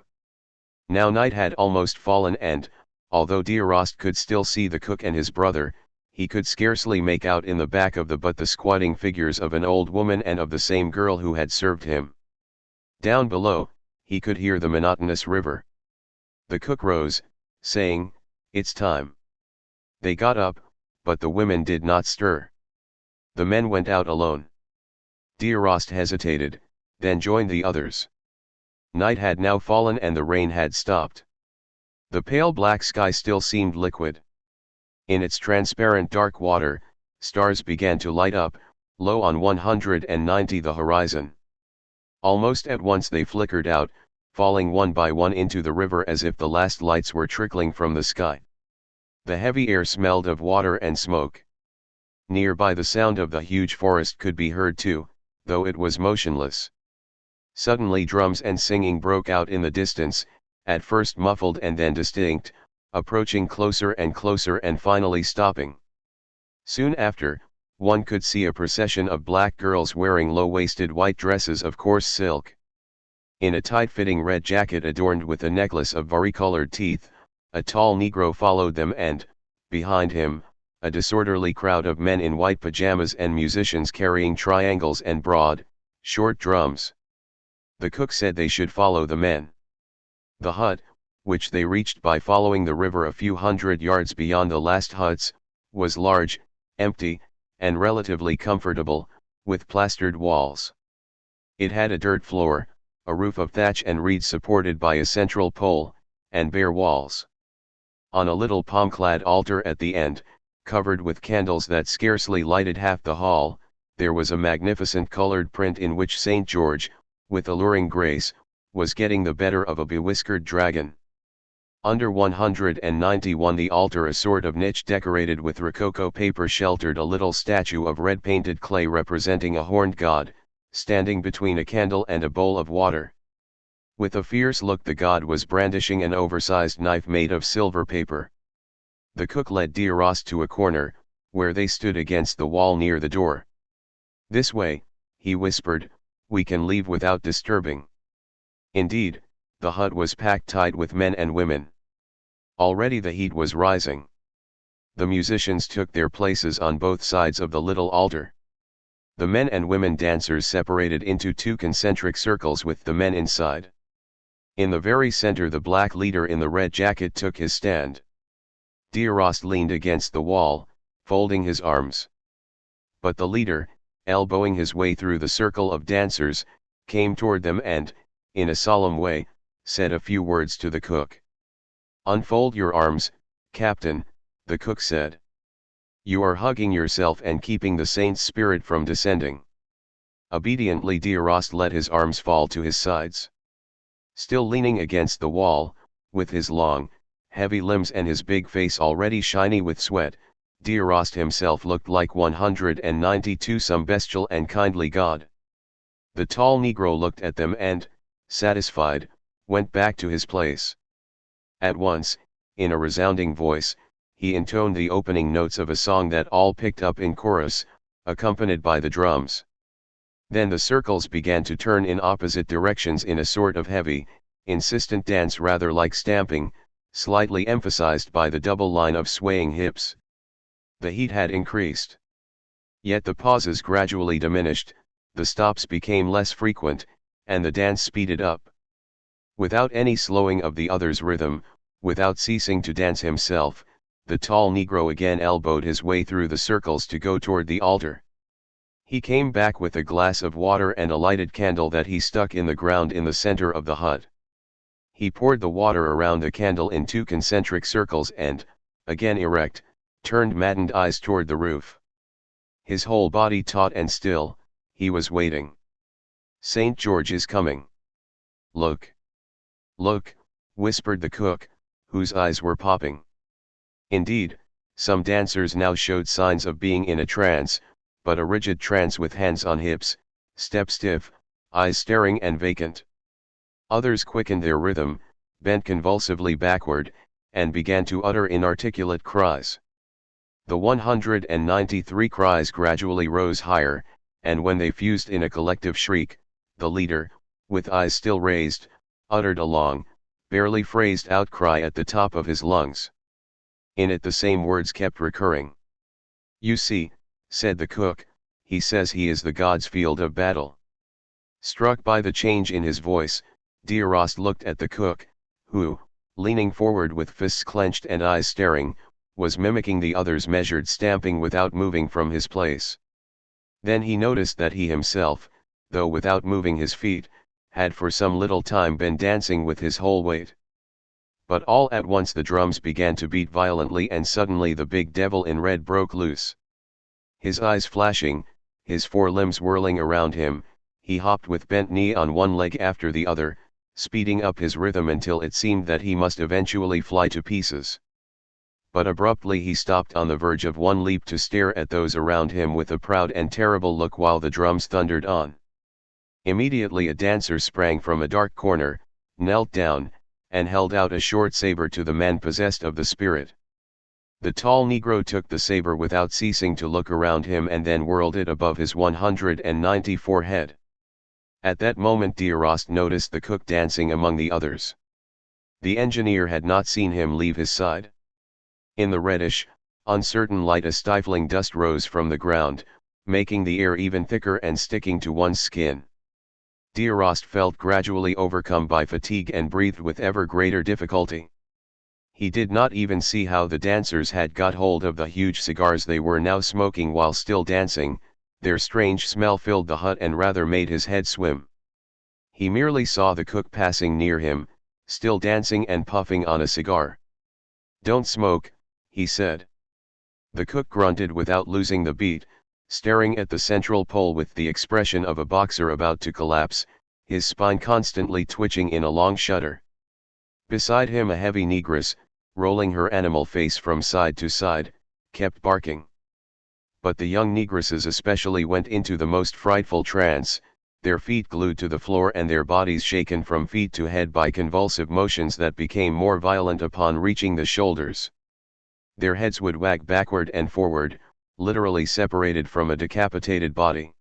Now night had almost fallen and, although Derost could still see the cook and his brother, he could scarcely make out in the back of the but the squatting figures of an old woman and of the same girl who had served him. Down below, he could hear the monotonous river. The cook rose, saying, "It's time." They got up, but the women did not stir. The men went out alone. Diorast hesitated, then joined the others. Night had now fallen and the rain had stopped. The pale black sky still seemed liquid. In its transparent dark water, stars began to light up, low on 190 the horizon. Almost at once they flickered out, falling one by one into the river as if the last lights were trickling from the sky. The heavy air smelled of water and smoke. Nearby the sound of the huge forest could be heard too, though it was motionless. Suddenly drums and singing broke out in the distance, at first muffled and then distinct, approaching closer and finally stopping. Soon after, one could see a procession of black girls wearing low-waisted white dresses of coarse silk. In a tight-fitting red jacket adorned with a necklace of varicolored teeth, a tall Negro followed them and, behind him, a disorderly crowd of men in white pajamas and musicians carrying triangles and broad, short drums. The cook said they should follow the men. The hut, which they reached by following the river a few hundred yards beyond the last huts, was large, empty, and relatively comfortable, with plastered walls. It had a dirt floor, a roof of thatch and reeds supported by a central pole, and bare walls. On a little palm-clad altar at the end, covered with candles that scarcely lighted half the hall, there was a magnificent colored print in which St. George, with alluring grace, was getting the better of a bewhiskered dragon. Under 191 the altar, a sort of niche decorated with rococo paper, sheltered a little statue of red-painted clay representing a horned god, standing between a candle and a bowl of water. With a fierce look the god was brandishing an oversized knife made of silver paper. The cook led Diorast to a corner, where they stood against the wall near the door. "This way," he whispered, "we can leave without disturbing." Indeed, the hut was packed tight with men and women. Already the heat was rising. The musicians took their places on both sides of the little altar. The men and women dancers separated into two concentric circles with the men inside. In the very center the black leader in the red jacket took his stand. Diorast leaned against the wall, folding his arms. But the leader, elbowing his way through the circle of dancers, came toward them and, in a solemn way, said a few words to the cook. "Unfold your arms, Captain," the cook said. "You are hugging yourself and keeping the saint's spirit from descending." Obediently Diorast let his arms fall to his sides. Still leaning against the wall, with his long, heavy limbs and his big face already shiny with sweat, Diorast himself looked like 192 some bestial and kindly god. The tall Negro looked at them and, satisfied, went back to his place. At once, in a resounding voice, he intoned the opening notes of a song that all picked up in chorus, accompanied by the drums. Then the circles began to turn in opposite directions in a sort of heavy, insistent dance, rather like stamping, slightly emphasized by the double line of swaying hips. The heat had increased. Yet the pauses gradually diminished, the stops became less frequent, and the dance speeded up. Without any slowing of the other's rhythm, without ceasing to dance himself, the tall Negro again elbowed his way through the circles to go toward the altar. He came back with a glass of water and a lighted candle that he stuck in the ground in the center of the hut. He poured the water around the candle in two concentric circles and, again erect, turned maddened eyes toward the roof. His whole body taut and still, he was waiting. "St. George is coming. Look! Look!" whispered the cook, whose eyes were popping. Indeed, some dancers now showed signs of being in a trance, but a rigid trance with hands on hips, step stiff, eyes staring and vacant. Others quickened their rhythm, bent convulsively backward, and began to utter inarticulate cries. The 193 cries gradually rose higher, and when they fused in a collective shriek, the leader, with eyes still raised, uttered a long, barely phrased outcry at the top of his lungs. In it the same words kept recurring. "You see," said the cook, "he says he is the God's field of battle." Struck by the change in his voice, Diorast looked at the cook, who, leaning forward with fists clenched and eyes staring, was mimicking the other's measured stamping without moving from his place. Then he noticed that he himself, though without moving his feet, had for some little time been dancing with his whole weight. But all at once the drums began to beat violently, and suddenly the big devil in red broke loose. His eyes flashing, his four limbs whirling around him, he hopped with bent knee on one leg after the other, speeding up his rhythm until it seemed that he must eventually fly to pieces. But abruptly he stopped on the verge of one leap to stare at those around him with a proud and terrible look while the drums thundered on. Immediately a dancer sprang from a dark corner, knelt down, and held out a short saber to the man possessed of the spirit. The tall Negro took the saber without ceasing to look around him and then whirled it above his 194 head. At that moment D'Arrost noticed the cook dancing among the others. The engineer had not seen him leave his side. In the reddish, uncertain light a stifling dust rose from the ground, making the air even thicker and sticking to one's skin. D'Arrost felt gradually overcome by fatigue and breathed with ever greater difficulty. He did not even see how the dancers had got hold of the huge cigars they were now smoking while still dancing. Their strange smell filled the hut and rather made his head swim. He merely saw the cook passing near him, still dancing and puffing on a cigar. "Don't smoke," he said. The cook grunted without losing the beat, staring at the central pole with the expression of a boxer about to collapse, his spine constantly twitching in a long shudder. Beside him a heavy negress, rolling her animal face from side to side, kept barking. But the young negresses especially went into the most frightful trance, their feet glued to the floor and their bodies shaken from feet to head by convulsive motions that became more violent upon reaching the shoulders. Their heads would wag backward and forward, literally separated from a decapitated body.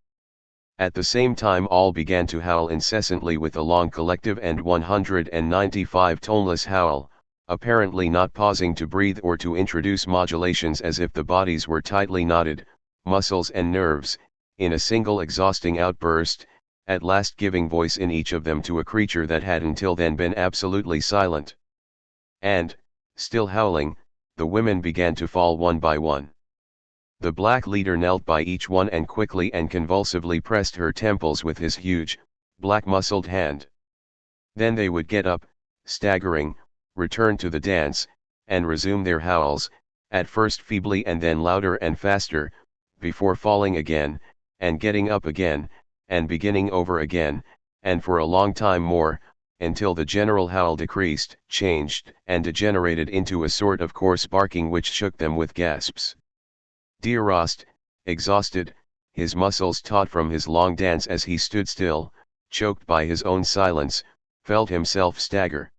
At the same time all began to howl incessantly with a long collective and 195 toneless howl, apparently not pausing to breathe or to introduce modulations, as if the bodies were tightly knotted, muscles and nerves, in a single exhausting outburst, at last giving voice in each of them to a creature that had until then been absolutely silent. And, still howling, the women began to fall one by one. The black leader knelt by each one and quickly and convulsively pressed her temples with his huge, black-muscled hand. Then they would get up, staggering, return to the dance, and resume their howls, at first feebly and then louder and faster, before falling again, and getting up again, and beginning over again, and for a long time more, until the general howl decreased, changed, and degenerated into a sort of coarse barking which shook them with gasps. D'Arrost, exhausted, his muscles taut from his long dance as he stood still, choked by his own silence, felt himself stagger.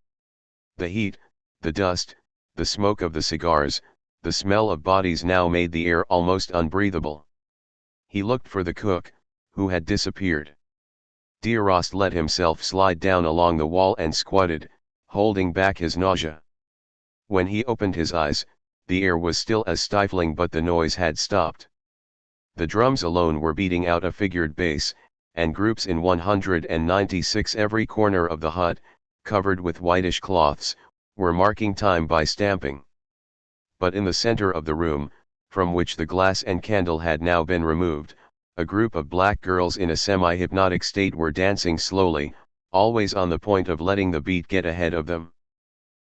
The heat, the dust, the smoke of the cigars, the smell of bodies now made the air almost unbreathable. He looked for the cook, who had disappeared. D'Arrost let himself slide down along the wall and squatted, holding back his nausea. When he opened his eyes, the air was still as stifling, but the noise had stopped. The drums alone were beating out a figured bass, and groups in 196 every corner of the hut, covered with whitish cloths, were marking time by stamping. But in the center of the room, from which the glass and candle had now been removed, a group of black girls in a semi-hypnotic state were dancing slowly, always on the point of letting the beat get ahead of them.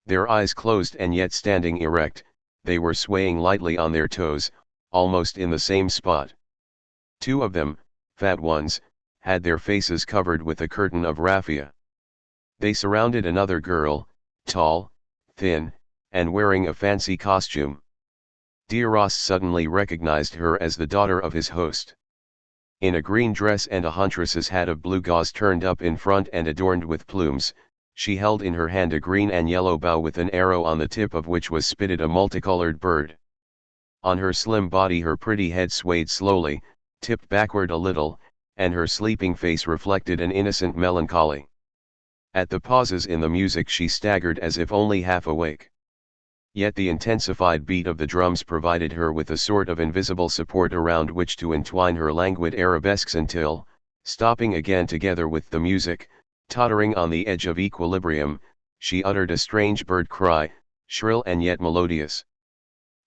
Their eyes closed and yet standing erect, they were swaying lightly on their toes, almost in the same spot. Two of them, fat ones, had their faces covered with a curtain of raffia. They surrounded another girl, tall, thin, and wearing a fancy costume. D'Arrost suddenly recognized her as the daughter of his host. In a green dress and a huntress's hat of blue gauze turned up in front and adorned with plumes, she held in her hand a green and yellow bow with an arrow on the tip of which was spitted a multicolored bird. On her slim body her pretty head swayed slowly, tipped backward a little, and her sleeping face reflected an innocent melancholy. At the pauses in the music she staggered as if only half awake. Yet the intensified beat of the drums provided her with a sort of invisible support around which to entwine her languid arabesques until, stopping again together with the music, tottering on the edge of equilibrium, she uttered a strange bird cry, shrill and yet melodious.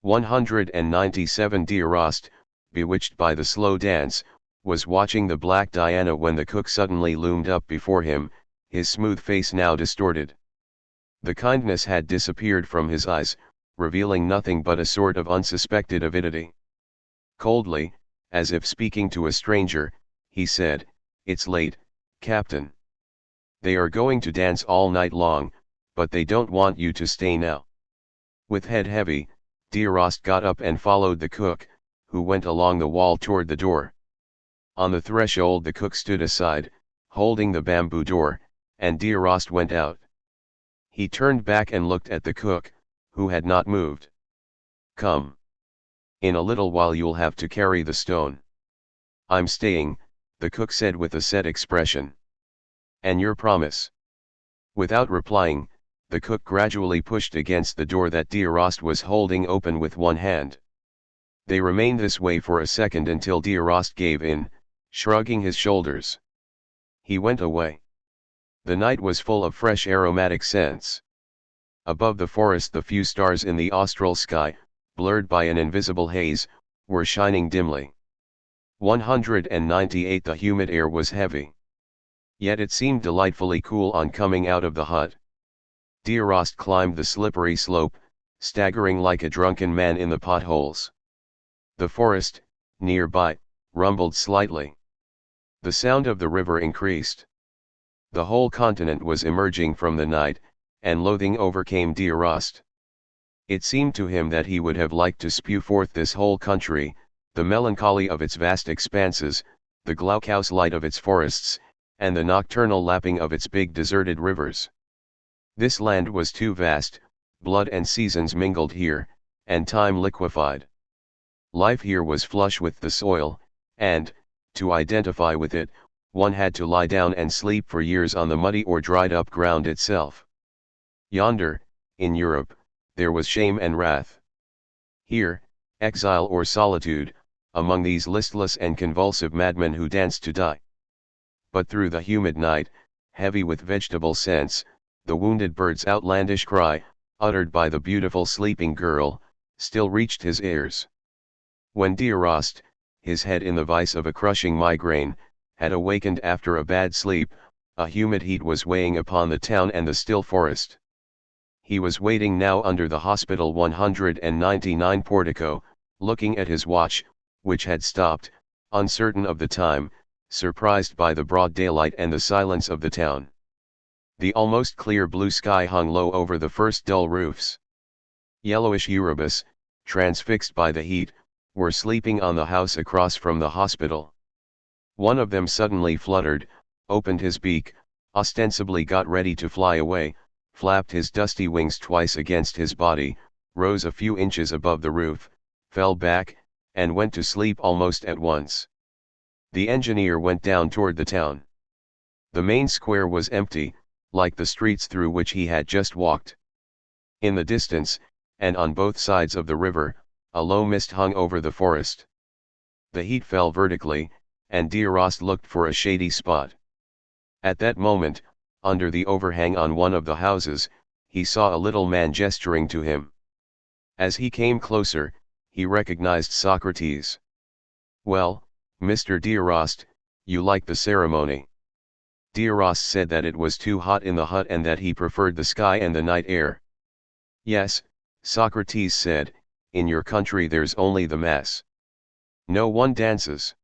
197 D'Arrost, bewitched by the slow dance, was watching the black Diana when the cook suddenly loomed up before him, his smooth face now distorted. The kindness had disappeared from his eyes, revealing nothing but a sort of unsuspected avidity. Coldly, as if speaking to a stranger, he said, "It's late, Captain. They are going to dance all night long, but they don't want you to stay now." With head heavy, Derost got up and followed the cook, who went along the wall toward the door. On the threshold the cook stood aside, holding the bamboo door, and Derost went out. He turned back and looked at the cook, who had not moved. "Come. In a little while you'll have to carry the stone." "I'm staying," the cook said with a set expression. "And your promise?" Without replying, the cook gradually pushed against the door that Derost was holding open with one hand. They remained this way for a second until Derost gave in, shrugging his shoulders. He went away. The night was full of fresh aromatic scents. Above the forest the few stars in the austral sky, blurred by an invisible haze, were shining dimly. 198 The humid air was heavy. Yet it seemed delightfully cool on coming out of the hut. Derost climbed the slippery slope, staggering like a drunken man in the potholes. The forest, nearby, rumbled slightly. The sound of the river increased. The whole continent was emerging from the night, and loathing overcame Derost. It seemed to him that he would have liked to spew forth this whole country, the melancholy of its vast expanses, the glaucous light of its forests, and the nocturnal lapping of its big deserted rivers. This land was too vast, blood and seasons mingled here, and time liquefied. Life here was flush with the soil, and, to identify with it, one had to lie down and sleep for years on the muddy or dried up ground itself. Yonder, in Europe, there was shame and wrath. Here, exile or solitude, among these listless and convulsive madmen who danced to die. But through the humid night, heavy with vegetable scents, the wounded bird's outlandish cry, uttered by the beautiful sleeping girl, still reached his ears. When Derost, his head in the vice of a crushing migraine, had awakened after a bad sleep, a humid heat was weighing upon the town and the still forest. He was waiting now under the hospital 199 portico, looking at his watch, which had stopped, uncertain of the time, surprised by the broad daylight and the silence of the town. The almost clear blue sky hung low over the first dull roofs. Yellowish Eurobus, transfixed by the heat, were sleeping on the house across from the hospital. One of them suddenly fluttered, opened his beak, ostensibly got ready to fly away, flapped his dusty wings twice against his body, rose a few inches above the roof, fell back, and went to sleep almost at once. The engineer went down toward the town. The main square was empty, like the streets through which he had just walked. In the distance, and on both sides of the river, a low mist hung over the forest. The heat fell vertically, and Derost looked for a shady spot. At that moment, under the overhang on one of the houses, he saw a little man gesturing to him. As he came closer, he recognized Socrates. "Well, Mr. Derost, you like the ceremony?" Derost said that it was too hot in the hut and that he preferred the sky and the night air. "Yes," Socrates said, "in your country there's only the mass. No one dances."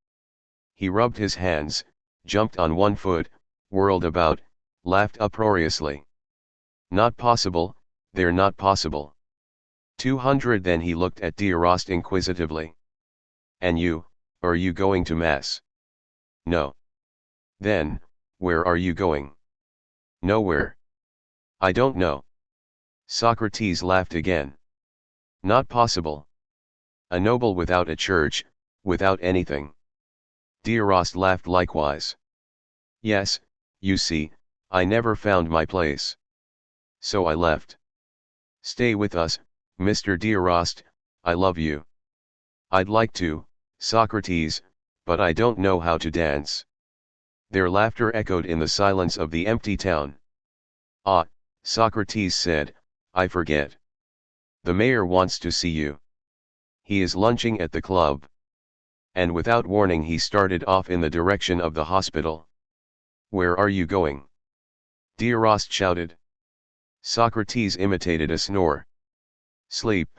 He rubbed his hands, jumped on one foot, whirled about, laughed uproariously. "Not possible, they're not possible." 200 Then he looked at Derost inquisitively. "And you, are you going to mass?" "No." "Then, where are you going?" "Nowhere." "I don't know." Socrates laughed again. "Not possible. A noble without a church, without anything." Derost laughed likewise. "Yes, you see, I never found my place. So I left. Stay with us, Mr. Derost, I love you." "I'd like to, Socrates, but I don't know how to dance." Their laughter echoed in the silence of the empty town. "Ah," Socrates said, "I forget. The mayor wants to see you. He is lunching at the club." and without warning he started off in the direction of the hospital. "Where are you going?" Diarost shouted. Socrates imitated a snore. "Sleep."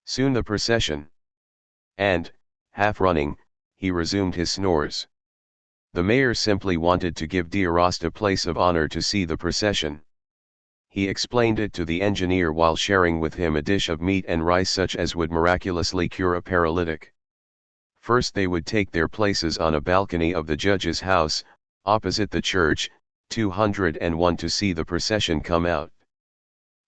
Soon the procession. And, half running, he resumed his snores. The mayor simply wanted to give Diarost a place of honor to see the procession. He explained it to the engineer while sharing with him a dish of meat and rice such as would miraculously cure a paralytic. First they would take their places on a balcony of the judge's house, opposite the church, 201 to see the procession come out.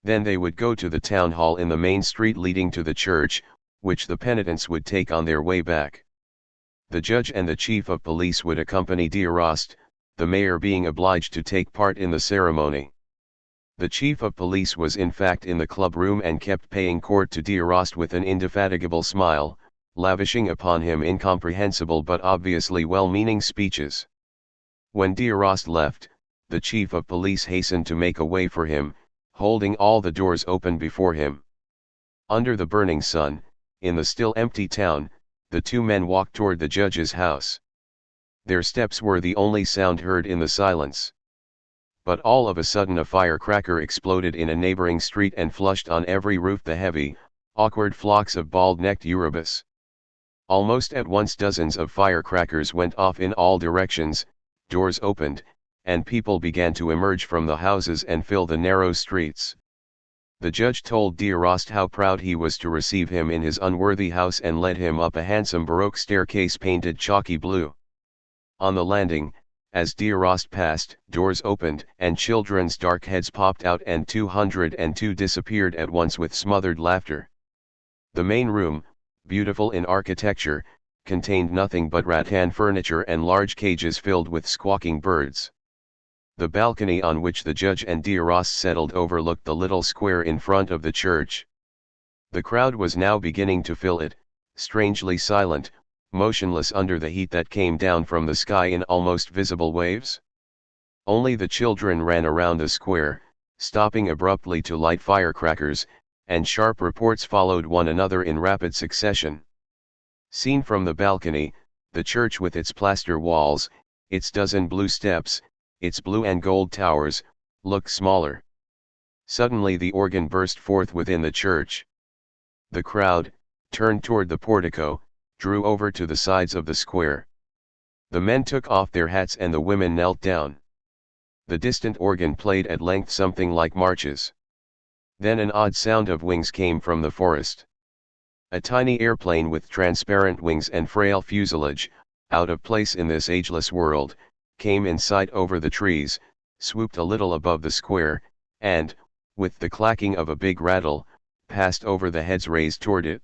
Then they would go to the town hall in the main street leading to the church, which the penitents would take on their way back. The judge and the chief of police would accompany Diarost, the mayor being obliged to take part in the ceremony. The chief of police was in fact in the club room and kept paying court to Diarost with an indefatigable smile, lavishing upon him incomprehensible but obviously well-meaning speeches. When Diarost left, the chief of police hastened to make a way for him, holding all the doors open before him. Under the burning sun, in the still empty town, the two men walked toward the judge's house. Their steps were the only sound heard in the silence. But all of a sudden a firecracker exploded in a neighboring street and flushed on every roof the heavy, awkward flocks of bald-necked Eurobus. Almost at once dozens of firecrackers went off in all directions, doors opened, and people began to emerge from the houses and fill the narrow streets. The judge told Diarost how proud he was to receive him in his unworthy house and led him up a handsome Baroque staircase painted chalky blue. On the landing, as Diarost passed, doors opened and children's dark heads popped out and 202 disappeared at once with smothered laughter. The main room, beautiful in architecture, contained nothing but rattan furniture and large cages filled with squawking birds. The balcony on which the judge and Diarost settled overlooked the little square in front of the church. The crowd was now beginning to fill it, strangely silent, motionless under the heat that came down from the sky in almost visible waves. Only the children ran around the square, stopping abruptly to light firecrackers, and sharp reports followed one another in rapid succession. Seen from the balcony, the church with its plaster walls, its dozen blue steps, its blue and gold towers, looked smaller. Suddenly the organ burst forth within the church. The crowd, turned toward the portico, drew over to the sides of the square. The men took off their hats and the women knelt down. The distant organ played at length something like marches. Then an odd sound of wings came from the forest. A tiny airplane with transparent wings and frail fuselage, out of place in this ageless world, came in sight over the trees, swooped a little above the square, and, with the clacking of a big rattle, passed over the heads raised toward it.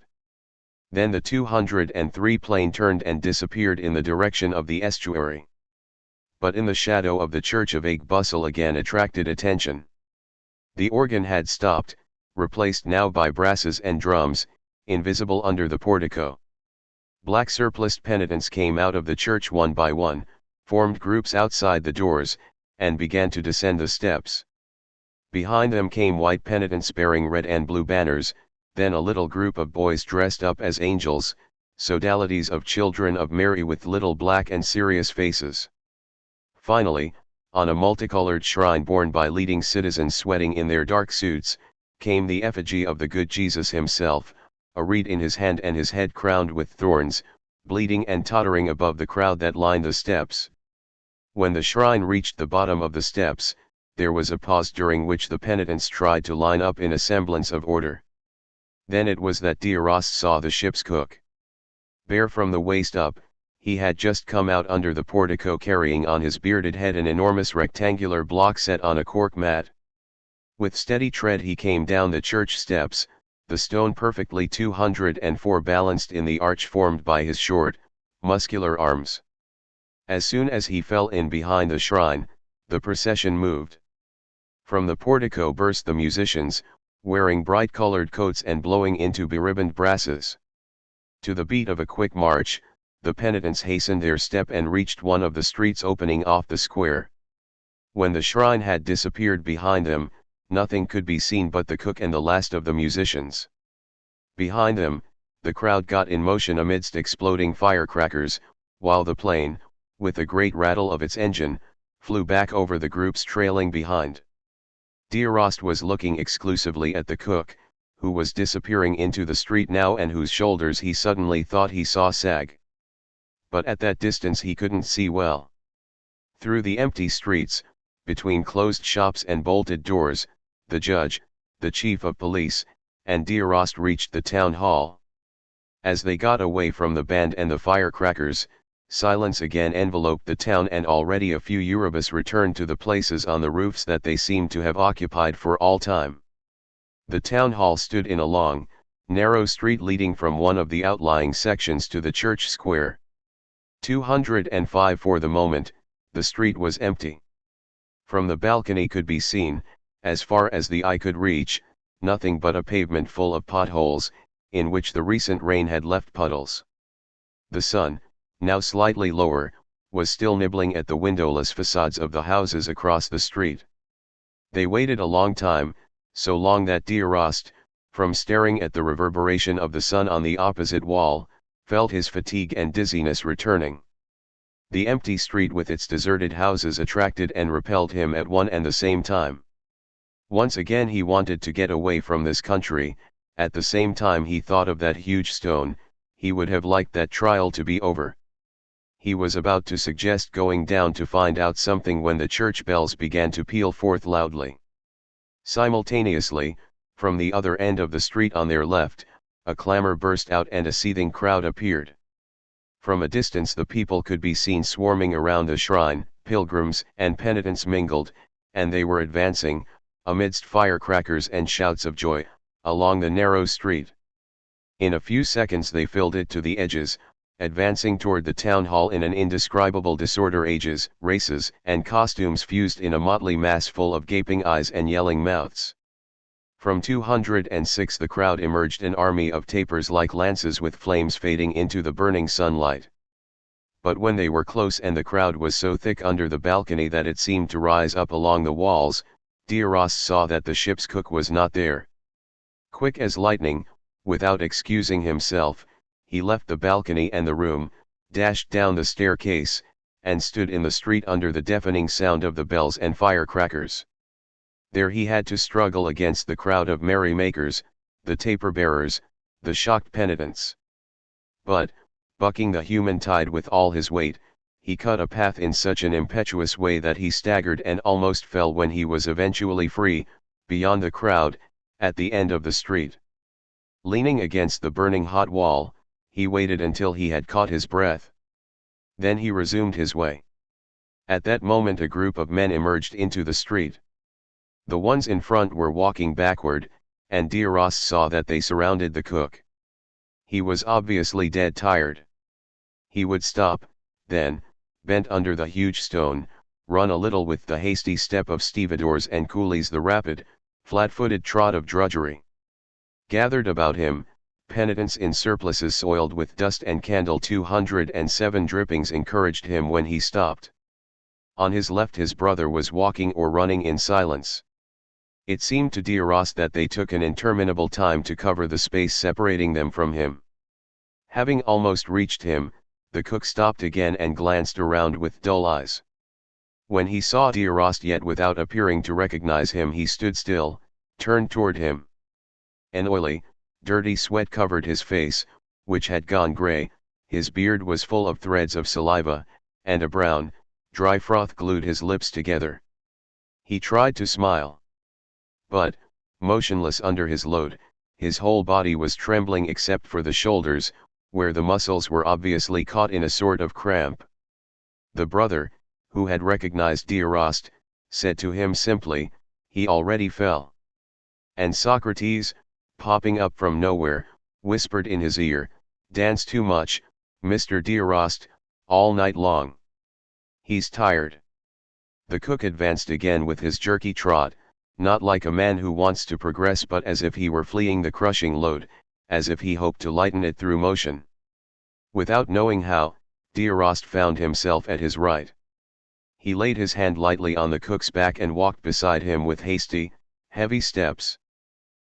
Then the 203 plane turned and disappeared in the direction of the estuary. But in the shadow of the church a vague bustle again attracted attention. The organ had stopped, replaced now by brasses and drums, invisible under the portico. Black surpliced penitents came out of the church one by one, formed groups outside the doors, and began to descend the steps. Behind them came white penitents bearing red and blue banners, then a little group of boys dressed up as angels, sodalities of children of Mary with little black and serious faces. Finally, on a multicolored shrine borne by leading citizens sweating in their dark suits, came the effigy of the good Jesus himself, a reed in his hand and his head crowned with thorns, bleeding and tottering above the crowd that lined the steps. When the shrine reached the bottom of the steps, there was a pause during which the penitents tried to line up in a semblance of order. Then it was that Diarost saw the ship's cook. Bare from the waist up, he had just come out under the portico carrying on his bearded head an enormous rectangular block set on a cork mat. With steady tread he came down the church steps, the stone perfectly 204 balanced in the arch formed by his short, muscular arms. As soon as he fell in behind the shrine, the procession moved. From the portico burst the musicians, wearing bright-colored coats and blowing into beribboned brasses. To the beat of a quick march, the penitents hastened their step and reached one of the streets opening off the square. When the shrine had disappeared behind them, nothing could be seen but the cook and the last of the musicians. Behind them, the crowd got in motion amidst exploding firecrackers, while the plane, with a great rattle of its engine, flew back over the groups trailing behind. D'Arrost was looking exclusively at the cook, who was disappearing into the street now and whose shoulders he suddenly thought he saw sag. But at that distance he couldn't see well. Through the empty streets, between closed shops and bolted doors, the judge, the chief of police, and D'Arrost reached the town hall. As they got away from the band and the firecrackers, silence again enveloped the town, and already a few Eurobus returned to the places on the roofs that they seemed to have occupied for all time. The town hall stood in a long, narrow street leading from one of the outlying sections to the church square. 205 For the moment, the street was empty. From the balcony could be seen, as far as the eye could reach, nothing but a pavement full of potholes, in which the recent rain had left puddles. The sun, now slightly lower, was still nibbling at the windowless facades of the houses across the street. They waited a long time, so long that D'Arrost, from staring at the reverberation of the sun on the opposite wall, felt his fatigue and dizziness returning. The empty street with its deserted houses attracted and repelled him at one and the same time. Once again he wanted to get away from this country. At the same time he thought of that huge stone. He would have liked that trial to be over. He was about to suggest going down to find out something when the church bells began to peal forth loudly. Simultaneously, from the other end of the street on their left, a clamor burst out and a seething crowd appeared. From a distance the people could be seen swarming around the shrine. Pilgrims and penitents mingled, and they were advancing, amidst firecrackers and shouts of joy, along the narrow street. In a few seconds they filled it to the edges, advancing toward the town hall in an indescribable disorder. Ages, races, and costumes fused in a motley mass full of gaping eyes and yelling mouths. From 206 the crowd emerged, an army of tapers like lances with flames fading into the burning sunlight. But when they were close and the crowd was so thick under the balcony that it seemed to rise up along the walls, D'Arrost saw that the ship's cook was not there. Quick as lightning, without excusing himself, he left the balcony and the room, dashed down the staircase, and stood in the street under the deafening sound of the bells and firecrackers. There he had to struggle against the crowd of merrymakers, the taper-bearers, the shocked penitents. But, bucking the human tide with all his weight, he cut a path in such an impetuous way that he staggered and almost fell when he was eventually free, beyond the crowd, at the end of the street. Leaning against the burning hot wall, he waited until he had caught his breath. Then he resumed his way. At that moment a group of men emerged into the street. The ones in front were walking backward, and D'Arrost saw that they surrounded the cook. He was obviously dead tired. He would stop, then, bent under the huge stone, run a little with the hasty step of stevedores and coolies, the rapid, flat-footed trot of drudgery. Gathered about him, penitents in surplices soiled with dust and candle 207 drippings encouraged him when he stopped. On his left his brother was walking or running in silence. It seemed to D'Arrost that they took an interminable time to cover the space separating them from him. Having almost reached him, the cook stopped again and glanced around with dull eyes. When he saw D'Arrost, yet without appearing to recognize him, he stood still, turned toward him. An oily, dirty sweat covered his face, which had gone grey, his beard was full of threads of saliva, and a brown, dry froth glued his lips together. He tried to smile. But, motionless under his load, his whole body was trembling except for the shoulders, where the muscles were obviously caught in a sort of cramp. The brother, who had recognized D'Arrost, said to him simply, "He already fell." And Socrates, popping up from nowhere, whispered in his ear, "Dance too much, Mr. D'Arrost, all night long. He's tired." The cook advanced again with his jerky trot, not like a man who wants to progress but as if he were fleeing the crushing load, as if he hoped to lighten it through motion. Without knowing how, D'Arrost found himself at his right. He laid his hand lightly on the cook's back and walked beside him with hasty, heavy steps.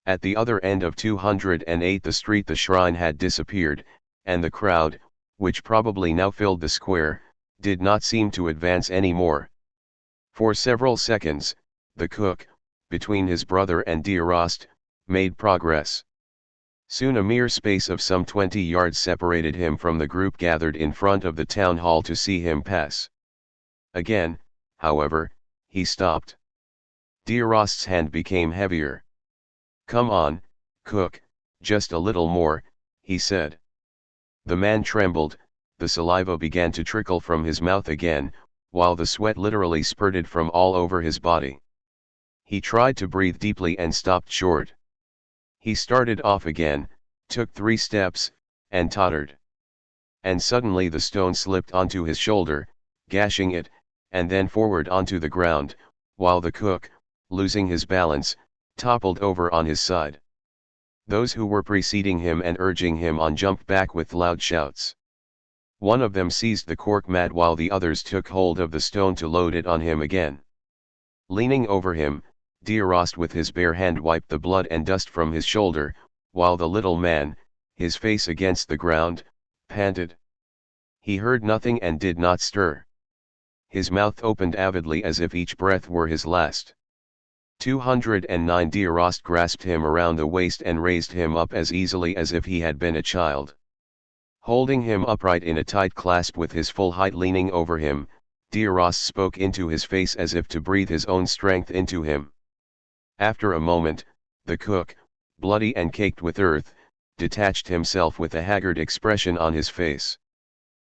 At the other end of 208 the street the shrine had disappeared, and the crowd, which probably now filled the square, did not seem to advance any more. For several seconds, the cook, between his brother and D'Arrost, made progress. Soon a mere space of some 20 yards separated him from the group gathered in front of the town hall to see him pass. Again, however, he stopped. D'Arrost's hand became heavier. "Come on, cook, just a little more," he said. The man trembled, the saliva began to trickle from his mouth again, while the sweat literally spurted from all over his body. He tried to breathe deeply and stopped short. He started off again, took 3 steps, and tottered. And suddenly the stone slipped onto his shoulder, gashing it, and then forward onto the ground, while the cook, losing his balance, toppled over on his side. Those who were preceding him and urging him on jumped back with loud shouts. One of them seized the cork mat while the others took hold of the stone to load it on him again. Leaning over him, D'Arrost with his bare hand wiped the blood and dust from his shoulder, while the little man, his face against the ground, panted. He heard nothing and did not stir. His mouth opened avidly as if each breath were his last. 209 D'Arrost grasped him around the waist and raised him up as easily as if he had been a child. Holding him upright in a tight clasp with his full height leaning over him, D'Arrost spoke into his face as if to breathe his own strength into him. After a moment, the cook, bloody and caked with earth, detached himself with a haggard expression on his face.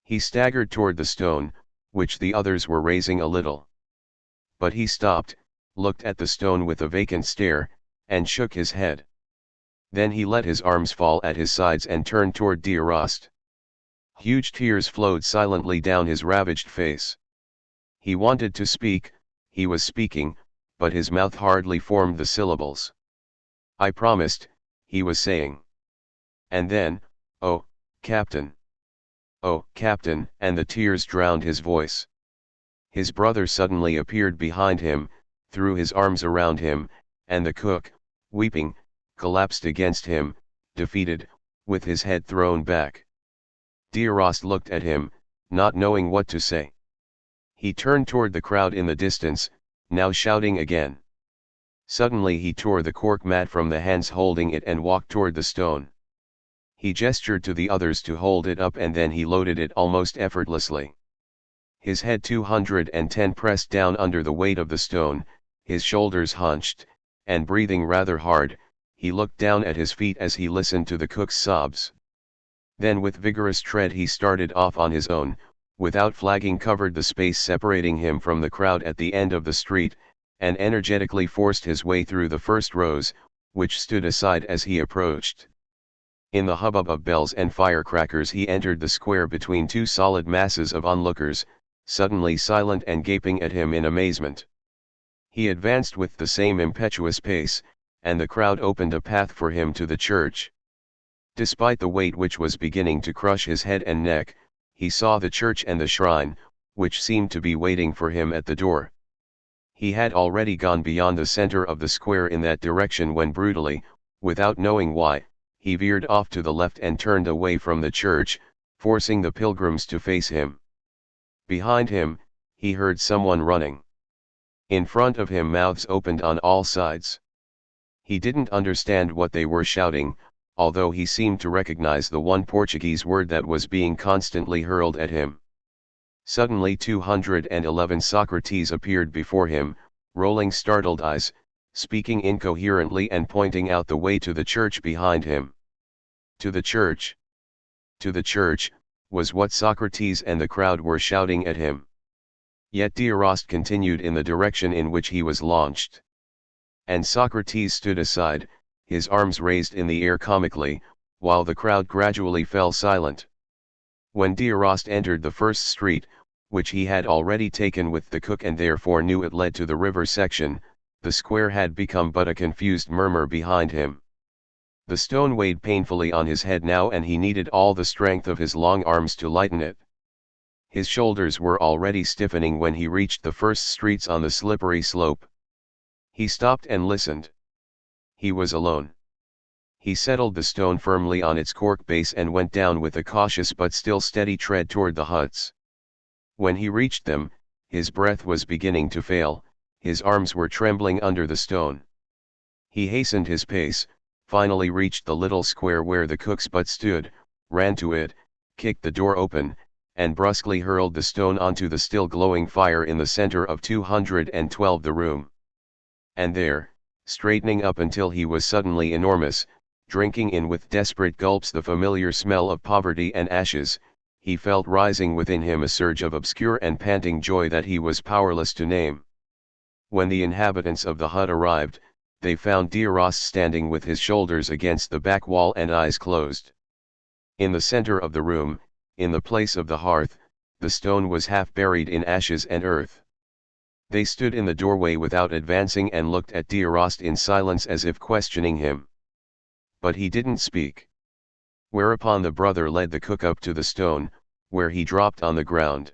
He staggered toward the stone, which the others were raising a little. But he stopped, looked at the stone with a vacant stare, and shook his head. Then he let his arms fall at his sides and turned toward D'Arrost. Huge tears flowed silently down his ravaged face. He wanted to speak, he was speaking, but his mouth hardly formed the syllables. "I promised," he was saying. And then, "Oh, Captain! Oh, Captain!" and the tears drowned his voice. His brother suddenly appeared behind him, threw his arms around him, and the cook, weeping, collapsed against him, defeated, with his head thrown back. D'Arrost looked at him, not knowing what to say. He turned toward the crowd in the distance, now shouting again. Suddenly he tore the cork mat from the hands holding it and walked toward the stone. He gestured to the others to hold it up and then he loaded it almost effortlessly. His head 210 pressed down under the weight of the stone, his shoulders hunched, and breathing rather hard, he looked down at his feet as he listened to the cook's sobs. Then with vigorous tread he started off on his own, without flagging covered the space separating him from the crowd at the end of the street, and energetically forced his way through the first rows, which stood aside as he approached. In the hubbub of bells and firecrackers he entered the square between 2 solid masses of onlookers, suddenly silent and gaping at him in amazement. He advanced with the same impetuous pace, and the crowd opened a path for him to the church. Despite the weight which was beginning to crush his head and neck, he saw the church and the shrine, which seemed to be waiting for him at the door. He had already gone beyond the center of the square in that direction when brutally, without knowing why, he veered off to the left and turned away from the church, forcing the pilgrims to face him. Behind him, he heard someone running. In front of him mouths opened on all sides. He didn't understand what they were shouting, although he seemed to recognize the one Portuguese word that was being constantly hurled at him. Suddenly 211 Socrates appeared before him, rolling startled eyes, speaking incoherently and pointing out the way to the church behind him. To the church! To the church, was what Socrates and the crowd were shouting at him. Yet D'Arrost continued in the direction in which he was launched. And Socrates stood aside, his arms raised in the air comically, while the crowd gradually fell silent. When D'Arrost entered the first street, which he had already taken with the cook and therefore knew it led to the river section, the square had become but a confused murmur behind him. The stone weighed painfully on his head now and he needed all the strength of his long arms to lighten it. His shoulders were already stiffening when he reached the first streets on the slippery slope. He stopped and listened. He was alone. He settled the stone firmly on its cork base and went down with a cautious but still steady tread toward the huts. When he reached them, his breath was beginning to fail, his arms were trembling under the stone. He hastened his pace, finally reached the little square where the cook's butt stood, ran to it, kicked the door open, and brusquely hurled the stone onto the still glowing fire in the center of 212 the room. And there, straightening up until he was suddenly enormous, drinking in with desperate gulps the familiar smell of poverty and ashes, he felt rising within him a surge of obscure and panting joy that he was powerless to name. When the inhabitants of the hut arrived, they found Dioros standing with his shoulders against the back wall and eyes closed. In the center of the room, in the place of the hearth, the stone was half buried in ashes and earth. They stood in the doorway without advancing and looked at Dioros in silence as if questioning him. But he didn't speak. Whereupon the brother led the cook up to the stone, where he dropped on the ground.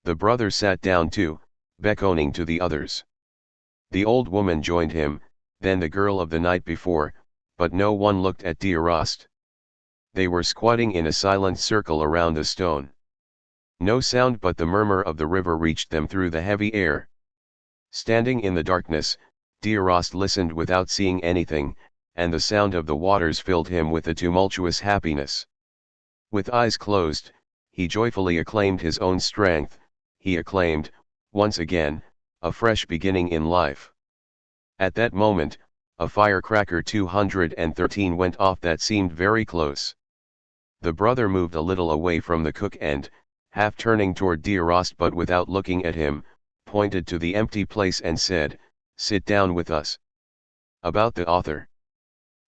The brother sat down too, beckoning to the others. The old woman joined him, then the girl of the night before, but no one looked at Dioros. They were squatting in a silent circle around the stone. No sound but the murmur of the river reached them through the heavy air. Standing in the darkness, Dioros listened without seeing anything, and the sound of the waters filled him with a tumultuous happiness. With eyes closed, he joyfully acclaimed his own strength, he acclaimed, once again, a fresh beginning in life. At that moment, a firecracker 213 went off that seemed very close. The brother moved a little away from the cook and, half turning toward Dioros but without looking at him, pointed to the empty place and said, "Sit down with us." About the author.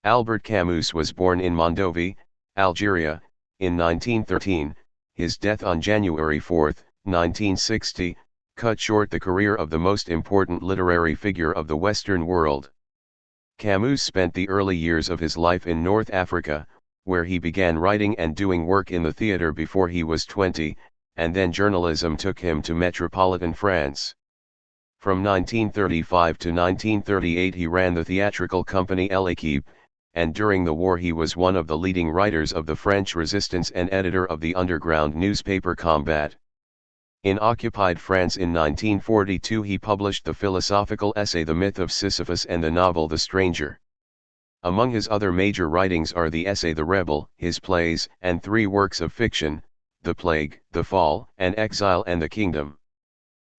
Albert Camus was born in Mondovi, Algeria, in 1913, his death on January 4, 1960, cut short the career of the most important literary figure of the Western world. Camus spent the early years of his life in North Africa, where he began writing and doing work in the theater before he was 20, and then journalism took him to metropolitan France. From 1935 to 1938 he ran the theatrical company L'Équipe, and during the war he was one of the leading writers of the French resistance and editor of the underground newspaper Combat. In occupied France in 1942 he published the philosophical essay The Myth of Sisyphus and the novel The Stranger. Among his other major writings are the essay The Rebel, his plays, and 3 works of fiction, The Plague, The Fall, and Exile and the Kingdom.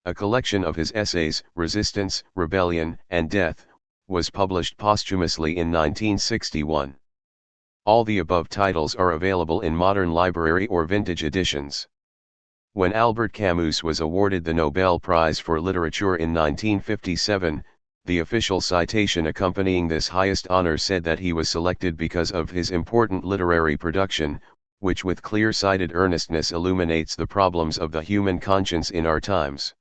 A collection of his essays, Resistance, Rebellion, and Death, was published posthumously in 1961. All the above titles are available in modern library or vintage editions. When Albert Camus was awarded the Nobel Prize for Literature in 1957, the official citation accompanying this highest honor said that he was selected because of his important literary production, which with clear-sighted earnestness illuminates the problems of the human conscience in our times.